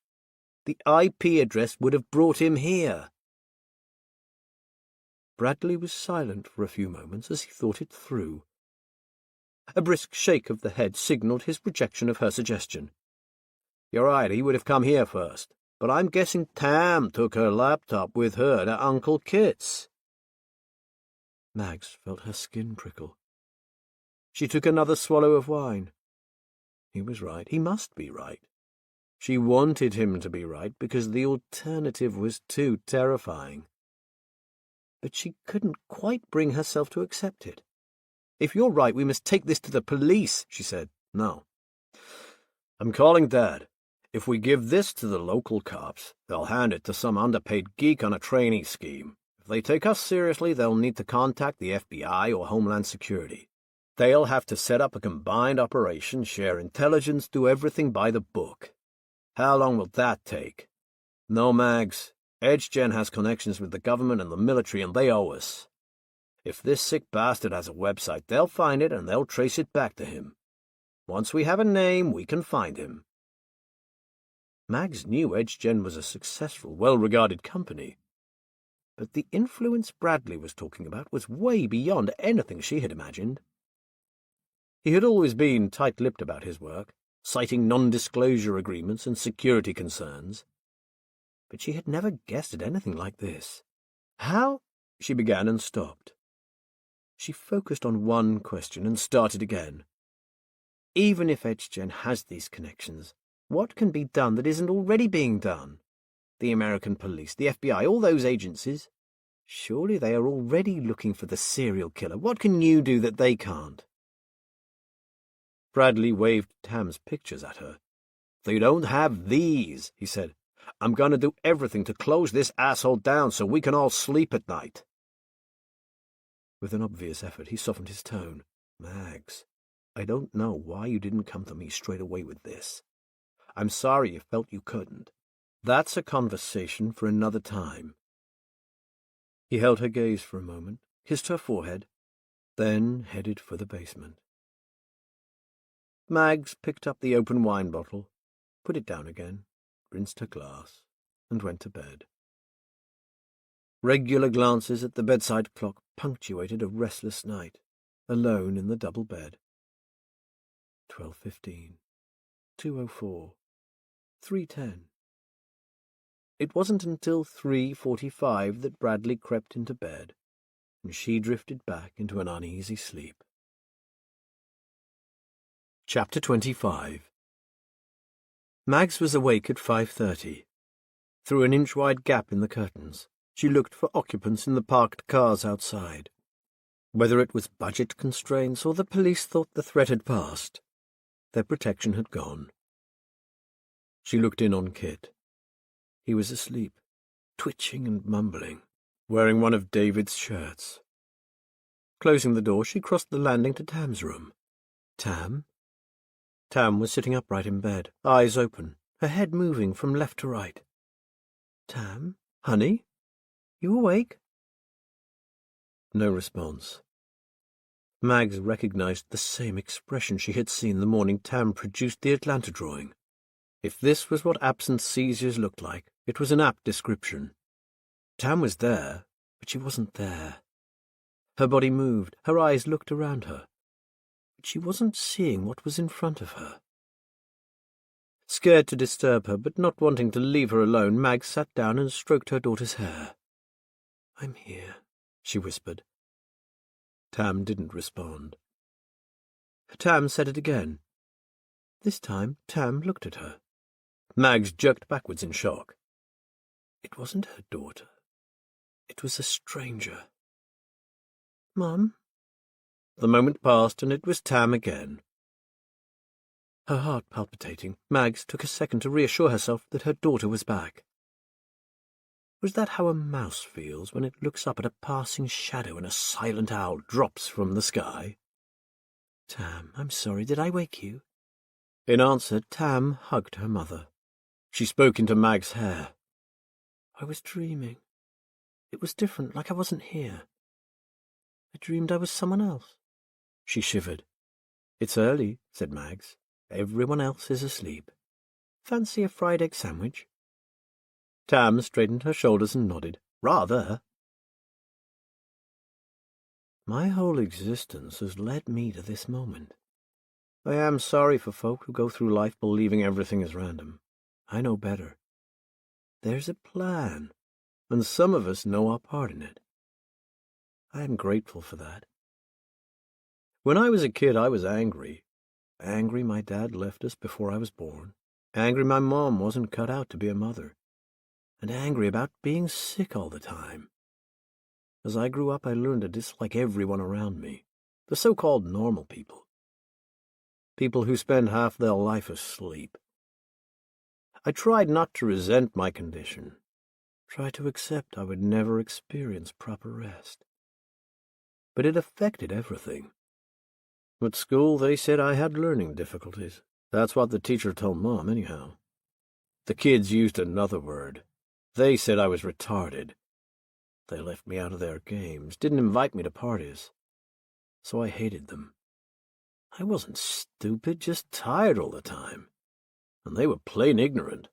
The IP address would have brought him here. Bradley was silent for a few moments as he thought it through. A brisk shake of the head signalled his rejection of her suggestion. You're right, he would have come here first, but I'm guessing Tam took her laptop with her to Uncle Kit's. Mags felt her skin prickle. She took another swallow of wine. He was right. He must be right. She wanted him to be right because the alternative was too terrifying. But she couldn't quite bring herself to accept it. If you're right, we must take this to the police, she said. No. I'm calling Dad. If we give this to the local cops, they'll hand it to some underpaid geek on a trainee scheme. If they take us seriously, they'll need to contact the FBI or Homeland Security. They'll have to set up a combined operation, share intelligence, do everything by the book. How long will that take? No, Mags. EdgeGen has connections with the government and the military, and they owe us. If this sick bastard has a website, they'll find it and they'll trace it back to him. Once we have a name, we can find him. Mags knew EdgeGen was a successful, well-regarded company. But the influence Bradley was talking about was way beyond anything she had imagined. He had always been tight-lipped about his work, citing non-disclosure agreements and security concerns. But she had never guessed at anything like this. How? She began and stopped. She focused on one question and started again. Even if EdgeGen has these connections, what can be done that isn't already being done? The American police, the FBI, all those agencies. Surely they are already looking for the serial killer. What can you do that they can't? Bradley waved Tam's pictures at her. They don't have these, he said. I'm going to do everything to close this asshole down so we can all sleep at night. With an obvious effort, he softened his tone. Mags, I don't know why you didn't come to me straight away with this. I'm sorry you felt you couldn't. That's a conversation for another time. He held her gaze for a moment, kissed her forehead, then headed for the basement. Mags picked up the open wine bottle, put it down again, rinsed her glass, and went to bed. Regular glances at the bedside clock punctuated a restless night, alone in the double bed. 12:15, 2:04, 3:10. It wasn't until 3:45 that Bradley crept into bed, and she drifted back into an uneasy sleep. Chapter 25. Mags was awake at 5:30. Through an inch-wide gap in the curtains, she looked for occupants in the parked cars outside. Whether it was budget constraints or the police thought the threat had passed, their protection had gone. She looked in on Kit. He was asleep, twitching and mumbling, wearing one of David's shirts. Closing the door, she crossed the landing to Tam's room. Tam? Tam was sitting upright in bed, eyes open, her head moving from left to right. Tam? Honey? You awake? No response. Mags recognized the same expression she had seen the morning Tam produced the Atlanta drawing. If this was what absent seizures looked like, it was an apt description. Tam was there, but she wasn't there. Her body moved, her eyes looked around her, but she wasn't seeing what was in front of her. Scared to disturb her, but not wanting to leave her alone, Mags sat down and stroked her daughter's hair. "I'm here," she whispered. Tam didn't respond. Tam said it again. This time, Tam looked at her. Mags jerked backwards in shock. It wasn't her daughter. It was a stranger. "Mum?" The moment passed, and it was Tam again. Her heart palpitating, Mags took a second to reassure herself that her daughter was back. Was that how a mouse feels when it looks up at a passing shadow and a silent owl drops from the sky? "Tam, I'm sorry. Did I wake you?" In answer, Tam hugged her mother. She spoke into Mag's hair. "I was dreaming. It was different, like I wasn't here. I dreamed I was someone else." She shivered. "It's early," said Mags. Everyone else is asleep. Fancy a fried egg sandwich?" Tam straightened her shoulders and nodded. "Rather." My whole existence has led me to this moment. I am sorry for folk who go through life believing everything is random. I know better. There's a plan, and some of us know our part in it. I am grateful for that. When I was a kid, I was angry. Angry my dad left us before I was born. Angry my mom wasn't cut out to be a mother. And angry about being sick all the time. As I grew up, I learned to dislike everyone around me, the so-called normal people. People who spend half their life asleep. I tried not to resent my condition, tried to accept I would never experience proper rest. But it affected everything. At school, they said I had learning difficulties. That's what the teacher told Mom, anyhow. The kids used another word. They said I was retarded. They left me out of their games, didn't invite me to parties. So I hated them. I wasn't stupid, just tired all the time. And they were plain ignorant.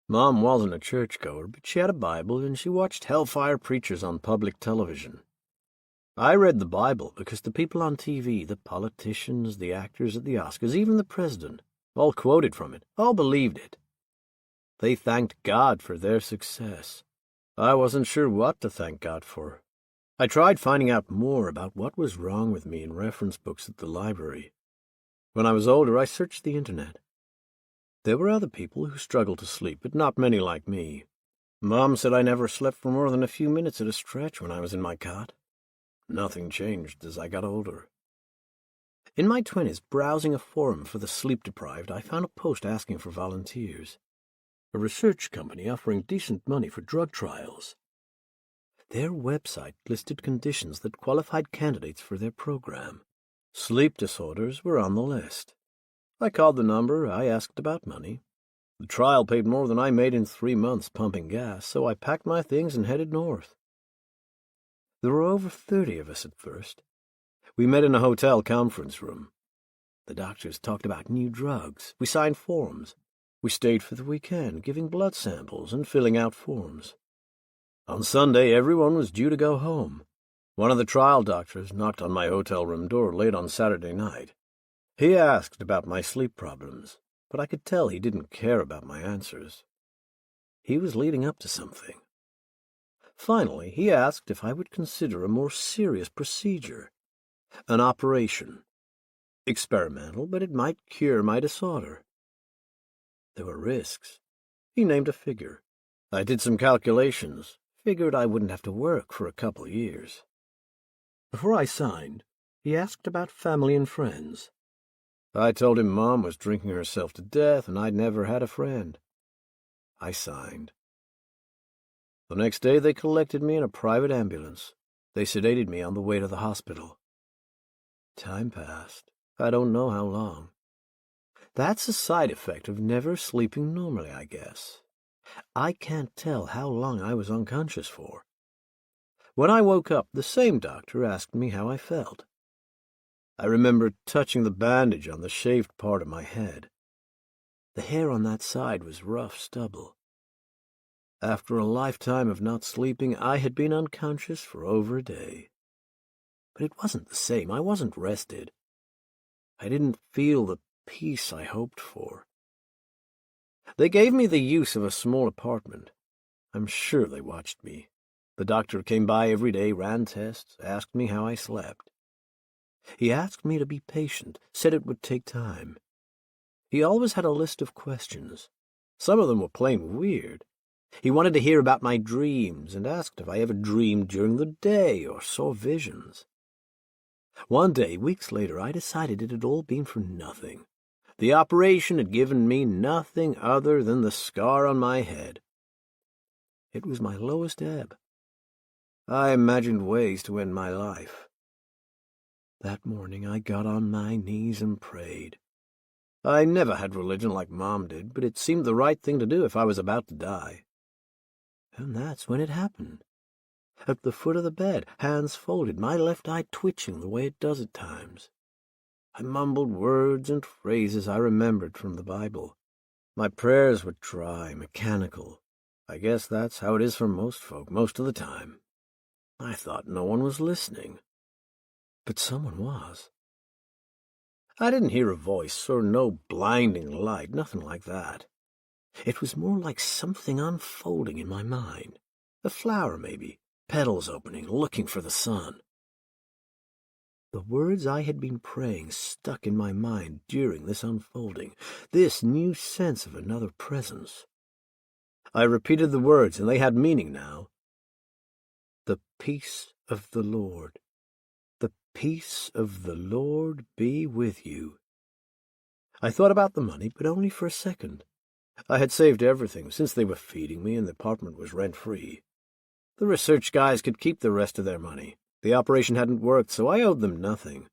Mom wasn't a churchgoer, but she had a Bible, and she watched hellfire preachers on public television. I read the Bible because the people on TV, the politicians, the actors at the Oscars, even the president, all quoted from it, all believed it. They thanked God for their success. I wasn't sure what to thank God for. I tried finding out more about what was wrong with me in reference books at the library. When I was older, I searched the internet. There were other people who struggled to sleep, but not many like me. Mom said I never slept for more than a few minutes at a stretch when I was in my cot. Nothing changed as I got older. In my 20s, browsing a forum for the sleep-deprived, I found a post asking for volunteers. A research company offering decent money for drug trials. Their website listed conditions that qualified candidates for their program. Sleep disorders were on the list. I called the number, I asked about money. The trial paid more than I made in 3 months pumping gas, so I packed my things and headed north. There were over 30 of us at first. We met in a hotel conference room. The doctors talked about new drugs. We signed forms. We stayed for the weekend, giving blood samples and filling out forms. On Sunday, everyone was due to go home. One of the trial doctors knocked on my hotel room door late on Saturday night. He asked about my sleep problems, but I could tell he didn't care about my answers. He was leading up to something. Finally, he asked if I would consider a more serious procedure, an operation. Experimental, but it might cure my disorder. There were risks. He named a figure. I did some calculations, figured I wouldn't have to work for a couple of years. Before I signed, he asked about family and friends. I told him Mom was drinking herself to death and I'd never had a friend. I signed. The next day they collected me in a private ambulance. They sedated me on the way to the hospital. Time passed. I don't know how long. That's a side effect of never sleeping normally, I guess. I can't tell how long I was unconscious for. When I woke up, the same doctor asked me how I felt. I remember touching the bandage on the shaved part of my head. The hair on that side was rough stubble. After a lifetime of not sleeping, I had been unconscious for over a day. But it wasn't the same. I wasn't rested. I didn't feel the peace I hoped for. They gave me the use of a small apartment. I'm sure they watched me. The doctor came by every day, ran tests, asked me how I slept. He asked me to be patient, said it would take time. He always had a list of questions. Some of them were plain weird. He wanted to hear about my dreams and asked if I ever dreamed during the day or saw visions. One day, weeks later, I decided it had all been for nothing. The operation had given me nothing other than the scar on my head. It was my lowest ebb. I imagined ways to end my life. That morning I got on my knees and prayed. I never had religion like Mom did, but it seemed the right thing to do if I was about to die. And that's when it happened. At the foot of the bed, hands folded, my left eye twitching the way it does at times. I mumbled words and phrases I remembered from the Bible. My prayers were dry, mechanical. I guess that's how it is for most folk, most of the time. I thought no one was listening. But someone was. I didn't hear a voice or no blinding light, nothing like that. It was more like something unfolding in my mind. A flower, maybe, petals opening, looking for the sun. The words I had been praying stuck in my mind during this unfolding, this new sense of another presence. I repeated the words, and they had meaning now. The peace of the Lord. The peace of the Lord be with you. I thought about the money, but only for a second. I had saved everything since they were feeding me and the apartment was rent-free. The research guys could keep the rest of their money. The operation hadn't worked, so I owed them nothing.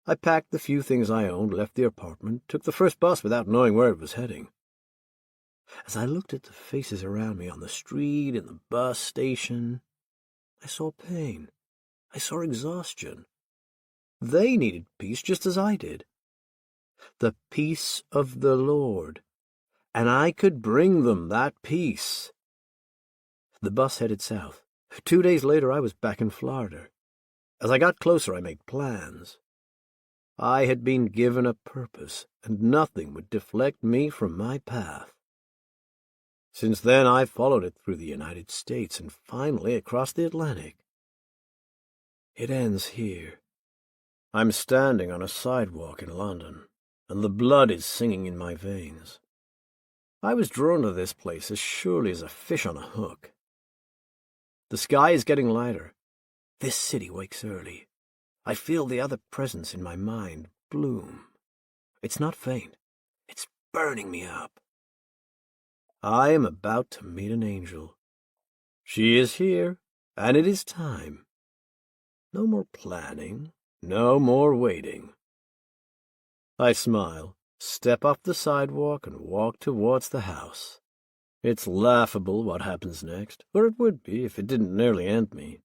I packed the few things I owned, left the apartment, took the first bus without knowing where it was heading. As I looked at the faces around me on the street, in the bus station, I saw pain. I saw exhaustion. They needed peace just as I did. The peace of the Lord. And I could bring them that peace. The bus headed south. 2 days later, I was back in Florida. As I got closer, I made plans. I had been given a purpose, and nothing would deflect me from my path. Since then, I followed it through the United States and finally across the Atlantic. It ends here. I'm standing on a sidewalk in London, and the blood is singing in my veins. I was drawn to this place as surely as a fish on a hook. The sky is getting lighter. This city wakes early. I feel the other presence in my mind bloom. It's not faint. It's burning me up. I am about to meet an angel. She is here, and it is time. No more planning, no more waiting. I smile, step off the sidewalk, and walk towards the house. It's laughable what happens next, or it would be if it didn't nearly end me.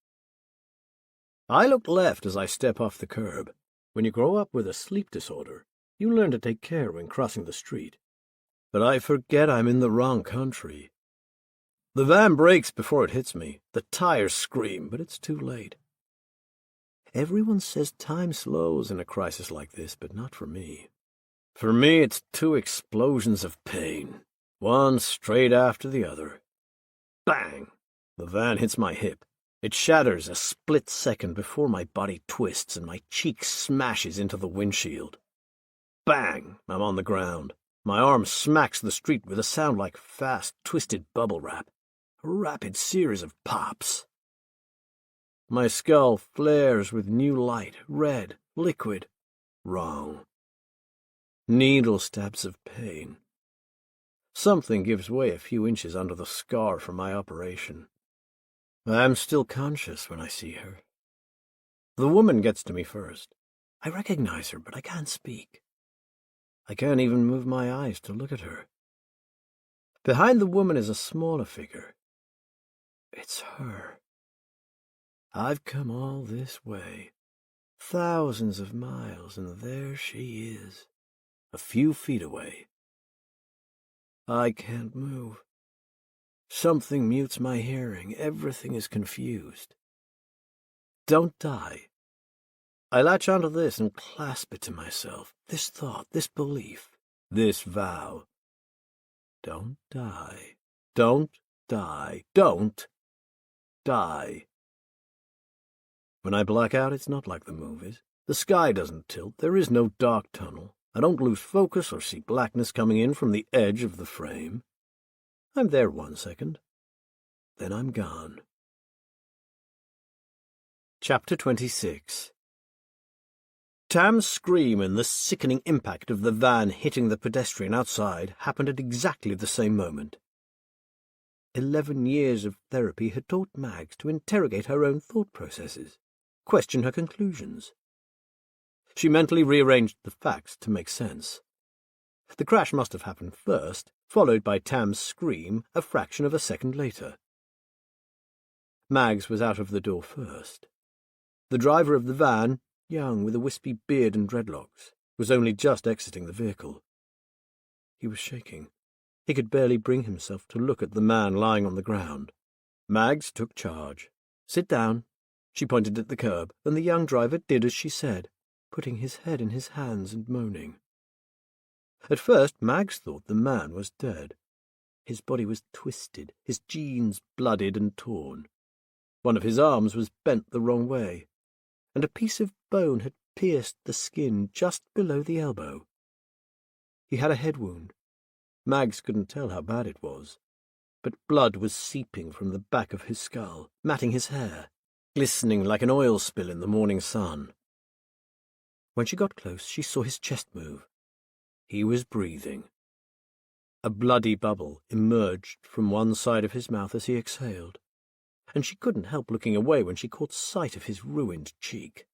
I look left as I step off the curb. When you grow up with a sleep disorder, you learn to take care when crossing the street. But I forget I'm in the wrong country. The van brakes before it hits me. The tires scream, but it's too late. Everyone says time slows in a crisis like this, but not for me. For me, it's 2 explosions of pain, one straight after the other. Bang! The van hits my hip. It shatters a split second before my body twists and my cheek smashes into the windshield. Bang! I'm on the ground. My arm smacks the street with a sound like fast, twisted bubble wrap. A rapid series of pops. My skull flares with new light, red, liquid. Wrong. Needle stabs of pain. Something gives way a few inches under the scar from my operation. I'm still conscious when I see her. The woman gets to me first. I recognize her, but I can't speak. I can't even move my eyes to look at her. Behind the woman is a smaller figure. It's her. I've come all this way, thousands of miles, and there she is, a few feet away. I can't move. Something mutes my hearing. Everything is confused. Don't die. I latch onto this and clasp it to myself. This thought, this belief, this vow. Don't die. Don't die. Don't die. When I black out, it's not like the movies. The sky doesn't tilt. There is no dark tunnel. I don't lose focus or see blackness coming in from the edge of the frame. I'm there 1 second. Then I'm gone. Chapter 26. Tam's scream and the sickening impact of the van hitting the pedestrian outside happened at exactly the same moment. 11 years of therapy had taught Mags to interrogate her own thought processes, question her conclusions. She mentally rearranged the facts to make sense. The crash must have happened first, followed by Tam's scream a fraction of a second later. Mags was out of the door first. The driver of the van, young with a wispy beard and dreadlocks, was only just exiting the vehicle. He was shaking. He could barely bring himself to look at the man lying on the ground. Mags took charge. "Sit down." She pointed at the curb, and the young driver did as she said, putting his head in his hands and moaning. At first Mags thought the man was dead. His body was twisted, his jeans blooded and torn. One of his arms was bent the wrong way, and a piece of bone had pierced the skin just below the elbow. He had a head wound. Mags couldn't tell how bad it was, but blood was seeping from the back of his skull, matting his hair, glistening like an oil spill in the morning sun. When she got close, she saw his chest move. He was breathing. A bloody bubble emerged from one side of his mouth as he exhaled, and she couldn't help looking away when she caught sight of his ruined cheek.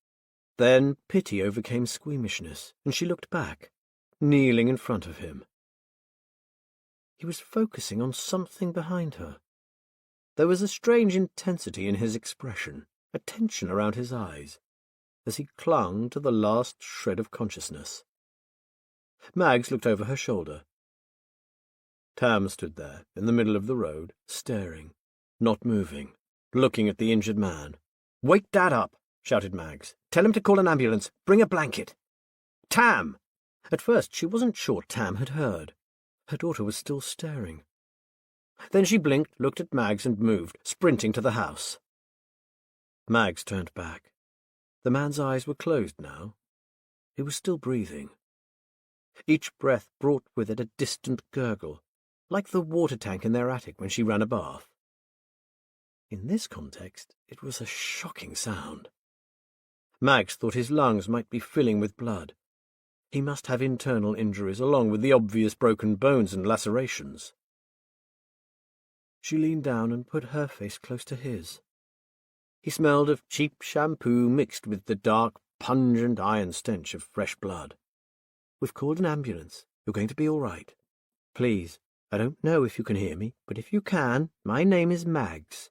Then pity overcame squeamishness, and she looked back, kneeling in front of him. He was focusing on something behind her. There was a strange intensity in his expression, a tension around his eyes, as he clung to the last shred of consciousness. Mags looked over her shoulder. Tam stood there, in the middle of the road, staring, not moving, looking at the injured man. "Wake Dad up!" shouted Mags. "Tell him to call an ambulance. Bring a blanket." "Tam!" At first she wasn't sure Tam had heard. Her daughter was still staring. Then she blinked, looked at Mags, and moved, sprinting to the house. Mags turned back. The man's eyes were closed now. He was still breathing. Each breath brought with it a distant gurgle, like the water tank in their attic when she ran a bath. In this context, it was a shocking sound. Mags thought his lungs might be filling with blood. He must have internal injuries along with the obvious broken bones and lacerations. She leaned down and put her face close to his. He smelled of cheap shampoo mixed with the dark, pungent iron stench of fresh blood. "We've called an ambulance. You're going to be all right. Please, I don't know if you can hear me, but if you can, my name is Mags.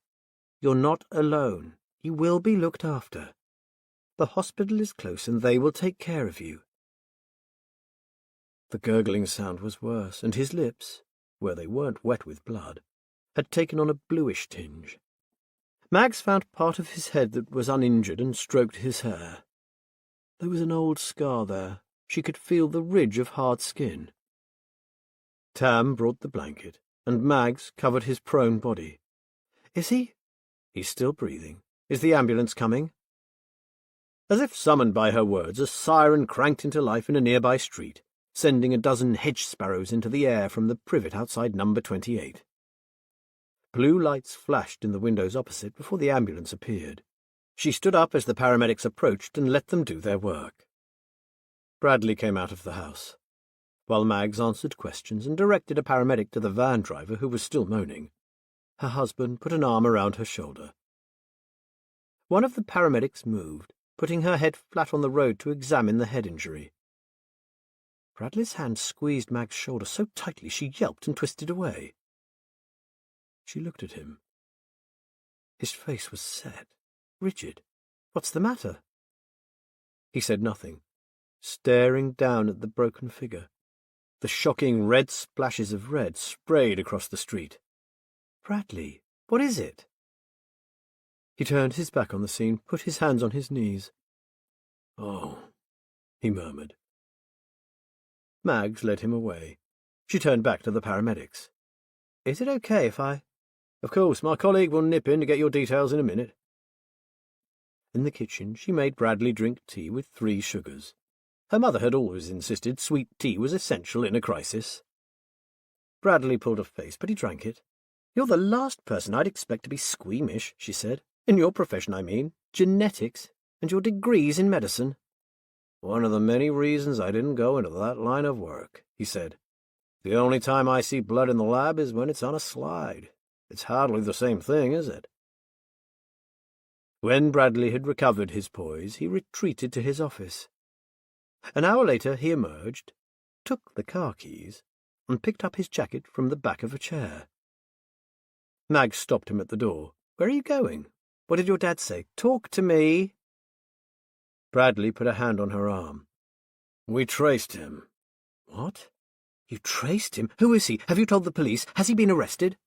You're not alone. You will be looked after. The hospital is close and they will take care of you." The gurgling sound was worse, and his lips, where they weren't wet with blood, had taken on a bluish tinge. Mags found part of his head that was uninjured and stroked his hair. There was an old scar there. She could feel the ridge of hard skin. Tam brought the blanket, and Mags covered his prone body. "Is he?" "He's still breathing. Is the ambulance coming?" As if summoned by her words, a siren cranked into life in a nearby street, sending a dozen hedge sparrows into the air from the privet outside number 28. Blue lights flashed in the windows opposite before the ambulance appeared. She stood up as the paramedics approached and let them do their work. Bradley came out of the house. While Mags answered questions and directed a paramedic to the van driver who was still moaning, her husband put an arm around her shoulder. One of the paramedics moved, putting her head flat on the road to examine the head injury. Bradley's hand squeezed Mag's shoulder so tightly she yelped and twisted away. She looked at him. His face was set, rigid. "What's the matter?" He said nothing, staring down at the broken figure. The shocking red splashes of red sprayed across the street. "Bradley, what is it?" He turned his back on the scene, put his hands on his knees. "Oh," he murmured. Mags led him away. She turned back to the paramedics. "Is it okay if I—" "Of course, my colleague will nip in to get your details in a minute." In the kitchen, she made Bradley drink tea with 3 sugars. Her mother had always insisted sweet tea was essential in a crisis. Bradley pulled a face, but he drank it. "You're the last person I'd expect to be squeamish," she said. "In your profession, I mean. Genetics, and your degrees in medicine." "One of the many reasons I didn't go into that line of work," he said. "The only time I see blood in the lab is when it's on a slide. It's hardly the same thing, is it?" When Bradley had recovered his poise, he retreated to his office. An hour later he emerged, took the car keys, and picked up his jacket from the back of a chair. Mag stopped him at the door. "Where are you going? What did your dad say? Talk to me." Bradley put a hand on her arm. We traced him. What? You traced him? Who is he? Have you told the police? Has he been arrested?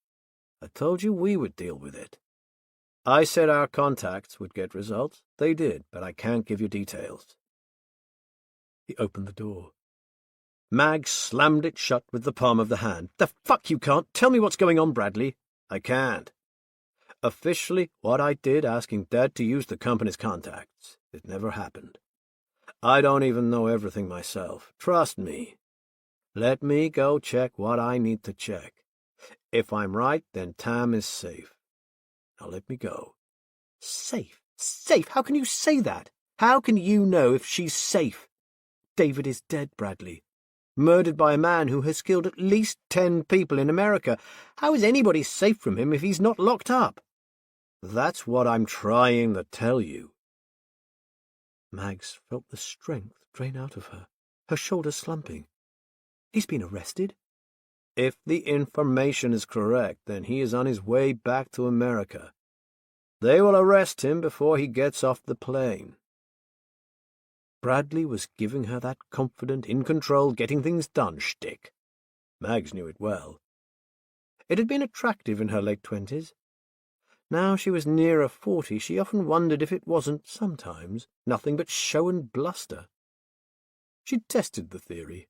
I told you we would deal with it. I said our contacts would get results. They did, but I can't give you details. He opened the door. Mag slammed it shut with the palm of the hand. The fuck you can't? Tell me what's going on, Bradley. I can't. Officially, what I did asking Dad to use the company's contacts, it never happened. I don't even know everything myself. Trust me. Let me go check what I need to check. If I'm right, then Tam is safe. Now let me go. Safe? Safe? How can you say that? How can you know if she's safe? David is dead, Bradley. Murdered by a man who has killed at least 10 people in America. How is anybody safe from him if he's not locked up? That's what I'm trying to tell you. Mags felt the strength drain out of her, her shoulders slumping. He's been arrested? If the information is correct, then he is on his way back to America. They will arrest him before he gets off the plane. Bradley was giving her that confident, in-control, getting-things-done shtick. Mags knew it well. It had been attractive in her late 20s. Now she was nearer 40, she often wondered if it wasn't, sometimes, nothing but show and bluster. She'd tested the theory.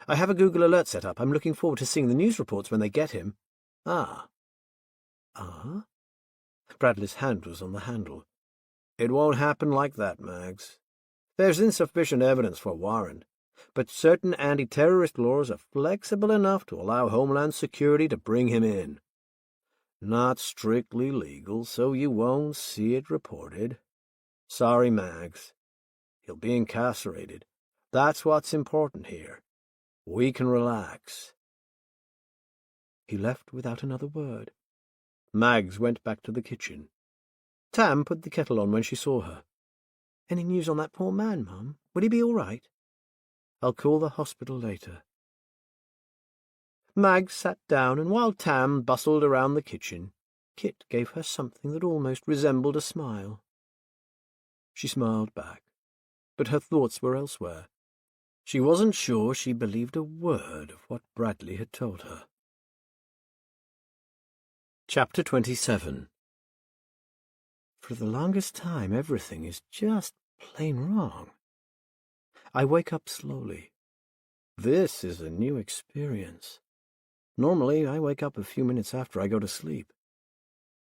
I have a Google alert set up. I'm looking forward to seeing the news reports when they get him. Ah. Ah? Bradley's hand was on the handle. It won't happen like that, Mags. There's insufficient evidence for a warrant, but certain anti-terrorist laws are flexible enough to allow Homeland Security to bring him in. Not strictly legal, so you won't see it reported. Sorry, Mags. He'll be incarcerated. That's what's important here. We can relax. He left without another word. Mags went back to the kitchen. Tam put the kettle on when she saw her. Any news on that poor man, Mum? Will he be all right? I'll call the hospital later. Mags sat down, and while Tam bustled around the kitchen, Kit gave her something that almost resembled a smile. She smiled back, but her thoughts were elsewhere. She wasn't sure she believed a word of what Bradley had told her. Chapter 27. For the longest time, everything is just plain wrong. I wake up slowly. This is a new experience. Normally, I wake up a few minutes after I go to sleep.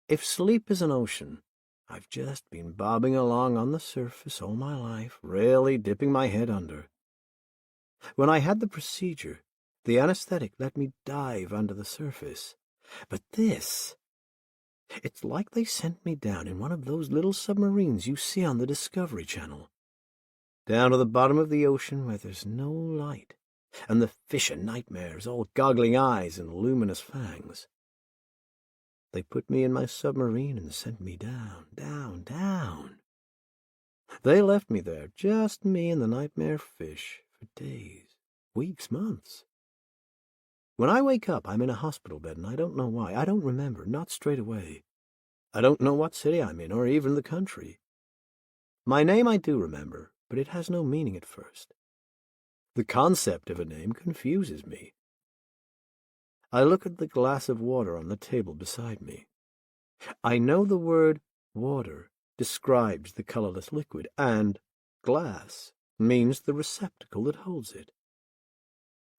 If sleep is an ocean, I've just been bobbing along on the surface all my life, rarely dipping my head under. When I had the procedure, the anesthetic let me dive under the surface. But this, it's like they sent me down in one of those little submarines you see on the Discovery Channel. Down to the bottom of the ocean where there's no light, and the fish are nightmares, all goggling eyes and luminous fangs. They put me in my submarine and sent me down, down, down. They left me there, just me and the nightmare fish, for days, weeks, months. When I wake up, I'm in a hospital bed, and I don't know why. I don't remember, not straight away. I don't know what city I'm in, or even the country. My name I do remember, but it has no meaning at first. The concept of a name confuses me. I look at the glass of water on the table beside me. I know the word water describes the colorless liquid, and glass means the receptacle that holds it.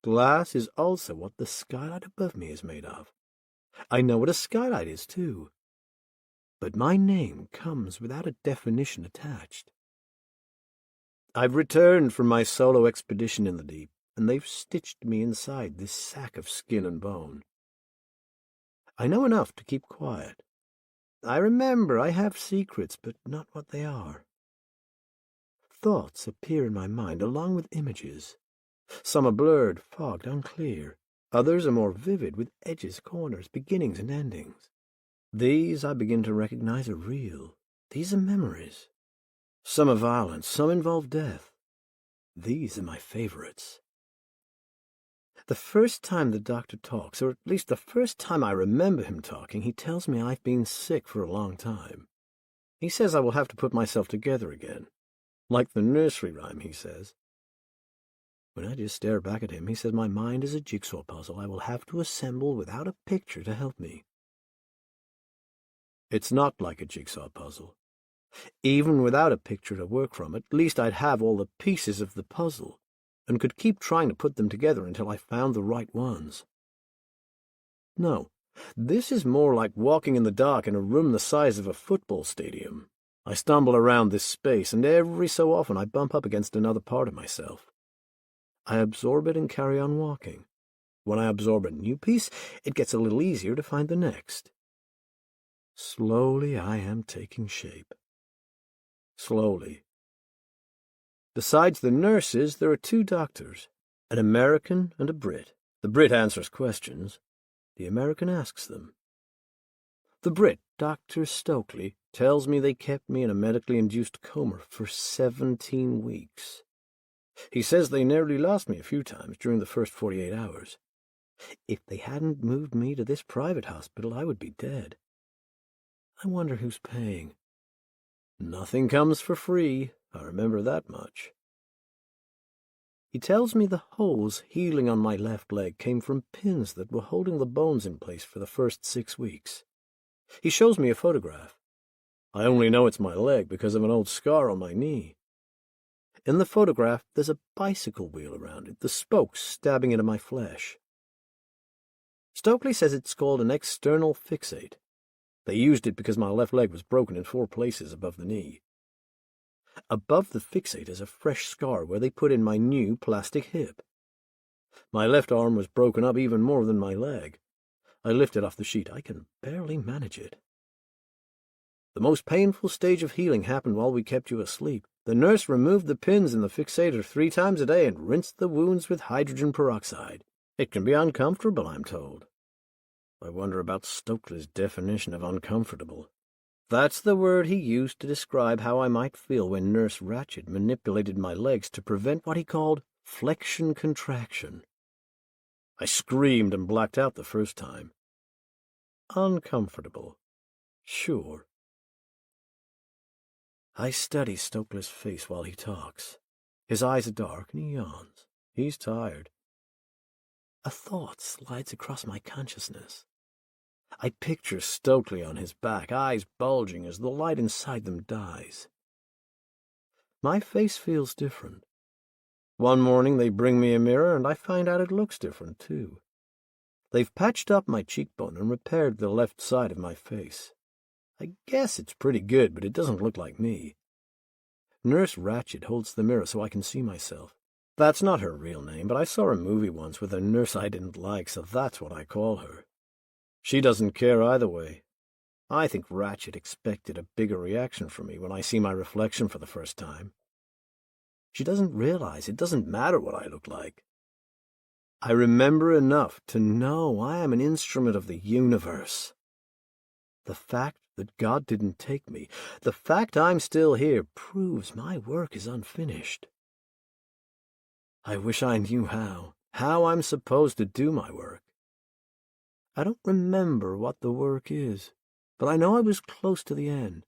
Glass is also what the skylight above me is made of. I know what a skylight is, too. But my name comes without a definition attached. I've returned from my solo expedition in the deep, and they've stitched me inside this sack of skin and bone. I know enough to keep quiet. I remember I have secrets, but not what they are. Thoughts appear in my mind along with images. Some are blurred, fogged, unclear. Others are more vivid, with edges, corners, beginnings, and endings. These I begin to recognize are real. These are memories. Some are violent, some involve death. These are my favorites. The first time the doctor talks, or at least the first time I remember him talking, he tells me I've been sick for a long time. He says I will have to put myself together again. Like the nursery rhyme, he says. When I just stare back at him, he says my mind is a jigsaw puzzle I will have to assemble without a picture to help me. It's not like a jigsaw puzzle. Even without a picture to work from, at least I'd have all the pieces of the puzzle, and could keep trying to put them together until I found the right ones. No, this is more like walking in the dark in a room the size of a football stadium. I stumble around this space, and every so often I bump up against another part of myself. I absorb it and carry on walking. When I absorb a new piece, it gets a little easier to find the next. Slowly I am taking shape. Slowly. Besides the nurses, there are 2 doctors, an American and a Brit. The Brit answers questions. The American asks them. The Brit, Dr. Stokely, tells me they kept me in a medically induced coma for 17 weeks. He says they nearly lost me a few times during the first 48 hours. If they hadn't moved me to this private hospital, I would be dead. I wonder who's paying. Nothing comes for free, I remember that much. He tells me the holes healing on my left leg came from pins that were holding the bones in place for the first 6 weeks. He shows me a photograph. I only know it's my leg because of an old scar on my knee. In the photograph, there's a bicycle wheel around it, the spokes stabbing into my flesh. Stokely says it's called an external fixate. They used it because my left leg was broken in 4 places above the knee. Above the fixate is a fresh scar where they put in my new plastic hip. My left arm was broken up even more than my leg. I lift it off the sheet. I can barely manage it. The most painful stage of healing happened while we kept you asleep. The nurse removed the pins in the fixator 3 times a day and rinsed the wounds with hydrogen peroxide. It can be uncomfortable, I'm told. I wonder about Stokely's definition of uncomfortable. That's the word he used to describe how I might feel when Nurse Ratched manipulated my legs to prevent what he called flexion-contraction. I screamed and blacked out the first time. Uncomfortable. Sure. I study Stokely's face while he talks. His eyes are dark and he yawns. He's tired. A thought slides across my consciousness. I picture Stokely on his back, eyes bulging as the light inside them dies. My face feels different. One morning they bring me a mirror and I find out it looks different too. They've patched up my cheekbone and repaired the left side of my face. I guess it's pretty good, but it doesn't look like me. Nurse Ratched holds the mirror so I can see myself. That's not her real name, but I saw a movie once with a nurse I didn't like, so that's what I call her. She doesn't care either way. I think Ratched expected a bigger reaction from me when I see my reflection for the first time. She doesn't realize it doesn't matter what I look like. I remember enough to know I am an instrument of the universe. The fact that God didn't take me, the fact I'm still here, proves my work is unfinished. I wish I knew how I'm supposed to do my work. I don't remember what the work is, but I know I was close to the end.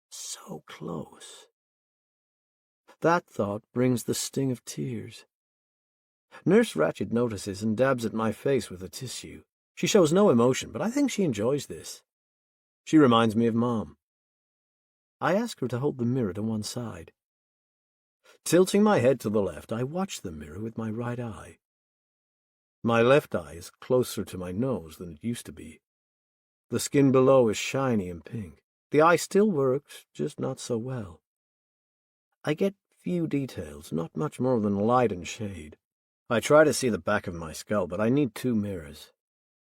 So close. That thought brings the sting of tears. Nurse Ratched notices and dabs at my face with a tissue. She shows no emotion, but I think she enjoys this. She reminds me of Mom. I ask her to hold the mirror to one side. Tilting my head to the left, I watch the mirror with my right eye. My left eye is closer to my nose than it used to be. The skin below is shiny and pink. The eye still works, just not so well. I get few details, not much more than light and shade. I try to see the back of my skull, but I need 2 mirrors.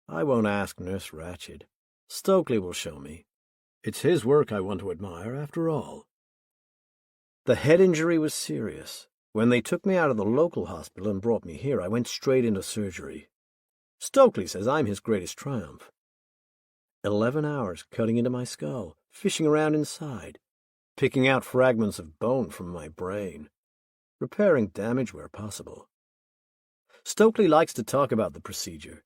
I won't ask Nurse Ratched. Stokely will show me. It's his work I want to admire, after all. The head injury was serious. When they took me out of the local hospital and brought me here, I went straight into surgery. Stokely says I'm his greatest triumph. 11 hours cutting into my skull, fishing around inside, picking out fragments of bone from my brain, repairing damage where possible. Stokely likes to talk about the procedure.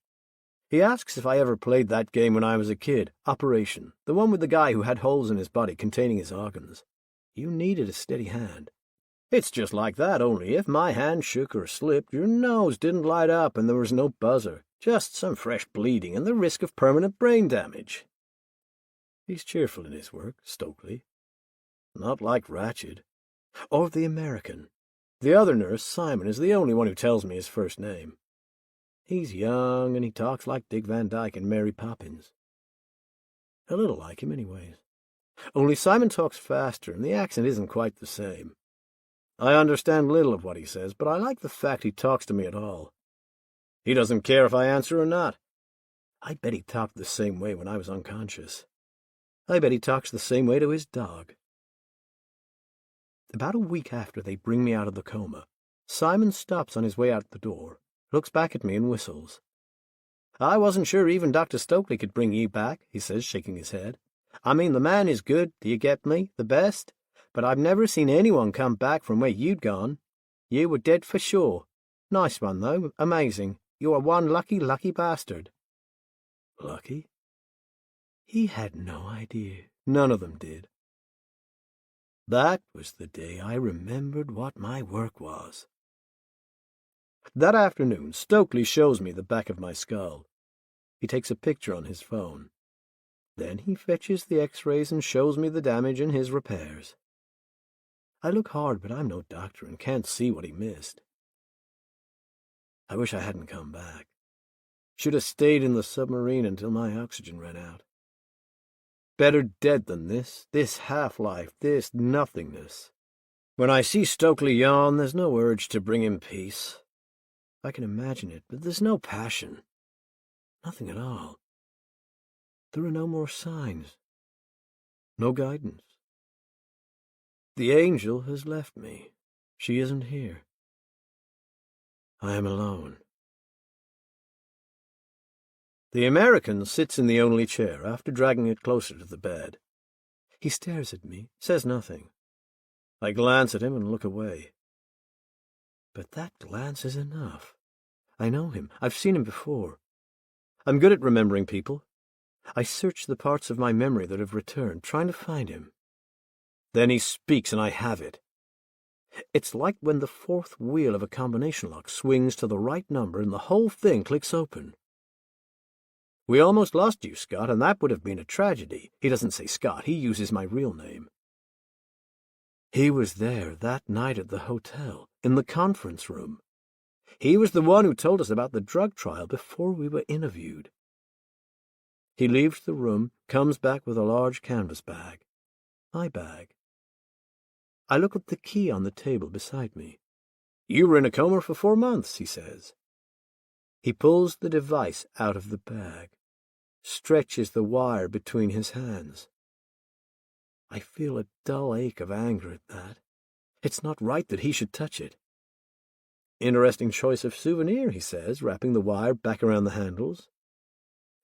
He asks if I ever played that game when I was a kid, Operation, the one with the guy who had holes in his body containing his organs. You needed a steady hand. It's just like that, only if my hand shook or slipped, your nose didn't light up and there was no buzzer, just some fresh bleeding and the risk of permanent brain damage. He's cheerful in his work, Stokely. Not like Ratched. Or the American. The other nurse, Simon, is the only one who tells me his first name. He's young and he talks like Dick Van Dyke and Mary Poppins. A little like him, anyways. Only Simon talks faster and the accent isn't quite the same. I understand little of what he says, but I like the fact he talks to me at all. He doesn't care if I answer or not. I bet he talked the same way when I was unconscious. I bet he talks the same way to his dog. About a week after they bring me out of the coma, Simon stops on his way out the door, looks back at me and whistles. "I wasn't sure even Dr. Stokely could bring you back," he says, shaking his head. "I mean, the man is good, do you get me, the best? But I've never seen anyone come back from where you'd gone. You were dead for sure. Nice one, though, amazing. You are one lucky, lucky bastard." Lucky? He had no idea. None of them did. That was the day I remembered what my work was. That afternoon, Stokely shows me the back of my skull. He takes a picture on his phone. Then he fetches the x-rays and shows me the damage and his repairs. I look hard, but I'm no doctor and can't see what he missed. I wish I hadn't come back. Should have stayed in the submarine until my oxygen ran out. Better dead than this half-life, this nothingness. When I see Stokely yawn, there's no urge to bring him peace. I can imagine it, but there's no passion. Nothing at all. There are no more signs. No guidance. The angel has left me. She isn't here. I am alone. The American sits in the only chair after dragging it closer to the bed. He stares at me, says nothing. I glance at him and look away. But that glance is enough. I know him. I've seen him before. I'm good at remembering people. I search the parts of my memory that have returned, trying to find him. Then he speaks and I have it. It's like when the fourth wheel of a combination lock swings to the right number and the whole thing clicks open. "We almost lost you, Scott, and that would have been a tragedy." He doesn't say Scott, he uses my real name. He was there that night at the hotel, in the conference room. He was the one who told us about the drug trial before we were interviewed. He leaves the room, comes back with a large canvas bag. My bag. I look at the key on the table beside me. "You were in a coma for 4 months," he says. He pulls the device out of the bag, stretches the wire between his hands. I feel a dull ache of anger at that. It's not right that he should touch it. "Interesting choice of souvenir," he says, wrapping the wire back around the handles.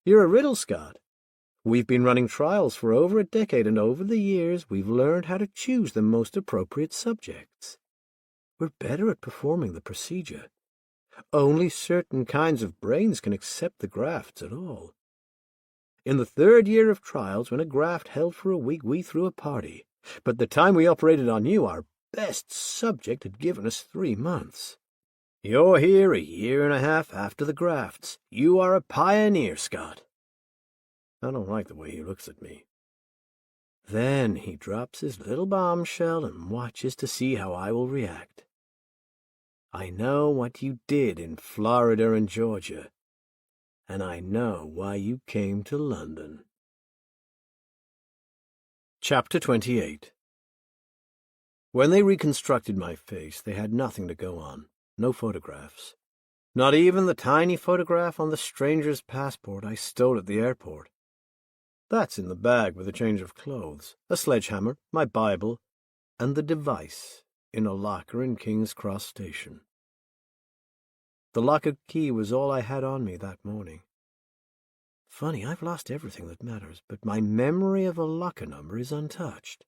"You're a riddle, Scott. We've been running trials for over a decade, and over the years we've learned how to choose the most appropriate subjects. We're better at performing the procedure. Only certain kinds of brains can accept the grafts at all. In the 3rd year of trials, when a graft held for a week, we threw a party. But the time we operated on you, our best subject had given us 3 months. You're here a year and a half after the grafts. You are a pioneer, Scott." I don't like the way he looks at me. Then he drops his little bombshell and watches to see how I will react. "I know what you did in Florida and Georgia, and I know why you came to London." Chapter 28. When they reconstructed my face, they had nothing to go on, no photographs. Not even the tiny photograph on the stranger's passport I stole at the airport. That's in the bag with a change of clothes, a sledgehammer, my Bible, and the device in a locker in King's Cross Station. The locker key was all I had on me that morning. Funny, I've lost everything that matters, but my memory of a locker number is untouched.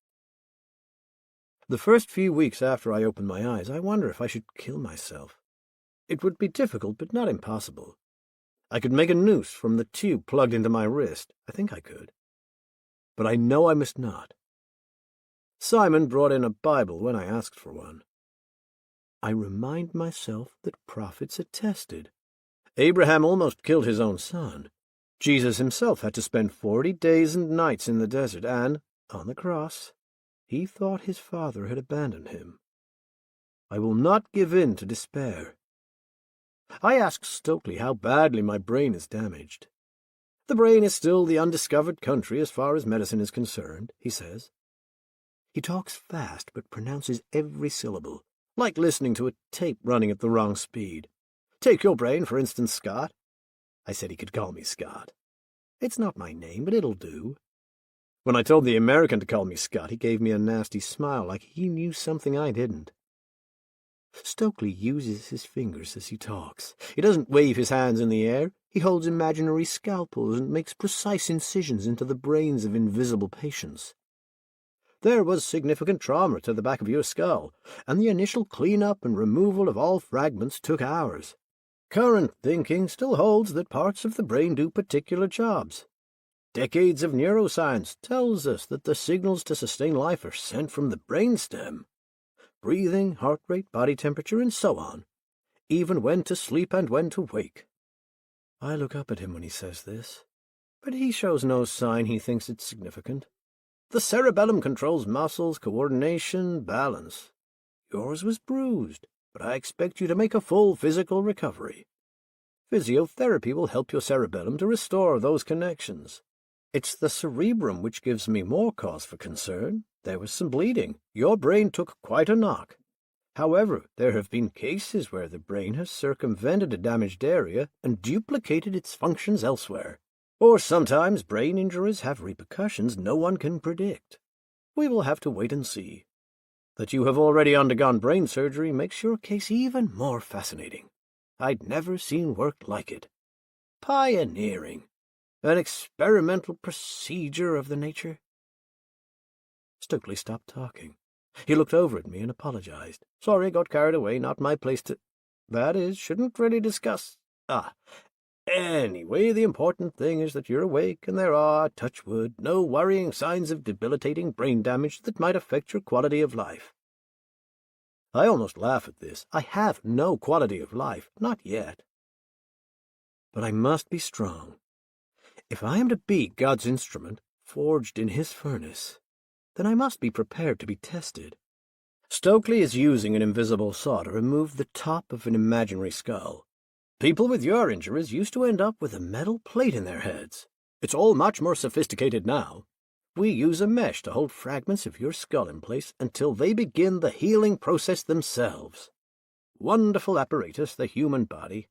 The first few weeks after I opened my eyes, I wonder if I should kill myself. It would be difficult, but not impossible. I could make a noose from the tube plugged into my wrist. I think I could. But I know I must not. Simon brought in a Bible when I asked for one. I remind myself that prophets attested. Abraham almost killed his own son. Jesus himself had to spend 40 days and nights in the desert, and, on the cross, he thought his father had abandoned him. I will not give in to despair. I ask Stokely how badly my brain is damaged. The brain is still the undiscovered country as far as medicine is concerned, he says. He talks fast but pronounces every syllable, like listening to a tape running at the wrong speed. Take your brain, for instance, Scott. I said he could call me Scott. It's not my name, but it'll do. When I told the American to call me Scott, he gave me a nasty smile like he knew something I didn't. Stokely uses his fingers as he talks. He doesn't wave his hands in the air. He holds imaginary scalpels and makes precise incisions into the brains of invisible patients. There was significant trauma to the back of your skull, and the initial clean-up and removal of all fragments took hours. Current thinking still holds that parts of the brain do particular jobs. Decades of neuroscience tells us that the signals to sustain life are sent from the brainstem. Breathing, heart rate, body temperature, and so on. Even when to sleep and when to wake. I look up at him when he says this, but he shows no sign he thinks it's significant. The cerebellum controls muscles, coordination, balance. Yours was bruised, but I expect you to make a full physical recovery. Physiotherapy will help your cerebellum to restore those connections. It's the cerebrum which gives me more cause for concern. There was some bleeding. Your brain took quite a knock. However, there have been cases where the brain has circumvented a damaged area and duplicated its functions elsewhere. Or sometimes brain injuries have repercussions no one can predict. We will have to wait and see. That you have already undergone brain surgery makes your case even more fascinating. I'd never seen work like it. Pioneering. An experimental procedure of the nature. Stokely stopped talking. He looked over at me and apologized. Sorry, got carried away, not my place to... That is, shouldn't really discuss... Anyway, the important thing is that you're awake and there are, touch wood, no worrying signs of debilitating brain damage that might affect your quality of life. I almost laugh at this. I have no quality of life, not yet. But I must be strong. If I am to be God's instrument, forged in his furnace, then I must be prepared to be tested. Stokely is using an invisible saw to remove the top of an imaginary skull. People with your injuries used to end up with a metal plate in their heads. It's all much more sophisticated now. We use a mesh to hold fragments of your skull in place until they begin the healing process themselves. Wonderful apparatus, the human body.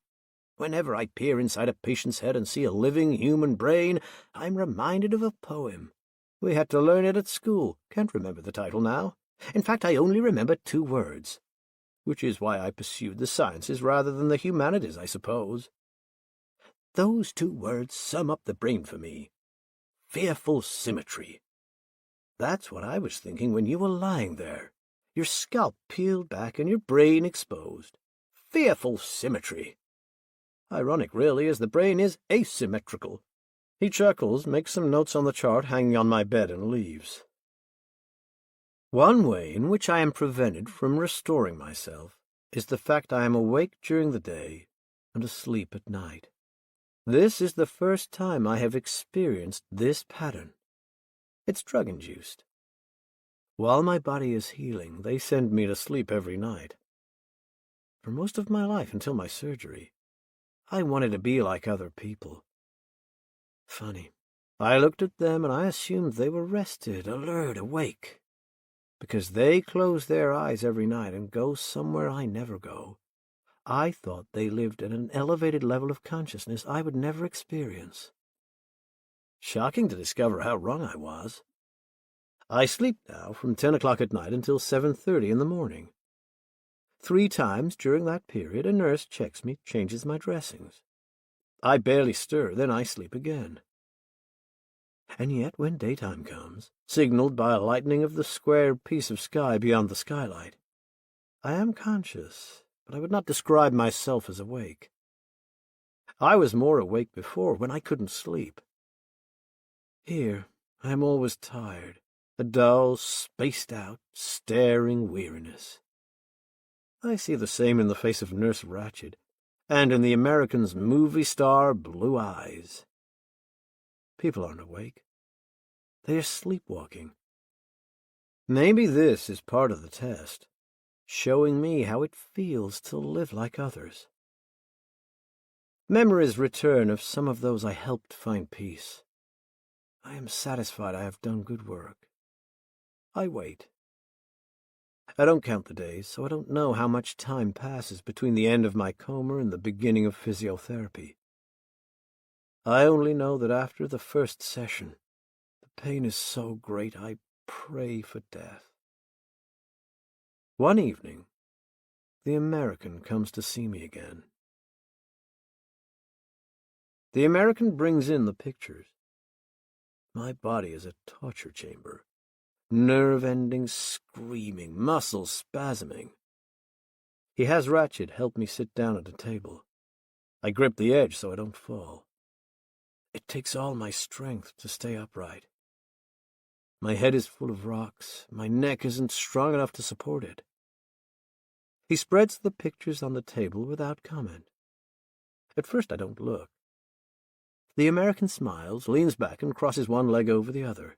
Whenever I peer inside a patient's head and see a living human brain, I'm reminded of a poem. We had to learn it at school. Can't remember the title now. In fact, I only remember 2 words. Which is why I pursued the sciences rather than the humanities, I suppose. Those 2 words sum up the brain for me. Fearful symmetry. That's what I was thinking when you were lying there, your scalp peeled back and your brain exposed. Fearful symmetry. Ironic, really, as the brain is asymmetrical. He chuckles, makes some notes on the chart hanging on my bed, and leaves. One way in which I am prevented from restoring myself is the fact I am awake during the day and asleep at night. This is the first time I have experienced this pattern. It's drug-induced. While my body is healing, they send me to sleep every night. For most of my life until my surgery, I wanted to be like other people. Funny. I looked at them and I assumed they were rested, alert, awake. Because they close their eyes every night and go somewhere I never go. I thought they lived at an elevated level of consciousness I would never experience. Shocking to discover how wrong I was. I sleep now from 10 o'clock at night until 7:30 in the morning. 3 times during that period a nurse checks me, changes my dressings. I barely stir, then I sleep again. And yet when daytime comes, signaled by a lightening of the square piece of sky beyond the skylight, I am conscious, but I would not describe myself as awake. I was more awake before when I couldn't sleep. Here I am always tired, a dull, spaced-out, staring weariness. I see the same in the face of Nurse Ratched, and in the American's movie star blue eyes. People aren't awake. They are sleepwalking. Maybe this is part of the test, showing me how it feels to live like others. Memories return of some of those I helped find peace. I am satisfied I have done good work. I wait. I don't count the days, so I don't know how much time passes between the end of my coma and the beginning of physiotherapy. I only know that after the first session, the pain is so great I pray for death. One evening, the American comes to see me again. The American brings in the pictures. My body is a torture chamber. Nerve-ending screaming, muscles spasming. He has Ratched help me sit down at a table. I grip the edge so I don't fall. It takes all my strength to stay upright. My head is full of rocks. My neck isn't strong enough to support it. He spreads the pictures on the table without comment. At first I don't look. The American smiles, leans back, and crosses one leg over the other.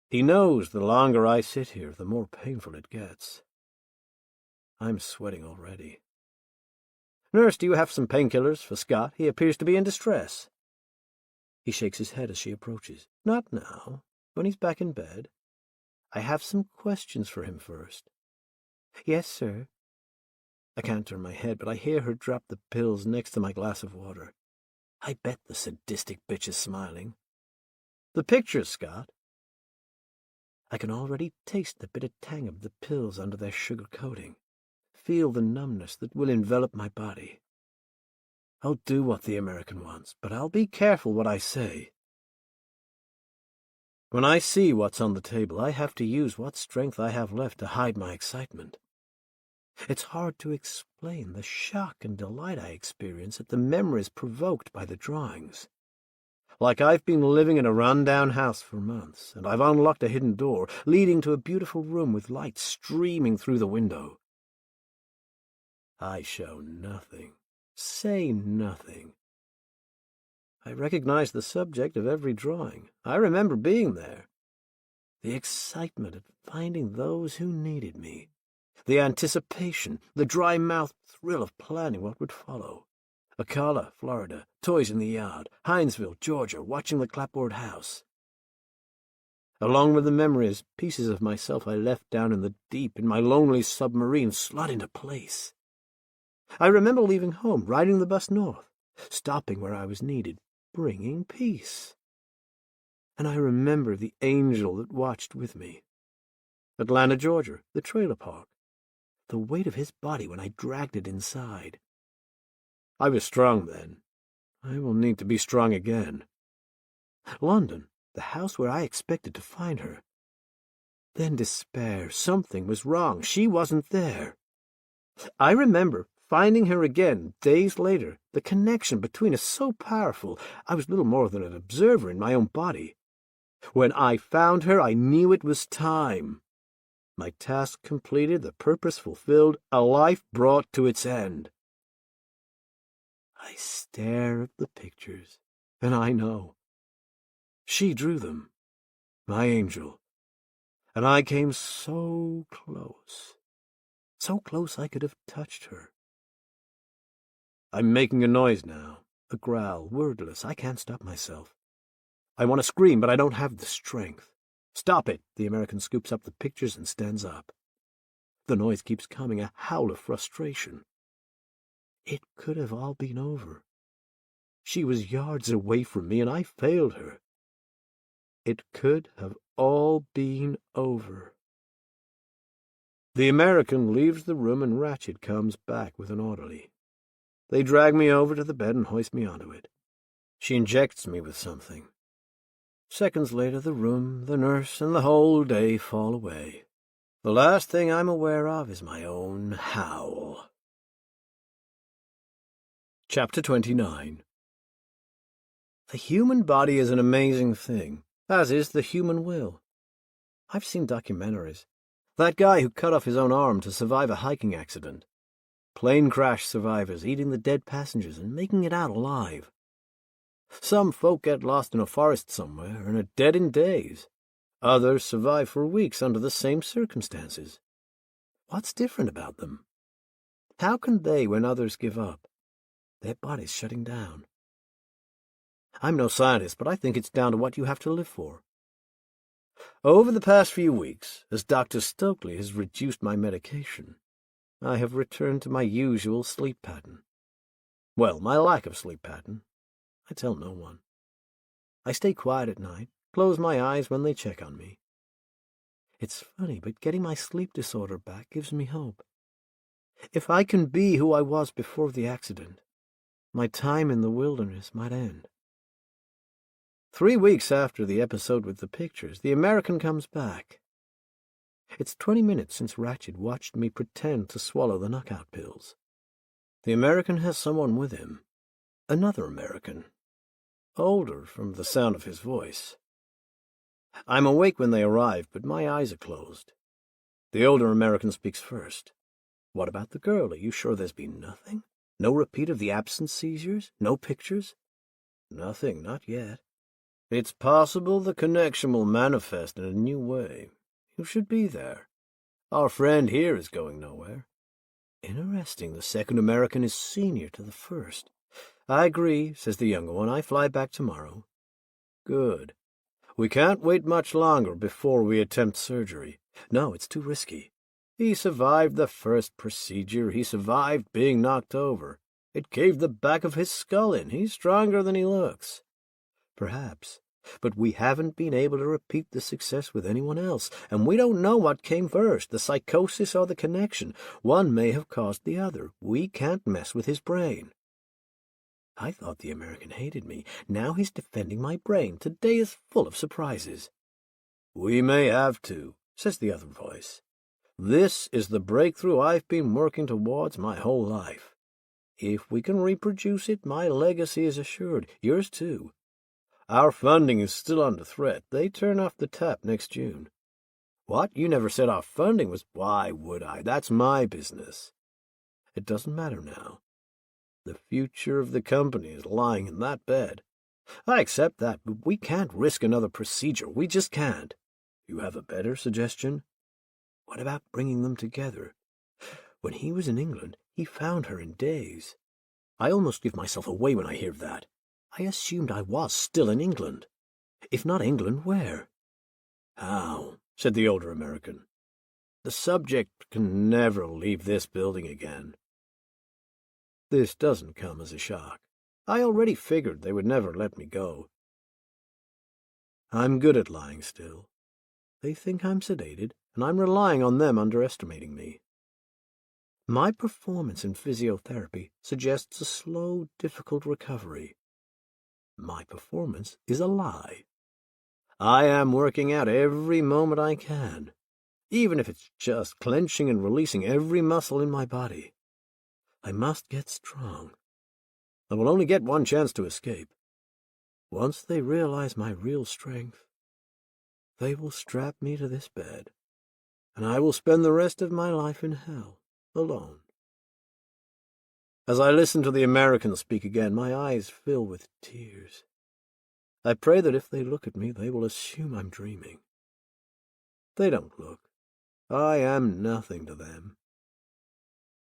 He knows the longer I sit here, the more painful it gets. I'm sweating already. "Nurse, do you have some painkillers for Scott? He appears to be in distress." He shakes his head as she approaches. "Not now, when he's back in bed. I have some questions for him first." "Yes, sir." I can't turn my head, but I hear her drop the pills next to my glass of water. I bet the sadistic bitch is smiling. "The pictures, Scott." I can already taste the bitter tang of the pills under their sugar coating, feel the numbness that will envelop my body. I'll do what the American wants, but I'll be careful what I say. When I see what's on the table, I have to use what strength I have left to hide my excitement. It's hard to explain the shock and delight I experience at the memories provoked by the drawings. Like I've been living in a run-down house for months, and I've unlocked a hidden door leading to a beautiful room with light streaming through the window. I show nothing, say nothing. I recognize the subject of every drawing. I remember being there. The excitement at finding those who needed me. The anticipation, the dry-mouthed thrill of planning what would follow. Ocala, Florida, toys in the yard, Hinesville, Georgia, watching the clapboard house. Along with the memories, pieces of myself I left down in the deep in my lonely submarine slot into place. I remember leaving home, riding the bus north, stopping where I was needed, bringing peace. And I remember the angel that watched with me. Atlanta, Georgia, the trailer park. The weight of his body when I dragged it inside. I was strong then. I will need to be strong again. London, the house where I expected to find her. Then despair. Something was wrong. She wasn't there. I remember finding her again days later. The connection between us so powerful, I was little more than an observer in my own body. When I found her, I knew it was time. My task completed, the purpose fulfilled, a life brought to its end. I stare at the pictures, and I know. She drew them, my angel, and I came so close I could have touched her. I'm making a noise now, a growl, wordless. I can't stop myself. I want to scream, but I don't have the strength. "Stop it!" The American scoops up the pictures and stands up. The noise keeps coming, a howl of frustration. It could have all been over. She was yards away from me, and I failed her. It could have all been over. The American leaves the room, and Ratched comes back with an orderly. They drag me over to the bed and hoist me onto it. She injects me with something. Seconds later, the room, the nurse, and the whole day fall away. The last thing I'm aware of is my own howl. Chapter 29. The human body is an amazing thing, as is the human will. I've seen documentaries. That guy who cut off his own arm to survive a hiking accident. Plane crash survivors eating the dead passengers and making it out alive. Some folk get lost in a forest somewhere and are dead in days. Others survive for weeks under the same circumstances. What's different about them? How can they, when others give up? Their bodies shutting down. I'm no scientist, but I think it's down to what you have to live for. Over the past few weeks, as Dr. Stokely has reduced my medication, I have returned to my usual sleep pattern. Well, my lack of sleep pattern. I tell no one. I stay quiet at night, close my eyes when they check on me. It's funny, but getting my sleep disorder back gives me hope. If I can be who I was before the accident, my time in the wilderness might end. 3 weeks after the episode with the pictures, the American comes back. It's 20 minutes since Ratchet watched me pretend to swallow the knockout pills. The American has someone with him. Another American. Older from the sound of his voice. I'm awake when they arrive, but my eyes are closed. The older American speaks first. What about the girl? Are you sure there's been nothing? No repeat of the absence seizures? No pictures? Nothing, not yet. It's possible the connection will manifest in a new way. You should be there. Our friend here is going nowhere. Interesting, the second American is senior to the first. I agree, says the younger one. I fly back tomorrow. Good. We can't wait much longer before we attempt surgery. No, it's too risky. He survived the first procedure. He survived being knocked over. It caved the back of his skull in. He's stronger than he looks. Perhaps. But we haven't been able to repeat the success with anyone else, and we don't know what came first, the psychosis or the connection. One may have caused the other. We can't mess with his brain. I thought the American hated me. Now he's defending my brain. Today is full of surprises. We may have to, says the other voice. This is the breakthrough I've been working towards my whole life. If we can reproduce it, my legacy is assured. Yours too. Our funding is still under threat. They turn off the tap next June. What? You never said our funding was... Why would I? That's my business. It doesn't matter now. The future of the company is lying in that bed. I accept that, but we can't risk another procedure. We just can't. You have a better suggestion? What about bringing them together? When he was in England, he found her in days. I almost give myself away when I hear that. I assumed I was still in England. If not England, where? How? Said the older American. The subject can never leave this building again. This doesn't come as a shock. I already figured they would never let me go. I'm good at lying still. They think I'm sedated, and I'm relying on them underestimating me. My performance in physiotherapy suggests a slow, difficult recovery. My performance is a lie. I am working out every moment I can, even if it's just clenching and releasing every muscle in my body. I must get strong. I will only get one chance to escape. Once they realize my real strength, they will strap me to this bed, and I will spend the rest of my life in hell, alone. As I listen to the American speak again, my eyes fill with tears. I pray that if they look at me, they will assume I'm dreaming. They don't look. I am nothing to them.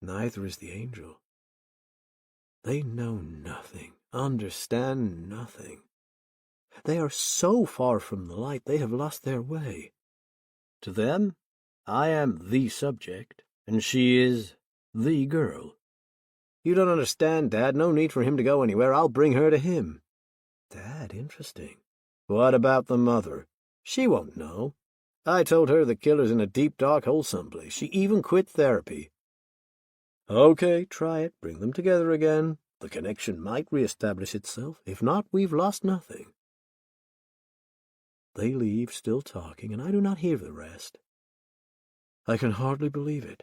Neither is the angel. They know nothing, understand nothing. They are so far from the light they have lost their way. To them, I am the subject, and she is the girl. You don't understand, Dad. No need for him to go anywhere. I'll bring her to him. Dad, interesting. What about the mother? She won't know. I told her the killer's in a deep, dark hole someplace. She even quit therapy. Okay, try it. Bring them together again. The connection might reestablish itself. If not, we've lost nothing. They leave, still talking, and I do not hear the rest. I can hardly believe it.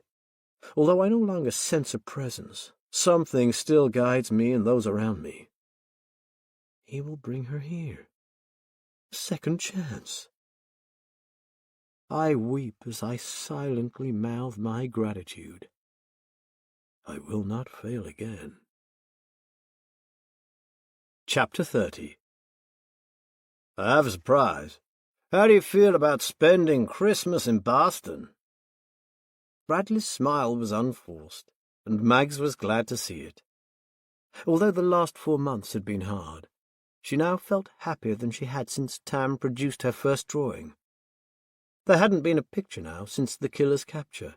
Although I no longer sense a presence, something still guides me and those around me. He will bring her here. A second chance. I weep as I silently mouth my gratitude. I will not fail again. Chapter 30. I have a surprise. How do you feel about spending Christmas in Boston? Bradley's smile was unforced, and Mags was glad to see it. Although the last 4 months had been hard, she now felt happier than she had since Tam produced her first drawing. There hadn't been a picture now since the killer's capture.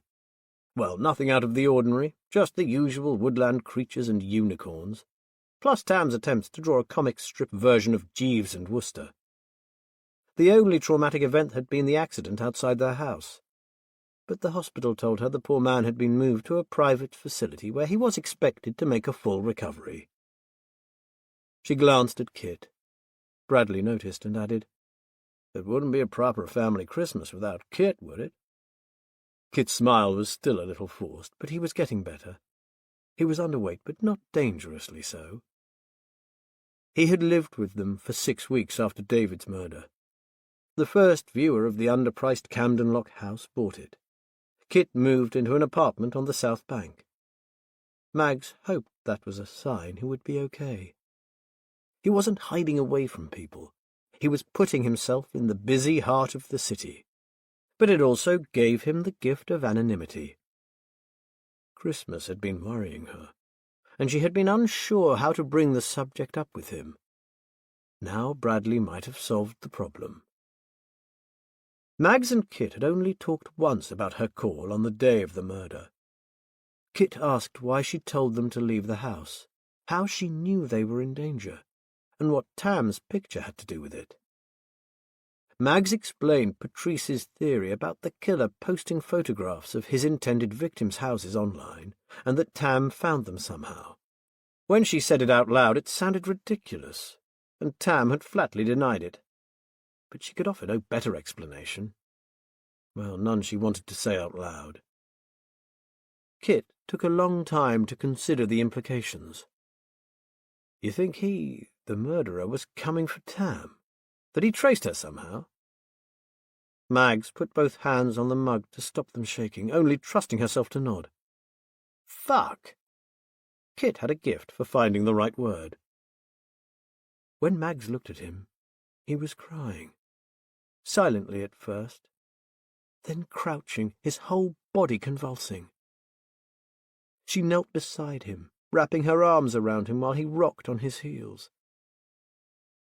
Well, nothing out of the ordinary, just the usual woodland creatures and unicorns, plus Tam's attempts to draw a comic strip version of Jeeves and Wooster. The only traumatic event had been the accident outside their house, but the hospital told her the poor man had been moved to a private facility where he was expected to make a full recovery. She glanced at Kit. Bradley noticed and added, "It wouldn't be a proper family Christmas without Kit, would it?" Kit's smile was still a little forced, but he was getting better. He was underweight, but not dangerously so. He had lived with them for 6 weeks after David's murder. The first viewer of the underpriced Camden Lock house bought it. Kit moved into an apartment on the South Bank. Mags hoped that was a sign he would be okay. He wasn't hiding away from people. He was putting himself in the busy heart of the city. But it also gave him the gift of anonymity. Christmas had been worrying her, and she had been unsure how to bring the subject up with him. Now Bradley might have solved the problem. Mags and Kit had only talked once about her call on the day of the murder. Kit asked why she told them to leave the house, how she knew they were in danger, and what Tam's picture had to do with it. Mags explained Patrice's theory about the killer posting photographs of his intended victims' houses online, and that Tam found them somehow. When she said it out loud, it sounded ridiculous, and Tam had flatly denied it. But she could offer no better explanation. Well, none she wanted to say out loud. Kit took a long time to consider the implications. You think he, the murderer, was coming for Tam? That he traced her somehow? Mags put both hands on the mug to stop them shaking, only trusting herself to nod. Fuck! Kit had a gift for finding the right word. When Mags looked at him, he was crying. Silently at first, then crouching, his whole body convulsing. She knelt beside him, wrapping her arms around him while he rocked on his heels.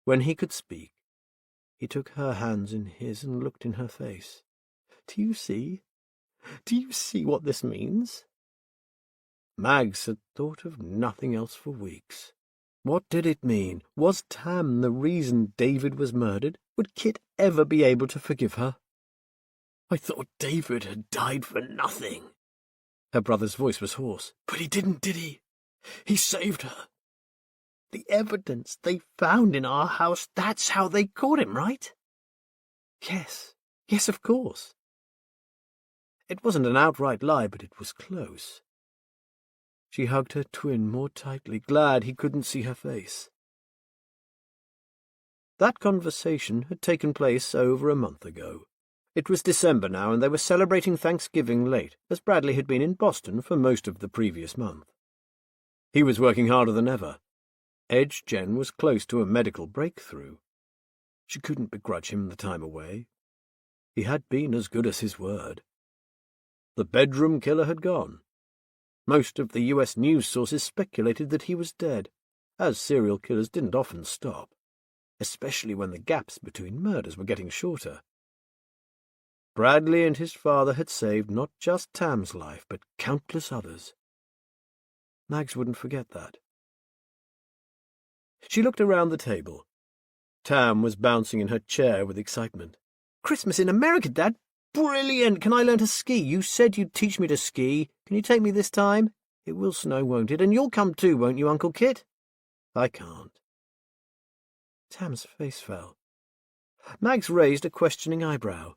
When he could speak, he took her hands in his and looked in her face. Do you see? Do you see what this means? Mags had thought of nothing else for weeks. What did it mean? Was Tam the reason David was murdered? Would Kit ever be able to forgive her? I thought David had died for nothing. Her brother's voice was hoarse. But he didn't, did he? He saved her. The evidence they found in our house, that's how they caught him, right? Yes, of course. It wasn't an outright lie, but it was close. She hugged her twin more tightly, glad he couldn't see her face. That conversation had taken place over a month ago. It was December now, and they were celebrating Thanksgiving late, as Bradley had been in Boston for most of the previous month. He was working harder than ever. Edge Jen was close to a medical breakthrough. She couldn't begrudge him the time away. He had been as good as his word. The bedroom killer had gone. Most of the U.S. news sources speculated that he was dead, as serial killers didn't often stop, especially when the gaps between murders were getting shorter. Bradley and his father had saved not just Tam's life, but countless others. Mags wouldn't forget that. She looked around the table. Tam was bouncing in her chair with excitement. Christmas in America, Dad! Brilliant! Can I learn to ski? You said you'd teach me to ski. Can you take me this time? It will snow, won't it? And you'll come too, won't you, Uncle Kit? I can't. Tam's face fell. Mags raised a questioning eyebrow.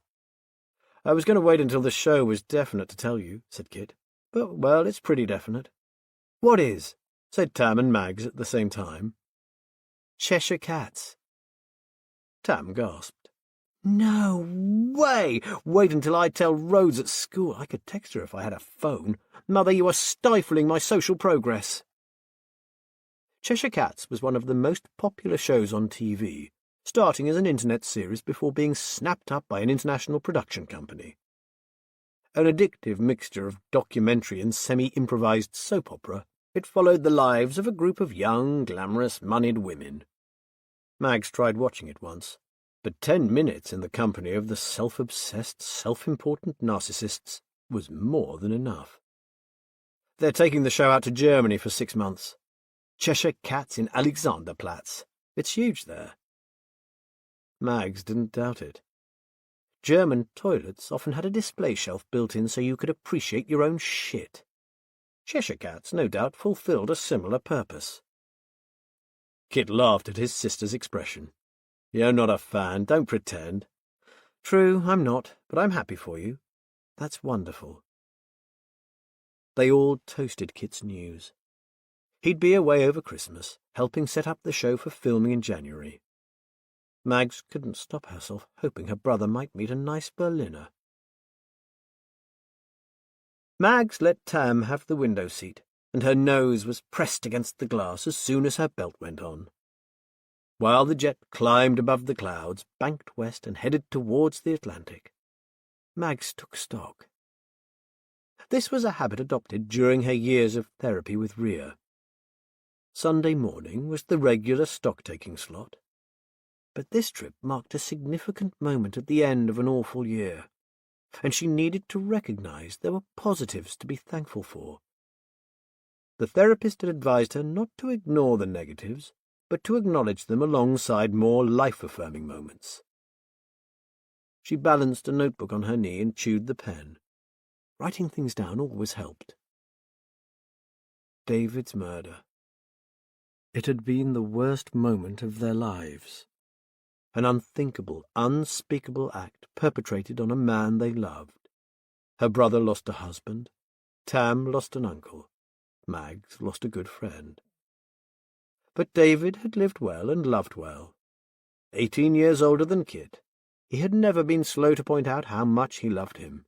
I was going to wait until the show was definite to tell you, said Kit. But, well, it's pretty definite. What is? Said Tam and Mags at the same time. Cheshire Cats. Tam gasped. No way! Wait until I tell Rhodes at school. I could text her if I had a phone. Mother, you are stifling my social progress. Cheshire Cats was one of the most popular shows on TV, starting as an internet series before being snapped up by an international production company. An addictive mixture of documentary and semi-improvised soap opera, it followed the lives of a group of young, glamorous, moneyed women. Mags tried watching it once, but 10 minutes in the company of the self-obsessed, self-important narcissists was more than enough. They're taking the show out to Germany for 6 months. Cheshire Cats in Alexanderplatz. It's huge there. Mags didn't doubt it. German toilets often had a display shelf built in so you could appreciate your own shit. Cheshire Cats, no doubt, fulfilled a similar purpose. Kit laughed at his sister's expression. You're not a fan, don't pretend. True, I'm not, but I'm happy for you. That's wonderful. They all toasted Kit's news. He'd be away over Christmas, helping set up the show for filming in January. Mags couldn't stop herself hoping her brother might meet a nice Berliner. Mags let Tam have the window seat, and her nose was pressed against the glass as soon as her belt went on. While the jet climbed above the clouds, banked west and headed towards the Atlantic, Mags took stock. This was a habit adopted during her years of therapy with Rhea. Sunday morning was the regular stock-taking slot, but this trip marked a significant moment at the end of an awful year, and she needed to recognize there were positives to be thankful for. The therapist had advised her not to ignore the negatives, but to acknowledge them alongside more life-affirming moments. She balanced a notebook on her knee and chewed the pen. Writing things down always helped. David's murder. It had been the worst moment of their lives. An unthinkable, unspeakable act perpetrated on a man they loved. Her brother lost a husband. Tam lost an uncle. Mags lost a good friend. But David had lived well and loved well. 18 years older than Kit, he had never been slow to point out how much he loved him.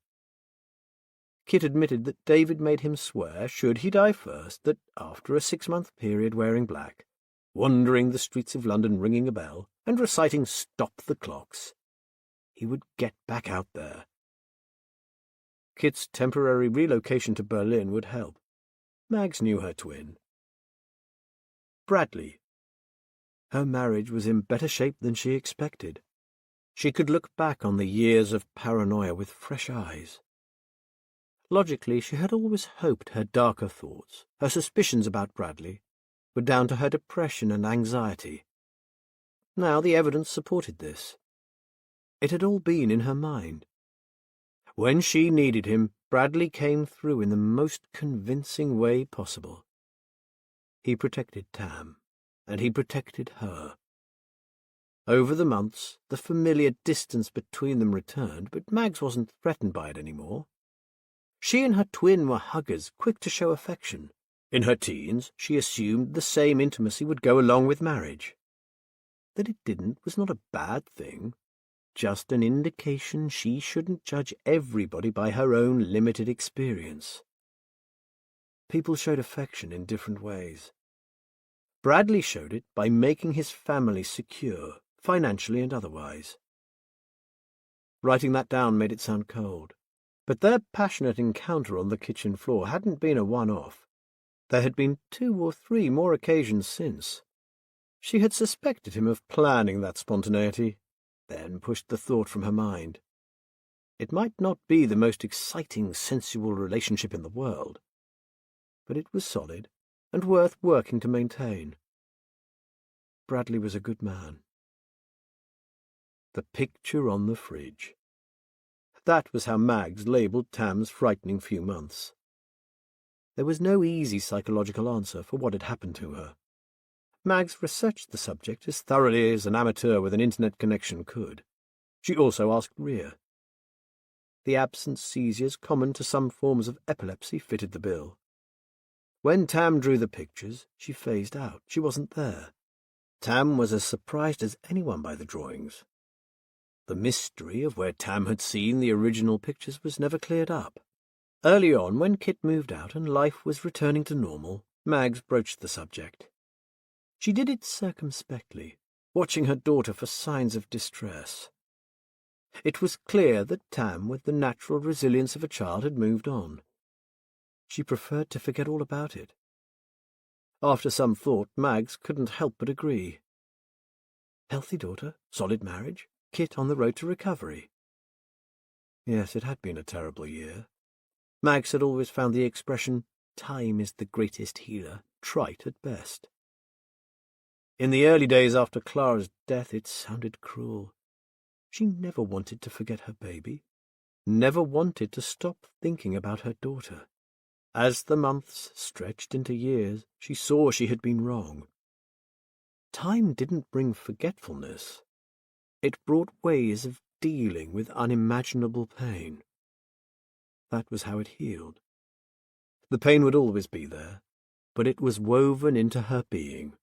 Kit admitted that David made him swear, should he die first, that after a 6-month period wearing black, wandering the streets of London ringing a bell, and reciting "Stop the Clocks," he would get back out there. Kit's temporary relocation to Berlin would help. Mags knew her twin. Bradley. Her marriage was in better shape than she expected. She could look back on the years of paranoia with fresh eyes. Logically, she had always hoped her darker thoughts, her suspicions about Bradley, were down to her depression and anxiety. Now the evidence supported this. It had all been in her mind. When she needed him, Bradley came through in the most convincing way possible. He protected Tam, and he protected her. Over the months, the familiar distance between them returned, but Mags wasn't threatened by it any more. She and her twin were huggers, quick to show affection. In her teens, she assumed the same intimacy would go along with marriage. That it didn't was not a bad thing, just an indication she shouldn't judge everybody by her own limited experience. People showed affection in different ways. Bradley showed it by making his family secure, financially and otherwise. Writing that down made it sound cold, but their passionate encounter on the kitchen floor hadn't been a one-off. There had been 2 or 3 more occasions since. She had suspected him of planning that spontaneity, then pushed the thought from her mind. It might not be the most exciting, sensual relationship in the world, but it was solid and worth working to maintain. Bradley was a good man. The picture on the fridge. That was how Mags labelled Tam's frightening few months. There was no easy psychological answer for what had happened to her. Mags researched the subject as thoroughly as an amateur with an internet connection could. She also asked Rhea. The absent seizures common to some forms of epilepsy fitted the bill. When Tam drew the pictures, she phased out. She wasn't there. Tam was as surprised as anyone by the drawings. The mystery of where Tam had seen the original pictures was never cleared up. Early on, when Kit moved out and life was returning to normal, Mags broached the subject. She did it circumspectly, watching her daughter for signs of distress. It was clear that Tam, with the natural resilience of a child, had moved on. She preferred to forget all about it. After some thought, Mags couldn't help but agree. Healthy daughter, solid marriage, Kit on the road to recovery. Yes, it had been a terrible year. Mags had always found the expression, "time is the greatest healer," trite at best. In the early days after Clara's death, it sounded cruel. She never wanted to forget her baby, never wanted to stop thinking about her daughter. As the months stretched into years, she saw she had been wrong. Time didn't bring forgetfulness. It brought ways of dealing with unimaginable pain. That was how it healed. The pain would always be there, but it was woven into her being.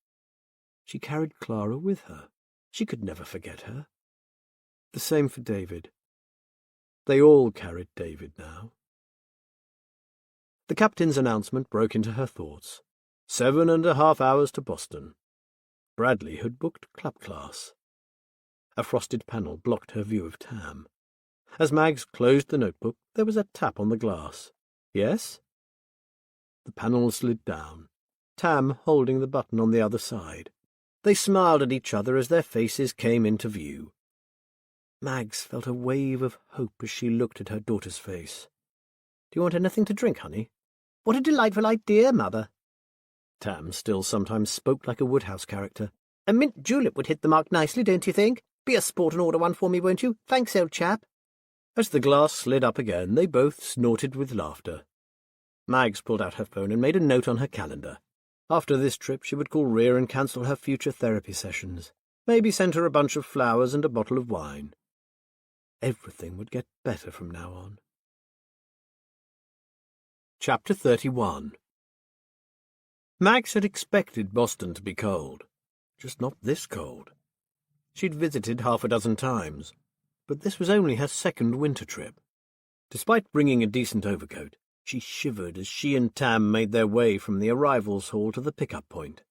She carried Clara with her. She could never forget her. The same for David. They all carried David now. The captain's announcement broke into her thoughts. 7.5 hours to Boston. Bradley had booked club class. A frosted panel blocked her view of Tam. As Mags closed the notebook, there was a tap on the glass. Yes? The panel slid down, Tam holding the button on the other side. They smiled at each other as their faces came into view. Mags felt a wave of hope as she looked at her daughter's face. "Do you want anything to drink, honey?" "What a delightful idea, Mother." Tam still sometimes spoke like a Woodhouse character. "A mint julep would hit the mark nicely, don't you think? Be a sport and order one for me, won't you? Thanks, old chap." As the glass slid up again, they both snorted with laughter. Mags pulled out her phone and made a note on her calendar. After this trip, she would call Rhea and cancel her future therapy sessions. Maybe send her a bunch of flowers and a bottle of wine. Everything would get better from now on. Chapter 31. Mags had expected Boston to be cold, just not this cold. She'd visited 6 times, but this was only her second winter trip. Despite bringing a decent overcoat, she shivered as she and Tam made their way from the arrivals hall to the pickup point.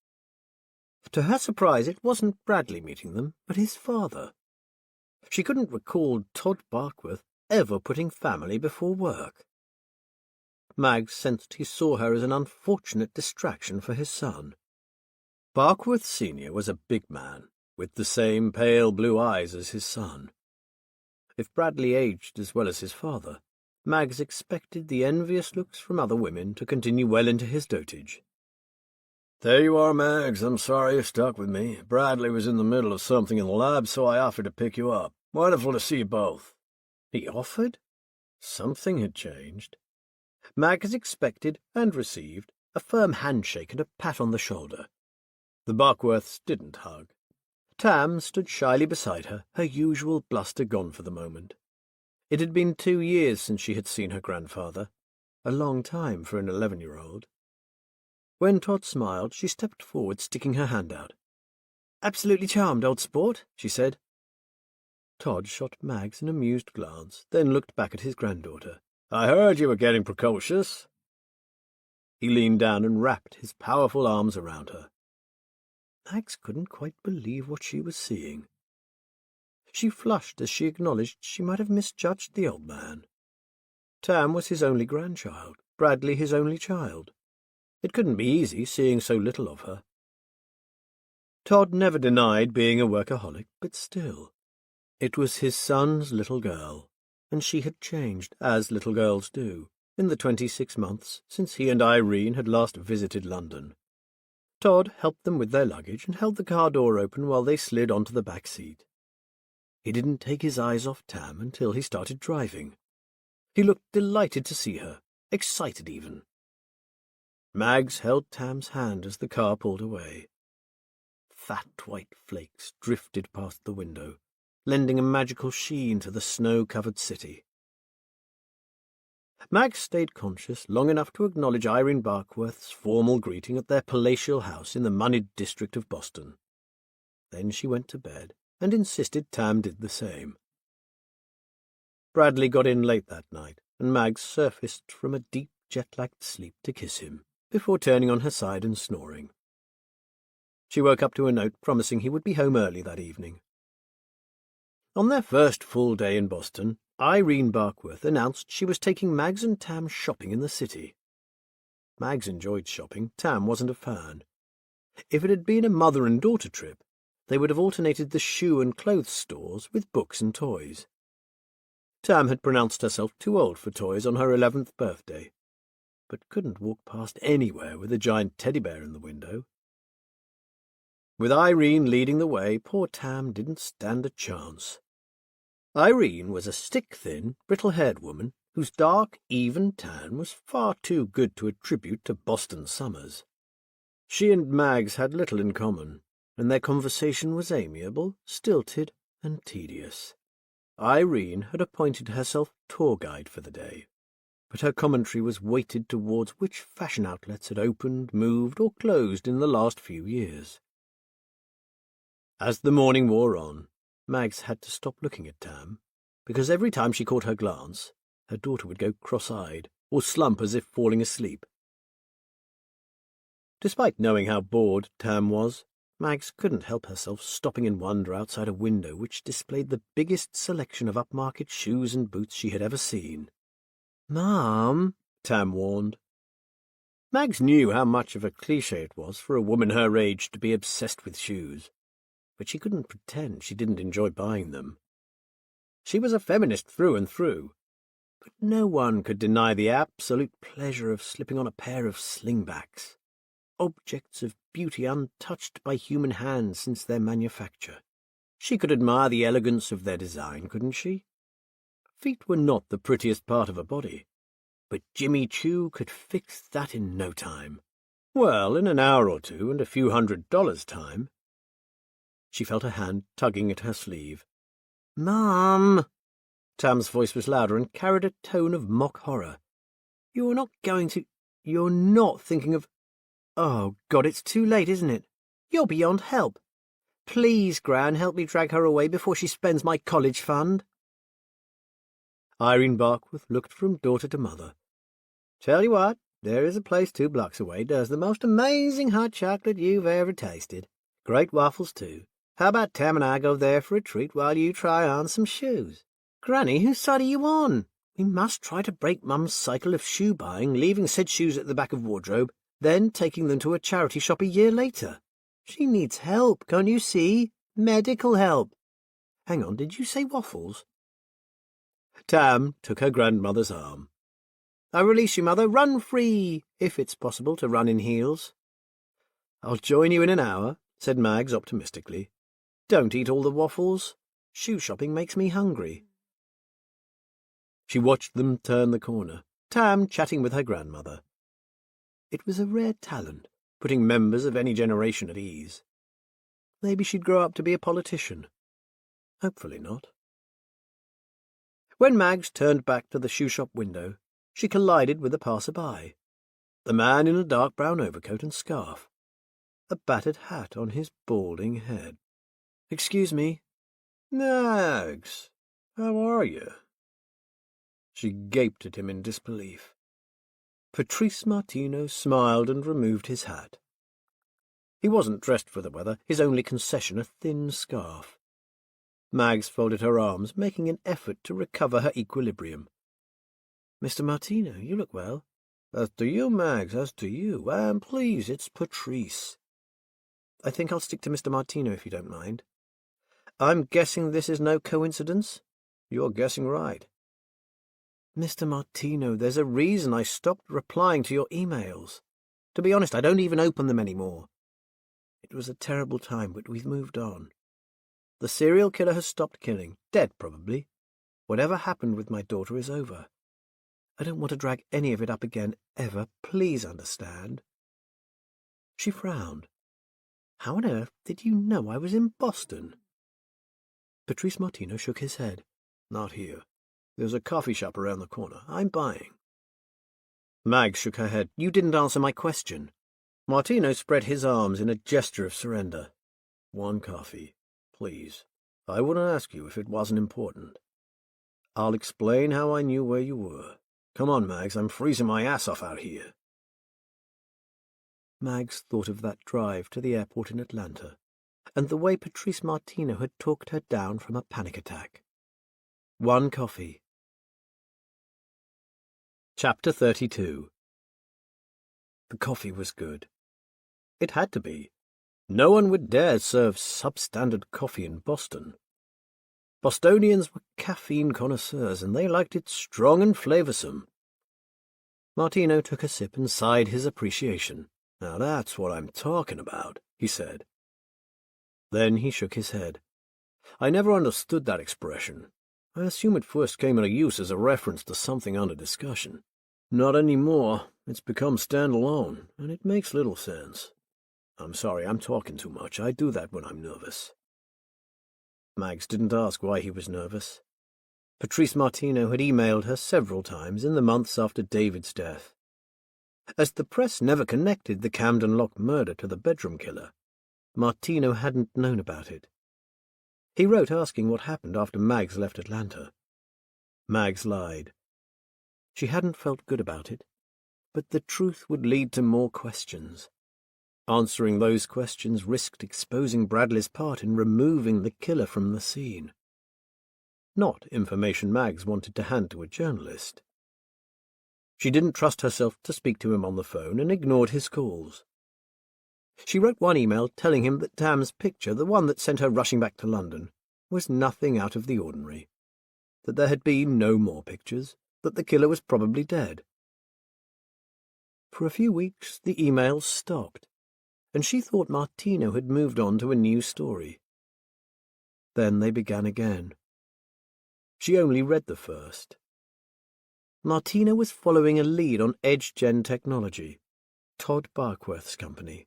To her surprise, it wasn't Bradley meeting them, but his father. She couldn't recall Todd Barkworth ever putting family before work. Mags sensed he saw her as an unfortunate distraction for his son. Barkworth Sr. was a big man, with the same pale blue eyes as his son. If Bradley aged as well as his father, Mags expected the envious looks from other women to continue well into his dotage. "There you are, Mags. I'm sorry you stuck with me. Bradley was in the middle of something in the lab, so I offered to pick you up. Wonderful to see you both." He offered? Something had changed. Mags expected and received a firm handshake and a pat on the shoulder. The Barkworths didn't hug. Tam stood shyly beside her, her usual bluster gone for the moment. It had been 2 years since she had seen her grandfather, a long time for an 11-year-old. When Todd smiled, she stepped forward, sticking her hand out. "Absolutely charmed, old sport," she said. Todd shot Mags an amused glance, then looked back at his granddaughter. "I heard you were getting precocious." He leaned down and wrapped his powerful arms around her. Mags couldn't quite believe what she was seeing. She flushed as she acknowledged she might have misjudged the old man. Tam was his only grandchild, Bradley his only child. It couldn't be easy seeing so little of her. Todd never denied being a workaholic, but still. It was his son's little girl, and she had changed, as little girls do, in the 26 months since he and Irene had last visited London. Todd helped them with their luggage and held the car door open while they slid onto the back seat. He didn't take his eyes off Tam until he started driving. He looked delighted to see her, excited even. Mags held Tam's hand as the car pulled away. Fat white flakes drifted past the window, lending a magical sheen to the snow-covered city. Mags stayed conscious long enough to acknowledge Irene Barkworth's formal greeting at their palatial house in the moneyed district of Boston. Then she went to bed and insisted Tam did the same. Bradley got in late that night, and Mags surfaced from a deep jet-lagged sleep to kiss him, before turning on her side and snoring. She woke up to a note promising he would be home early that evening. On their first full day in Boston, Irene Barkworth announced she was taking Mags and Tam shopping in the city. Mags enjoyed shopping. Tam wasn't a fan. If it had been a mother and daughter trip, they would have alternated the shoe and clothes stores with books and toys. Tam had pronounced herself too old for toys on her 11th birthday, but couldn't walk past anywhere with a giant teddy bear in the window. With Irene leading the way, poor Tam didn't stand a chance. Irene was a stick-thin, brittle-haired woman whose dark, even tan was far too good to attribute to Boston summers. She and Mags had little in common, and their conversation was amiable, stilted, and tedious. Irene had appointed herself tour guide for the day, but her commentary was weighted towards which fashion outlets had opened, moved, or closed in the last few years. As the morning wore on, Mags had to stop looking at Tam, because every time she caught her glance, her daughter would go cross-eyed or slump as if falling asleep. Despite knowing how bored Tam was, Mags couldn't help herself stopping in wonder outside a window which displayed the biggest selection of upmarket shoes and boots she had ever seen. "Mom," Tam warned. Mags knew how much of a cliché it was for a woman her age to be obsessed with shoes, but she couldn't pretend she didn't enjoy buying them. She was a feminist through and through, but no one could deny the absolute pleasure of slipping on a pair of slingbacks, objects of beauty untouched by human hands since their manufacture. She could admire the elegance of their design, couldn't she? Feet were not the prettiest part of a body, but Jimmy Choo could fix that in no time. Well, in an hour or two and a few $100 time. She felt a hand tugging at her sleeve. "Mum!" Tam's voice was louder and carried a tone of mock horror. "You're not thinking of... Oh, God, it's too late, isn't it? You're beyond help. Please, Gran, help me drag her away before she spends my college fund." Irene Barkworth looked from daughter to mother. "Tell you what, there is a place 2 blocks away does the most amazing hot chocolate you've ever tasted. Great waffles, too. How about Tam and I go there for a treat while you try on some shoes? Granny, whose side are you on? We must try to break Mum's cycle of shoe buying, leaving said shoes at the back of wardrobe, then taking them to a charity shop a year later. She needs help, can't you see? Medical help. Hang on, did you say waffles?" Tam took her grandmother's arm. "I release you, Mother. Run free, if it's possible to run in heels." "I'll join you in an hour," said Mags optimistically. "Don't eat all the waffles. Shoe shopping makes me hungry." She watched them turn the corner, Tam chatting with her grandmother. It was a rare talent, putting members of any generation at ease. Maybe she'd grow up to be a politician. Hopefully not. When Mags turned back to the shoe shop window, she collided with a passer-by, the man in a dark brown overcoat and scarf, a battered hat on his balding head. "Excuse me." "Mags, how are you?" She gaped at him in disbelief. Patrice Martino smiled and removed his hat. He wasn't dressed for the weather, his only concession a thin scarf. Mags folded her arms, making an effort to recover her equilibrium. "Mr. Martino, you look well." "As to you, Mags, as to you. And please, it's Patrice." "I think I'll stick to Mr. Martino, if you don't mind." "I'm guessing this is no coincidence?" "You're guessing right." "Mr. Martino, there's a reason I stopped replying to your emails. To be honest, I don't even open them anymore. It was a terrible time, but we've moved on. The serial killer has stopped killing. Dead, probably. Whatever happened with my daughter is over. I don't want to drag any of it up again, ever. Please understand." She frowned. "How on earth did you know I was in Boston?" Patrice Martino shook his head. "Not here. There's a coffee shop around the corner. I'm buying." Mag shook her head. "You didn't answer my question." Martino spread his arms in a gesture of surrender. "One coffee, please. I wouldn't ask you if it wasn't important." I'll explain how I knew where you were. Come on, Mags, I'm freezing my ass off out here. Mags thought of that drive to the airport in Atlanta, and the way Patrice Martino had talked her down from a panic attack. 1 coffee. Chapter 32. The coffee was good. It had to be. No one would dare serve substandard coffee in Boston. Bostonians were caffeine connoisseurs, and they liked it strong and flavoursome. Martino took a sip and sighed his appreciation. "Now that's what I'm talking about," he said. Then he shook his head. "I never understood that expression. I assume it first came into use as a reference to something under discussion. Not anymore. It's become standalone, and it makes little sense. I'm sorry, I'm talking too much. I do that when I'm nervous." Mags didn't ask why he was nervous. Patrice Martino had emailed her several times in the months after David's death. As the press never connected the Camden Lock murder to the bedroom killer, Martino hadn't known about it. He wrote asking what happened after Mags left Atlanta. Mags lied. She hadn't felt good about it, but the truth would lead to more questions. Answering those questions risked exposing Bradley's part in removing the killer from the scene. Not information Mags wanted to hand to a journalist. She didn't trust herself to speak to him on the phone and ignored his calls. She wrote one email telling him that Tam's picture, the one that sent her rushing back to London, was nothing out of the ordinary, that there had been no more pictures, that the killer was probably dead. For a few weeks the emails stopped, and she thought Martino had moved on to a new story. Then they began again. She only read the first. Martino was following a lead on EdgeGen Technology, Todd Barkworth's company.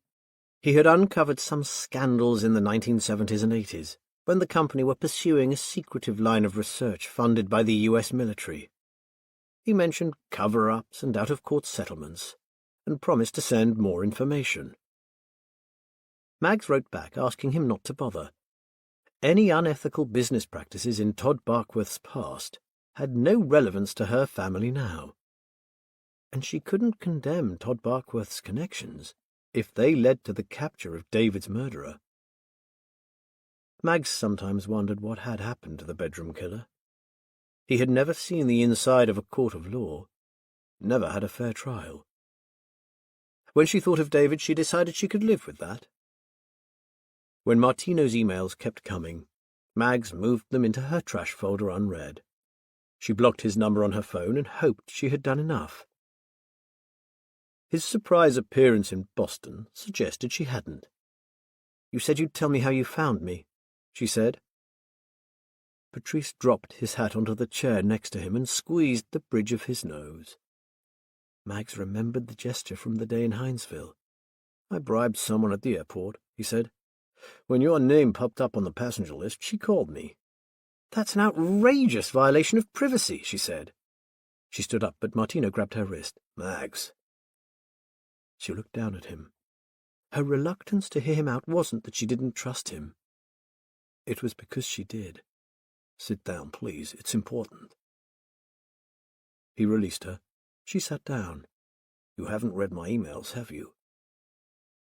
He had uncovered some scandals in the 1970s and 80s, when the company were pursuing a secretive line of research funded by the US military. He mentioned cover-ups and out-of-court settlements, and promised to send more information. Mags wrote back asking him not to bother. Any unethical business practices in Todd Barkworth's past had no relevance to her family now. And she couldn't condemn Todd Barkworth's connections if they led to the capture of David's murderer. Mags sometimes wondered what had happened to the bedroom killer. He had never seen the inside of a court of law, never had a fair trial. When she thought of David, she decided she could live with that. When Martino's emails kept coming, Mags moved them into her trash folder unread. She blocked his number on her phone and hoped she had done enough. His surprise appearance in Boston suggested she hadn't. "You said you'd tell me how you found me," she said. Patrice dropped his hat onto the chair next to him and squeezed the bridge of his nose. Mags remembered the gesture from the day in Hinesville. "I bribed someone at the airport," he said. "When your name popped up on the passenger list, she called me." "That's an outrageous violation of privacy," she said. She stood up, but Martino grabbed her wrist. "Mags." She looked down at him. Her reluctance to hear him out wasn't that she didn't trust him. It was because she did. "Sit down, please. It's important." He released her. She sat down. "You haven't read my emails, have you?"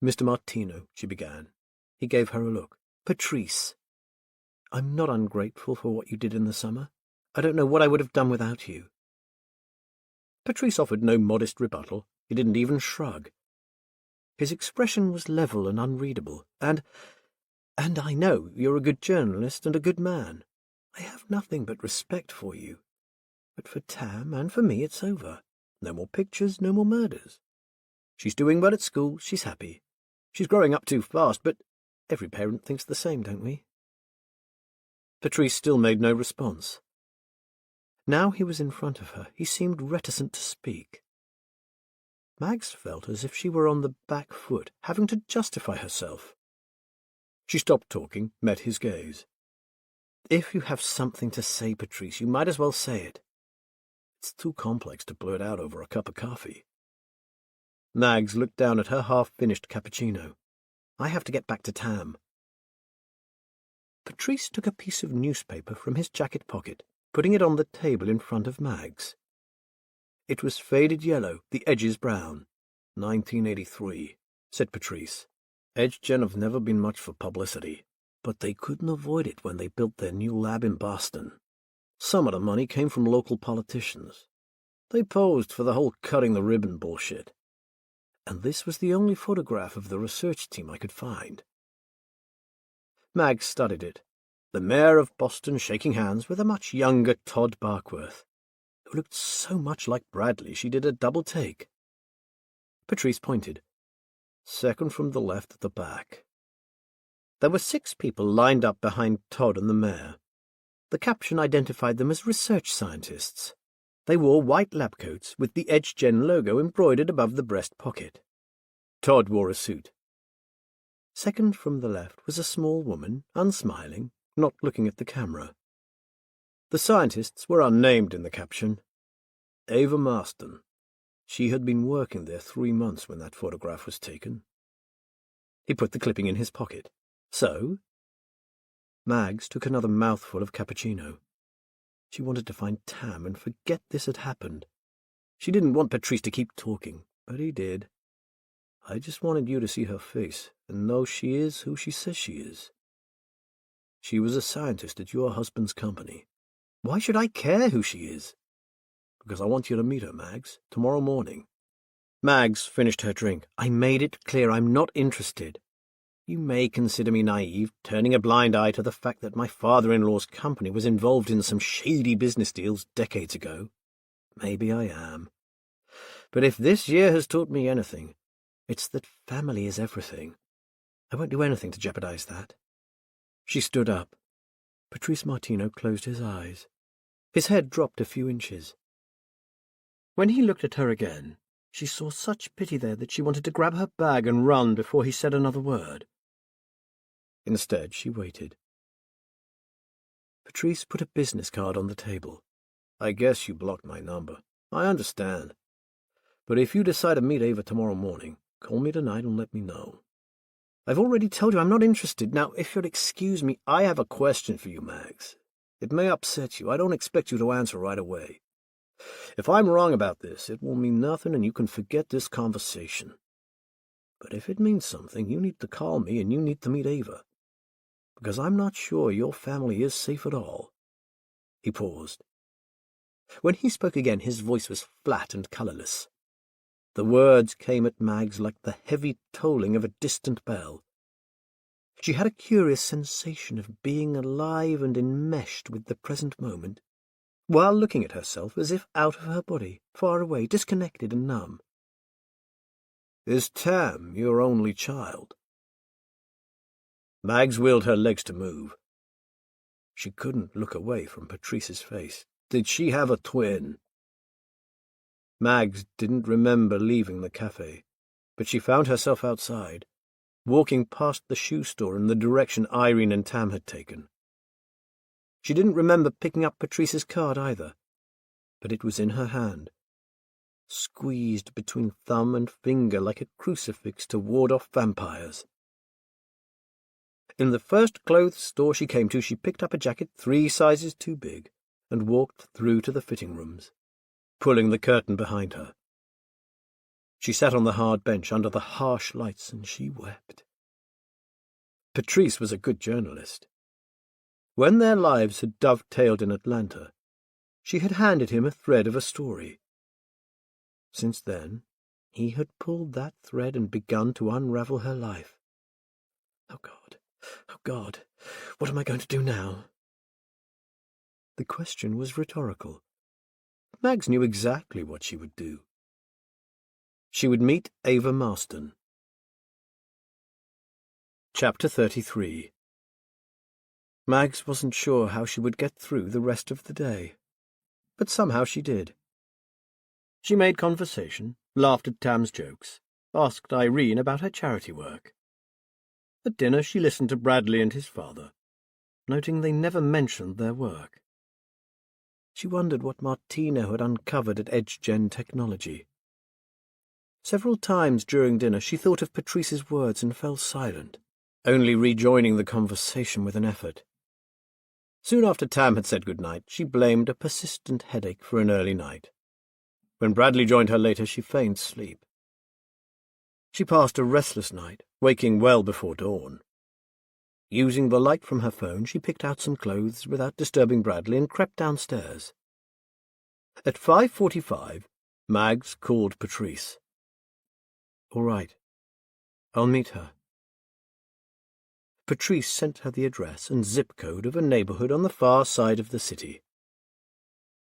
"Mr. Martino," she began. He gave her a look. "Patrice, I'm not ungrateful for what you did in the summer. I don't know what I would have done without you." Patrice offered no modest rebuttal. He didn't even shrug. His expression was level and unreadable, and I know you're a good journalist and a good man. I have nothing but respect for you. But for Tam and for me, it's over. No more pictures, no more murders. She's doing well at school, she's happy. She's growing up too fast, but every parent thinks the same, don't we?" Patrice still made no response. Now he was in front of her. He seemed reticent to speak. Mags felt as if she were on the back foot, having to justify herself. She stopped talking, met his gaze. "If you have something to say, Patrice, you might as well say it. It's too complex to blurt out over a cup of coffee." Mags looked down at her half-finished cappuccino. "I have to get back to Tam." Patrice took a piece of newspaper from his jacket pocket, putting it on the table in front of Mags. It was faded yellow, the edges brown. 1983, said Patrice. Edgen have never been much for publicity, but they couldn't avoid it when they built their new lab in Boston. Some of the money came from local politicians. They posed for the whole cutting the ribbon bullshit. And this was the only photograph of the research team I could find. Mag studied it, the mayor of Boston shaking hands with a much younger Todd Barkworth, who looked so much like Bradley she did a double take. Patrice pointed. Second from the left at the back. There were 6 people lined up behind Todd and the mayor. The caption identified them as research scientists. They wore white lab coats with the Edgen logo embroidered above the breast pocket. Todd wore a suit. Second from the left was a small woman, unsmiling, not looking at the camera. The scientists were unnamed in the caption. Ava Marston. She had been working there 3 months when that photograph was taken. He put the clipping in his pocket. So? Mags took another mouthful of cappuccino. She wanted to find Tam and forget this had happened. She didn't want Patrice to keep talking, but he did. I just wanted you to see her face and know she is who she says she is. She was a scientist at your husband's company. Why should I care who she is? Because I want you to meet her, Mags, tomorrow morning. Mags finished her drink. I made it clear I'm not interested. You may consider me naive, turning a blind eye to the fact that my father-in-law's company was involved in some shady business deals decades ago. Maybe I am. But if this year has taught me anything, it's that family is everything. I won't do anything to jeopardize that. She stood up. Patrice Martino closed his eyes. His head dropped a few inches. When he looked at her again, she saw such pity there that she wanted to grab her bag and run before he said another word. Instead, she waited. Patrice put a business card on the table. I guess you blocked my number. I understand. But if you decide to meet Ava tomorrow morning, call me tonight and let me know. I've already told you I'm not interested. Now, if you'll excuse me, I have a question for you, Mags. It may upset you. I don't expect you to answer right away. If I'm wrong about this, it will mean nothing and you can forget this conversation. But if it means something, you need to call me and you need to meet Ava. Because I'm not sure your family is safe at all. He paused. When he spoke again, his voice was flat and colourless. The words came at Mags like the heavy tolling of a distant bell. She had a curious sensation of being alive and enmeshed with the present moment, while looking at herself as if out of her body, far away, disconnected and numb. Is Tam your only child? Mags willed her legs to move. She couldn't look away from Patrice's face. Did she have a twin? Mags didn't remember leaving the cafe, but she found herself outside, walking past the shoe store in the direction Irene and Tam had taken. She didn't remember picking up Patrice's card either, but it was in her hand, squeezed between thumb and finger like a crucifix to ward off vampires. In the first clothes store she came to, she picked up a jacket 3 sizes too big and walked through to the fitting rooms, pulling the curtain behind her. She sat on the hard bench under the harsh lights and she wept. Patrice was a good journalist. When their lives had dovetailed in Atlanta, she had handed him a thread of a story. Since then, he had pulled that thread and begun to unravel her life. Oh, God, what am I going to do now? The question was rhetorical. Mags knew exactly what she would do. She would meet Ava Marston. Chapter 33. Mags wasn't sure how she would get through the rest of the day, but somehow she did. She made conversation, laughed at Tam's jokes, asked Irene about her charity work. At dinner she listened to Bradley and his father, noting they never mentioned their work. She wondered what Martino had uncovered at Edgen Technology. Several times during dinner she thought of Patrice's words and fell silent, only rejoining the conversation with an effort. Soon after Tam had said good night, she blamed a persistent headache for an early night. When Bradley joined her later, she feigned sleep. She passed a restless night, waking well before dawn. Using the light from her phone, she picked out some clothes without disturbing Bradley and crept downstairs. At 5:45, Mags called Patrice. "All right. I'll meet her." Patrice sent her the address and zip code of a neighborhood on the far side of the city.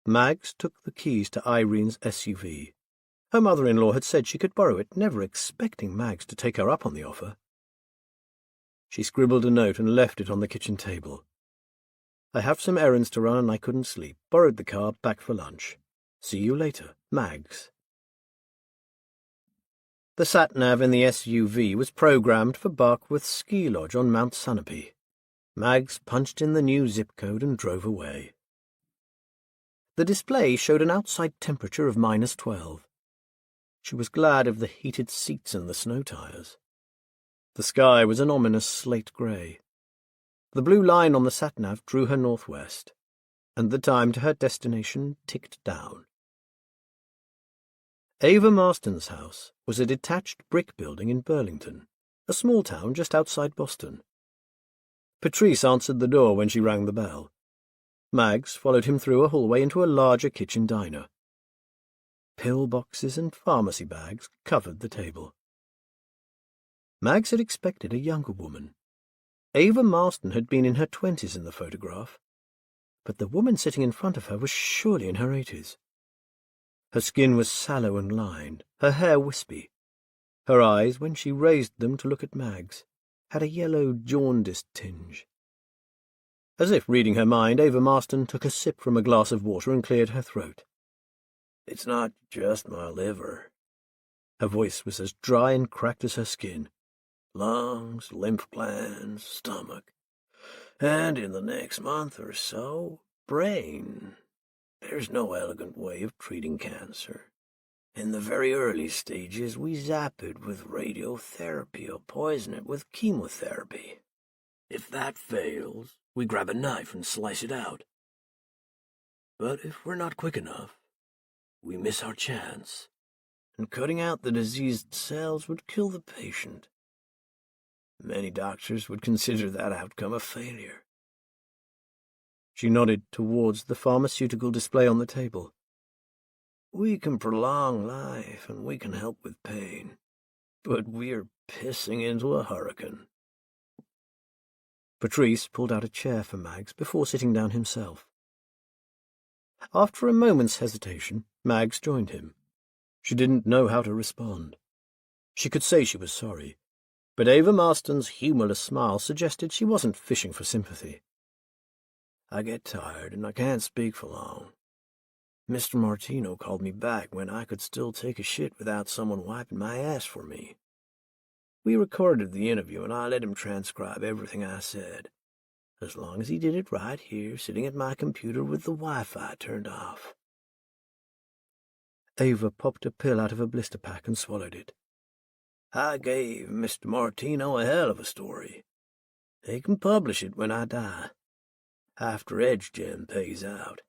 Mags took the keys to Irene's SUV. Her mother-in-law had said she could borrow it, never expecting Mags to take her up on the offer. She scribbled a note and left it on the kitchen table. "I have some errands to run and I couldn't sleep. Borrowed the car, back for lunch. See you later, Mags." The sat-nav in the SUV was programmed for Barkworth Ski Lodge on Mount Sunapee. Mags punched in the new zip code and drove away. The display showed an outside temperature of -12. She was glad of the heated seats and the snow tires. The sky was an ominous slate grey. The blue line on the sat-nav drew her northwest, and the time to her destination ticked down. Ava Marston's house was a detached brick building in Burlington, a small town just outside Boston. Patrice answered the door when she rang the bell. Mags followed him through a hallway into a larger kitchen diner. Pill boxes and pharmacy bags covered the table. Mags had expected a younger woman. Ava Marston had been in her 20s in the photograph, but the woman sitting in front of her was surely in her 80s. Her skin was sallow and lined, her hair wispy. Her eyes, when she raised them to look at Mags, had a yellow, jaundiced tinge. As if reading her mind, Ava Marston took a sip from a glass of water and cleared her throat. "It's not just my liver." Her voice was as dry and cracked as her skin. "Lungs, lymph glands, stomach, and in the next month or so, brain. There's no elegant way of treating cancer. In the very early stages, we zap it with radiotherapy or poison it with chemotherapy. If that fails, we grab a knife and slice it out. But if we're not quick enough, we miss our chance, and cutting out the diseased cells would kill the patient. Many doctors would consider that outcome a failure." She nodded towards the pharmaceutical display on the table. "We can prolong life and we can help with pain, but we're pissing into a hurricane." Patrice pulled out a chair for Mags before sitting down himself. After a moment's hesitation, Mags joined him. She didn't know how to respond. She could say she was sorry, but Ava Marston's humourless smile suggested she wasn't fishing for sympathy. "I get tired and I can't speak for long. Mr. Martino called me back when I could still take a shit without someone wiping my ass for me. We recorded the interview and I let him transcribe everything I said, as long as he did it right here, sitting at my computer with the Wi-Fi turned off." Ava popped a pill out of a blister pack and swallowed it. "I gave Mr. Martino a hell of a story. They can publish it when I die, after EdgeGen pays out.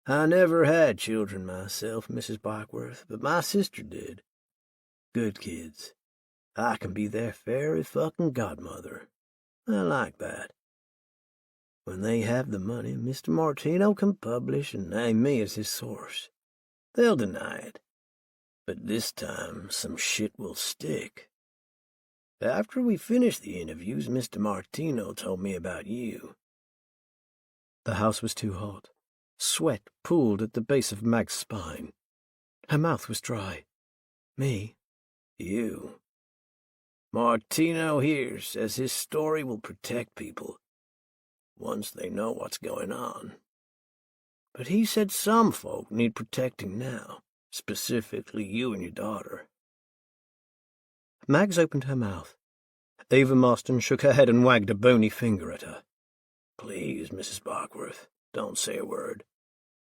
I never had children myself, Mrs. Barkworth, but my sister did. Good kids. I can be their fairy fucking godmother. I like that. When they have the money, Mr. Martino can publish and name me as his source. They'll deny it, but this time some shit will stick. After we finished the interviews, Mr. Martino told me about you." The house was too hot. Sweat pooled at the base of Mag's spine. Her mouth was dry. "Me?" "You. Martino here says his story will protect people once they know what's going on. But he said some folk need protecting now, specifically you and your daughter." Mags opened her mouth. Ava Marston shook her head and wagged a bony finger at her. "Please, Mrs. Barkworth, don't say a word.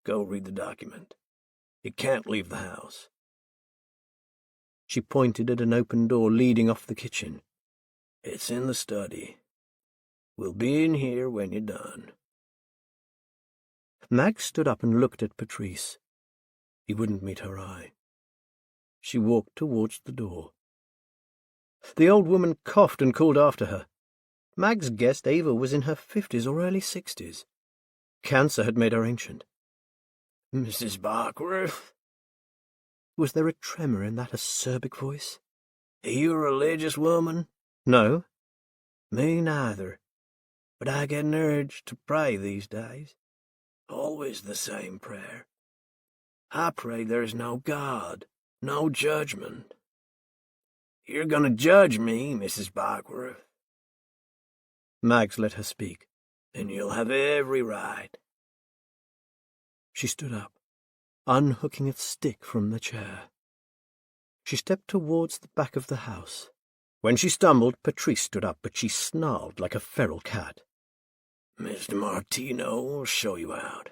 Go read the document. You can't leave the house." She pointed at an open door leading off the kitchen. "It's in the study. We'll be in here when you're done. Max stood up and looked at Patrice. He wouldn't meet her eye. She walked towards the door. The old woman coughed and called after her. Max guessed Ava was in her 50s or early 60s. Cancer had made her ancient. "Mrs. Barkworth?" Was there a tremor in that acerbic voice? "Are you a religious woman?" "No." "Me neither. But I get an urge to pray these days. Always the same prayer. I pray there's no God, no judgment. You're going to judge me, Mrs. Barkworth." Max let her speak. "And you'll have every right." She stood up, unhooking a stick from the chair. She stepped towards the back of the house. When she stumbled, Patrice stood up, but she snarled like a feral cat. "Mr. Martino will show you out.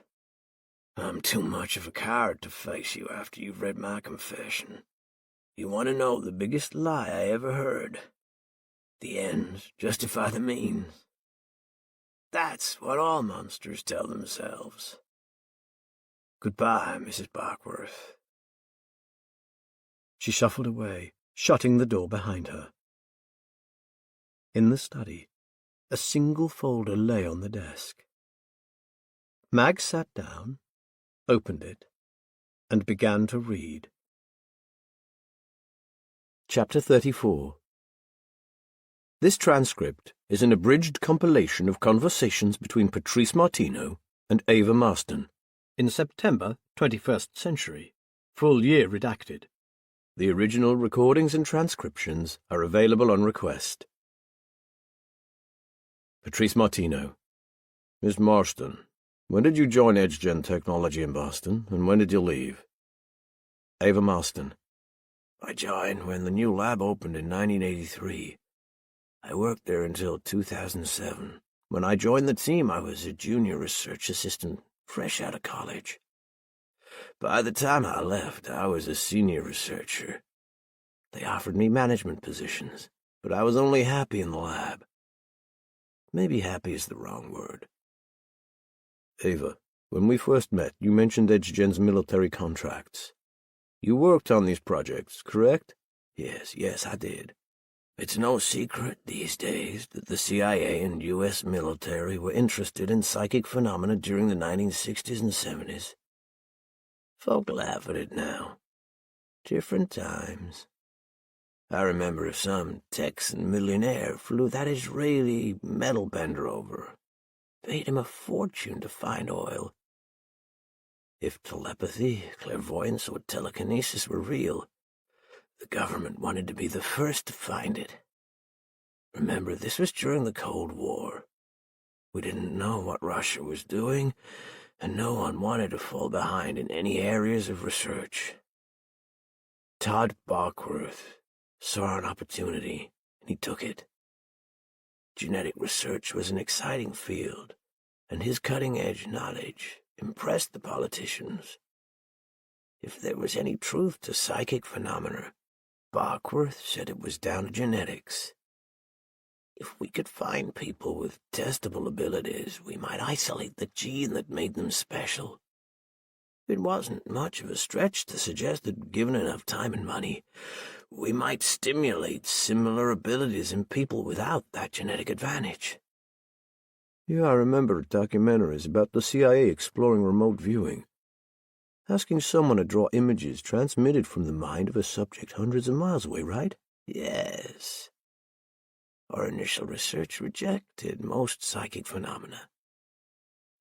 I'm too much of a coward to face you after you've read my confession. You want to know the biggest lie I ever heard? The ends justify the means. That's what all monsters tell themselves. Goodbye, Mrs. Barkworth." She shuffled away, shutting the door behind her. In the study, a single folder lay on the desk. Mag sat down, opened it, and began to read. Chapter 34. This transcript is an abridged compilation of conversations between Patrice Martino and Ava Marston in September 21st century, full year redacted. The original recordings and transcriptions are available on request. Patrice Martino. "Miss Marston, when did you join EdgeGen Technology in Boston, and when did you leave?" Ava Marston. "I joined when the new lab opened in 1983. I worked there until 2007. When I joined the team, I was a junior research assistant, fresh out of college. By the time I left, I was a senior researcher. They offered me management positions, but I was only happy in the lab. Maybe happy is the wrong word." Ava, when we first met, you mentioned EdgeGen's military contracts. You worked on these projects, correct? Yes, I did. It's no secret these days that the CIA and U.S. military were interested in psychic phenomena during the 1960s and 70s. Folk laugh at it now. Different times. I remember some Texan millionaire flew that Israeli metal bender over. Paid him a fortune to find oil. If telepathy, clairvoyance, or telekinesis were real, the government wanted to be the first to find it. Remember, this was during the Cold War. We didn't know what Russia was doing, and no one wanted to fall behind in any areas of research. Todd Barkworth saw an opportunity, and he took it. Genetic research was an exciting field, and his cutting-edge knowledge impressed the politicians. If there was any truth to psychic phenomena, Barkworth said it was down to genetics. If we could find people with testable abilities, we might isolate the gene that made them special. It wasn't much of a stretch to suggest that, given enough time and money, we might stimulate similar abilities in people without that genetic advantage. Yeah, I remember documentaries about the CIA exploring remote viewing, asking someone to draw images transmitted from the mind of a subject hundreds of miles away, right? Yes. Our initial research rejected most psychic phenomena.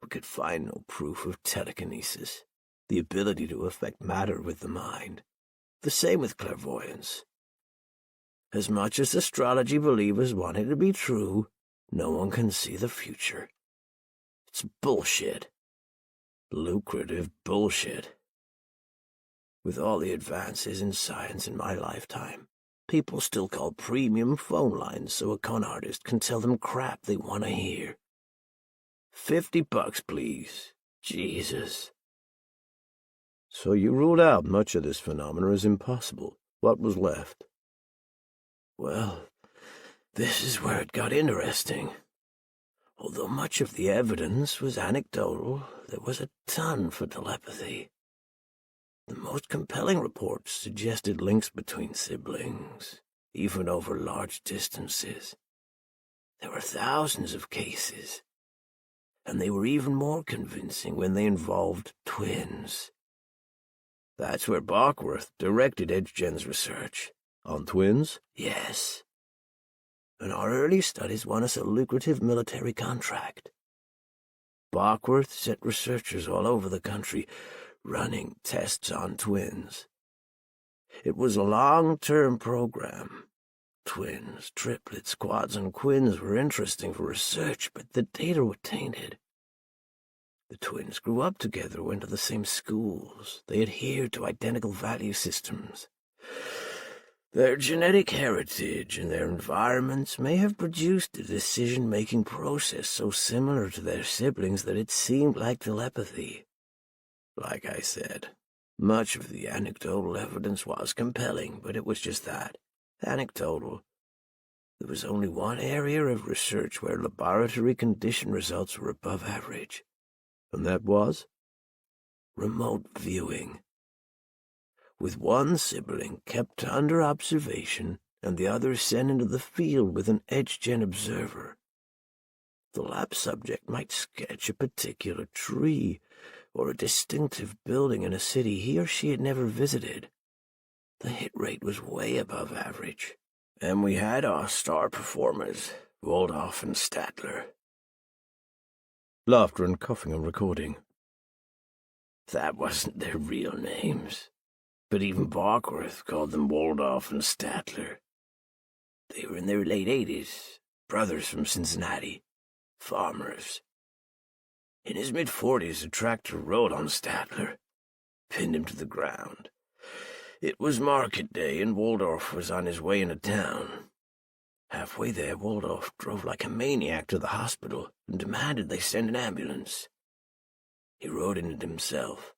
We could find no proof of telekinesis, the ability to affect matter with the mind. The same with clairvoyance. As much as astrology believers want it to be true, no one can see the future. It's bullshit. Lucrative bullshit. With all the advances in science in my lifetime, people still call premium phone lines so a con artist can tell them crap they want to hear. $50, please. Jesus. So you ruled out much of this phenomena as impossible. What was left? Well, this is where it got interesting. Although much of the evidence was anecdotal, there was a ton for telepathy. The most compelling reports suggested links between siblings, even over large distances. There were thousands of cases, and they were even more convincing when they involved twins. That's where Barkworth directed EdgeGen's research. On twins? Yes. And our early studies won us a lucrative military contract. Barkworth sent researchers all over the country running tests on twins. It was a long-term program. Twins, triplets, quads, and quins were interesting for research, but the data were tainted. The twins grew up together, went to the same schools. They adhered to identical value systems. Their genetic heritage and their environments may have produced a decision-making process so similar to their siblings that it seemed like telepathy. Like I said, much of the anecdotal evidence was compelling, but it was just that, anecdotal. There was only one area of research where laboratory condition results were above average. And that was? Remote viewing. With one sibling kept under observation and the other sent into the field with an EdgeGen observer. The lab subject might sketch a particular tree or a distinctive building in a city he or she had never visited. The hit rate was way above average, and we had our star performers, Waldorf and Statler. Laughter and coughing and recording. That wasn't their real names, but even Barkworth called them Waldorf and Statler. They were in their late 80s, brothers from Cincinnati, farmers. In his mid-40s, a tractor rode on Statler, pinned him to the ground. It was market day, and Waldorf was on his way into town. Halfway there, Waldorf drove like a maniac to the hospital and demanded they send an ambulance. He rode in it himself,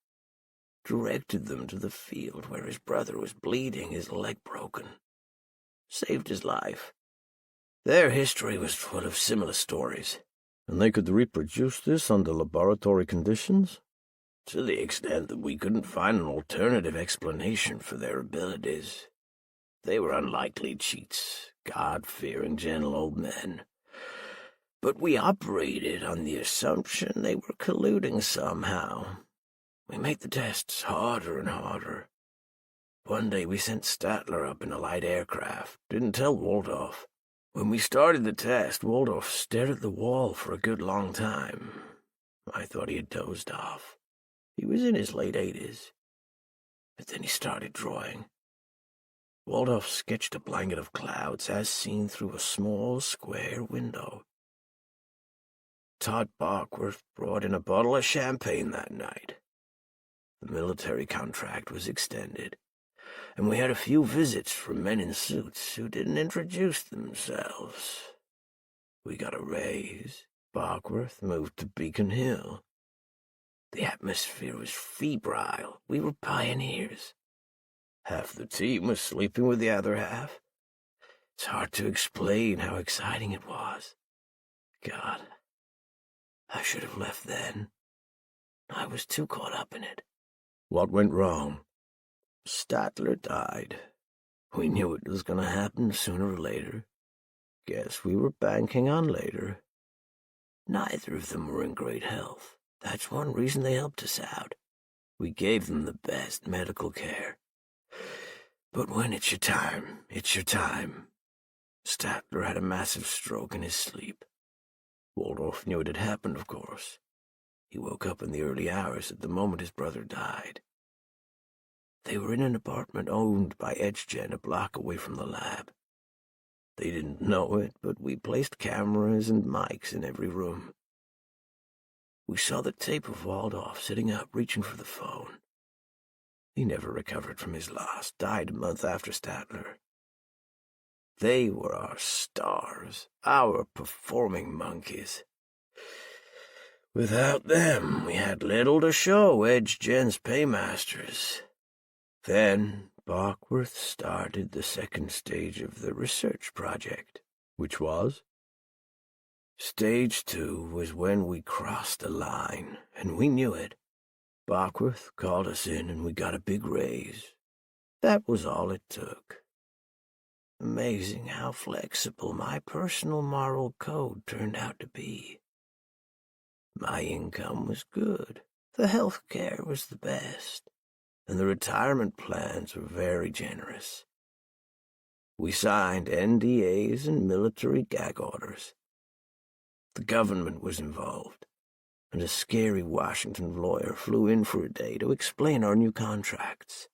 directed them to the field where his brother was bleeding, his leg broken. Saved his life. Their history was full of similar stories. And they could reproduce this under laboratory conditions? To the extent that we couldn't find an alternative explanation for their abilities. They were unlikely cheats, God-fearing, gentle old men. But we operated on the assumption they were colluding somehow. We made the tests harder and harder. One day we sent Statler up in a light aircraft, didn't tell Waldorf. When we started the test, Waldorf stared at the wall for a good long time. I thought he had dozed off. He was in his late 80s. But then he started drawing. Waldorf sketched a blanket of clouds as seen through a small square window. Todd Barkworth brought in a bottle of champagne that night. The military contract was extended, and we had a few visits from men in suits who didn't introduce themselves. We got a raise. Barkworth moved to Beacon Hill. The atmosphere was febrile. We were pioneers. Half the team was sleeping with the other half. It's hard to explain how exciting it was. God, I should have left then. I was too caught up in it. What went wrong? Statler died. We knew it was going to happen sooner or later. Guess we were banking on later. Neither of them were in great health. That's one reason they helped us out. We gave them the best medical care. But when it's your time, it's your time. Statler had a massive stroke in his sleep. Waldorf knew it had happened, of course. He woke up in the early hours at the moment his brother died. They were in an apartment owned by EdgeGen a block away from the lab. They didn't know it, but we placed cameras and mics in every room. We saw the tape of Waldorf sitting up, reaching for the phone. He never recovered from his loss, died a month after Statler. They were our stars, our performing monkeys. Without them, we had little to show EdgeGen's paymasters. Then Barkworth started the second stage of the research project. Which was? Stage 2 was when we crossed the line, and we knew it. Bockworth called us in, and we got a big raise. That was all it took. Amazing how flexible my personal moral code turned out to be. My income was good, the health care was the best, and the retirement plans were very generous. We signed NDAs and military gag orders. The government was involved, and a scary Washington lawyer flew in for a day to explain our new contracts.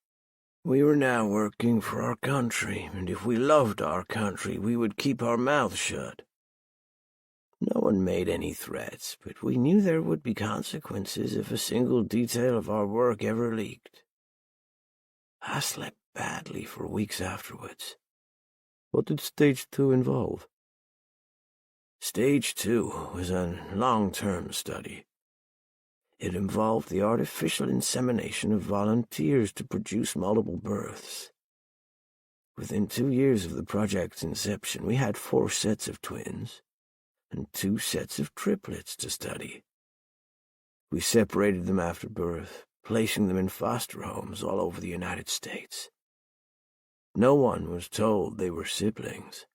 We were now working for our country, and if we loved our country, we would keep our mouths shut. No one made any threats, but we knew there would be consequences if a single detail of our work ever leaked. I slept badly for weeks afterwards. What did Stage 2 involve? Stage 2 was a long-term study. It involved the artificial insemination of volunteers to produce multiple births. Within 2 years of the project's inception, we had 4 sets of twins and 2 sets of triplets to study. We separated them after birth, placing them in foster homes all over the United States. No one was told they were siblings.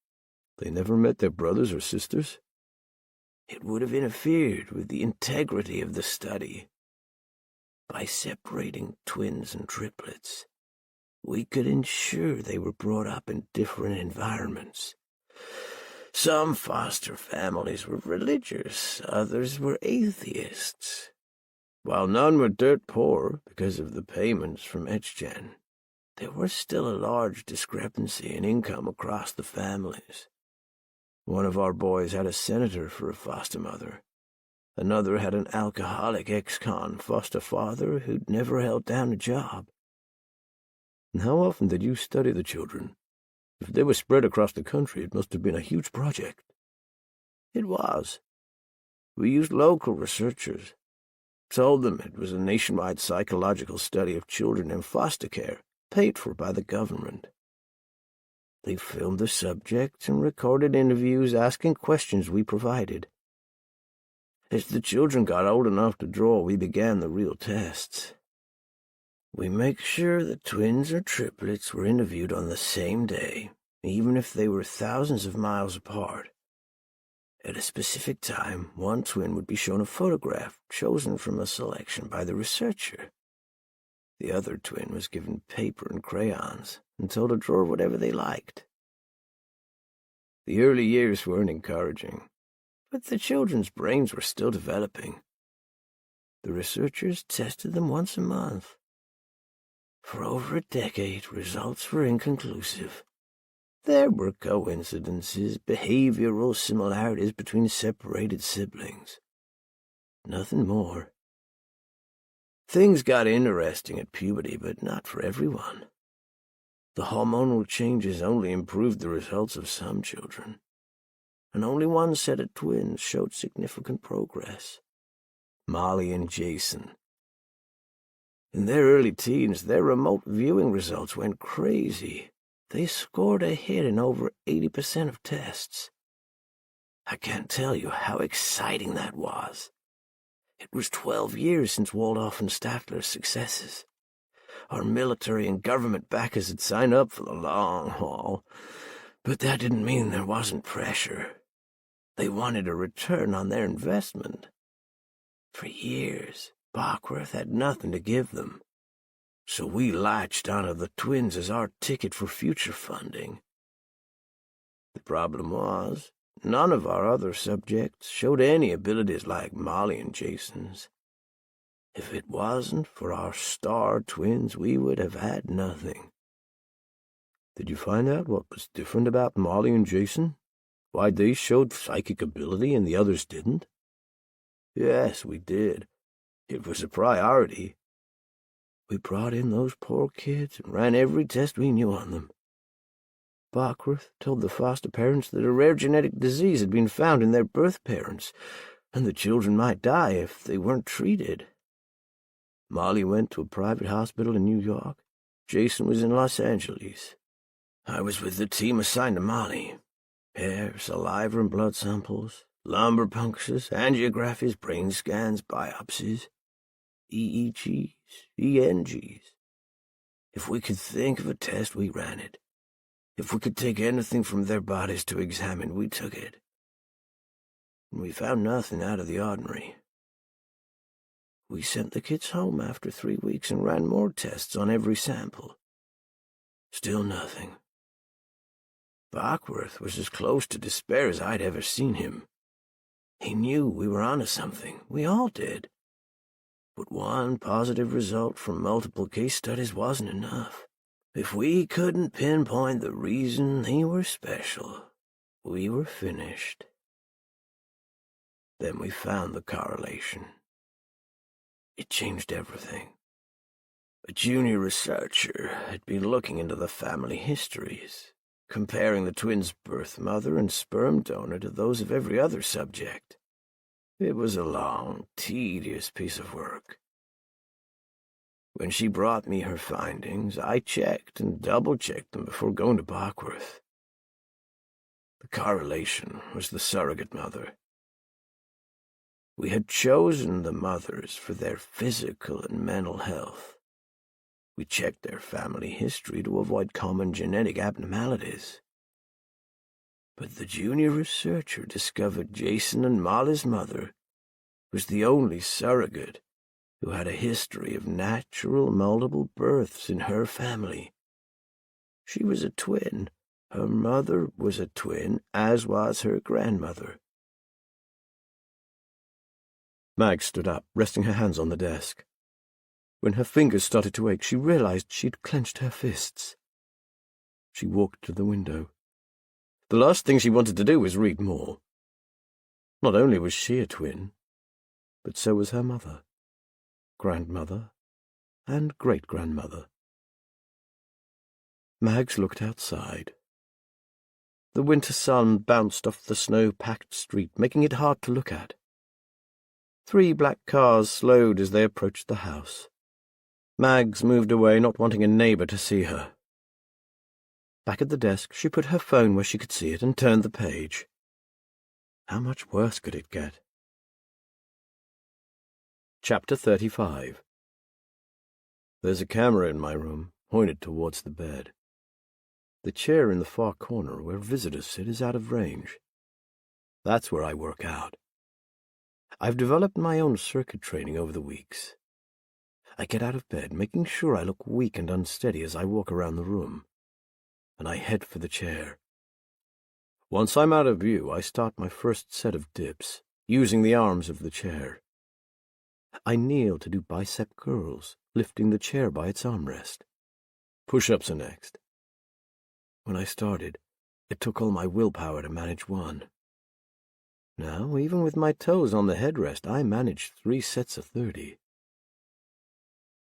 They never met their brothers or sisters? It would have interfered with the integrity of the study. By separating twins and triplets, we could ensure they were brought up in different environments. Some foster families were religious, others were atheists. While none were dirt poor because of the payments from HGen, there was still a large discrepancy in income across the families. One of our boys had a senator for a foster mother. Another had an alcoholic ex-con foster father who'd never held down a job. And how often did you study the children? If they were spread across the country, it must have been a huge project. It was. We used local researchers. Told them it was a nationwide psychological study of children in foster care, paid for by the government. They filmed the subjects and recorded interviews asking questions we provided. As the children got old enough to draw, we began the real tests. We make sure the twins or triplets were interviewed on the same day, even if they were thousands of miles apart. At a specific time, one twin would be shown a photograph chosen from a selection by the researcher. The other twin was given paper and crayons and told to draw whatever they liked. The early years weren't encouraging, but the children's brains were still developing. The researchers tested them once a month. For over a decade, results were inconclusive. There were coincidences, behavioral similarities between separated siblings. Nothing more. Things got interesting at puberty, but not for everyone. The hormonal changes only improved the results of some children, and only one set of twins showed significant progress. Molly and Jason. In their early teens, their remote viewing results went crazy. They scored a hit in over 80% of tests. I can't tell you how exciting that was. It was 12 years since Waldorf and Statler's successes. Our military and government backers had signed up for the long haul, but that didn't mean there wasn't pressure. They wanted a return on their investment. For years, Bockworth had nothing to give them, so we latched onto the twins as our ticket for future funding. The problem was, none of our other subjects showed any abilities like Molly and Jason's. If it wasn't for our star twins, we would have had nothing. Did you find out what was different about Molly and Jason? Why they showed psychic ability and the others didn't? Yes, we did. It was a priority. We brought in those poor kids and ran every test we knew on them. Bockworth told the foster parents that a rare genetic disease had been found in their birth parents, and the children might die if they weren't treated. Molly went to a private hospital in New York. Jason was in Los Angeles. I was with the team assigned to Molly. Hair, saliva, and blood samples, lumbar punctures, angiographies, brain scans, biopsies, EEGs, ENGs. If we could think of a test, we ran it. If we could take anything from their bodies to examine, we took it. And we found nothing out of the ordinary. We sent the kids home after 3 weeks and ran more tests on every sample. Still nothing. Bockworth was as close to despair as I'd ever seen him. He knew we were onto something. We all did. But one positive result from multiple case studies wasn't enough. If we couldn't pinpoint the reason he were special, we were finished. Then we found the correlation. It changed everything. A junior researcher had been looking into the family histories, comparing the twins' birth mother and sperm donor to those of every other subject. It was a long, tedious piece of work. When she brought me her findings, I checked and double-checked them before going to Bockworth. The correlation was the surrogate mother. We had chosen the mothers for their physical and mental health. We checked their family history to avoid common genetic abnormalities. But the junior researcher discovered Jason and Molly's mother was the only surrogate who had a history of natural multiple births in her family. She was a twin. Her mother was a twin, as was her grandmother. Mag stood up, resting her hands on the desk. When her fingers started to ache, she realized she'd clenched her fists. She walked to the window. The last thing she wanted to do was read more. Not only was she a twin, but so was her mother, grandmother, and great-grandmother. Mags looked outside. The winter sun bounced off the snow-packed street, making it hard to look at. 3 black cars slowed as they approached the house. Mags moved away, not wanting a neighbour to see her. Back at the desk, she put her phone where she could see it and turned the page. How much worse could it get? Chapter 35. There's a camera in my room, pointed towards the bed. The chair in the far corner where visitors sit is out of range. That's where I work out. I've developed my own circuit training over the weeks. I get out of bed, making sure I look weak and unsteady as I walk around the room, and I head for the chair. Once I'm out of view, I start my first set of dips, using the arms of the chair. I kneel to do bicep curls, lifting the chair by its armrest. Push-ups are next. When I started, it took all my willpower to manage one. Now, even with my toes on the headrest, I managed 3 sets of 30.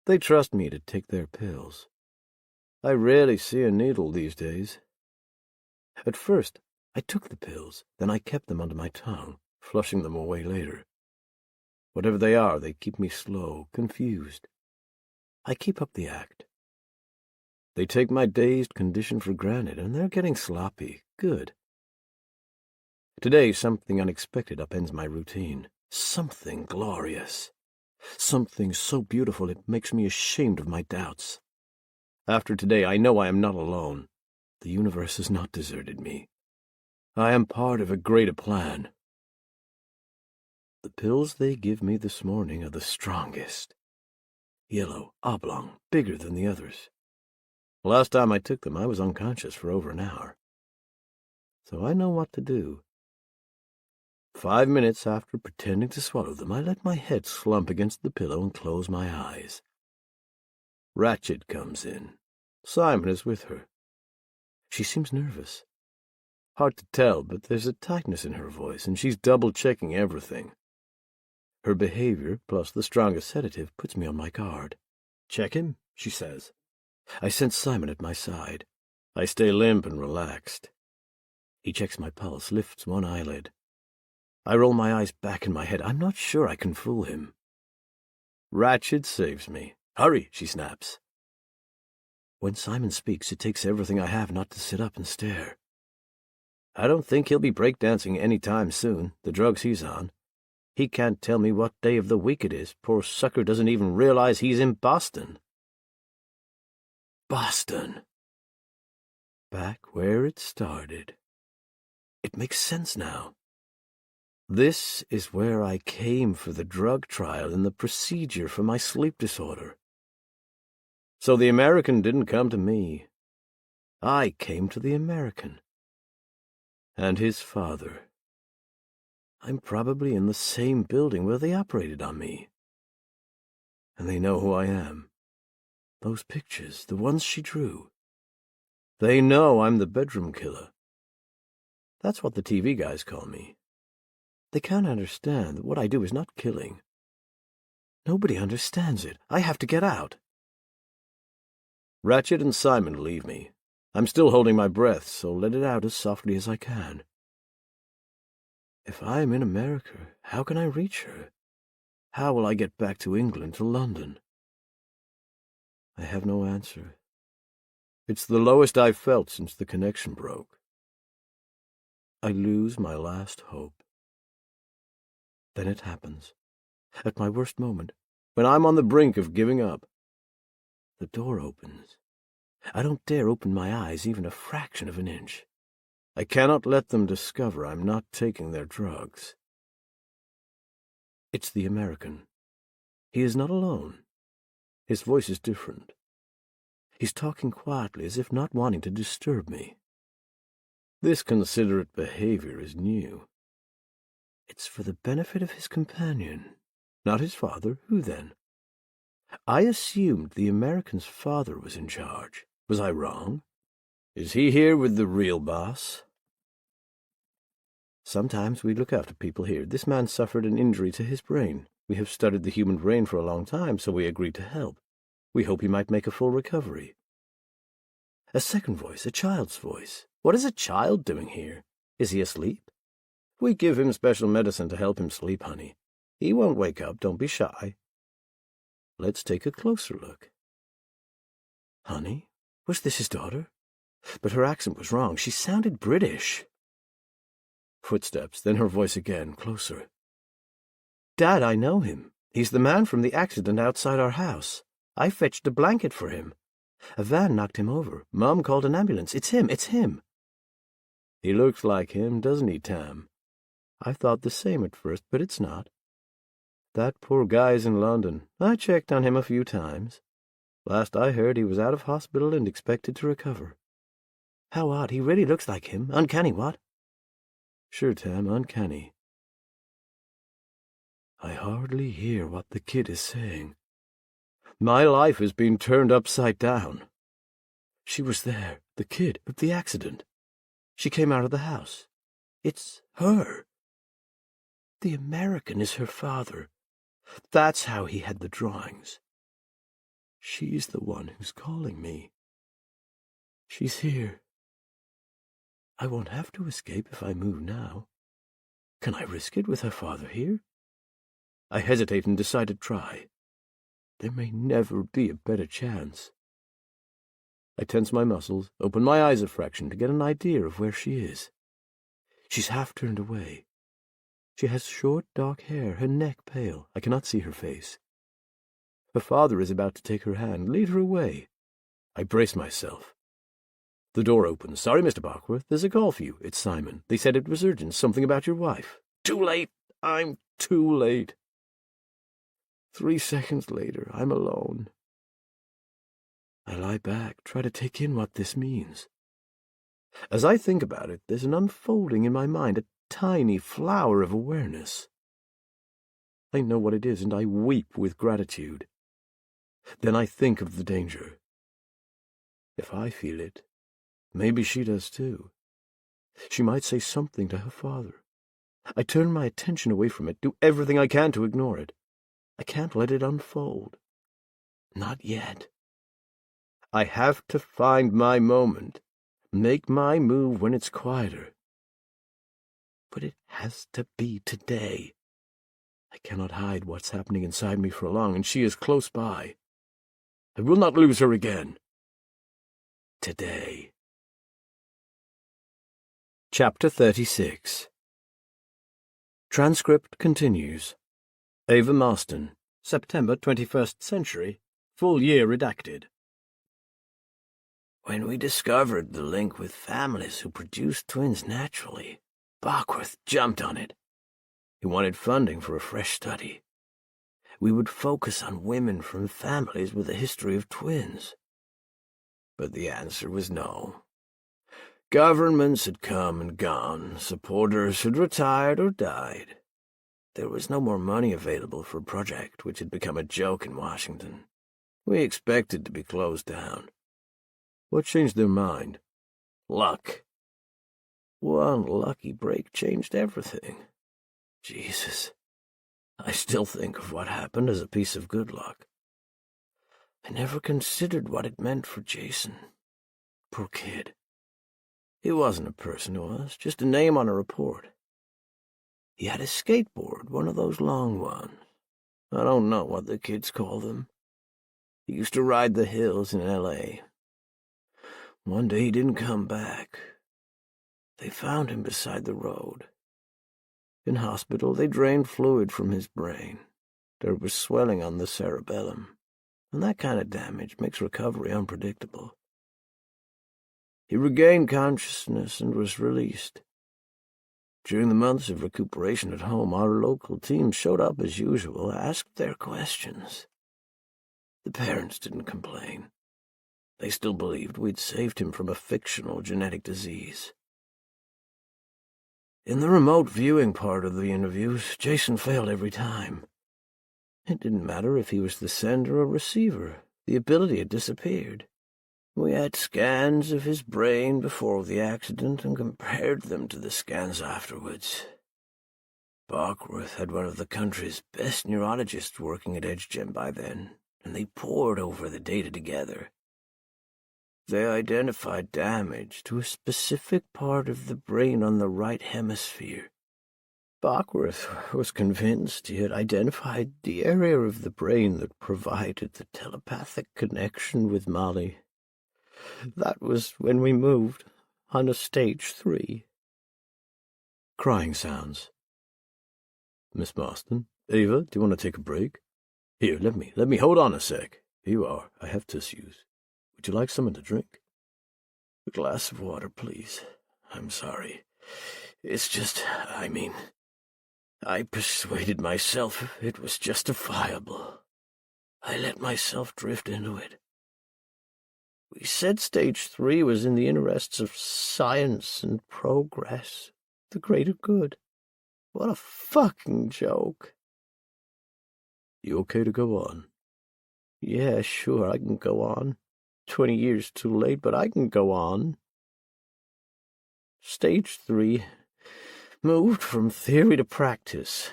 They trust me to take their pills. I rarely see a needle these days. At first, I took the pills, then I kept them under my tongue, flushing them away later. Whatever they are, they keep me slow, confused. I keep up the act. They take my dazed condition for granted, and they're getting sloppy. Good. Today, something unexpected upends my routine. Something glorious. Something so beautiful it makes me ashamed of my doubts. After today, I know I am not alone. The universe has not deserted me. I am part of a greater plan. The pills they give me this morning are the strongest. Yellow, oblong, bigger than the others. Last time I took them, I was unconscious for over an hour. So I know what to do. 5 minutes after pretending to swallow them, I let my head slump against the pillow and close my eyes. Ratchet comes in. Simon is with her. She seems nervous. Hard to tell, but there's a tightness in her voice, and she's double-checking everything. Her behavior, plus the strongest sedative, puts me on my guard. "Check him," she says. I sense Simon at my side. I stay limp and relaxed. He checks my pulse, lifts one eyelid. I roll my eyes back in my head. I'm not sure I can fool him. Ratchet saves me. "Hurry," she snaps. When Simon speaks, it takes everything I have not to sit up and stare. I don't think he'll be breakdancing any time soon, the drugs he's on. He can't tell me what day of the week it is. Poor sucker doesn't even realize he's in Boston. Boston. Back where it started. It makes sense now. This is where I came for the drug trial and the procedure for my sleep disorder. So the American didn't come to me. I came to the American. And his father. I'm probably in the same building where they operated on me. And they know who I am. Those pictures, the ones she drew. They know I'm the bedroom killer. That's what the TV guys call me. They can't understand that what I do is not killing. Nobody understands it. I have to get out. Ratchet and Simon leave me. I'm still holding my breath, so let it out as softly as I can. If I am in America, how can I reach her? How will I get back to England, to London? I have no answer. It's the lowest I've felt since the connection broke. I lose my last hope. Then it happens. At my worst moment, when I'm on the brink of giving up. The door opens. I don't dare open my eyes even a fraction of an inch. I cannot let them discover I'm not taking their drugs. It's the American. He is not alone. His voice is different. He's talking quietly as if not wanting to disturb me. This considerate behavior is new. It's for the benefit of his companion, not his father. Who then? I assumed the American's father was in charge. Was I wrong? Is he here with the real boss? Sometimes we look after people here. This man suffered an injury to his brain. We have studied the human brain for a long time, so we agreed to help. We hope he might make a full recovery. A second voice, a child's voice. What is a child doing here? Is he asleep? We give him special medicine to help him sleep, honey. He won't wake up, don't be shy. Let's take a closer look. Honey? Was this his daughter? But her accent was wrong. She sounded British. Footsteps, then her voice again, closer. Dad, I know him. He's the man from the accident outside our house. I fetched a blanket for him. A van knocked him over. Mom called an ambulance. It's him. He looks like him, doesn't he, Tam? I thought the same at first, but it's not. That poor guy's in London. I checked on him a few times. Last I heard, he was out of hospital and expected to recover. How odd. He really looks like him. Uncanny, what? Sure, Tam, uncanny. I hardly hear what the kid is saying. My life is being turned upside down. She was there, the kid, at the accident. She came out of the house. It's her. The American is her father. That's how he had the drawings. She's the one who's calling me. She's here. I won't have to escape if I move now. Can I risk it with her father here? I hesitate and decide to try. There may never be a better chance. I tense my muscles, open my eyes a fraction to get an idea of where she is. She's half turned away. She has short, dark hair, her neck pale. I cannot see her face. Her father is about to take her hand, lead her away. I brace myself. The door opens. Sorry, Mr. Barkworth, there's a call for you. It's Simon. They said it was urgent, something about your wife. Too late. I'm too late. 3 seconds later, I'm alone. I lie back, try to take in what this means. As I think about it, there's an unfolding in my mind, a tiny flower of awareness. I know what it is, and I weep with gratitude. Then I think of the danger. If I feel it, maybe she does too. She might say something to her father. I turn my attention away from it, do everything I can to ignore it. I can't let it unfold. Not yet. I have to find my moment, make my move when it's quieter. But it has to be today. I cannot hide what's happening inside me for long, and she is close by. I will not lose her again. Today. Chapter 36. Transcript continues. Ava Marston, September 21st century, full year redacted. When we discovered the link with families who produce twins naturally, Bockworth jumped on it. He wanted funding for a fresh study. We would focus on women from families with a history of twins. But the answer was no. Governments had come and gone, supporters had retired or died. There was no more money available for a project which had become a joke in Washington. We expected to be closed down. What changed their mind? Luck. One lucky break changed everything. Jesus. I still think of what happened as a piece of good luck. I never considered what it meant for Jason. Poor kid. He wasn't a person to us, just a name on a report. He had a skateboard, one of those long ones. I don't know what the kids call them. He used to ride the hills in L.A. One day he didn't come back. They found him beside the road. In hospital, they drained fluid from his brain. There was swelling on the cerebellum, and that kind of damage makes recovery unpredictable. He regained consciousness and was released. During the months of recuperation at home, our local team showed up as usual, asked their questions. The parents didn't complain. They still believed we'd saved him from a fictional genetic disease. In the remote viewing part of the interviews, Jason failed every time. It didn't matter if he was the sender or receiver. The ability had disappeared. We had scans of his brain before the accident and compared them to the scans afterwards. Bockworth had one of the country's best neurologists working at EdgeGem by then, and they pored over the data together. They identified damage to a specific part of the brain on the right hemisphere. Bockworth was convinced he had identified the area of the brain that provided the telepathic connection with Molly. That was when we moved, on a stage 3. Crying sounds. Miss Marston, Ava, do you want to take a break? Here, let me hold on a sec. Here you are. I have tissues. Would you like something to drink? A glass of water, please. I'm sorry. It's just, I persuaded myself it was justifiable. I let myself drift into it. We said stage 3 was in the interests of science and progress, the greater good. What a fucking joke. You okay to go on? Yeah, sure, I can go on. 20 years too late, but I can go on. Stage 3 moved from theory to practice,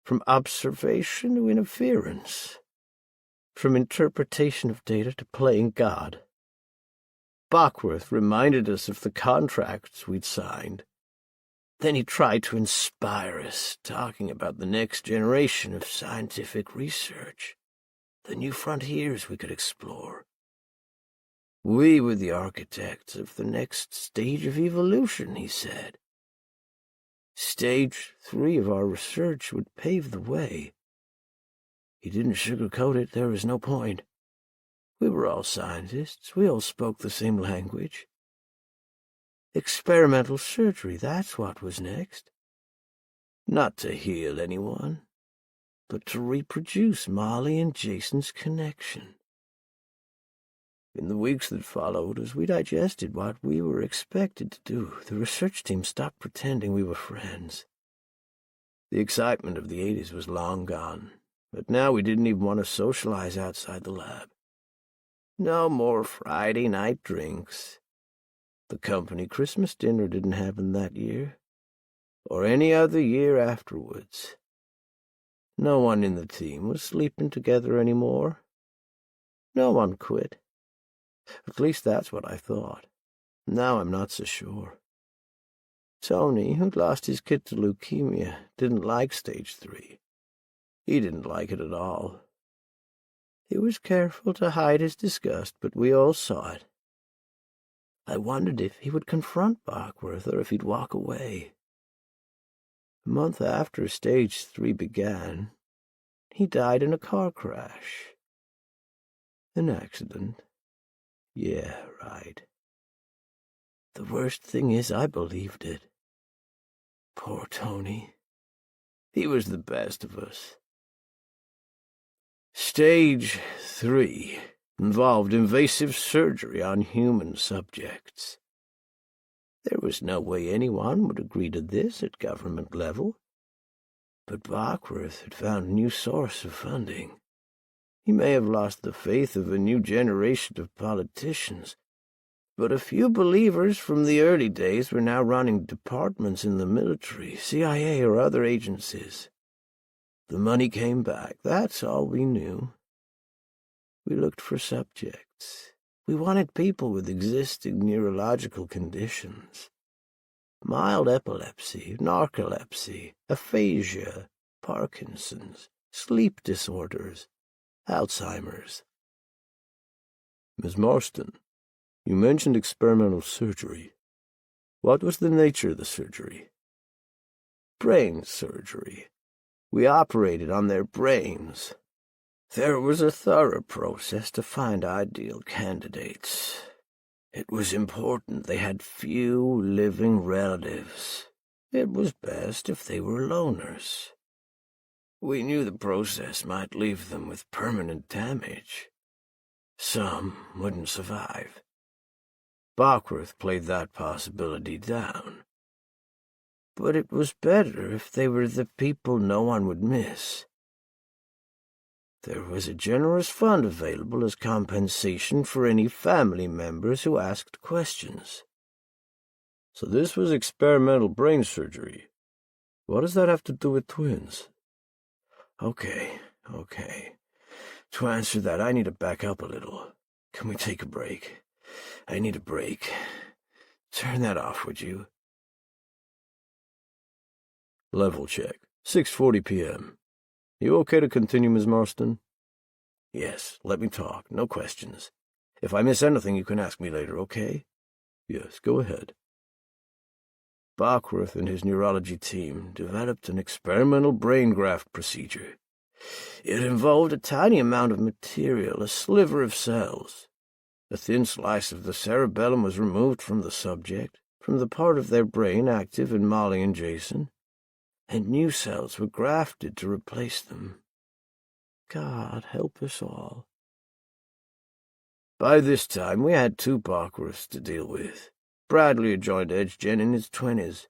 from observation to interference, from interpretation of data to playing God. Bockworth reminded us of the contracts we'd signed. Then he tried to inspire us, talking about the next generation of scientific research, the new frontiers we could explore. We were the architects of the next stage of evolution, he said. Stage 3 of our research would pave the way. He didn't sugarcoat it, there was no point. We were all scientists, we all spoke the same language. Experimental surgery, that's what was next. Not to heal anyone, but to reproduce Molly and Jason's connection. In the weeks that followed, as we digested what we were expected to do, the research team stopped pretending we were friends. The excitement of the 80s was long gone, but now we didn't even want to socialize outside the lab. No more Friday night drinks. The company Christmas dinner didn't happen that year, or any other year afterwards. No one in the team was sleeping together anymore. No one quit. At least that's what I thought. Now I'm not so sure. Tony, who'd lost his kid to leukemia, didn't like stage 3. He didn't like it at all. He was careful to hide his disgust, but we all saw it. I wondered if he would confront Bockworth or if he'd walk away. A month after stage 3 began, he died in a car crash. An accident. Yeah, right. The worst thing is I believed it. Poor Tony. He was the best of us. Stage 3 involved invasive surgery on human subjects. There was no way anyone would agree to this at government level. But Bockworth had found a new source of funding. He may have lost the faith of a new generation of politicians, but a few believers from the early days were now running departments in the military, CIA, or other agencies. The money came back. That's all we knew. We looked for subjects. We wanted people with existing neurological conditions. Mild epilepsy, narcolepsy, aphasia, Parkinson's, sleep disorders, Alzheimer's. Miss Marston, you mentioned experimental surgery. What was the nature of the surgery? Brain surgery. We operated on their brains. There was a thorough process to find ideal candidates. It was important they had few living relatives. It was best if they were loners. We knew the process might leave them with permanent damage. Some wouldn't survive. Bockworth played that possibility down. But it was better if they were the people no one would miss. There was a generous fund available as compensation for any family members who asked questions. So this was experimental brain surgery. What does that have to do with twins? Okay. To answer that, I need to back up a little. Can we take a break? I need a break. Turn that off, would you? Level check. 6:40 p.m. You okay to continue, Ms. Marston? Yes, let me talk. No questions. If I miss anything, you can ask me later, okay? Yes, go ahead. Bockworth and his neurology team developed an experimental brain graft procedure. It involved a tiny amount of material, a sliver of cells. A thin slice of the cerebellum was removed from the subject, from the part of their brain active in Molly and Jason, and new cells were grafted to replace them. God help us all. By this time, we had 2 Bockworths to deal with. Bradley had joined EdgeGen in his 20s.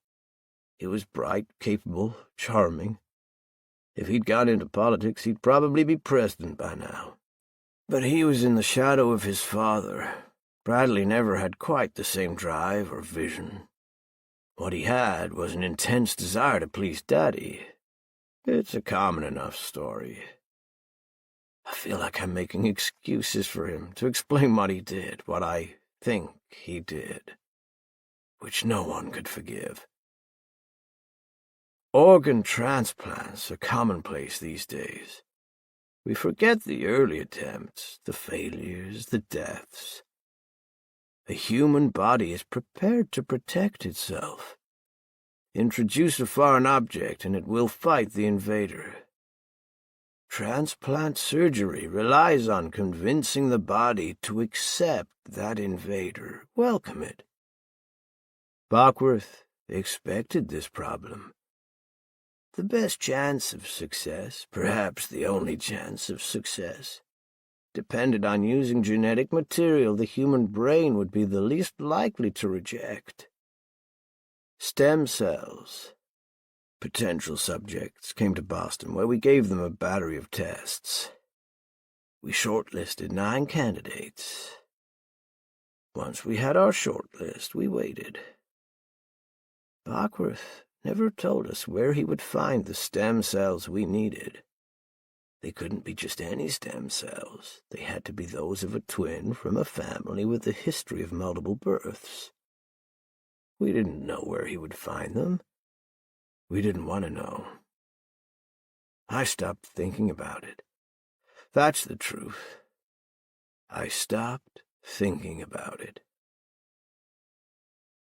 He was bright, capable, charming. If he'd gone into politics, he'd probably be president by now. But he was in the shadow of his father. Bradley never had quite the same drive or vision. What he had was an intense desire to please Daddy. It's a common enough story. I feel like I'm making excuses for him to explain what he did, what I think he did, which no one could forgive. Organ transplants are commonplace these days. We forget the early attempts, the failures, the deaths. A human body is prepared to protect itself. Introduce a foreign object and it will fight the invader. Transplant surgery relies on convincing the body to accept that invader, welcome it. Bockworth expected this problem. The best chance of success, perhaps the only chance of success, depended on using genetic material the human brain would be the least likely to reject. Stem cells. Potential subjects came to Boston, where we gave them a battery of tests. We shortlisted 9 candidates. Once we had our shortlist, we waited. Bockworth never told us where he would find the stem cells we needed. They couldn't be just any stem cells. They had to be those of a twin from a family with a history of multiple births. We didn't know where he would find them. We didn't want to know. I stopped thinking about it. That's the truth. I stopped thinking about it.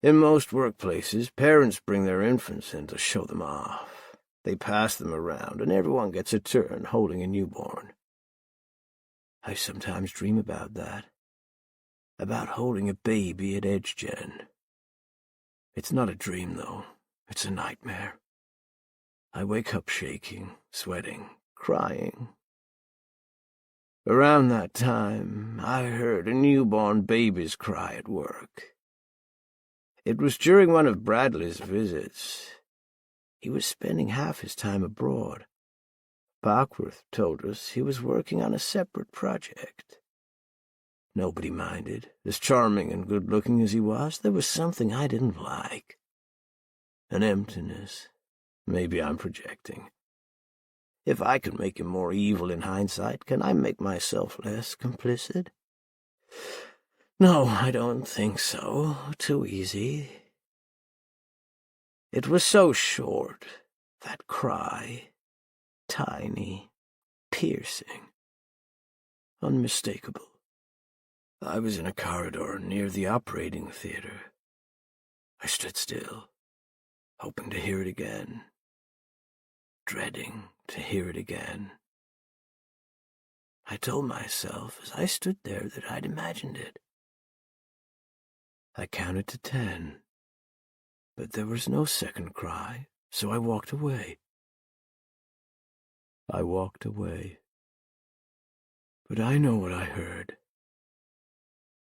In most workplaces, parents bring their infants in to show them off. They pass them around, and everyone gets a turn holding a newborn. I sometimes dream about that. About holding a baby at EdgeGen. It's not a dream, though. It's a nightmare. I wake up shaking, sweating, crying. Around that time, I heard a newborn baby's cry at work. It was during one of Bradley's visits. He was spending half his time abroad. Bockworth told us he was working on a separate project. Nobody minded. As charming and good-looking as he was, there was something I didn't like. An emptiness. Maybe I'm projecting. If I can make him more evil in hindsight, can I make myself less complicit? No, I don't think so. Too easy. It was so short, that cry. Tiny, piercing, unmistakable. I was in a corridor near the operating theater. I stood still, hoping to hear it again, dreading to hear it again. I told myself as I stood there that I'd imagined it. I counted to 10, but there was no second cry, so I walked away. I walked away. But I know what I heard.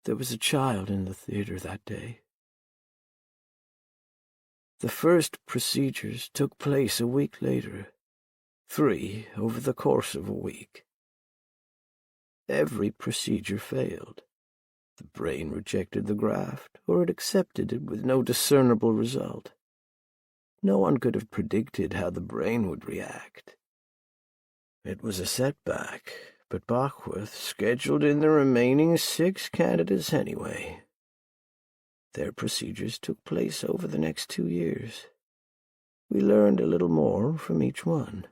There was a child in the theater that day. The first procedures took place a week later, 3 over the course of a week. Every procedure failed. The brain rejected the graft, or it accepted it with no discernible result. No one could have predicted how the brain would react. It was a setback, but Bockworth scheduled in the remaining 6 candidates anyway. Their procedures took place over the next 2 years. We learned a little more from each one.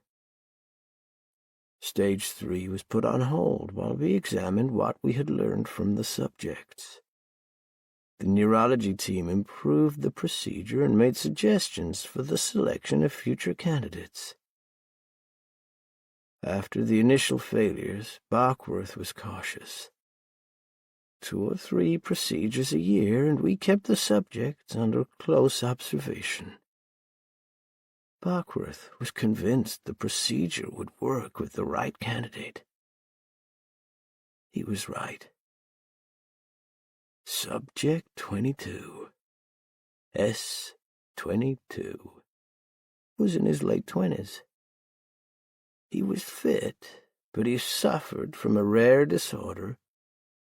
Stage 3 was put on hold while we examined what we had learned from the subjects. The neurology team improved the procedure and made suggestions for the selection of future candidates. After the initial failures, Bockworth was cautious. 2 or 3 procedures a year, and we kept the subjects under close observation. Bockworth was convinced the procedure would work with the right candidate. He was right. Subject 22, S22, was in his late 20s. He was fit, but he suffered from a rare disorder,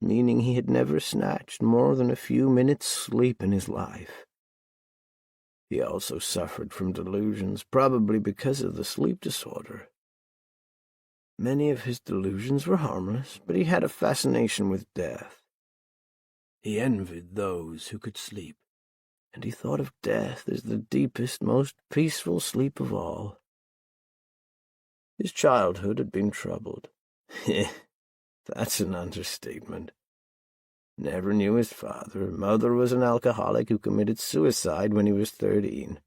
meaning he had never snatched more than a few minutes' sleep in his life. He also suffered from delusions, probably because of the sleep disorder. Many of his delusions were harmless, but he had a fascination with death. He envied those who could sleep, and he thought of death as the deepest, most peaceful sleep of all. His childhood had been troubled. That's an understatement. Never knew his father. Mother was an alcoholic who committed suicide when he was 13.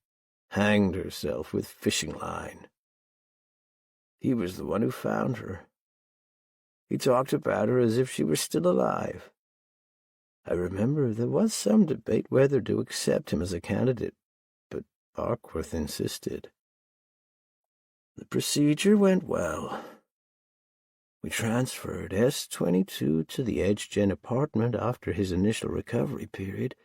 Hanged herself with fishing line. He was the one who found her. He talked about her as if she were still alive. I remember there was some debate whether to accept him as a candidate, but Bockworth insisted. The procedure went well. We transferred S22 to the EdgeGen apartment after his initial recovery period,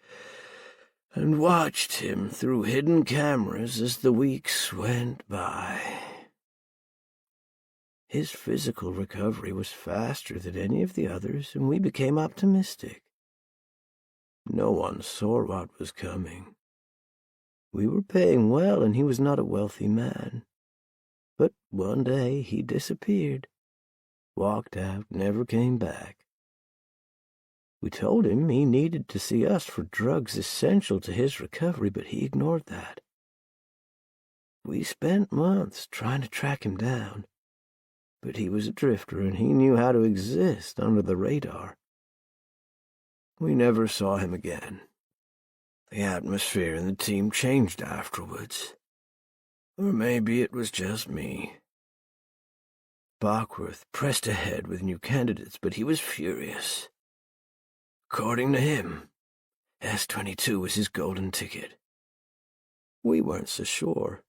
and watched him through hidden cameras as the weeks went by. His physical recovery was faster than any of the others, and we became optimistic. No one saw what was coming. We were paying well, and he was not a wealthy man. But one day he disappeared, walked out, never came back. We told him he needed to see us for drugs essential to his recovery, but he ignored that. We spent months trying to track him down, but he was a drifter and he knew how to exist under the radar. We never saw him again. The atmosphere in the team changed afterwards. Or maybe it was just me. Barkworth pressed ahead with new candidates, but he was furious. According to him, S-22 was his golden ticket. We weren't so sure.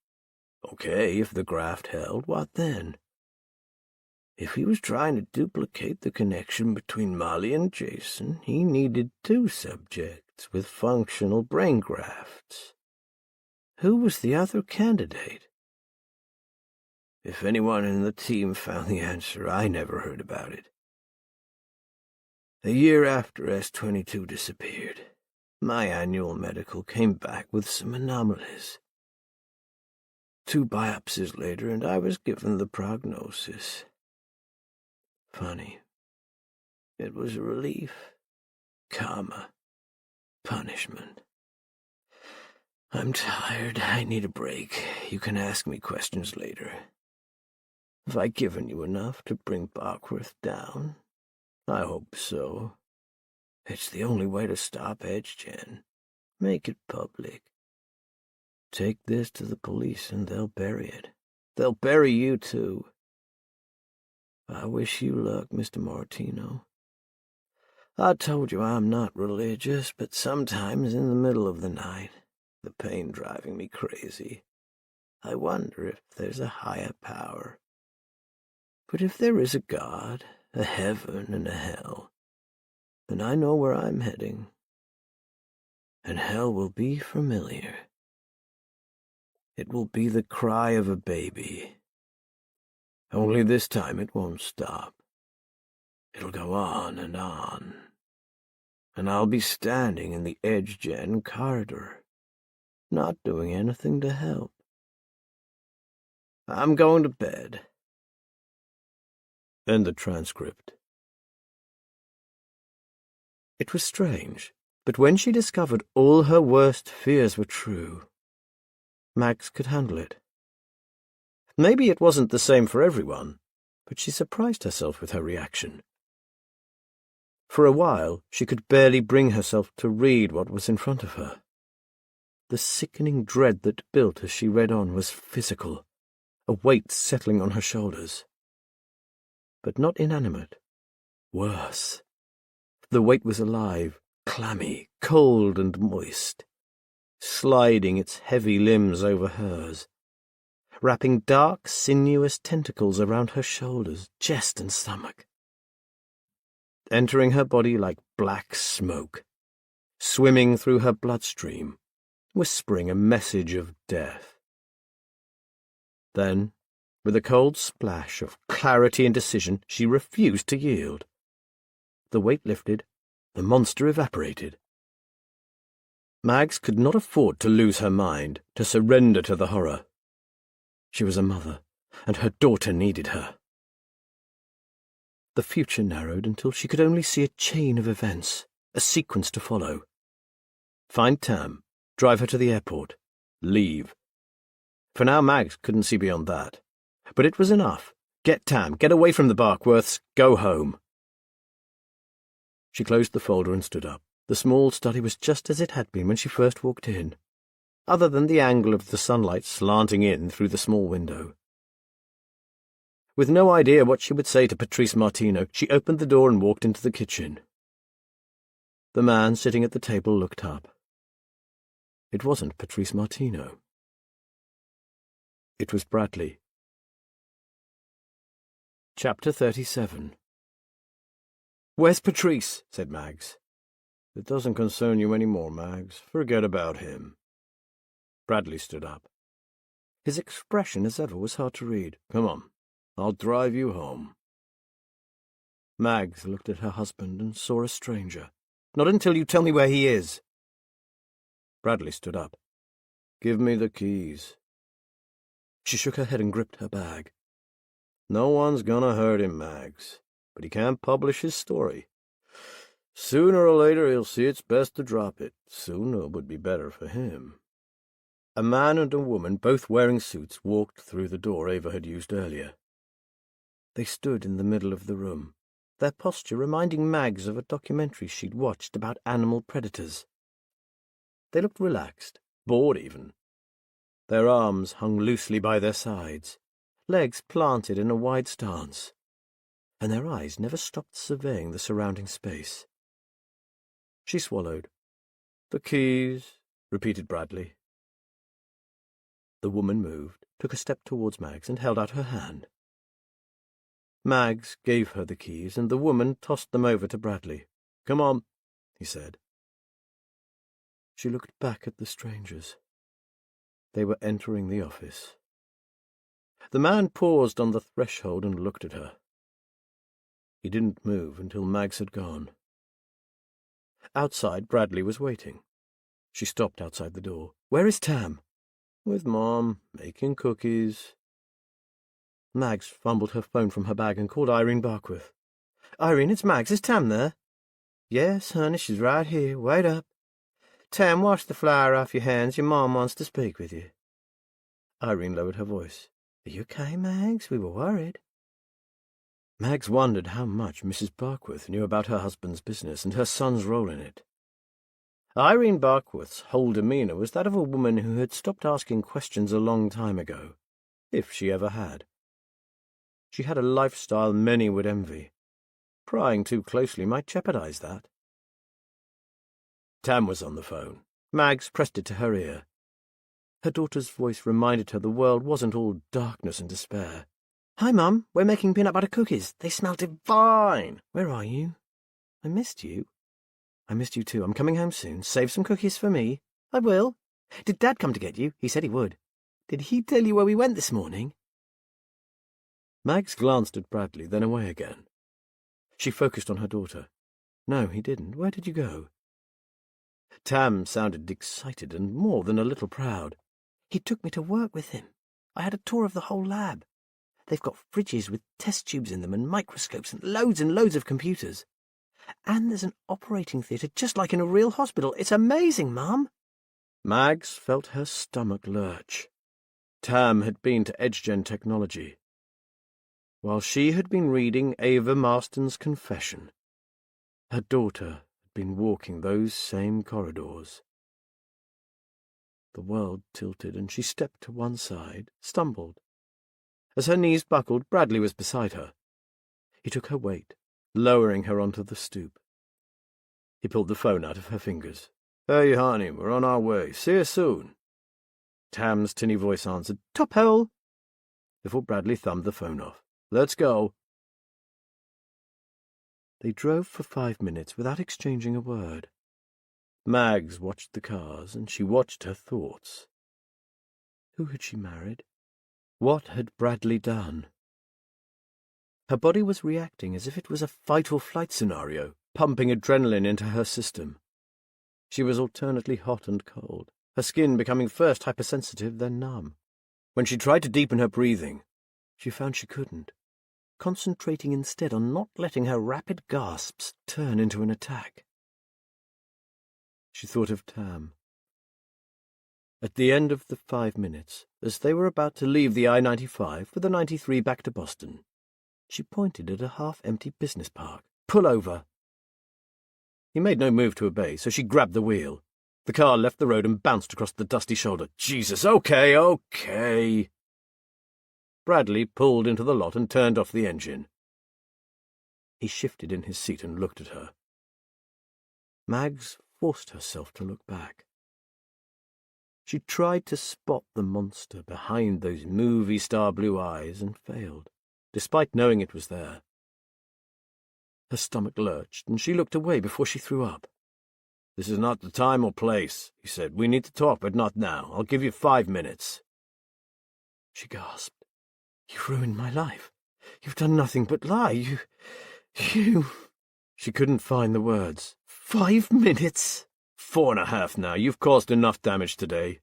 Okay, if the graft held, what then? If he was trying to duplicate the connection between Molly and Jason, he needed 2 subjects with functional brain grafts. Who was the other candidate? If anyone in the team found the answer, I never heard about it. A year after S-22 disappeared, my annual medical came back with some anomalies. 2 biopsies later, and I was given the prognosis. Funny. It was a relief, karma, punishment. I'm tired. I need a break. You can ask me questions later. Have I given you enough to bring Barkworth down? I hope so. It's the only way to stop EdgeGen. Make it public. Take this to the police and they'll bury it. They'll bury you too. I wish you luck, Mr. Martino. I told you I'm not religious, but sometimes in the middle of the night, the pain driving me crazy, I wonder if there's a higher power. But if there is a God, a heaven and a hell, then I know where I'm heading. And hell will be familiar. It will be the cry of a baby. Only this time it won't stop. It'll go on. And I'll be standing in the EdgeGen corridor, not doing anything to help. I'm going to bed. End the transcript. It was strange, but when she discovered all her worst fears were true, Mags could handle it. Maybe it wasn't the same for everyone, but she surprised herself with her reaction. For a while, she could barely bring herself to read what was in front of her. The sickening dread that built as she read on was physical, a weight settling on her shoulders. But not inanimate. Worse. The weight was alive, clammy, cold and moist, sliding its heavy limbs over hers, wrapping dark, sinuous tentacles around her shoulders, chest and stomach, entering her body like black smoke, swimming through her bloodstream, whispering a message of death. Then, with a cold splash of clarity and decision, she refused to yield. The weight lifted, the monster evaporated. Mags could not afford to lose her mind, to surrender to the horror. She was a mother, and her daughter needed her. The future narrowed until she could only see a chain of events, a sequence to follow. Find Tam, drive her to the airport, leave. For now Mags couldn't see beyond that. But it was enough. Get Tam, get away from the Barkworths, go home. She closed the folder and stood up. The small study was just as it had been when she first walked in, other than the angle of the sunlight slanting in through the small window. With no idea what she would say to Patrice Martino, she opened the door and walked into the kitchen. The man sitting at the table looked up. It wasn't Patrice Martino. It was Bradley. Chapter 37. "Where's Patrice?" said Mags. "It doesn't concern you any more, Mags. Forget about him." Bradley stood up. His expression, as ever, was hard to read. "Come on, I'll drive you home." Mags looked at her husband and saw a stranger. "Not until you tell me where he is." Bradley stood up. "Give me the keys." She shook her head and gripped her bag. "No one's gonna hurt him, Mags, but he can't publish his story. Sooner or later he'll see it's best to drop it. Sooner would be better for him." A man and a woman, both wearing suits, walked through the door Ava had used earlier. They stood in the middle of the room, their posture reminding Mags of a documentary she'd watched about animal predators. They looked relaxed, bored even. Their arms hung loosely by their sides, legs planted in a wide stance, and their eyes never stopped surveying the surrounding space. She swallowed. "The keys," repeated Bradley. The woman moved, took a step towards Mags, and held out her hand. Mags gave her the keys, and the woman tossed them over to Bradley. "Come on," he said. She looked back at the strangers. They were entering the office. The man paused on the threshold and looked at her. He didn't move until Mags had gone. Outside, Bradley was waiting. She stopped outside the door. "Where is Tam?" "With Mom, making cookies." Mags fumbled her phone from her bag and called Irene Barkworth. "Irene, it's Mags. Is Tam there?" "Yes, honey, she's right here. Wait up. Tam, wash the flour off your hands. Your Mom wants to speak with you." Irene lowered her voice. "Are you okay, Mags? We were worried." Mags wondered how much Mrs. Barkworth knew about her husband's business and her son's role in it. Irene Barkworth's whole demeanour was that of a woman who had stopped asking questions a long time ago, if she ever had. She had a lifestyle many would envy. Prying too closely might jeopardize that. Tam was on the phone. Mags pressed it to her ear. Her daughter's voice reminded her the world wasn't all darkness and despair. "Hi, Mum. We're making peanut butter cookies. They smell divine. Where are you? I missed you." "I missed you too. I'm coming home soon. Save some cookies for me." "I will. Did Dad come to get you? He said he would. Did he tell you where we went this morning?" Mags glanced at Bradley, then away again. She focused on her daughter. "No, he didn't. Where did you go?" Tam sounded excited and more than a little proud. "He took me to work with him. I had a tour of the whole lab. They've got fridges with test tubes in them and microscopes and loads of computers. And there's an operating theatre just like in a real hospital. It's amazing, Mum." Mags felt her stomach lurch. Tam had been to EdgeGen Technology, while she had been reading Ava Marston's confession. Her daughter had been walking those same corridors. The world tilted, and she stepped to one side, stumbled. As her knees buckled, Bradley was beside her. He took her weight, lowering her onto the stoop. He pulled the phone out of her fingers. "Hey, honey, we're on our way. See you soon." Tam's tinny voice answered, "Top hole," before Bradley thumbed the phone off. "Let's go." They drove for 5 minutes without exchanging a word. Mags watched the cars, and she watched her thoughts. Who had she married? What had Bradley done? Her body was reacting as if it was a fight-or-flight scenario, pumping adrenaline into her system. She was alternately hot and cold, her skin becoming first hypersensitive, then numb. When she tried to deepen her breathing, she found she couldn't, concentrating instead on not letting her rapid gasps turn into an attack. She thought of Tam. At the end of the 5 minutes, as they were about to leave the I-95 for the 93 back to Boston, she pointed at a half-empty business park. "Pull over." He made no move to obey, so she grabbed the wheel. The car left the road and bounced across the dusty shoulder. "Jesus, okay. Bradley pulled into the lot and turned off the engine. He shifted in his seat and looked at her. Mags forced herself to look back. She tried to spot the monster behind those movie star blue eyes and failed, despite knowing it was there. Her stomach lurched, and she looked away before she threw up. "This is not the time or place," he said. "We need to talk, but not now. I'll give you 5 minutes. She gasped. "You've ruined my life. You've done nothing but lie. You... She couldn't find the words. 5 minutes? 4.5 now. You've caused enough damage today."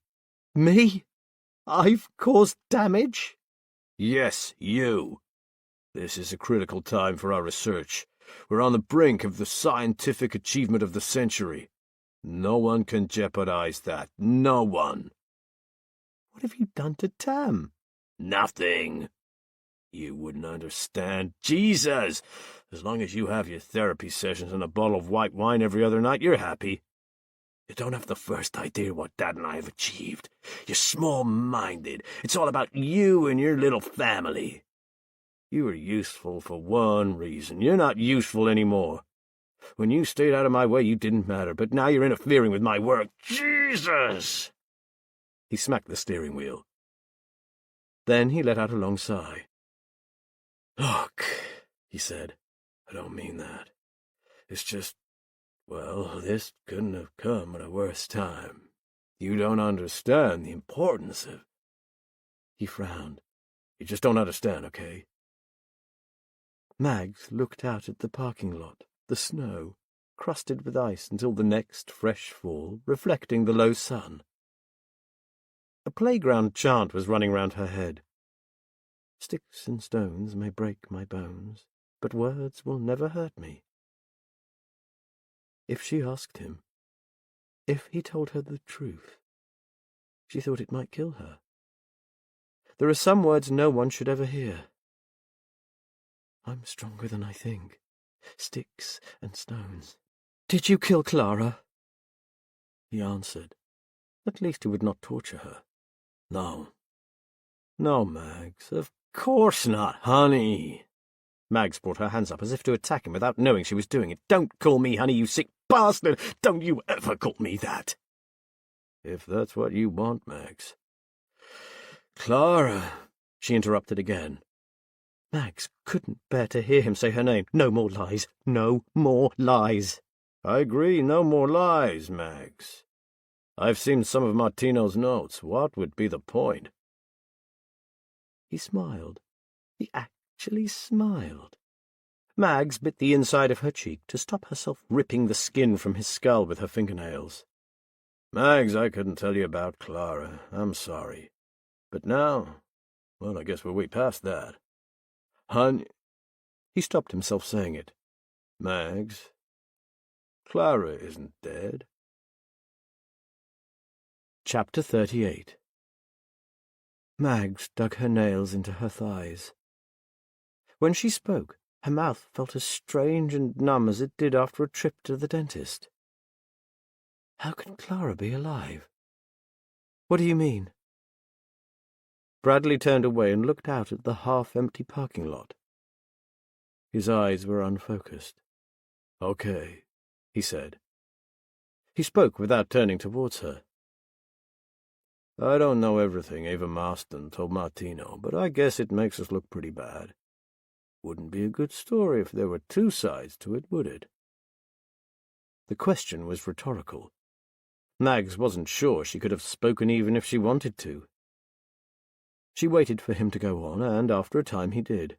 "Me? I've caused damage?" "Yes, you. This is a critical time for our research. We're on the brink of the scientific achievement of the century. No one can jeopardize that. No one." "What have you done to Tam?" "Nothing. You wouldn't understand. Jesus! As long as you have your therapy sessions and a bottle of white wine every other night, you're happy. You don't have the first idea what Dad and I have achieved. You're small-minded. It's all about you and your little family. You were useful for one reason. You're not useful anymore. When you stayed out of my way, you didn't matter, but now you're interfering with my work. Jesus!" He smacked the steering wheel. Then he let out a long sigh. "Look," he said, "I don't mean that. It's just, well, this couldn't have come at a worse time. You don't understand the importance of—" He frowned. "You just don't understand, okay?" Mags looked out at the parking lot, the snow, crusted with ice until the next fresh fall, reflecting the low sun. A playground chant was running round her head. "Sticks and stones may break my bones, but words will never hurt me." If she asked him, if he told her the truth, she thought it might kill her. There are some words no one should ever hear. "I'm stronger than I think. Sticks and stones." "Did you kill Clara?" He answered. At least he would not torture her. "No. No, Mags, of course not, honey." Mags brought her hands up as if to attack him without knowing she was doing it. "Don't call me honey, you sick bastard! Don't you ever call me that!" "If that's what you want, Mags." "Clara," she interrupted again. Mags couldn't bear to hear him say her name. "No more lies. No more lies." "I agree, no more lies, Mags. I've seen some of Martino's notes. What would be the point?" He smiled. He actually smiled. Mags bit the inside of her cheek to stop herself ripping the skin from his skull with her fingernails. "Mags, I couldn't tell you about Clara. I'm sorry. But now, well, I guess we're way past that. Honey—" He stopped himself saying it. "Mags, Clara isn't dead." Chapter 38. Mags dug her nails into her thighs. When she spoke, her mouth felt as strange and numb as it did after a trip to the dentist. "How can Clara be alive? What do you mean?" Bradley turned away and looked out at the half-empty parking lot. His eyes were unfocused. "Okay," he said. He spoke without turning towards her. "I don't know everything Ava Marston told Martino, but I guess it makes us look pretty bad. Wouldn't be a good story if there were two sides to it, would it?" The question was rhetorical. Mags wasn't sure she could have spoken even if she wanted to. She waited for him to go on, and after a time he did.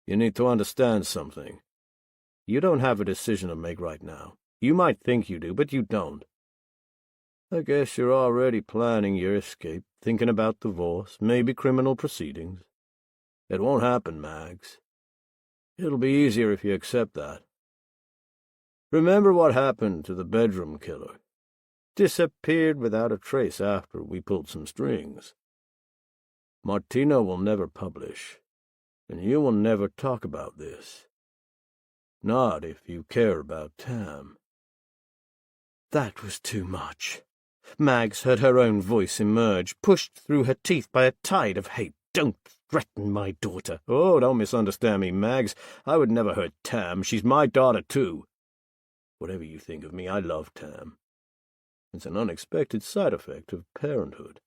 "You need to understand something. You don't have a decision to make right now. You might think you do, but you don't. I guess you're already planning your escape, thinking about divorce, maybe criminal proceedings. It won't happen, Mags. It'll be easier if you accept that. Remember what happened to the bedroom killer. Disappeared without a trace after we pulled some strings. Martino will never publish, and you will never talk about this. Not if you care about Tam." That was too much. Mags heard her own voice emerge, pushed through her teeth by a tide of hate. "Don't threaten my daughter." "Oh, don't misunderstand me, Mags. I would never hurt Tam. She's my daughter, too. Whatever you think of me, I love Tam. It's an unexpected side effect of parenthood."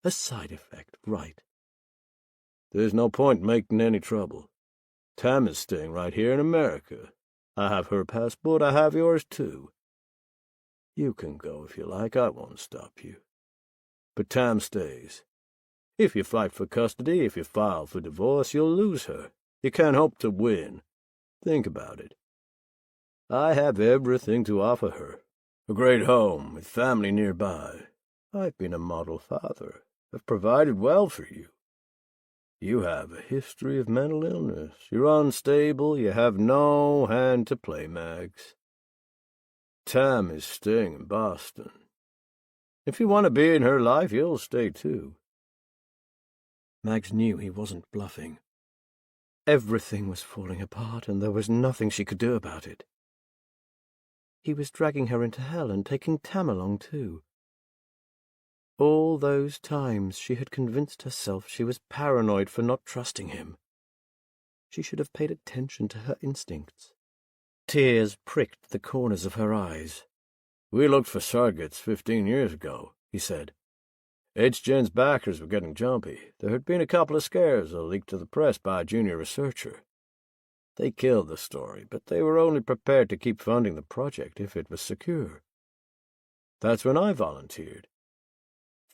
A side effect, right. "There's no point making any trouble. Tam is staying right here in America. I have her passport, I have yours, too. You can go if you like, I won't stop you. But Tam stays. If you fight for custody, if you file for divorce, you'll lose her. You can't hope to win. Think about it. I have everything to offer her. A great home with family nearby. I've been a model father. I've provided well for you. You have a history of mental illness. You're unstable. You have no hand to play, Mags. Tam is staying in Boston. If you want to be in her life, you'll stay too." Mags knew he wasn't bluffing. Everything was falling apart, and there was nothing she could do about it. He was dragging her into hell and taking Tam along too. All those times she had convinced herself she was paranoid for not trusting him. She should have paid attention to her instincts. Tears pricked the corners of her eyes. "We looked for surrogates 15 years ago," he said. "H-Gen's backers were getting jumpy. There had been a couple of scares leaked to the press by a junior researcher. They killed the story, but they were only prepared to keep funding the project if it was secure. That's when I volunteered."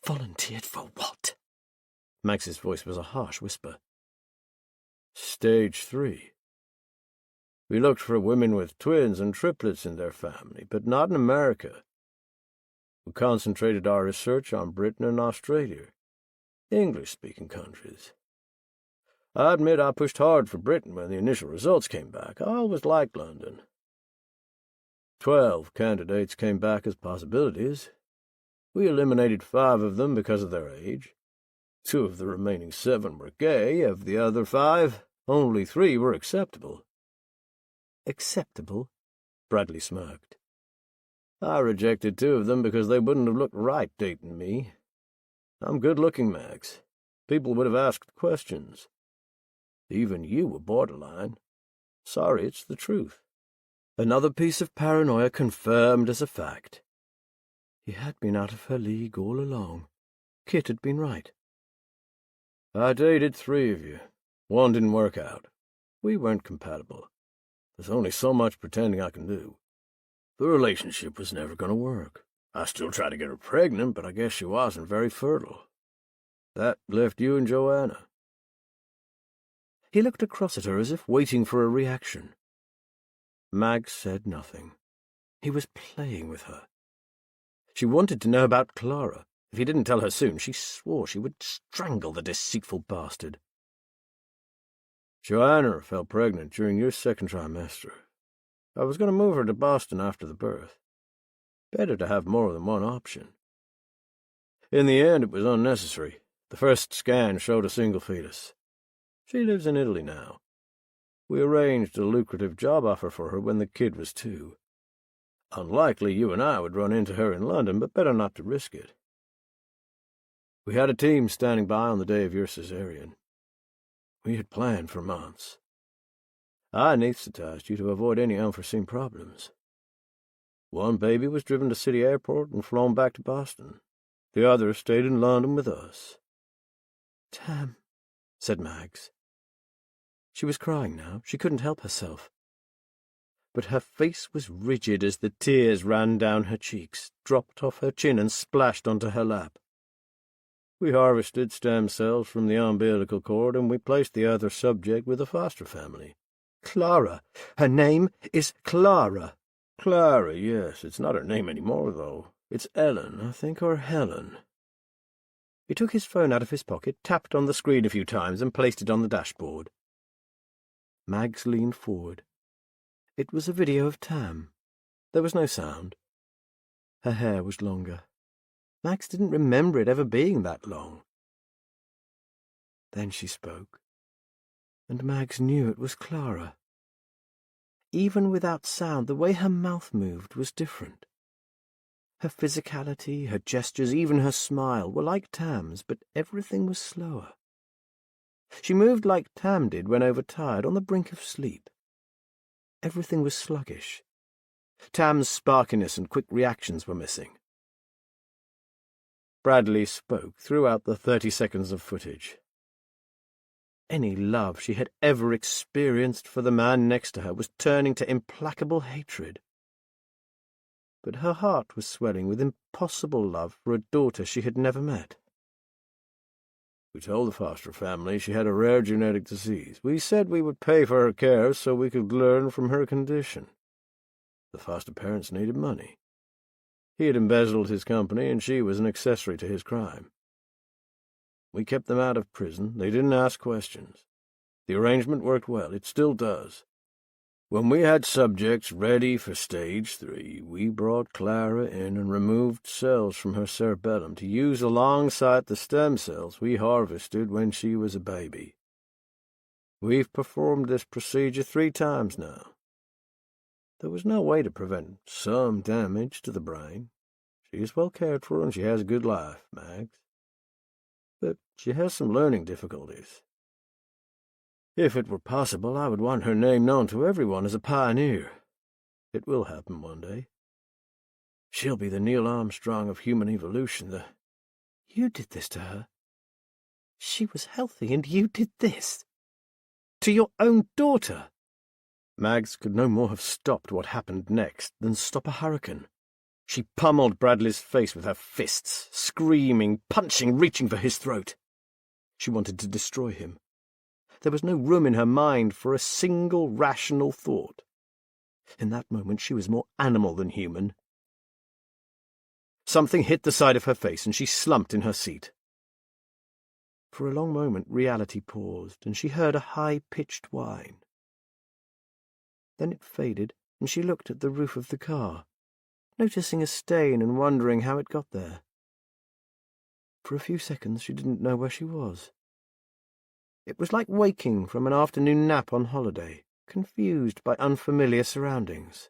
Volunteered for what? Max's voice was a harsh whisper. Stage 3. We looked for women with twins and triplets in their family, but not in America. We concentrated our research on Britain and Australia, English-speaking countries. I admit I pushed hard for Britain when the initial results came back. I always liked London. 12 candidates came back as possibilities. We eliminated 5 of them because of their age. 2 of the remaining 7 were gay. Of the other 5, only 3 were acceptable. Acceptable? Bradley smirked. I rejected 2 of them because they wouldn't have looked right dating me. I'm good-looking, Max. People would have asked questions. Even you were borderline. Sorry, it's the truth. Another piece of paranoia confirmed as a fact. He had been out of her league all along. Kit had been right. I dated 3 of you. 1 didn't work out. We weren't compatible. There's only so much pretending I can do. The relationship was never going to work. I still tried to get her pregnant, but I guess she wasn't very fertile. That left you and Joanna. He looked across at her as if waiting for a reaction. Mag said nothing. He was playing with her. She wanted to know about Clara. If he didn't tell her soon, she swore she would strangle the deceitful bastard. Joanna fell pregnant during your 2nd trimester. I was going to move her to Boston after the birth. Better to have more than one option. In the end, it was unnecessary. The first scan showed a single fetus. She lives in Italy now. We arranged a lucrative job offer for her when the kid was 2. Unlikely you and I would run into her in London, but better not to risk it. We had a team standing by on the day of your cesarean. We had planned for months. I anesthetized you to avoid any unforeseen problems. 1 baby was driven to City Airport and flown back to Boston. The other stayed in London with us. "Tam," said Mags. She was crying now. She couldn't help herself. But her face was rigid as the tears ran down her cheeks, dropped off her chin and splashed onto her lap. We harvested stem cells from the umbilical cord, and we placed the other subject with a foster family. Clara. Her name is Clara. Clara, yes. It's not her name anymore, though. It's Ellen, I think, or Helen. He took his phone out of his pocket, tapped on the screen a few times, and placed it on the dashboard. Mags leaned forward. It was a video of Tam. There was no sound. Her hair was longer. Max didn't remember it ever being that long. Then she spoke, and Mags knew it was Clara. Even without sound, the way her mouth moved was different. Her physicality, her gestures, even her smile were like Tam's, but everything was slower. She moved like Tam did when overtired, on the brink of sleep. Everything was sluggish. Tam's sparkiness and quick reactions were missing. Bradley spoke throughout the 30 seconds of footage. Any love she had ever experienced for the man next to her was turning to implacable hatred. But her heart was swelling with impossible love for a daughter she had never met. We told the foster family she had a rare genetic disease. We said we would pay for her care so we could learn from her condition. The foster parents needed money. He had embezzled his company, and she was an accessory to his crime. We kept them out of prison. They didn't ask questions. The arrangement worked well. It still does. When we had subjects ready for stage 3, we brought Clara in and removed cells from her cerebellum to use alongside the stem cells we harvested when she was a baby. We've performed this procedure 3 times now. There was no way to prevent some damage to the brain. She is well cared for and she has a good life, Mags. But she has some learning difficulties. If it were possible, I would want her name known to everyone as a pioneer. It will happen one day. She'll be the Neil Armstrong of human evolution, You did this to her? She was healthy, and you did this? To your own daughter? Mags could no more have stopped what happened next than stop a hurricane. She pummeled Bradley's face with her fists, screaming, punching, reaching for his throat. She wanted to destroy him. There was no room in her mind for a single rational thought. In that moment she was more animal than human. Something hit the side of her face, and she slumped in her seat. For a long moment reality paused, and she heard a high-pitched whine. Then it faded, and she looked at the roof of the car, noticing a stain and wondering how it got there. For a few seconds she didn't know where she was. It was like waking from an afternoon nap on holiday, confused by unfamiliar surroundings.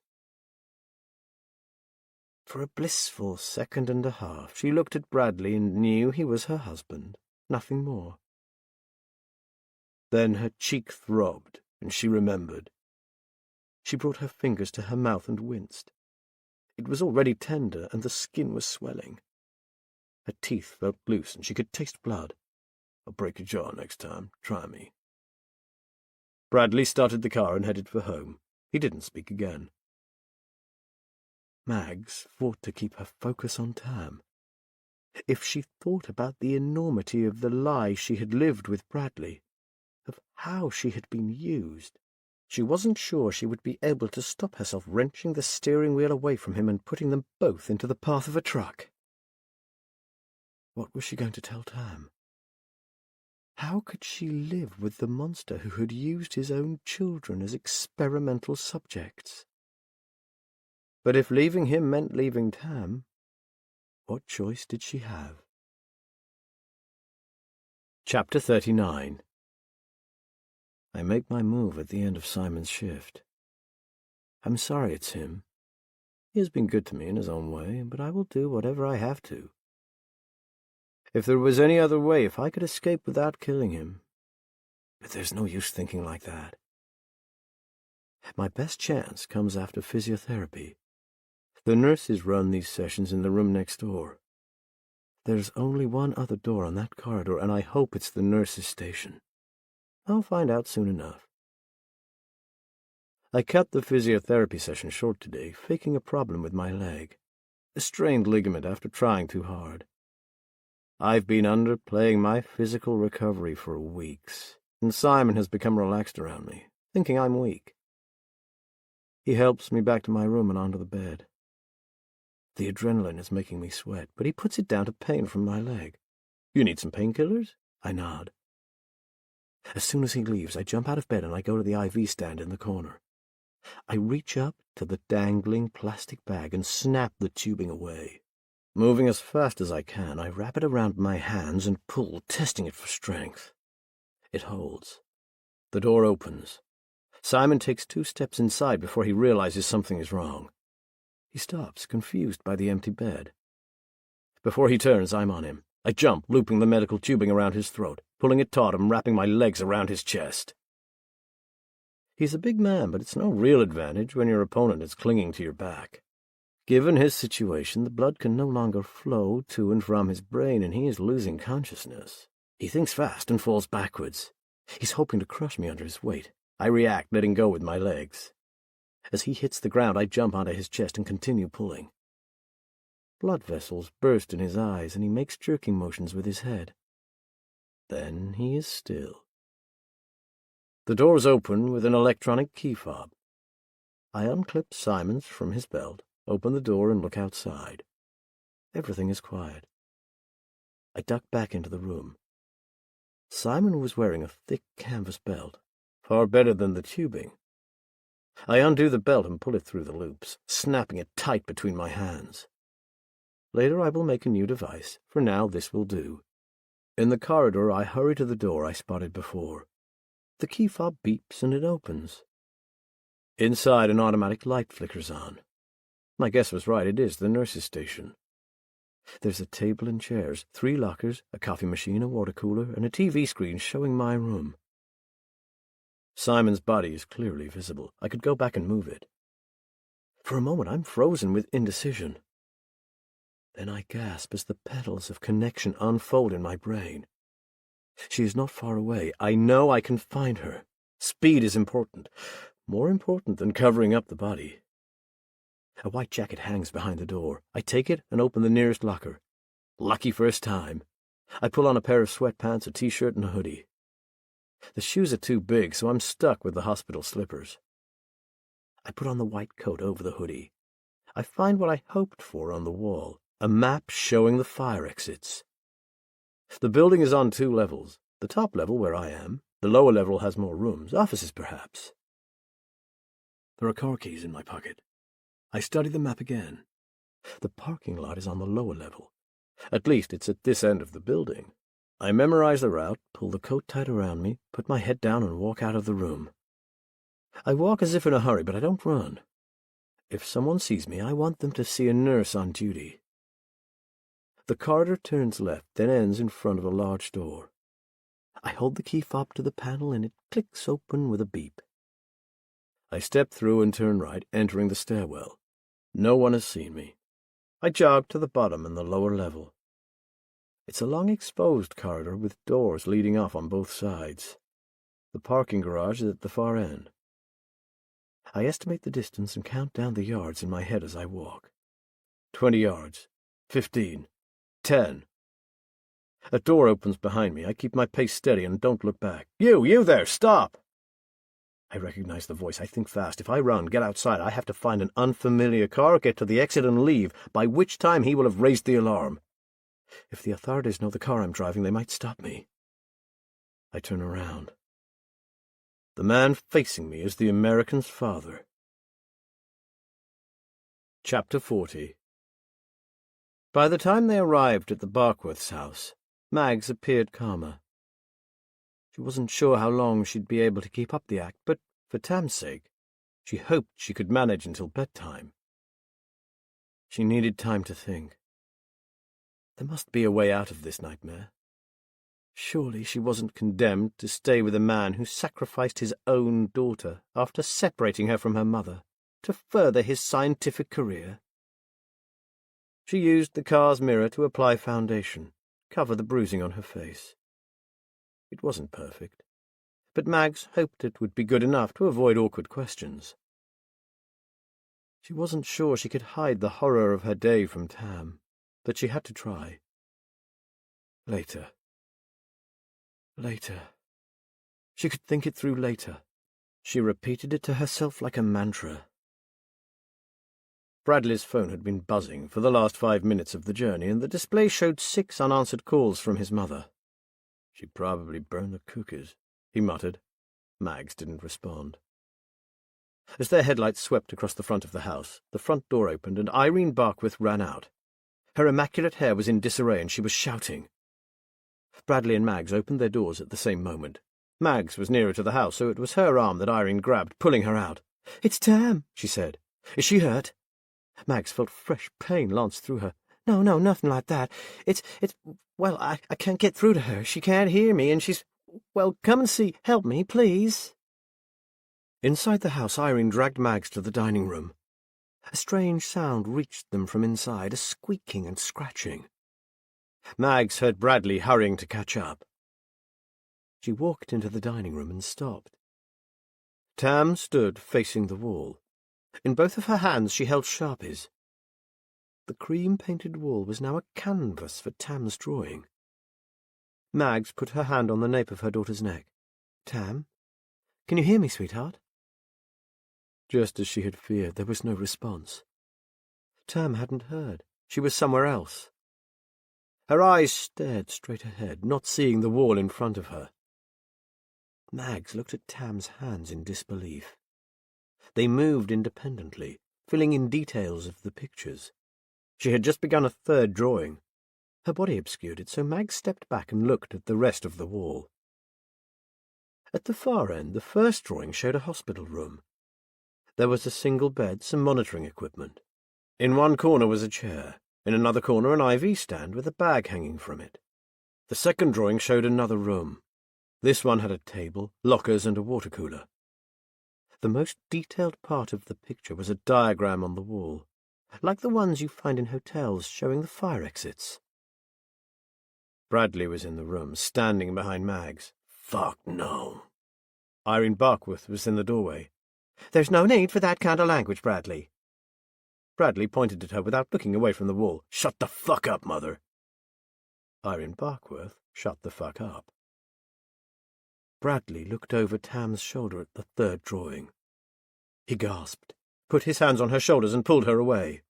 For a blissful second and a half she looked at Bradley and knew he was her husband, nothing more. Then her cheek throbbed, and she remembered. She brought her fingers to her mouth and winced. It was already tender, and the skin was swelling. Her teeth felt loose, and she could taste blood. I'll break your jaw next time. Try me. Bradley started the car and headed for home. He didn't speak again. Mags fought to keep her focus on Tam. If she thought about the enormity of the lie she had lived with Bradley, of how she had been used, she wasn't sure she would be able to stop herself wrenching the steering wheel away from him and putting them both into the path of a truck. What was she going to tell Tam? How could she live with the monster who had used his own children as experimental subjects? But if leaving him meant leaving Tam, what choice did she have? Chapter 39. I make my move at the end of Simon's shift. I'm sorry it's him. He has been good to me in his own way, but I will do whatever I have to. If there was any other way, if I could escape without killing him. But there's no use thinking like that. My best chance comes after physiotherapy. The nurses run these sessions in the room next door. There's only one other door on that corridor, and I hope it's the nurses' station. I'll find out soon enough. I cut the physiotherapy session short today, faking a problem with my leg. A strained ligament after trying too hard. I've been underplaying my physical recovery for weeks, and Simon has become relaxed around me, thinking I'm weak. He helps me back to my room and onto the bed. The adrenaline is making me sweat, but he puts it down to pain from my leg. You need some painkillers? I nod. As soon as he leaves, I jump out of bed and I go to the IV stand in the corner. I reach up to the dangling plastic bag and snap the tubing away. Moving as fast as I can, I wrap it around my hands and pull, testing it for strength. It holds. The door opens. Simon takes 2 steps inside before he realizes something is wrong. He stops, confused by the empty bed. Before he turns, I'm on him. I jump, looping the medical tubing around his throat, pulling it taut and wrapping my legs around his chest. He's a big man, but it's no real advantage when your opponent is clinging to your back. Given his situation, the blood can no longer flow to and from his brain, and he is losing consciousness. He thinks fast and falls backwards. He's hoping to crush me under his weight. I react, letting go with my legs. As he hits the ground, I jump onto his chest and continue pulling. Blood vessels burst in his eyes, and he makes jerking motions with his head. Then he is still. The doors open with an electronic key fob. I unclip Simon's from his belt, open the door, and look outside. Everything is quiet. I duck back into the room. Simon was wearing a thick canvas belt, far better than the tubing. I undo the belt and pull it through the loops, snapping it tight between my hands. Later I will make a new device. For now, this will do. In the corridor, I hurry to the door I spotted before. The key fob beeps and it opens. Inside, an automatic light flickers on. My guess was right, it is the nurse's station. There's a table and chairs, 3 lockers, a coffee machine, a water cooler, and a TV screen showing my room. Simon's body is clearly visible. I could go back and move it. For a moment, I'm frozen with indecision. Then I gasp as the petals of connection unfold in my brain. She is not far away. I know I can find her. Speed is important. More important than covering up the body. A white jacket hangs behind the door. I take it and open the nearest locker. Lucky first time. I pull on a pair of sweatpants, a t-shirt, and a hoodie. The shoes are too big, so I'm stuck with the hospital slippers. I put on the white coat over the hoodie. I find what I hoped for on the wall, a map showing the fire exits. The building is on 2 levels. The top level, where I am. The lower level has more rooms, offices perhaps. There are car keys in my pocket. I study the map again. The parking lot is on the lower level. At least it's at this end of the building. I memorize the route, pull the coat tight around me, put my head down and walk out of the room. I walk as if in a hurry, but I don't run. If someone sees me, I want them to see a nurse on duty. The corridor turns left, then ends in front of a large door. I hold the key fob to the panel and it clicks open with a beep. I step through and turn right, entering the stairwell. No one has seen me. I jog to the bottom and the lower level. It's a long exposed corridor with doors leading off on both sides. The parking garage is at the far end. I estimate the distance and count down the yards in my head as I walk. 20 yards. 15. 10. A door opens behind me. I keep my pace steady and don't look back. You there, stop! I recognize the voice. I think fast. If I run, get outside, I have to find an unfamiliar car, get to the exit and leave, by which time he will have raised the alarm. If the authorities know the car I'm driving, they might stop me. I turn around. The man facing me is the American's father. Chapter 40. By the time they arrived at the Barkworths' house, Mags appeared calmer. She wasn't sure how long she'd be able to keep up the act, but for Tam's sake, she hoped she could manage until bedtime. She needed time to think. There must be a way out of this nightmare. Surely she wasn't condemned to stay with a man who sacrificed his own daughter after separating her from her mother to further his scientific career. She used the car's mirror to apply foundation, cover the bruising on her face. It wasn't perfect, but Mags hoped it would be good enough to avoid awkward questions. She wasn't sure she could hide the horror of her day from Tam, but she had to try. Later. She could think it through later. She repeated it to herself like a mantra. Bradley's phone had been buzzing for the last 5 minutes of the journey, and the display showed 6 unanswered calls from his mother. She probably burned the cookies, he muttered. Mags didn't respond. As their headlights swept across the front of the house, the front door opened and Irene Barkworth ran out. Her immaculate hair was in disarray and she was shouting. Bradley and Mags opened their doors at the same moment. Mags was nearer to the house, so it was her arm that Irene grabbed, pulling her out. "It's Tam," she said. "Is she hurt?" Mags felt fresh pain lance through her. No, nothing like that. Well, I can't get through to her. She can't hear me, and she's... Well, come and see. Help me, please." Inside the house, Irene dragged Mags to the dining room. A strange sound reached them from inside, a squeaking and scratching. Mags heard Bradley hurrying to catch up. She walked into the dining room and stopped. Tam stood facing the wall. In both of her hands she held Sharpies. The cream-painted wall was now a canvas for Tam's drawing. Mags put her hand on the nape of her daughter's neck. "Tam, can you hear me, sweetheart?" Just as she had feared, there was no response. Tam hadn't heard. She was somewhere else. Her eyes stared straight ahead, not seeing the wall in front of her. Mags looked at Tam's hands in disbelief. They moved independently, filling in details of the pictures. She had just begun a 3rd drawing. Her body obscured it, so Mags stepped back and looked at the rest of the wall. At the far end, the 1st drawing showed a hospital room. There was a single bed, some monitoring equipment. In one corner was a chair, in another corner an IV stand with a bag hanging from it. The second drawing showed another room. This one had a table, lockers, and a water cooler. The most detailed part of the picture was a diagram on the wall, like the ones you find in hotels showing the fire exits. Bradley was in the room, standing behind Mags. Fuck no. Irene Barkworth was in the doorway. "There's no need for that kind of language, Bradley." Bradley pointed at her without looking away from the wall. "Shut the fuck up, Mother." Irene Barkworth shut the fuck up. Bradley looked over Tam's shoulder at the third drawing. He gasped, put his hands on her shoulders and pulled her away.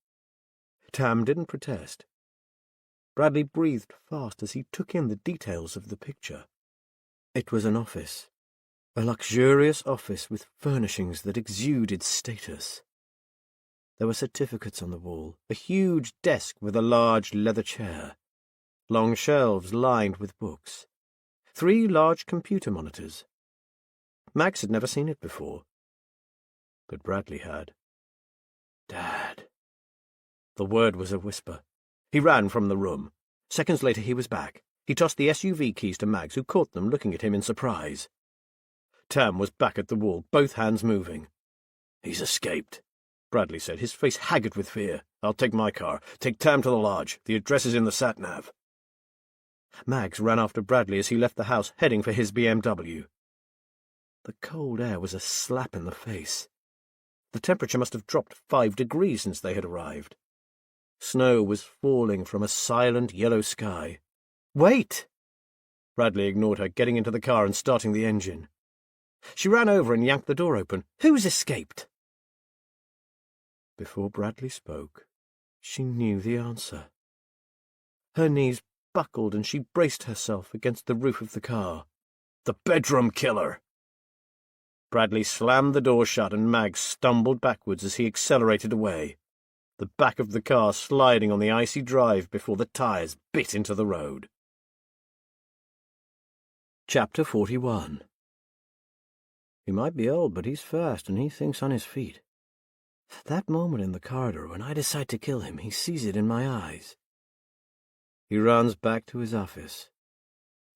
Tam didn't protest. Bradley breathed fast as he took in the details of the picture. It was an office, a luxurious office with furnishings that exuded status. There were certificates on the wall, a huge desk with a large leather chair, long shelves lined with books, 3 large computer monitors. Max had never seen it before, but Bradley had. "Dad." The word was a whisper. He ran from the room. Seconds later he was back. He tossed the SUV keys to Mags, who caught them looking at him in surprise. Tam was back at the wall, both hands moving. "He's escaped," Bradley said, his face haggard with fear. "I'll take my car. Take Tam to the lodge. The address is in the sat-nav." Mags ran after Bradley as he left the house, heading for his BMW. The cold air was a slap in the face. The temperature must have dropped 5 degrees since they had arrived. Snow was falling from a silent yellow sky. "Wait!" Bradley ignored her, getting into the car and starting the engine. She ran over and yanked the door open. "Who's escaped?" Before Bradley spoke, she knew the answer. Her knees buckled and she braced herself against the roof of the car. "The bedroom killer!" Bradley slammed the door shut and Mags stumbled backwards as he accelerated away, the back of the car sliding on the icy drive before the tires bit into the road. Chapter 41. He might be old, but he's fast and he thinks on his feet. That moment in the corridor when I decide to kill him, he sees it in my eyes. He runs back to his office.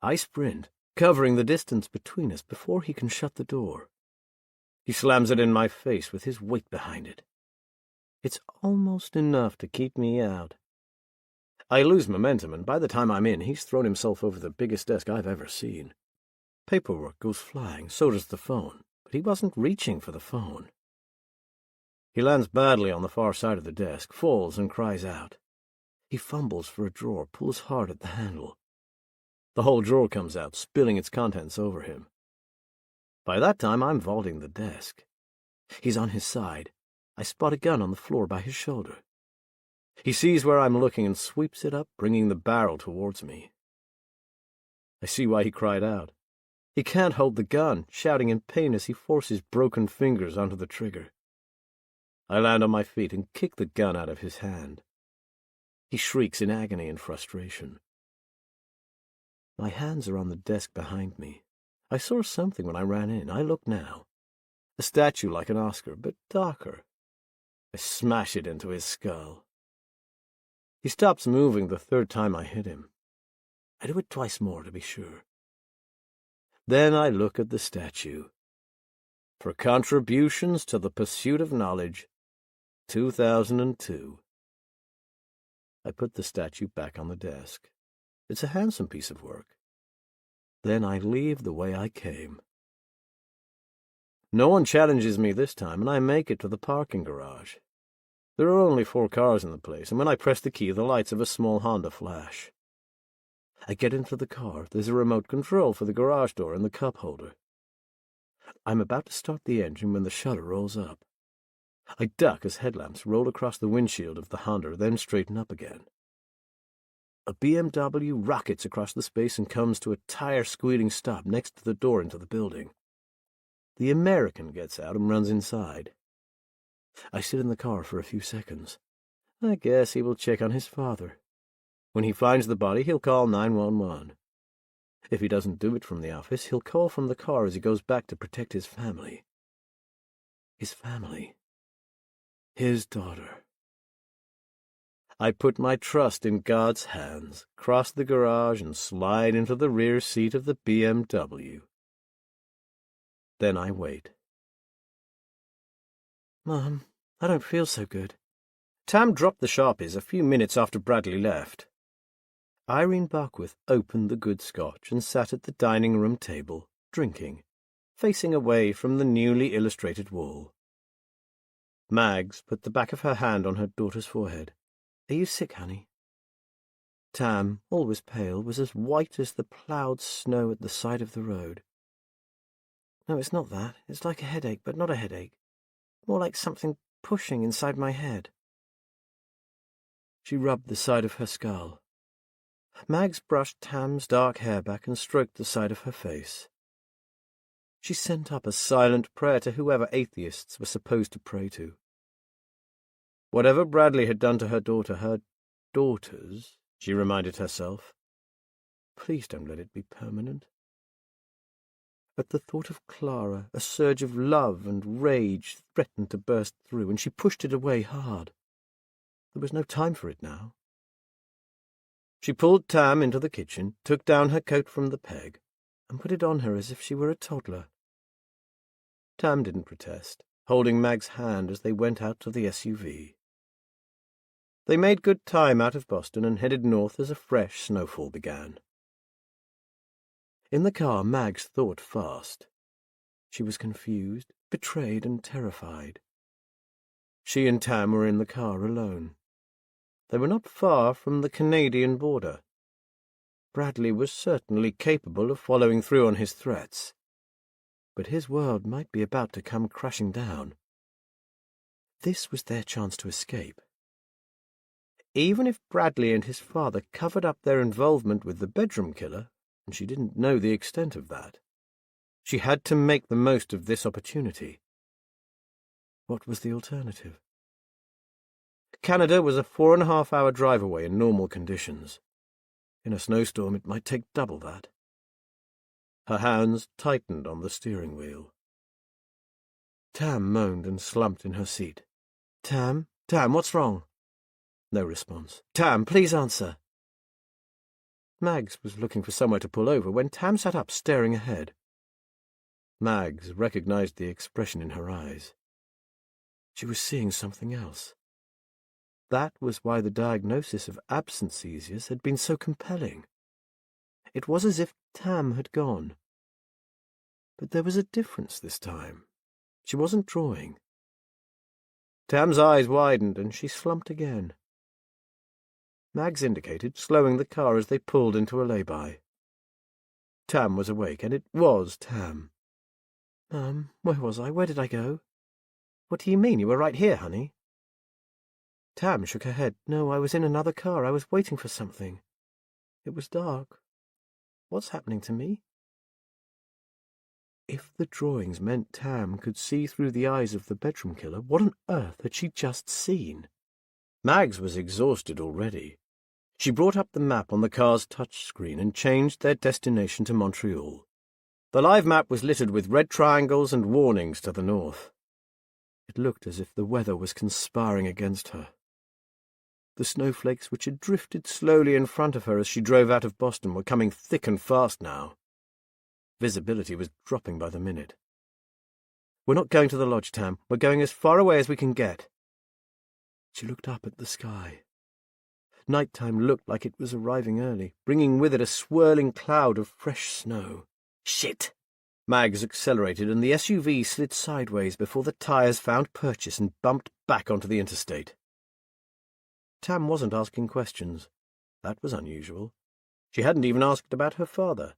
I sprint, covering the distance between us before he can shut the door. He slams it in my face with his weight behind it. It's almost enough to keep me out. I lose momentum, and by the time I'm in, he's thrown himself over the biggest desk I've ever seen. Paperwork goes flying, so does the phone, but he wasn't reaching for the phone. He lands badly on the far side of the desk, falls and cries out. He fumbles for a drawer, pulls hard at the handle. The whole drawer comes out, spilling its contents over him. By that time, I'm vaulting the desk. He's on his side. I spot a gun on the floor by his shoulder. He sees where I'm looking and sweeps it up, bringing the barrel towards me. I see why he cried out. He can't hold the gun, shouting in pain as he forces broken fingers onto the trigger. I land on my feet and kick the gun out of his hand. He shrieks in agony and frustration. My hands are on the desk behind me. I saw something when I ran in. I look now. A statue like an Oscar, but darker. I smash it into his skull. He stops moving the third time I hit him. I do it twice more to be sure. Then I look at the statue. For contributions to the pursuit of knowledge, 2002. I put the statue back on the desk. It's a handsome piece of work. Then I leave the way I came. No one challenges me this time, and I make it to the parking garage. There are only 4 cars in the place, and when I press the key, the lights of a small Honda flash. I get into the car. There's a remote control for the garage door and the cup holder. I'm about to start the engine when the shutter rolls up. I duck as headlamps roll across the windshield of the Honda, then straighten up again. A BMW rockets across the space and comes to a tire-squealing stop next to the door into the building. The American gets out and runs inside. I sit in the car for a few seconds. I guess he will check on his father. When he finds the body, he'll call 911. If he doesn't do it from the office, he'll call from the car as he goes back to protect his family. His family. His daughter. I put my trust in God's hands, cross the garage, and slide into the rear seat of the BMW. Then I wait. Mom, I don't feel so good. Tam dropped the Sharpies a few minutes after Bradley left. Irene Barkworth opened the good scotch and sat at the dining room table, drinking, facing away from the newly illustrated wall. Mags put the back of her hand on her daughter's forehead. Are you sick, honey? Tam, always pale, was as white as the ploughed snow at the side of the road. No, it's not that. It's like a headache, but not a headache. More like something pushing inside my head. She rubbed the side of her skull. Mags brushed Tam's dark hair back and stroked the side of her face. She sent up a silent prayer to whoever atheists were supposed to pray to. Whatever Bradley had done to her daughters, she reminded herself, please don't let it be permanent. At the thought of Clara, a surge of love and rage threatened to burst through, and she pushed it away hard. There was no time for it now. She pulled Tam into the kitchen, took down her coat from the peg, and put it on her as if she were a toddler. Tam didn't protest, holding Mag's hand as they went out to the SUV. They made good time out of Boston and headed north as a fresh snowfall began. In the car, Mags thought fast. She was confused, betrayed, and terrified. She and Tam were in the car alone. They were not far from the Canadian border. Bradley was certainly capable of following through on his threats, but his world might be about to come crashing down. This was their chance to escape. Even if Bradley and his father covered up their involvement with the bedroom killer, and she didn't know the extent of that, she had to make the most of this opportunity. What was the alternative? Canada was a 4.5-hour drive away in normal conditions. In a snowstorm, it might take double that. Her hands tightened on the steering wheel. Tam moaned and slumped in her seat. Tam, what's wrong? No response. Tam, please answer. Mags was looking for somewhere to pull over when Tam sat up, staring ahead. Mags recognized the expression in her eyes. She was seeing something else. That was why the diagnosis of absent seizures had been so compelling. It was as if Tam had gone. But there was a difference this time. She wasn't drawing. Tam's eyes widened and she slumped again. Mags indicated, slowing the car as they pulled into a lay-by. Tam was awake, and it was Tam. Where was I? Where did I go? What do you mean? You were right here, honey. Tam shook her head. No, I was in another car. I was waiting for something. It was dark. What's happening to me? If the drawings meant Tam could see through the eyes of the bedroom killer, what on earth had she just seen? Mags was exhausted already. She brought up the map on the car's touchscreen and changed their destination to Montreal. The live map was littered with red triangles and warnings to the north. It looked as if the weather was conspiring against her. The snowflakes which had drifted slowly in front of her as she drove out of Boston were coming thick and fast now. Visibility was dropping by the minute. We're not going to the lodge, Tam. We're going as far away as we can get. She looked up at the sky. Nighttime looked like it was arriving early, bringing with it a swirling cloud of fresh snow. Shit! Mags accelerated and the SUV slid sideways before the tires found purchase and bumped back onto the interstate. Tam wasn't asking questions. That was unusual. She hadn't even asked about her father.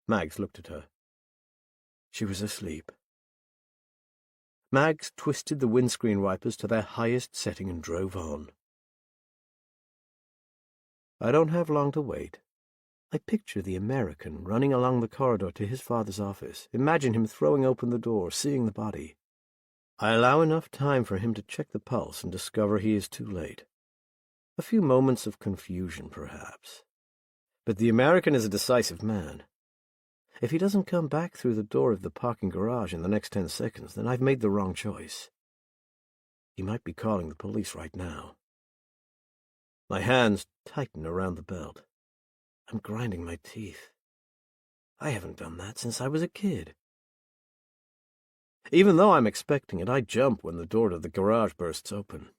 Mags looked at her. She was asleep. Mags twisted the windscreen wipers to their highest setting and drove on. I don't have long to wait. I picture the American running along the corridor to his father's office. Imagine him throwing open the door, seeing the body. I allow enough time for him to check the pulse and discover he is too late. A few moments of confusion, perhaps. But the American is a decisive man. If he doesn't come back through the door of the parking garage in the next 10 seconds, then I've made the wrong choice. He might be calling the police right now. My hands tighten around the belt. I'm grinding my teeth. I haven't done that since I was a kid. Even though I'm expecting it, I jump when the door to the garage bursts open.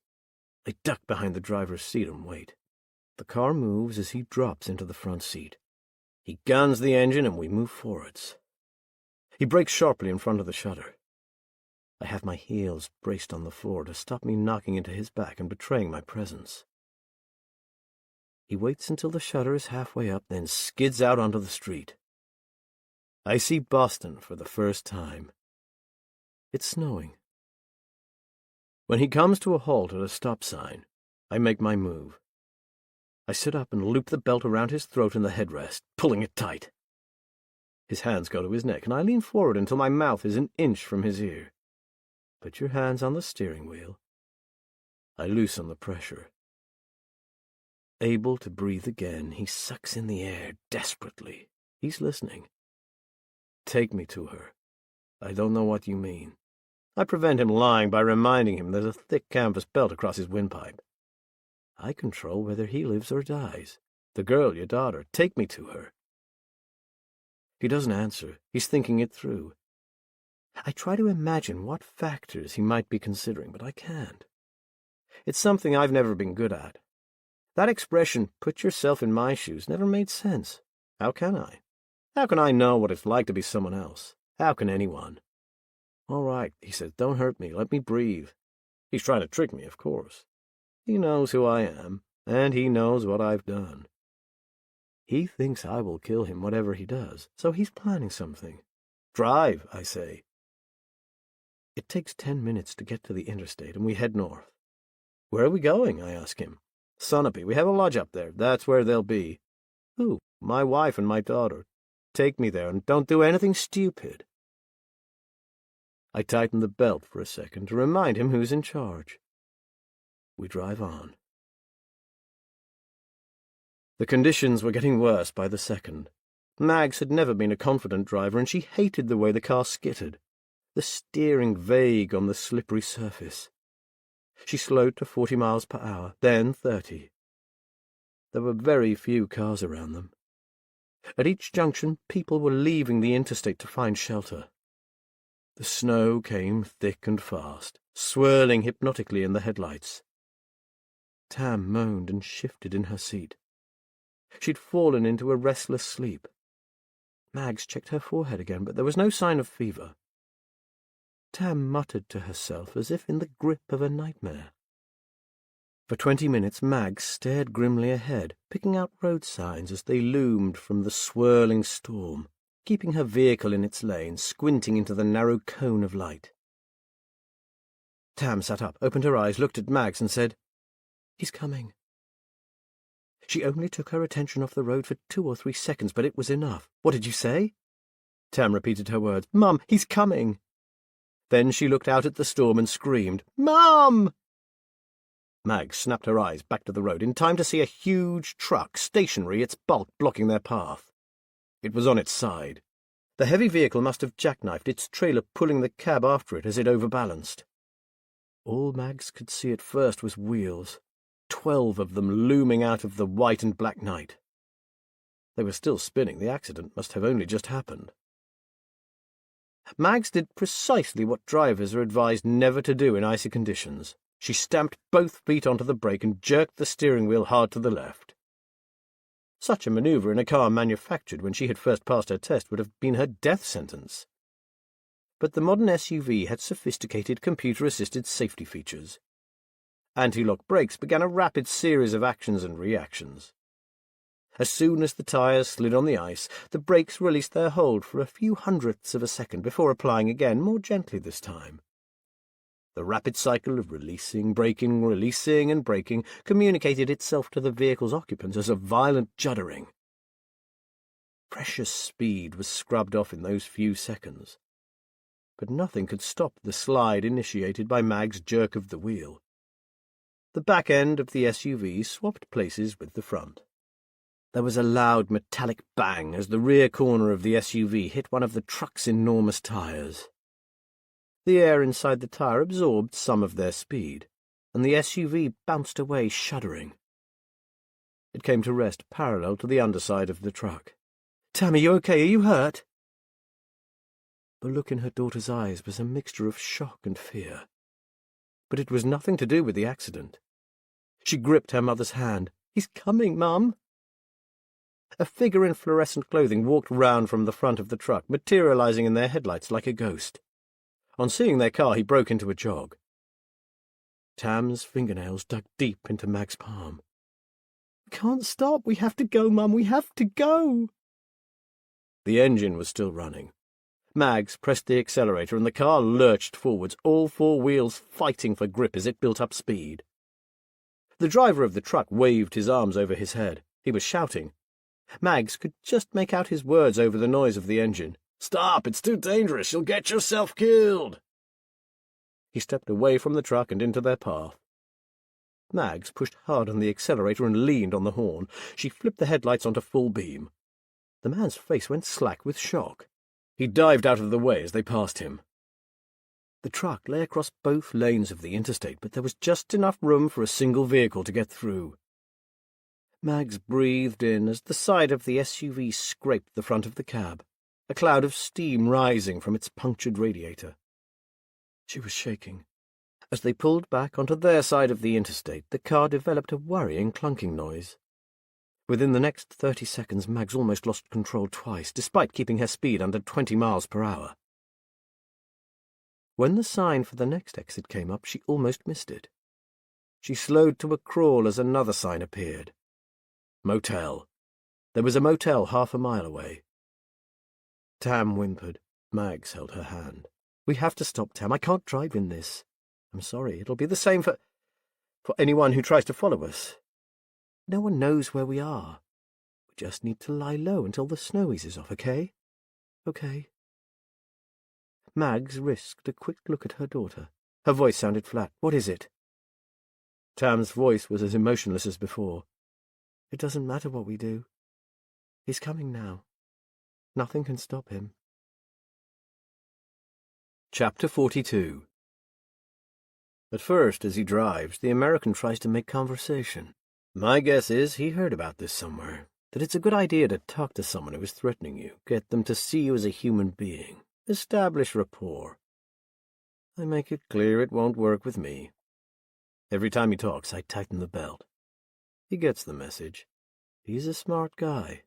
I duck behind the driver's seat and wait. The car moves as he drops into the front seat. He guns the engine and we move forwards. He brakes sharply in front of the shutter. I have my heels braced on the floor to stop me knocking into his back and betraying my presence. He waits until the shutter is halfway up, then skids out onto the street. I see Boston for the first time. It's snowing. When he comes to a halt at a stop sign, I make my move. I sit up and loop the belt around his throat and the headrest, pulling it tight. His hands go to his neck, and I lean forward until my mouth is an inch from his ear. Put your hands on the steering wheel. I loosen the pressure. Able to breathe again, he sucks in the air desperately. He's listening. Take me to her. I don't know what you mean. I prevent him lying by reminding him there's a thick canvas belt across his windpipe. I control whether he lives or dies. The girl, your daughter, take me to her. He doesn't answer. He's thinking it through. I try to imagine what factors he might be considering, but I can't. It's something I've never been good at. That expression, put yourself in my shoes, never made sense. How can I? How can I know what it's like to be someone else? How can anyone? All right, he says, don't hurt me, let me breathe. He's trying to trick me, of course. He knows who I am, and he knows what I've done. He thinks I will kill him whatever he does, so he's planning something. Drive, I say. It takes 10 minutes to get to the interstate, and we head north. Where are we going? I ask him. Sunapee, we have a lodge up there. That's where they'll be. Who? My wife and my daughter. Take me there, and don't do anything stupid. I tighten the belt for a second to remind him who's in charge. We drive on. The conditions were getting worse by the second. Mags had never been a confident driver, and she hated the way the car skittered, the steering vague on the slippery surface. She slowed to 40 miles per hour, then 30. There were very few cars around them. At each junction, people were leaving the interstate to find shelter. The snow came thick and fast, swirling hypnotically in the headlights. Tam moaned and shifted in her seat. She'd fallen into a restless sleep. Mags checked her forehead again, but there was no sign of fever. Tam muttered to herself as if in the grip of a nightmare. For 20 minutes Mags stared grimly ahead, picking out road signs as they loomed from the swirling storm, keeping her vehicle in its lane, squinting into the narrow cone of light. Tam sat up, opened her eyes, looked at Mags and said, "He's coming." She only took her attention off the road for 2 or 3 seconds, but it was enough. "What did you say?" Tam repeated her words. "Mum, he's coming." Then she looked out at the storm and screamed, "Mum!" Mag snapped her eyes back to the road in time to see a huge truck, stationary, its bulk blocking their path. It was on its side. The heavy vehicle must have jackknifed, its trailer pulling the cab after it as it overbalanced. All Mags could see at first was wheels, 12 of them looming out of the white and black night. They were still spinning. The accident must have only just happened. Mags did precisely what drivers are advised never to do in icy conditions. She stamped both feet onto the brake and jerked the steering wheel hard to the left. Such a manoeuvre in a car manufactured when she had first passed her test would have been her death sentence. But the modern SUV had sophisticated computer-assisted safety features. Anti-lock brakes began a rapid series of actions and reactions. As soon as the tyres slid on the ice, the brakes released their hold for a few hundredths of a second before applying again, more gently this time. The rapid cycle of releasing, releasing, and braking communicated itself to the vehicle's occupants as a violent juddering. Precious speed was scrubbed off in those few seconds, but nothing could stop the slide initiated by Mag's jerk of the wheel. The back end of the SUV swapped places with the front. There was a loud metallic bang as the rear corner of the SUV hit one of the truck's enormous tyres. The air inside the tyre absorbed some of their speed, and the SUV bounced away, shuddering. It came to rest parallel to the underside of the truck. "Tam, are you okay? Are you hurt?" The look in her daughter's eyes was a mixture of shock and fear. But it was nothing to do with the accident. She gripped her mother's hand. "He's coming, Mum." A figure in fluorescent clothing walked round from the front of the truck, materializing in their headlights like a ghost. On seeing their car, he broke into a jog. Tam's fingernails dug deep into Mag's palm. "We can't stop. We have to go, Mum. We have to go." The engine was still running. Mags pressed the accelerator and the car lurched forwards, all four wheels fighting for grip as it built up speed. The driver of the truck waved his arms over his head. He was shouting. Mags could just make out his words over the noise of the engine. "Stop! It's too dangerous! You'll get yourself killed!" He stepped away from the truck and into their path. Mags pushed hard on the accelerator and leaned on the horn. She flipped the headlights onto full beam. The man's face went slack with shock. He dived out of the way as they passed him. The truck lay across both lanes of the interstate, but there was just enough room for a single vehicle to get through. Mags breathed in as the side of the SUV scraped the front of the cab, a cloud of steam rising from its punctured radiator. She was shaking. As they pulled back onto their side of the interstate, the car developed a worrying clunking noise. Within the next 30 seconds, Mags almost lost control twice, despite keeping her speed under 20 miles per hour. When the sign for the next exit came up, she almost missed it. She slowed to a crawl as another sign appeared. Motel. There was a motel half a mile away. Tam whimpered. Mags held her hand. "We have to stop, Tam. I can't drive in this. I'm sorry. It'll be the same for anyone who tries to follow us. No one knows where we are. We just need to lie low until the snow eases off, okay? Okay." Mags risked a quick look at her daughter. Her voice sounded flat. "What is it?" Tam's voice was as emotionless as before. "It doesn't matter what we do. He's coming now. Nothing can stop him." Chapter 42. At first, as he drives, the American tries to make conversation. My guess is he heard about this somewhere, that it's a good idea to talk to someone who is threatening you, get them to see you as a human being, establish rapport. I make it clear it won't work with me. Every time he talks, I tighten the belt. He gets the message. He's a smart guy.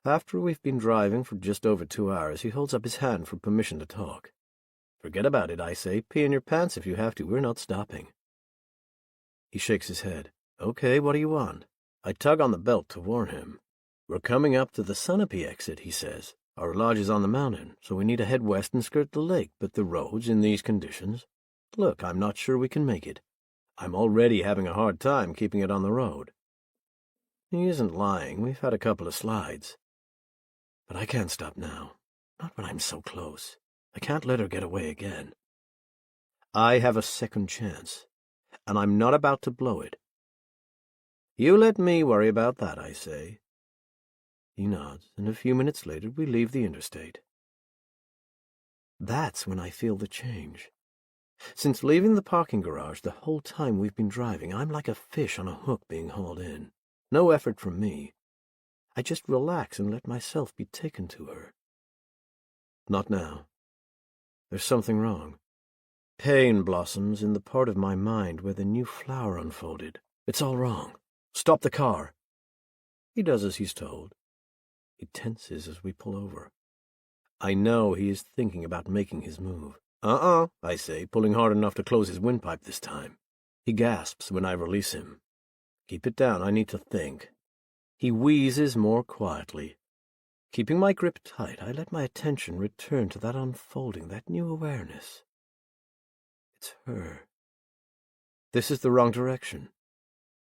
After we've been driving for just over 2 hours, he holds up his hand for permission to talk. "Forget about it," I say. "Pee in your pants if you have to. We're not stopping." He shakes his head. "Okay, what do you want?" I tug on the belt to warn him. "We're coming up to the Sunapee exit," he says. "Our lodge is on the mountain, so we need to head west and skirt the lake, but the roads in these conditions... Look, I'm not sure we can make it. I'm already having a hard time keeping it on the road." He isn't lying. We've had a couple of slides. But I can't stop now. Not when I'm so close. I can't let her get away again. I have a second chance, and I'm not about to blow it. "You let me worry about that," I say. He nods, and a few minutes later we leave the interstate. That's when I feel the change. Since leaving the parking garage, the whole time we've been driving, I'm like a fish on a hook being hauled in. No effort from me. I just relax and let myself be taken to her. Not now. There's something wrong. Pain blossoms in the part of my mind where the new flower unfolded. It's all wrong. Stop the car. He does as he's told. He tenses as we pull over. I know he is thinking about making his move. I say, pulling hard enough to close his windpipe this time. He gasps when I release him. "Keep it down, I need to think." He wheezes more quietly. Keeping my grip tight, I let my attention return to that unfolding, that new awareness. It's her. This is the wrong direction.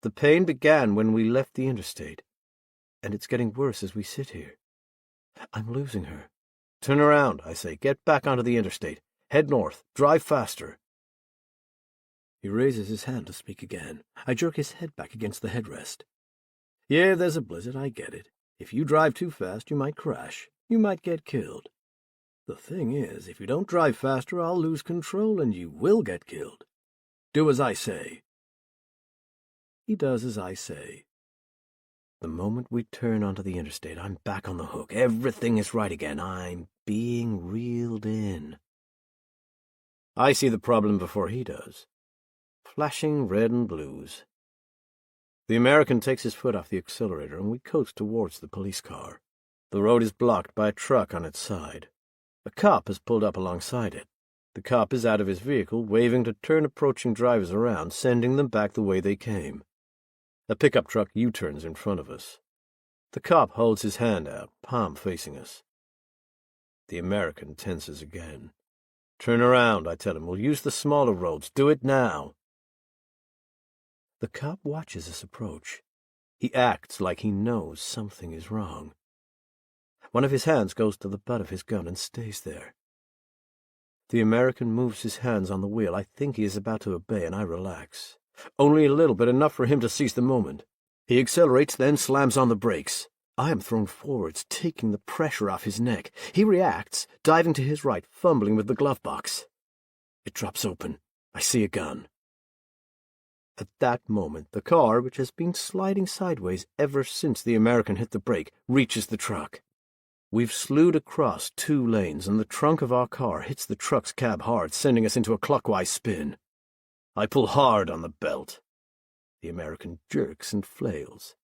The pain began when we left the interstate, and it's getting worse as we sit here. I'm losing her. "Turn around," I say. "Get back onto the interstate. Head north. Drive faster." He raises his hand to speak again. I jerk his head back against the headrest. "Yeah, there's a blizzard, I get it. If you drive too fast, you might crash. You might get killed. The thing is, if you don't drive faster, I'll lose control and you will get killed. Do as I say. He does as I say. The moment we turn onto the interstate, I'm back on the hook. Everything is right again. I'm being reeled in. I see the problem before he does. Flashing red and blues. The American takes his foot off the accelerator and we coast towards the police car. The road is blocked by a truck on its side. A cop has pulled up alongside it. The cop is out of his vehicle, waving to turn approaching drivers around, sending them back the way they came. A pickup truck U-turns in front of us. The cop holds his hand out, palm facing us. The American tenses again. Turn around, I tell him. We'll use the smaller roads. Do it now. The cop watches us approach. He acts like he knows something is wrong. One of his hands goes to the butt of his gun and stays there. The American moves his hands on the wheel. I think he is about to obey, and I relax. Only a little, but enough for him to seize the moment. He accelerates, then slams on the brakes. I am thrown forwards, taking the pressure off his neck. He reacts, diving to his right, fumbling with the glove box. It drops open. I see a gun. At that moment, the car, which has been sliding sideways ever since the American hit the brake, reaches the truck. We've slewed across 2 lanes, and the trunk of our car hits the truck's cab hard, sending us into a clockwise spin. I pull hard on the belt. The American jerks and flails.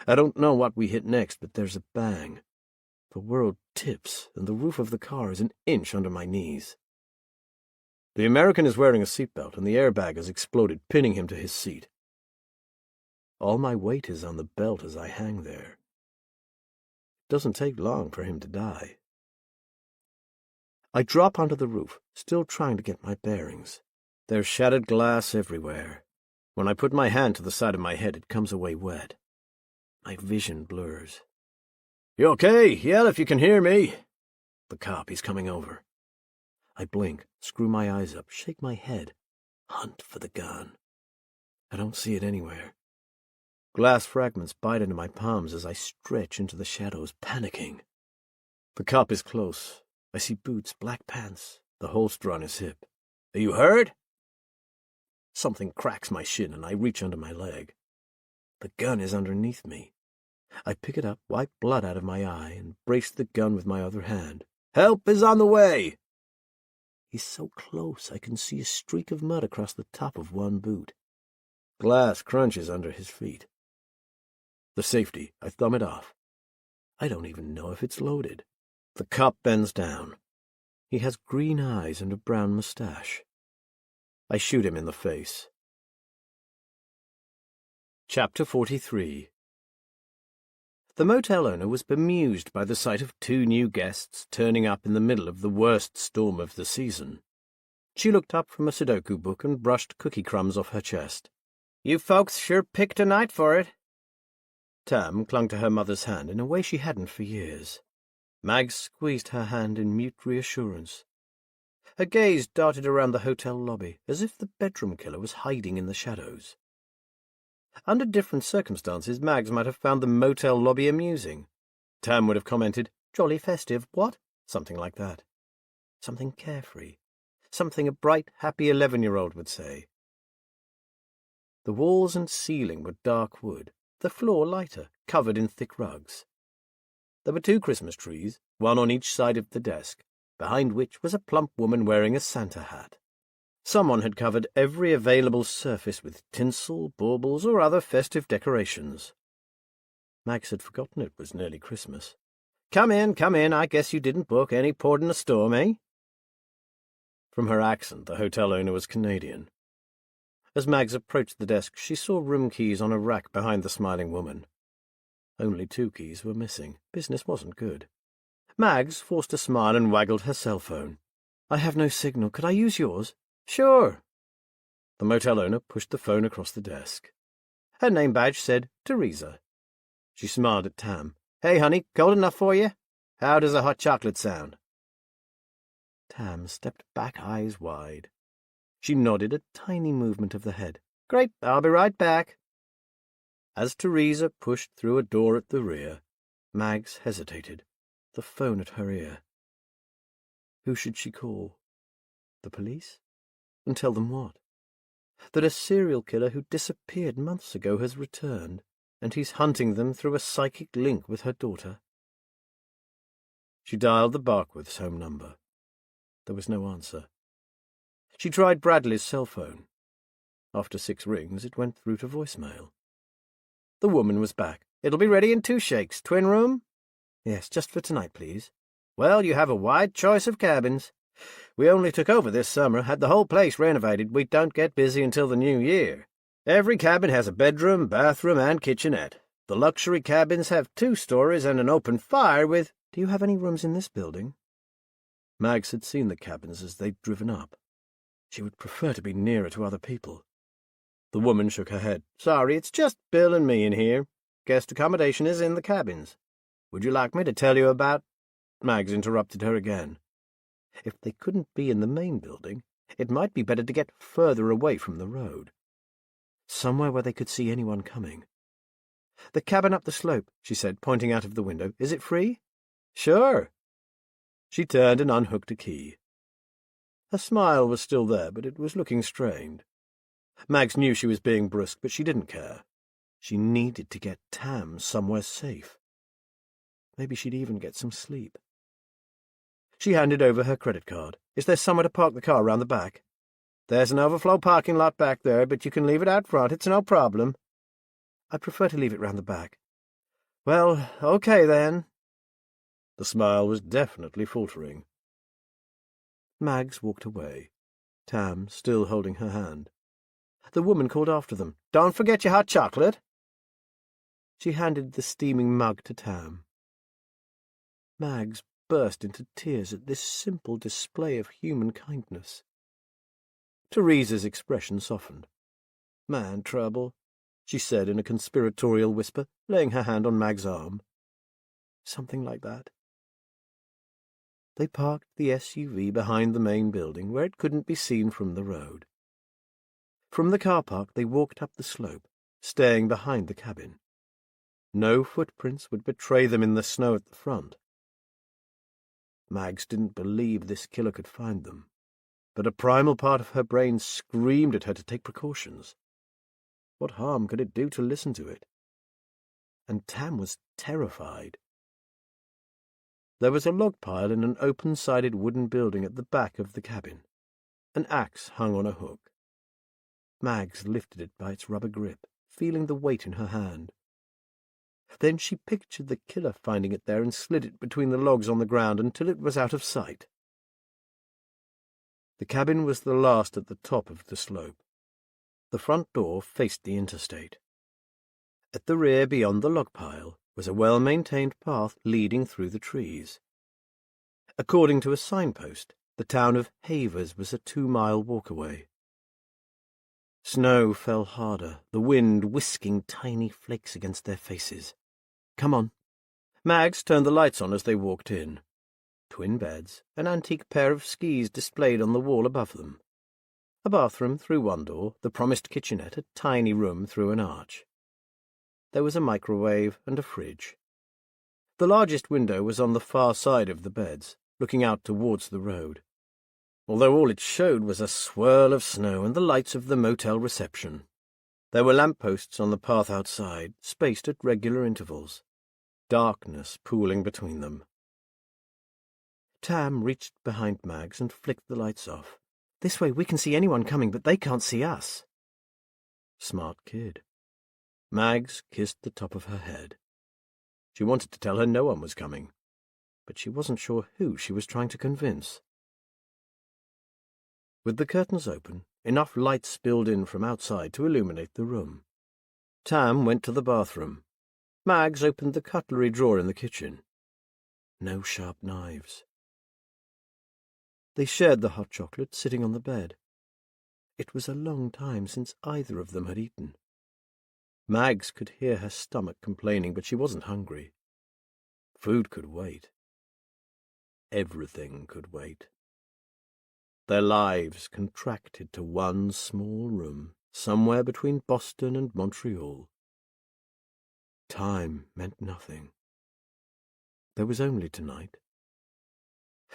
I don't know what we hit next, but there's a bang. The world tips, and the roof of the car is an inch under my knees. The American is wearing a seatbelt, and the airbag has exploded, pinning him to his seat. All my weight is on the belt as I hang there. It doesn't take long for him to die. I drop onto the roof, still trying to get my bearings. There's shattered glass everywhere. When I put my hand to the side of my head, it comes away wet. My vision blurs. You okay? Yell if you can hear me. The cop, he's coming over. I blink, screw my eyes up, shake my head, hunt for the gun. I don't see it anywhere. Glass fragments bite into my palms as I stretch into the shadows, panicking. The cop is close. I see boots, black pants, the holster on his hip. Are you hurt? Something cracks my shin and I reach under my leg. The gun is underneath me. I pick it up, wipe blood out of my eye, and brace the gun with my other hand. Help is on the way! He's so close I can see a streak of mud across the top of one boot. Glass crunches under his feet. The safety, I thumb it off. I don't even know if it's loaded. The cop bends down. He has green eyes and a brown mustache. I shoot him in the face. Chapter 43. The motel owner was bemused by the sight of 2 new guests turning up in the middle of the worst storm of the season. She looked up from a Sudoku book and brushed cookie crumbs off her chest. You folks sure picked a night for it. Tam clung to her mother's hand in a way she hadn't for years. Mag squeezed her hand in mute reassurance. Her gaze darted around the hotel lobby, as if the bedroom killer was hiding in the shadows. Under different circumstances, Mags might have found the motel lobby amusing. Tam would have commented, "Jolly festive, what?" Something like that. Something carefree. Something a bright, happy 11-year-old would say. The walls and ceiling were dark wood, the floor lighter, covered in thick rugs. There were 2 Christmas trees, one on each side of the desk, behind which was a plump woman wearing a Santa hat. Someone had covered every available surface with tinsel, baubles, or other festive decorations. Max had forgotten it was nearly Christmas. Come in, I guess you didn't book any port in a storm, eh?" From her accent, the hotel owner was Canadian. As Mags approached the desk, she saw room keys on a rack behind the smiling woman. Only 2 keys were missing. Business wasn't good. Mags forced a smile and waggled her cell phone. "I have no signal. Could I use yours?" "Sure." The motel owner pushed the phone across the desk. Her name badge said Teresa. She smiled at Tam. "Hey, honey, cold enough for you? How does a hot chocolate sound?" Tam stepped back, eyes wide. She nodded a tiny movement of the head. "Great, I'll be right back." As Teresa pushed through a door at the rear, Mags hesitated, the phone at her ear. Who should she call? The police? And tell them what? that a serial killer who disappeared months ago has returned, and he's hunting them through a psychic link with her daughter. She dialed the Barkworth's home number. There was no answer. She tried Bradley's cell phone. After 6 rings, it went through to voicemail. The woman was back. "It'll be ready in 2 shakes. Twin room?" "Yes, just for tonight, please." "Well, you have a wide choice of cabins. We only took over this summer, had the whole place renovated. We don't get busy until the new year. Every cabin has a bedroom, bathroom, and kitchenette. The luxury cabins have 2 stories and an open fire with—" "Do you have any rooms in this building?" Mags had seen the cabins as they'd driven up. She would prefer to be nearer to other people. The woman shook her head. "Sorry, it's just Bill and me in here. Guest accommodation is in the cabins. Would you like me to tell you about—" Mags interrupted her again. If they couldn't be in the main building, it might be better to get further away from the road. Somewhere where they could see anyone coming. "The cabin up the slope," she said, pointing out of the window. "Is it free?" "Sure." She turned and unhooked a key. Her smile was still there, but it was looking strained. Mags knew she was being brusque, but she didn't care. She needed to get Tam somewhere safe. Maybe she'd even get some sleep. She handed over her credit card. "Is there somewhere to park the car round the back?" "There's an overflow parking lot back there, but you can leave it out front. It's no problem." "I'd prefer to leave it round the back." "Well, okay then." The smile was definitely faltering. Mags walked away, Tam still holding her hand. The woman called after them. "Don't forget your hot chocolate." She handed the steaming mug to Tam. Mags burst into tears at this simple display of human kindness. Teresa's expression softened. "Man trouble," she said in a conspiratorial whisper, laying her hand on Mag's arm. "Something like that." They parked the SUV behind the main building, where it couldn't be seen from the road. From the car park they walked up the slope, staying behind the cabin. No footprints would betray them in the snow at the front. Mags didn't believe this killer could find them, but a primal part of her brain screamed at her to take precautions. What harm could it do to listen to it? And Tam was terrified. There was a log pile in an open-sided wooden building at the back of the cabin. An axe hung on a hook. Mags lifted it by its rubber grip, feeling the weight in her hand. Then she pictured the killer finding it there and slid it between the logs on the ground until it was out of sight. The cabin was the last at the top of the slope. The front door faced the interstate. At the rear, beyond the log pile, was a well-maintained path leading through the trees. According to a signpost, the town of Havers was a 2-mile walk away. Snow fell harder, the wind whisking tiny flakes against their faces. "Come on." Mags turned the lights on as they walked in. Twin beds, an antique pair of skis displayed on the wall above them. A bathroom through one door, the promised kitchenette, a tiny room through an arch. There was a microwave and a fridge. The largest window was on the far side of the beds, looking out towards the road, although all it showed was a swirl of snow and the lights of the motel reception. There were lampposts on the path outside, spaced at regular intervals, darkness pooling between them. Tam reached behind Mags and flicked the lights off. "This way we can see anyone coming, but they can't see us." Smart kid. Mags kissed the top of her head. She wanted to tell her no one was coming, but she wasn't sure who she was trying to convince. With the curtains open, enough light spilled in from outside to illuminate the room. Tam went to the bathroom. Mags opened the cutlery drawer in the kitchen. No sharp knives. They shared the hot chocolate, sitting on the bed. It was a long time since either of them had eaten. Mags could hear her stomach complaining, but she wasn't hungry. Food could wait. Everything could wait. Their lives contracted to one small room, somewhere between Boston and Montreal. Time meant nothing. There was only tonight.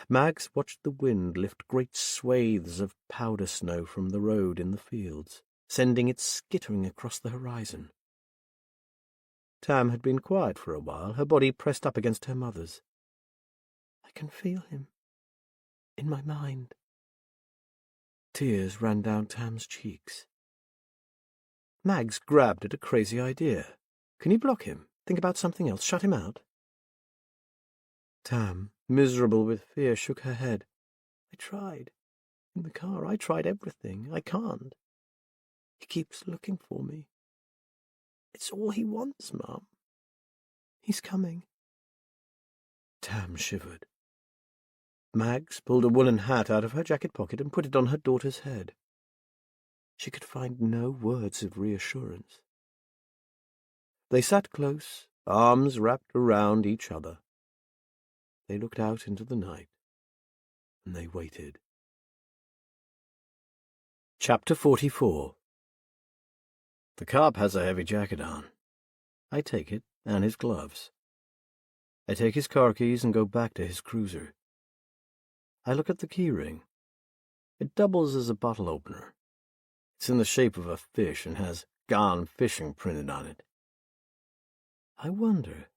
Mags watched the wind lift great swathes of powder snow from the road in the fields. sending it skittering across the horizon. Tam had been quiet for a while, her body pressed up against her mother's. I can feel him. In my mind. Tears ran down Tam's cheeks. Mags grabbed at a crazy idea. Can you block him? Think about something else. Shut him out? Tam, miserable with fear, shook her head. I tried. In the car, I tried everything. I can't. He keeps looking for me. It's all he wants, Mum. He's coming. Tam shivered. Mags pulled a woolen hat out of her jacket pocket and put it on her daughter's head. She could find no words of reassurance. They sat close, arms wrapped around each other. They looked out into the night, and they waited. Chapter 44. The cop has a heavy jacket on. I take it, and his gloves. I take his car keys and go back to his cruiser. I look at the key ring. It doubles as a bottle opener. It's in the shape of a fish and has "Gone Fishing" printed on it. I wonder.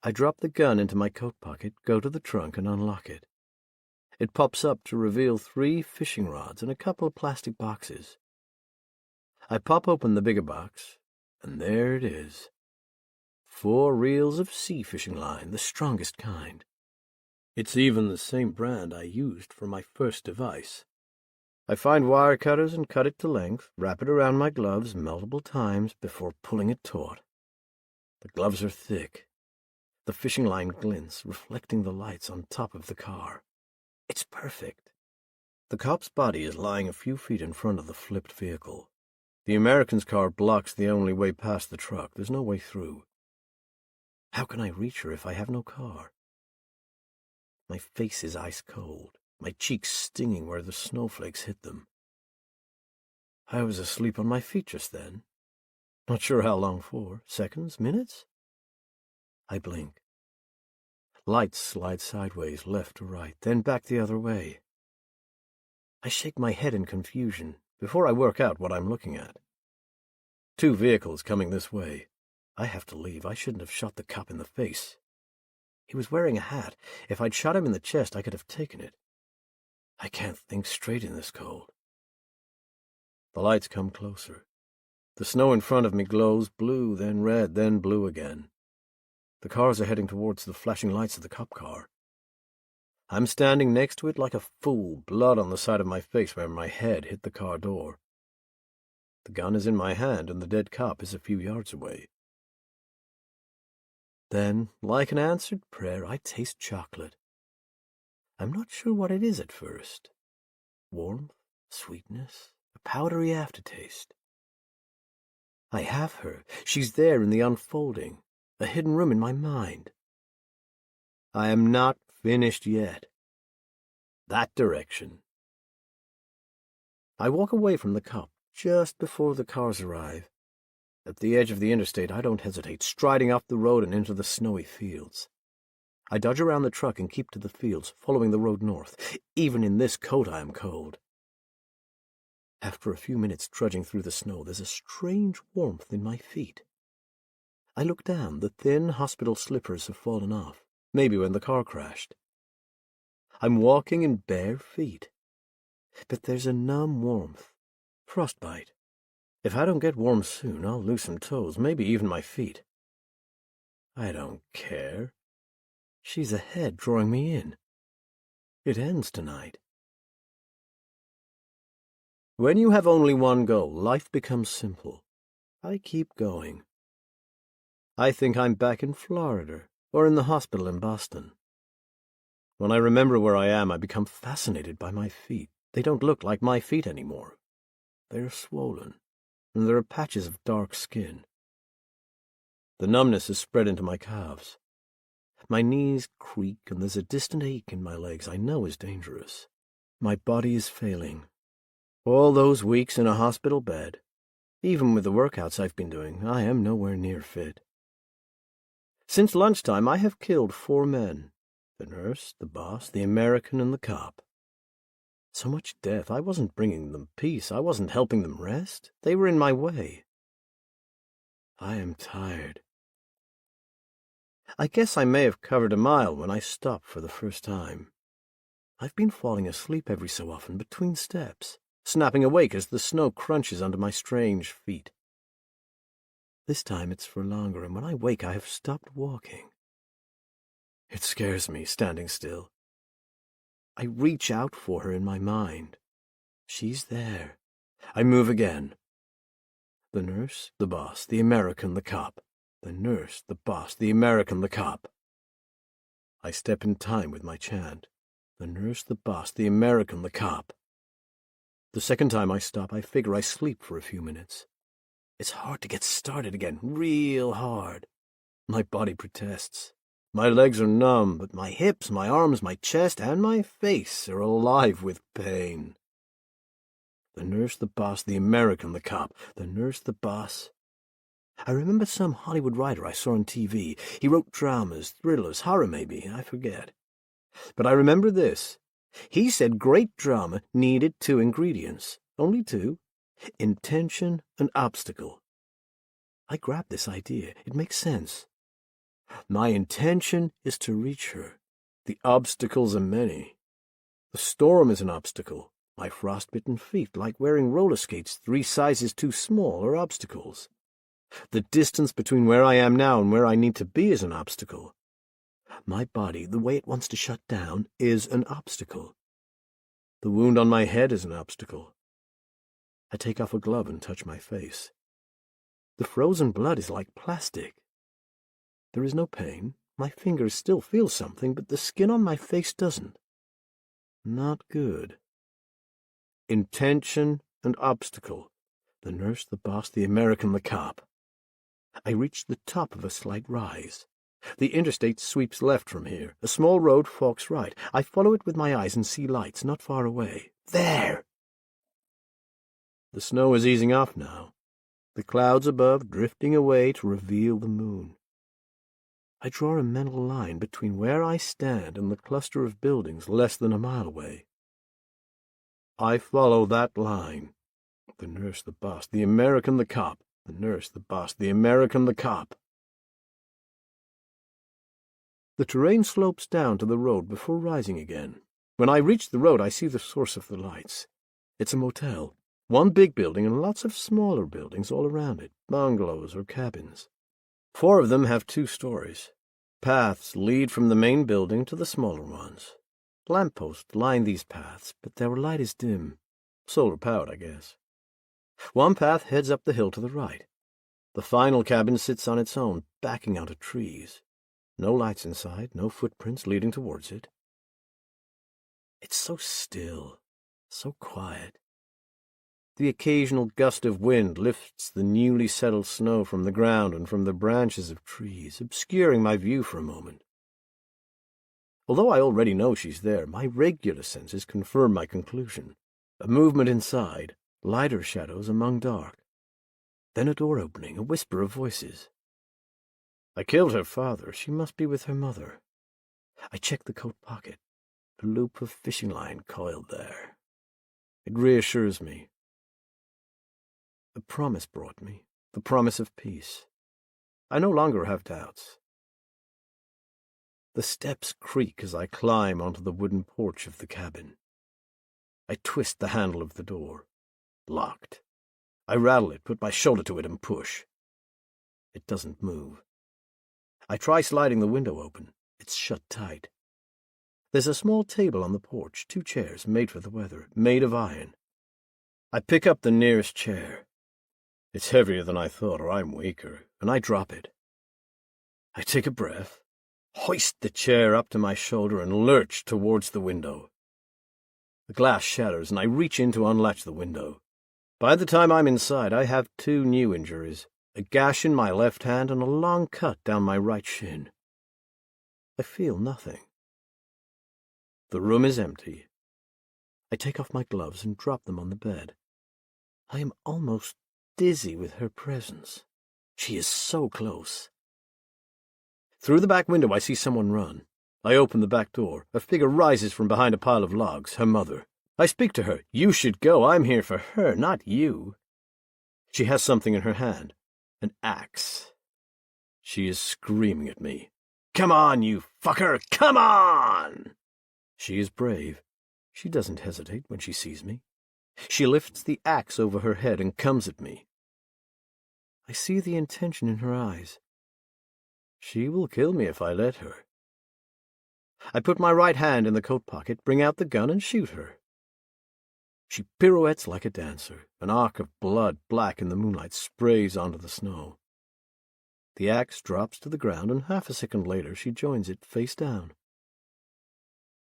I drop the gun into my coat pocket, go to the trunk, and unlock it. It pops up to reveal 3 fishing rods and a couple of plastic boxes. I pop open the bigger box, and there it is. 4 reels of sea fishing line, the strongest kind. It's even the same brand I used for my first device. I find wire cutters and cut it to length, wrap it around my gloves multiple times before pulling it taut. The gloves are thick. The fishing line glints, reflecting the lights on top of the car. It's perfect. The cop's body is lying a few feet in front of the flipped vehicle. The American's car blocks the only way past the truck. There's no way through. How can I reach her if I have no car? My face is ice cold, my cheeks stinging where the snowflakes hit them. I was asleep on my feet just then. Not sure how long for. Seconds? Minutes? I blink. Lights slide sideways, left to right, then back the other way. I shake my head in confusion before I work out what I'm looking at. 2 vehicles coming this way. I have to leave. I shouldn't have shot the cop in the face. He was wearing a hat. If I'd shot him in the chest, I could have taken it. I can't think straight in this cold. The lights come closer. The snow in front of me glows blue, then red, then blue again. The cars are heading towards the flashing lights of the cop car. I'm standing next to it like a fool, blood on the side of my face where my head hit the car door. The gun is in my hand, and the dead cop is a few yards away. Then, like an answered prayer, I taste chocolate. I'm not sure what it is at first. Warmth, sweetness, a powdery aftertaste. I have her. She's there in the unfolding, a hidden room in my mind. I am not finished yet. That direction. I walk away from the cop just before the cars arrive. At the edge of the interstate, I don't hesitate, striding off the road and into the snowy fields. I dodge around the truck and keep to the fields, following the road north. Even in this coat I am cold. After a few minutes trudging through the snow, there's a strange warmth in my feet. I look down. The thin hospital slippers have fallen off, maybe when the car crashed. I'm walking in bare feet. But there's a numb warmth. Frostbite. If I don't get warm soon, I'll lose some toes, maybe even my feet. I don't care. She's ahead, drawing me in. It ends tonight. When you have only one goal, life becomes simple. I keep going. I think I'm back in Florida, or in the hospital in Boston. When I remember where I am, I become fascinated by my feet. They don't look like my feet anymore. They're swollen, and there are patches of dark skin. The numbness is spread into my calves. My knees creak, and there's a distant ache in my legs I know is dangerous. My body is failing. All those weeks in a hospital bed, even with the workouts I've been doing, I am nowhere near fit. Since lunchtime, I have killed 4 men. The nurse, the boss, the American, and the cop. So much death. I wasn't bringing them peace. I wasn't helping them rest. They were in my way. I am tired. I guess I may have covered a mile when I stopped for the first time. I've been falling asleep every so often between steps, snapping awake as the snow crunches under my strange feet. This time it's for longer, and when I wake I have stopped walking. It scares me, standing still. I reach out for her in my mind. She's there. I move again. The nurse, the boss, the American, the cop. The nurse, the boss, the American, the cop. I step in time with my chant. The nurse, the boss, the American, the cop. The second time I stop, I figure I sleep for a few minutes. It's hard to get started again, real hard. My body protests. My legs are numb, but my hips, my arms, my chest, and my face are alive with pain. The nurse, the boss, the American, the cop. The nurse, the boss. I remember some Hollywood writer I saw on TV. He wrote dramas, thrillers, horror maybe, I forget. But I remember this. He said great drama needed 2 ingredients. Only 2. Intention and obstacle. I grabbed this idea. It makes sense. My intention is to reach her. The obstacles are many. The storm is an obstacle. My frostbitten feet, like wearing roller skates 3 sizes too small, are obstacles. The distance between where I am now and where I need to be is an obstacle. My body, the way it wants to shut down, is an obstacle. The wound on my head is an obstacle. I take off a glove and touch my face. The frozen blood is like plastic. There is no pain. My fingers still feel something, but the skin on my face doesn't. Not good. Intention and obstacle. The nurse, the boss, the American, the cop. I reach the top of a slight rise. The interstate sweeps left from here. A small road forks right. I follow it with my eyes and see lights not far away. There! The snow is easing off now. The clouds above drifting away to reveal the moon. I draw a mental line between where I stand and the cluster of buildings less than a mile away. I follow that line. The nurse, the boss, the American, the cop. The nurse, the boss, the American, the cop. The terrain slopes down to the road before rising again. When I reach the road, I see the source of the lights. It's a motel. 1 big building and lots of smaller buildings all around it, bungalows or cabins. 4 of them have 2 stories. Paths lead from the main building to the smaller ones. Lampposts line these paths, but their light is dim. Solar-powered, I guess. 1 path heads up the hill to the right. The final cabin sits on its own, backing out of trees. No lights inside, no footprints leading towards it. It's so still, so quiet. The occasional gust of wind lifts the newly settled snow from the ground and from the branches of trees, obscuring my view for a moment. Although I already know she's there, my regular senses confirm my conclusion. A movement inside, lighter shadows among dark. Then a door opening, a whisper of voices. I killed her father. She must be with her mother. I check the coat pocket. A loop of fishing line coiled there. It reassures me. A promise brought me, the promise of peace. I no longer have doubts. The steps creak as I climb onto the wooden porch of the cabin. I twist the handle of the door. Locked. I rattle it, put my shoulder to it, and push. It doesn't move. I try sliding the window open. It's shut tight. There's a small table on the porch, 2 chairs made for the weather, made of iron. I pick up the nearest chair. It's heavier than I thought, or I'm weaker, and I drop it. I take a breath, hoist the chair up to my shoulder, and lurch towards the window. The glass shatters, and I reach in to unlatch the window. By the time I'm inside, I have 2 new injuries, a gash in my left hand and a long cut down my right shin. I feel nothing. The room is empty. I take off my gloves and drop them on the bed. I am almost dizzy with her presence. She is so close. Through the back window I see someone run. I open the back door. A figure rises from behind a pile of logs, her mother. I speak to her. You should go. I'm here for her, not you. She has something in her hand. An axe. She is screaming at me. Come on, you fucker! Come on! She is brave. She doesn't hesitate when she sees me. She lifts the axe over her head and comes at me. I see the intention in her eyes. She will kill me if I let her. I put my right hand in the coat pocket, bring out the gun, and shoot her. She pirouettes like a dancer. An arc of blood, black in the moonlight, sprays onto the snow. The axe drops to the ground, and half a second later she joins it face down.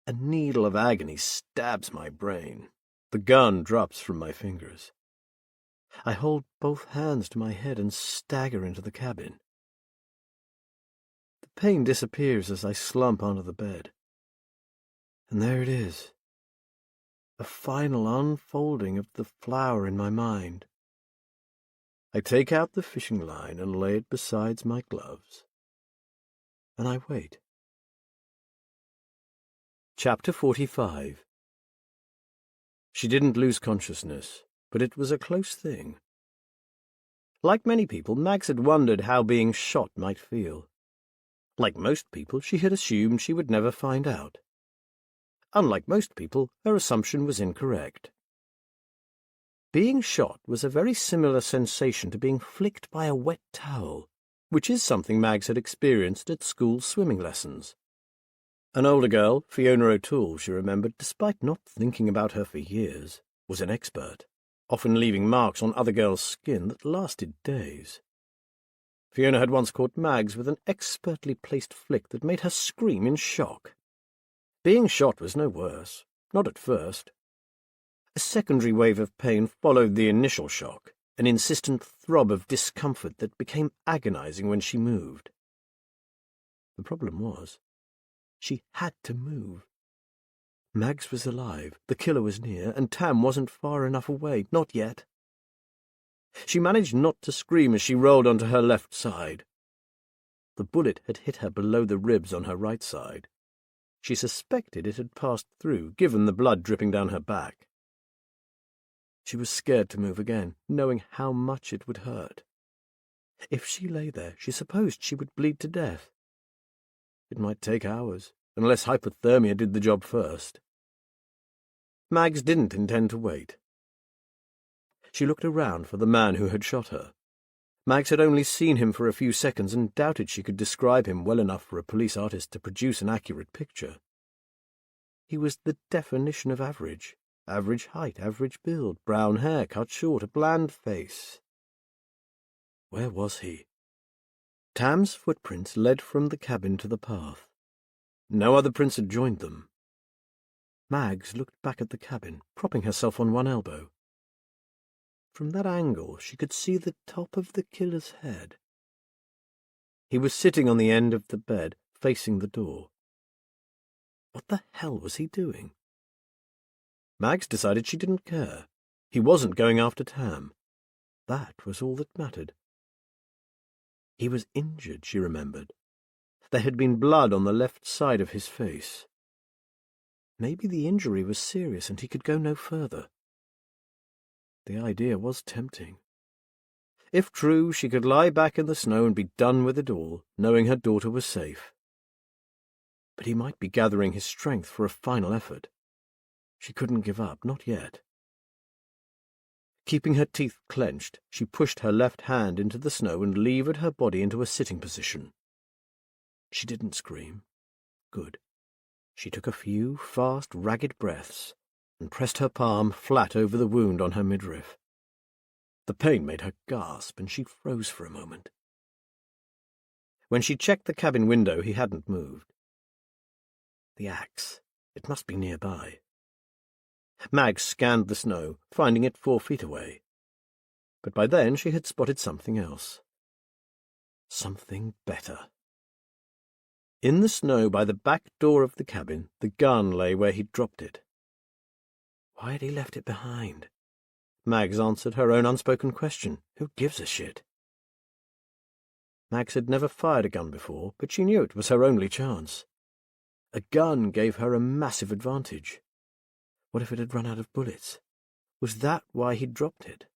A needle of agony stabs my brain. The gun drops from my fingers. I hold both hands to my head and stagger into the cabin. The pain disappears as I slump onto the bed. And there it is. A final unfolding of the flower in my mind. I take out the fishing line and lay it beside my gloves. And I wait. Chapter 45. She didn't lose consciousness, but it was a close thing. Like many people, Mags had wondered how being shot might feel. Like most people, she had assumed she would never find out. Unlike most people, her assumption was incorrect. Being shot was a very similar sensation to being flicked by a wet towel, which is something Mags had experienced at school swimming lessons. An older girl, Fiona O'Toole, she remembered, despite not thinking about her for years, was an expert, often leaving marks on other girls' skin that lasted days. Fiona had once caught Mags with an expertly placed flick that made her scream in shock. Being shot was no worse, not at first. A secondary wave of pain followed the initial shock, an insistent throb of discomfort that became agonizing when she moved. The problem was, she had to move. Mags was alive, the killer was near, and Tam wasn't far enough away, not yet. She managed not to scream as she rolled onto her left side. The bullet had hit her below the ribs on her right side. She suspected it had passed through, given the blood dripping down her back. She was scared to move again, knowing how much it would hurt. If she lay there, she supposed she would bleed to death. It might take hours, unless hypothermia did the job first. Mags didn't intend to wait. She looked around for the man who had shot her. Mags had only seen him for a few seconds and doubted she could describe him well enough for a police artist to produce an accurate picture. He was the definition of average. Average height, average build, brown hair, cut short, a bland face. Where was he? Tam's footprints led from the cabin to the path. No other prints had joined them. Mags looked back at the cabin, propping herself on one elbow. From that angle, she could see the top of the killer's head. He was sitting on the end of the bed, facing the door. What the hell was he doing? Mags decided she didn't care. He wasn't going after Tam. That was all that mattered. He was injured, she remembered. There had been blood on the left side of his face. Maybe the injury was serious and he could go no further. The idea was tempting. If true, she could lie back in the snow and be done with it all, knowing her daughter was safe. But he might be gathering his strength for a final effort. She couldn't give up, not yet. Keeping her teeth clenched, she pushed her left hand into the snow and levered her body into a sitting position. She didn't scream. Good. She took a few fast, ragged breaths and pressed her palm flat over the wound on her midriff. The pain made her gasp, and she froze for a moment. When she checked the cabin window, he hadn't moved. The axe. It must be nearby. Mags scanned the snow, finding it 4 feet away. But by then she had spotted something else. Something better. In the snow by the back door of the cabin, the gun lay where he'd dropped it. Why had he left it behind? Mags answered her own unspoken question. Who gives a shit? Mags had never fired a gun before, but she knew it was her only chance. A gun gave her a massive advantage. What if it had run out of bullets? Was that why he'd dropped it?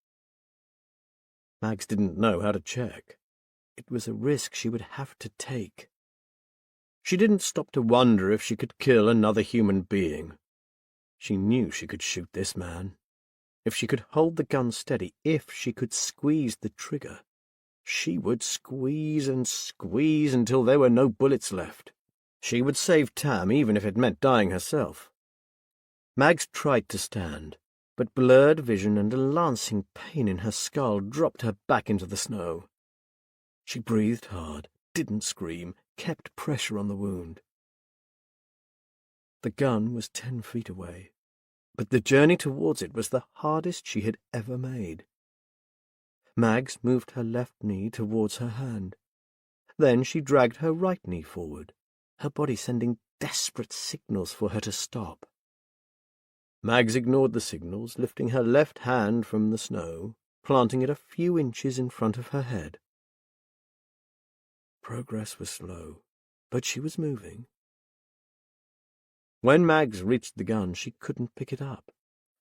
Mags didn't know how to check. It was a risk she would have to take. She didn't stop to wonder if she could kill another human being. She knew she could shoot this man. If she could hold the gun steady, if she could squeeze the trigger, she would squeeze and squeeze until there were no bullets left. She would save Tam, even if it meant dying herself. Mags tried to stand, but blurred vision and a lancing pain in her skull dropped her back into the snow. She breathed hard, didn't scream, kept pressure on the wound. The gun was 10 feet away, but the journey towards it was the hardest she had ever made. Mags moved her left knee towards her hand. Then she dragged her right knee forward, her body sending desperate signals for her to stop. Mags ignored the signals, lifting her left hand from the snow, planting it a few inches in front of her head. Progress was slow, but she was moving. When Mags reached the gun, she couldn't pick it up.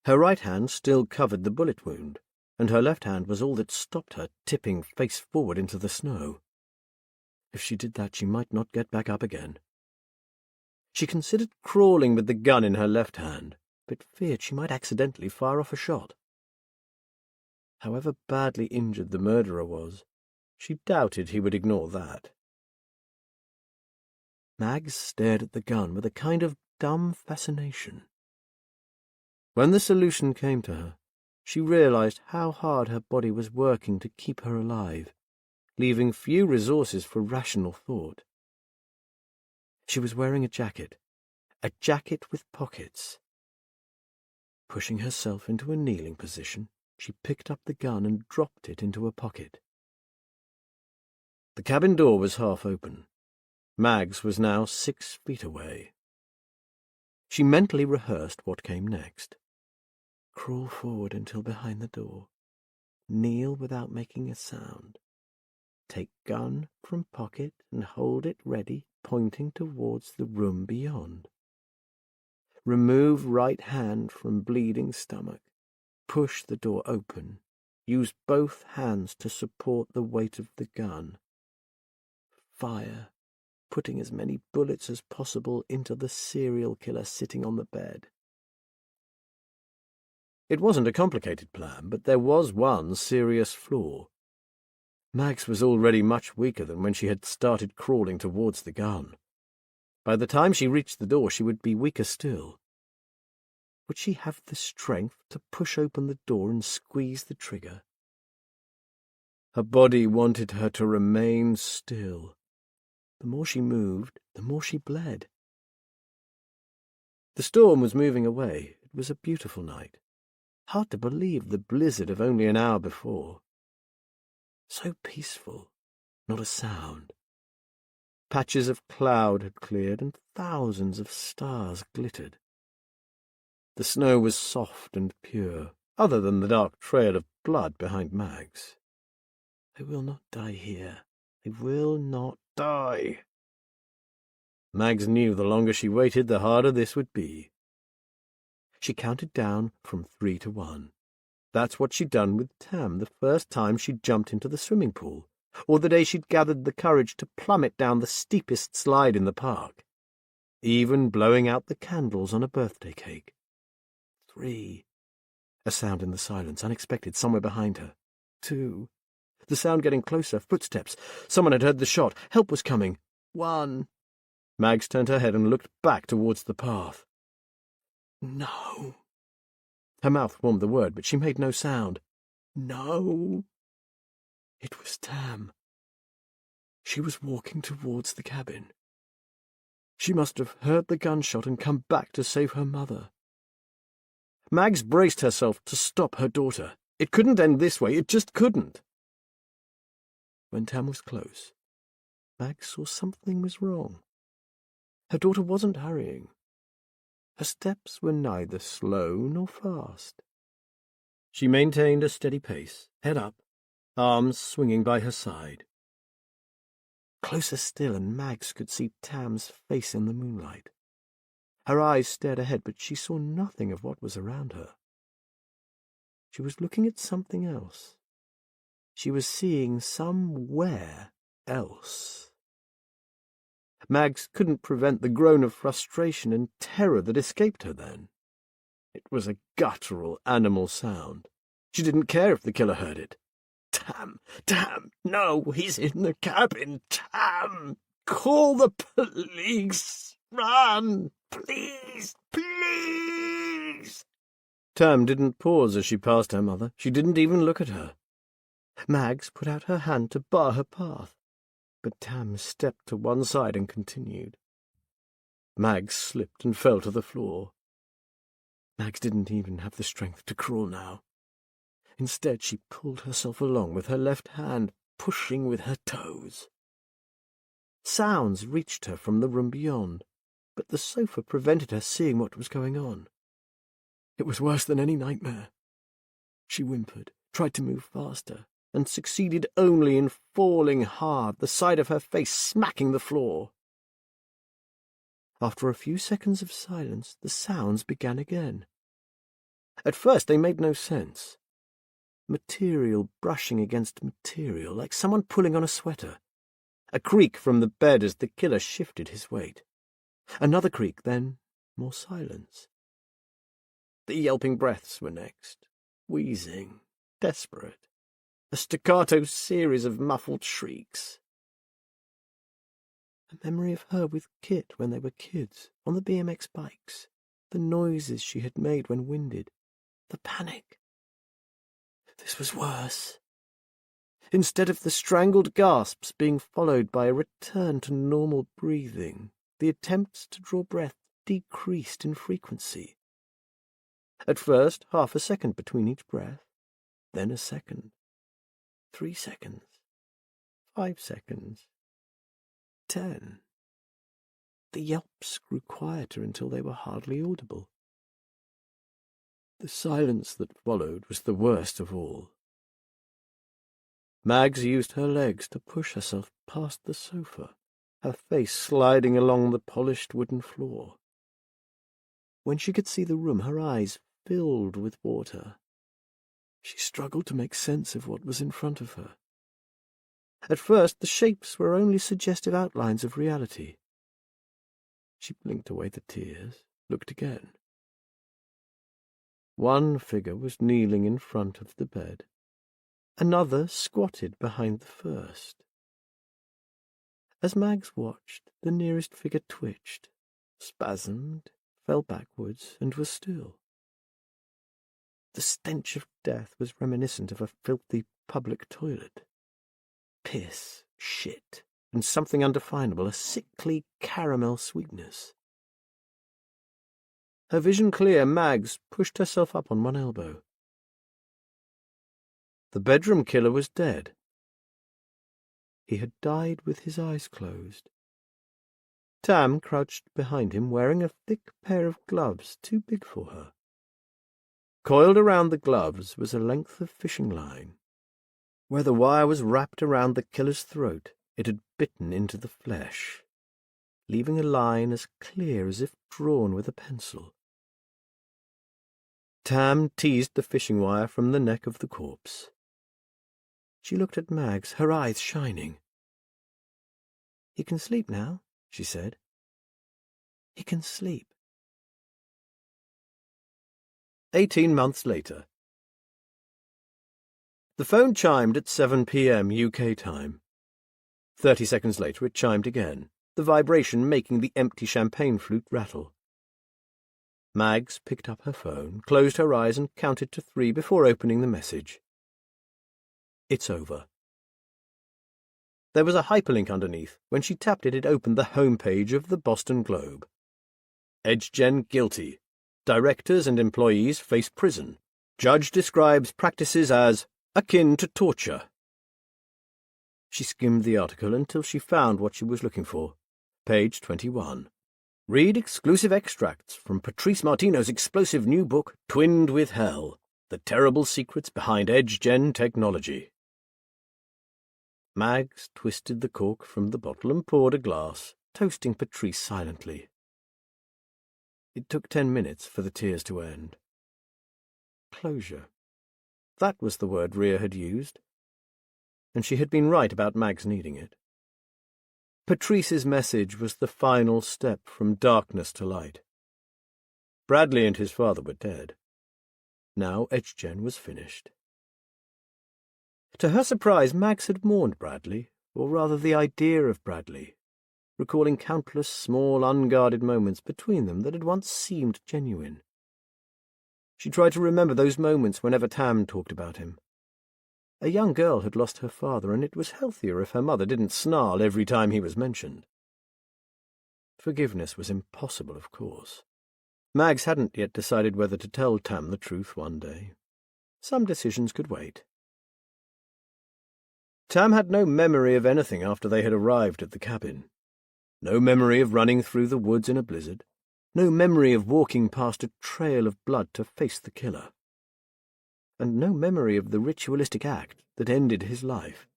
Her right hand still covered the bullet wound, and her left hand was all that stopped her tipping face forward into the snow. If she did that, she might not get back up again. She considered crawling with the gun in her left hand, but feared she might accidentally fire off a shot. However badly injured the murderer was, she doubted he would ignore that. Mags stared at the gun with a kind of dumb fascination. When the solution came to her, she realized how hard her body was working to keep her alive, leaving few resources for rational thought. She was wearing a jacket with pockets. Pushing herself into a kneeling position, she picked up the gun and dropped it into a pocket. The cabin door was half open. Mags was now 6 feet away. She mentally rehearsed what came next. Crawl forward until behind the door. Kneel without making a sound. Take gun from pocket and hold it ready, pointing towards the room beyond. Remove right hand from bleeding stomach. Push the door open. Use both hands to support the weight of the gun. Fire, putting as many bullets as possible into the serial killer sitting on the bed. It wasn't a complicated plan, but there was one serious flaw. Mags was already much weaker than when she had started crawling towards the gun. By the time she reached the door, she would be weaker still. Would she have the strength to push open the door and squeeze the trigger? Her body wanted her to remain still. The more she moved, the more she bled. The storm was moving away. It was a beautiful night. Hard to believe the blizzard of only an hour before. So peaceful, not a sound. Patches of cloud had cleared and thousands of stars glittered. The snow was soft and pure, other than the dark trail of blood behind Mags. I will not die here. I will not die. Mags knew the longer she waited, the harder this would be. She counted down from 3 to 1. That's what she'd done with Tam the first time she'd jumped into the swimming pool, or the day she'd gathered the courage to plummet down the steepest slide in the park, even blowing out the candles on a birthday cake. 3. A sound in the silence, unexpected, somewhere behind her. 2. The sound getting closer, footsteps. Someone had heard the shot. Help was coming. 1. Mags turned her head and looked back towards the path. No. Her mouth formed the word, but she made no sound. No. It was Tam. She was walking towards the cabin. She must have heard the gunshot and come back to save her mother. Mags braced herself to stop her daughter. It couldn't end this way. It just couldn't. When Tam was close, Mags saw something was wrong. Her daughter wasn't hurrying. Her steps were neither slow nor fast. She maintained a steady pace, head up, arms swinging by her side. Closer still, and Mags could see Tam's face in the moonlight. Her eyes stared ahead, but she saw nothing of what was around her. She was looking at something else. She was seeing somewhere else. Mags couldn't prevent the groan of frustration and terror that escaped her then. It was a guttural animal sound. She didn't care if the killer heard it. Tam! Tam! No, he's in the cabin! Tam! Call the police! Run! Please! Please! Tam didn't pause as she passed her mother. She didn't even look at her. Mags put out her hand to bar her path, but Tam stepped to one side and continued. Mags slipped and fell to the floor. Mags didn't even have the strength to crawl now. Instead, she pulled herself along with her left hand, pushing with her toes. Sounds reached her from the room beyond, but the sofa prevented her seeing what was going on. It was worse than any nightmare. She whimpered, tried to move faster, and succeeded only in falling hard, the side of her face smacking the floor. After a few seconds of silence, the sounds began again. At first they made no sense. Material brushing against material, like someone pulling on a sweater. A creak from the bed as the killer shifted his weight. Another creak, then more silence. The yelping breaths were next, wheezing, desperate. A staccato series of muffled shrieks. A memory of her with Kit when they were kids, on the BMX bikes, the noises she had made when winded, the panic. This was worse. Instead of the strangled gasps being followed by a return to normal breathing, the attempts to draw breath decreased in frequency. At first, half a second between each breath, then a second, 3 seconds, 5 seconds, 10. The yelps grew quieter until they were hardly audible. The silence that followed was the worst of all. Mags used her legs to push herself past the sofa, her face sliding along the polished wooden floor. When she could see the room, her eyes filled with water. She struggled to make sense of what was in front of her. At first, the shapes were only suggestive outlines of reality. She blinked away the tears, looked again. One figure was kneeling in front of the bed. Another squatted behind the first. As Mags watched, the nearest figure twitched, spasmed, fell backwards, and was still. The stench of death was reminiscent of a filthy public toilet. Piss, shit, and something undefinable, a sickly caramel sweetness. Her vision clear, Mags pushed herself up on one elbow. The bedroom killer was dead. He had died with his eyes closed. Tam crouched behind him, wearing a thick pair of gloves too big for her. Coiled around the gloves was a length of fishing line. Where the wire was wrapped around the killer's throat, it had bitten into the flesh, leaving a line as clear as if drawn with a pencil. Tam teased the fishing wire from the neck of the corpse. She looked at Mags, her eyes shining. "He can sleep now," she said. "He can sleep." 18 months later. The phone chimed at 7 p.m. UK time. 30 seconds later it chimed again, the vibration making the empty champagne flute rattle. Mags picked up her phone, closed her eyes and counted to 3 before opening the message. It's over. There was a hyperlink underneath. When she tapped it, it opened the homepage of the Boston Globe. EdgeGen guilty. Directors and employees face prison. Judge describes practices as akin to torture. She skimmed the article until she found what she was looking for. Page 21. Read exclusive extracts from Patrice Martino's explosive new book, Twinned with Hell, The Terrible Secrets Behind EdgeGen Technology. Mags twisted the cork from the bottle and poured a glass, toasting Patrice silently. It took 10 minutes for the tears to end. Closure. That was the word Rhea had used. And she had been right about Mags needing it. Patrice's message was the final step from darkness to light. Bradley and his father were dead. Now Etchgen was finished. To her surprise, Mags had mourned Bradley, or rather the idea of Bradley, recalling countless small, unguarded moments between them that had once seemed genuine. She tried to remember those moments whenever Tam talked about him. A young girl had lost her father, and it was healthier if her mother didn't snarl every time he was mentioned. Forgiveness was impossible, of course. Mags hadn't yet decided whether to tell Tam the truth one day. Some decisions could wait. Tam had no memory of anything after they had arrived at the cabin. No memory of running through the woods in a blizzard. No memory of walking past a trail of blood to face the killer. And no memory of the ritualistic act that ended his life.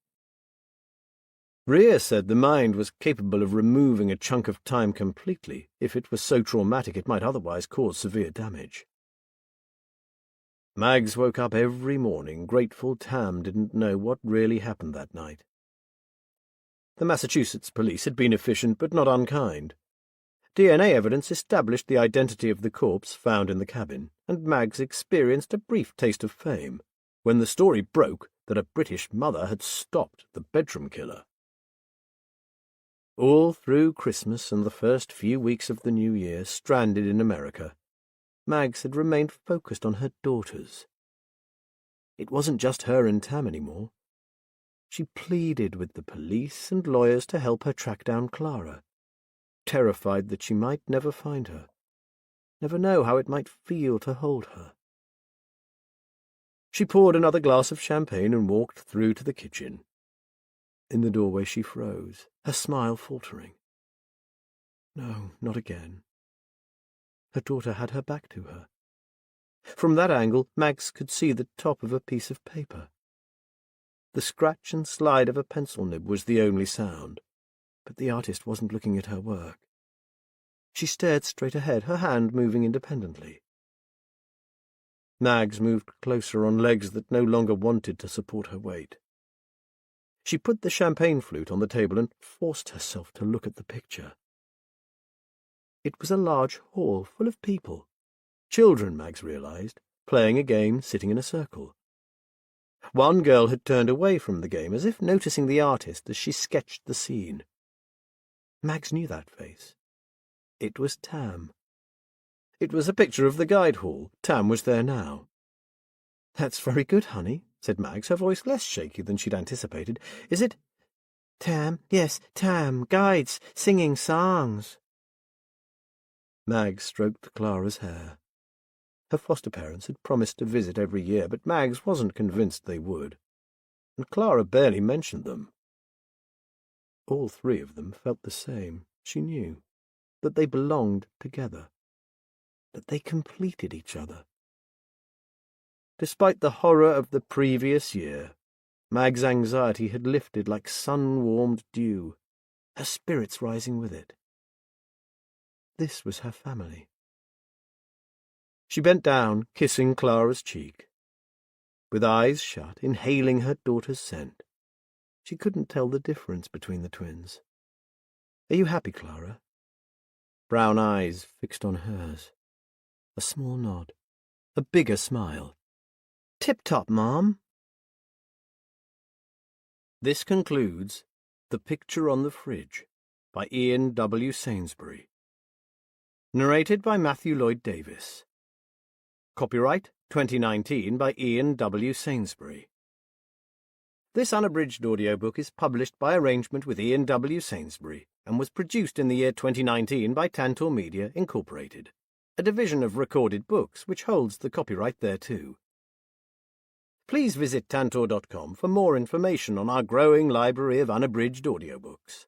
Rhea said the mind was capable of removing a chunk of time completely if it was so traumatic it might otherwise cause severe damage. Mags woke up every morning grateful Tam didn't know what really happened that night. The Massachusetts police had been efficient but not unkind. DNA evidence established the identity of the corpse found in the cabin, and Mags experienced a brief taste of fame when the story broke that a British mother had stopped the bedroom killer. All through Christmas and the first few weeks of the new year, stranded in America, Mags had remained focused on her daughters. It wasn't just her and Tam anymore. She pleaded with the police and lawyers to help her track down Clara, terrified that she might never find her, never know how it might feel to hold her. She poured another glass of champagne and walked through to the kitchen. In the doorway she froze, her smile faltering. No, not again. Her daughter had her back to her. From that angle, Mags could see the top of a piece of paper. The scratch and slide of a pencil nib was the only sound, but the artist wasn't looking at her work. She stared straight ahead, her hand moving independently. Mags moved closer on legs that no longer wanted to support her weight. She put the champagne flute on the table and forced herself to look at the picture. It was a large hall full of people. Children, Mags realized, playing a game, sitting in a circle. One girl had turned away from the game, as if noticing the artist as she sketched the scene. Mags knew that face. It was Tam. It was a picture of the guide hall. Tam was there now. "That's very good, honey," said Mags, her voice less shaky than she'd anticipated. "Is it—" "Tam, yes, Tam, guides, singing songs." Mags stroked Clara's hair. Her foster parents had promised to visit every year, but Mags wasn't convinced they would, and Clara barely mentioned them. All three of them felt the same, she knew, that they belonged together, that they completed each other. Despite the horror of the previous year, Mag's anxiety had lifted like sun-warmed dew, her spirits rising with it. This was her family. She bent down, kissing Clara's cheek. With eyes shut, inhaling her daughter's scent, she couldn't tell the difference between the twins. "Are you happy, Clara?" Brown eyes fixed on hers. A small nod. A bigger smile. "Tip-top, Mom." This concludes The Picture on the Fridge by Ian W. Sainsbury. Narrated by Matthew Lloyd Davis. Copyright 2019 by Ian W. Sainsbury. This unabridged audiobook is published by arrangement with Ian W. Sainsbury and was produced in the year 2019 by Tantor Media, Incorporated, a division of Recorded Books which holds the copyright thereto. Please visit tantor.com for more information on our growing library of unabridged audiobooks.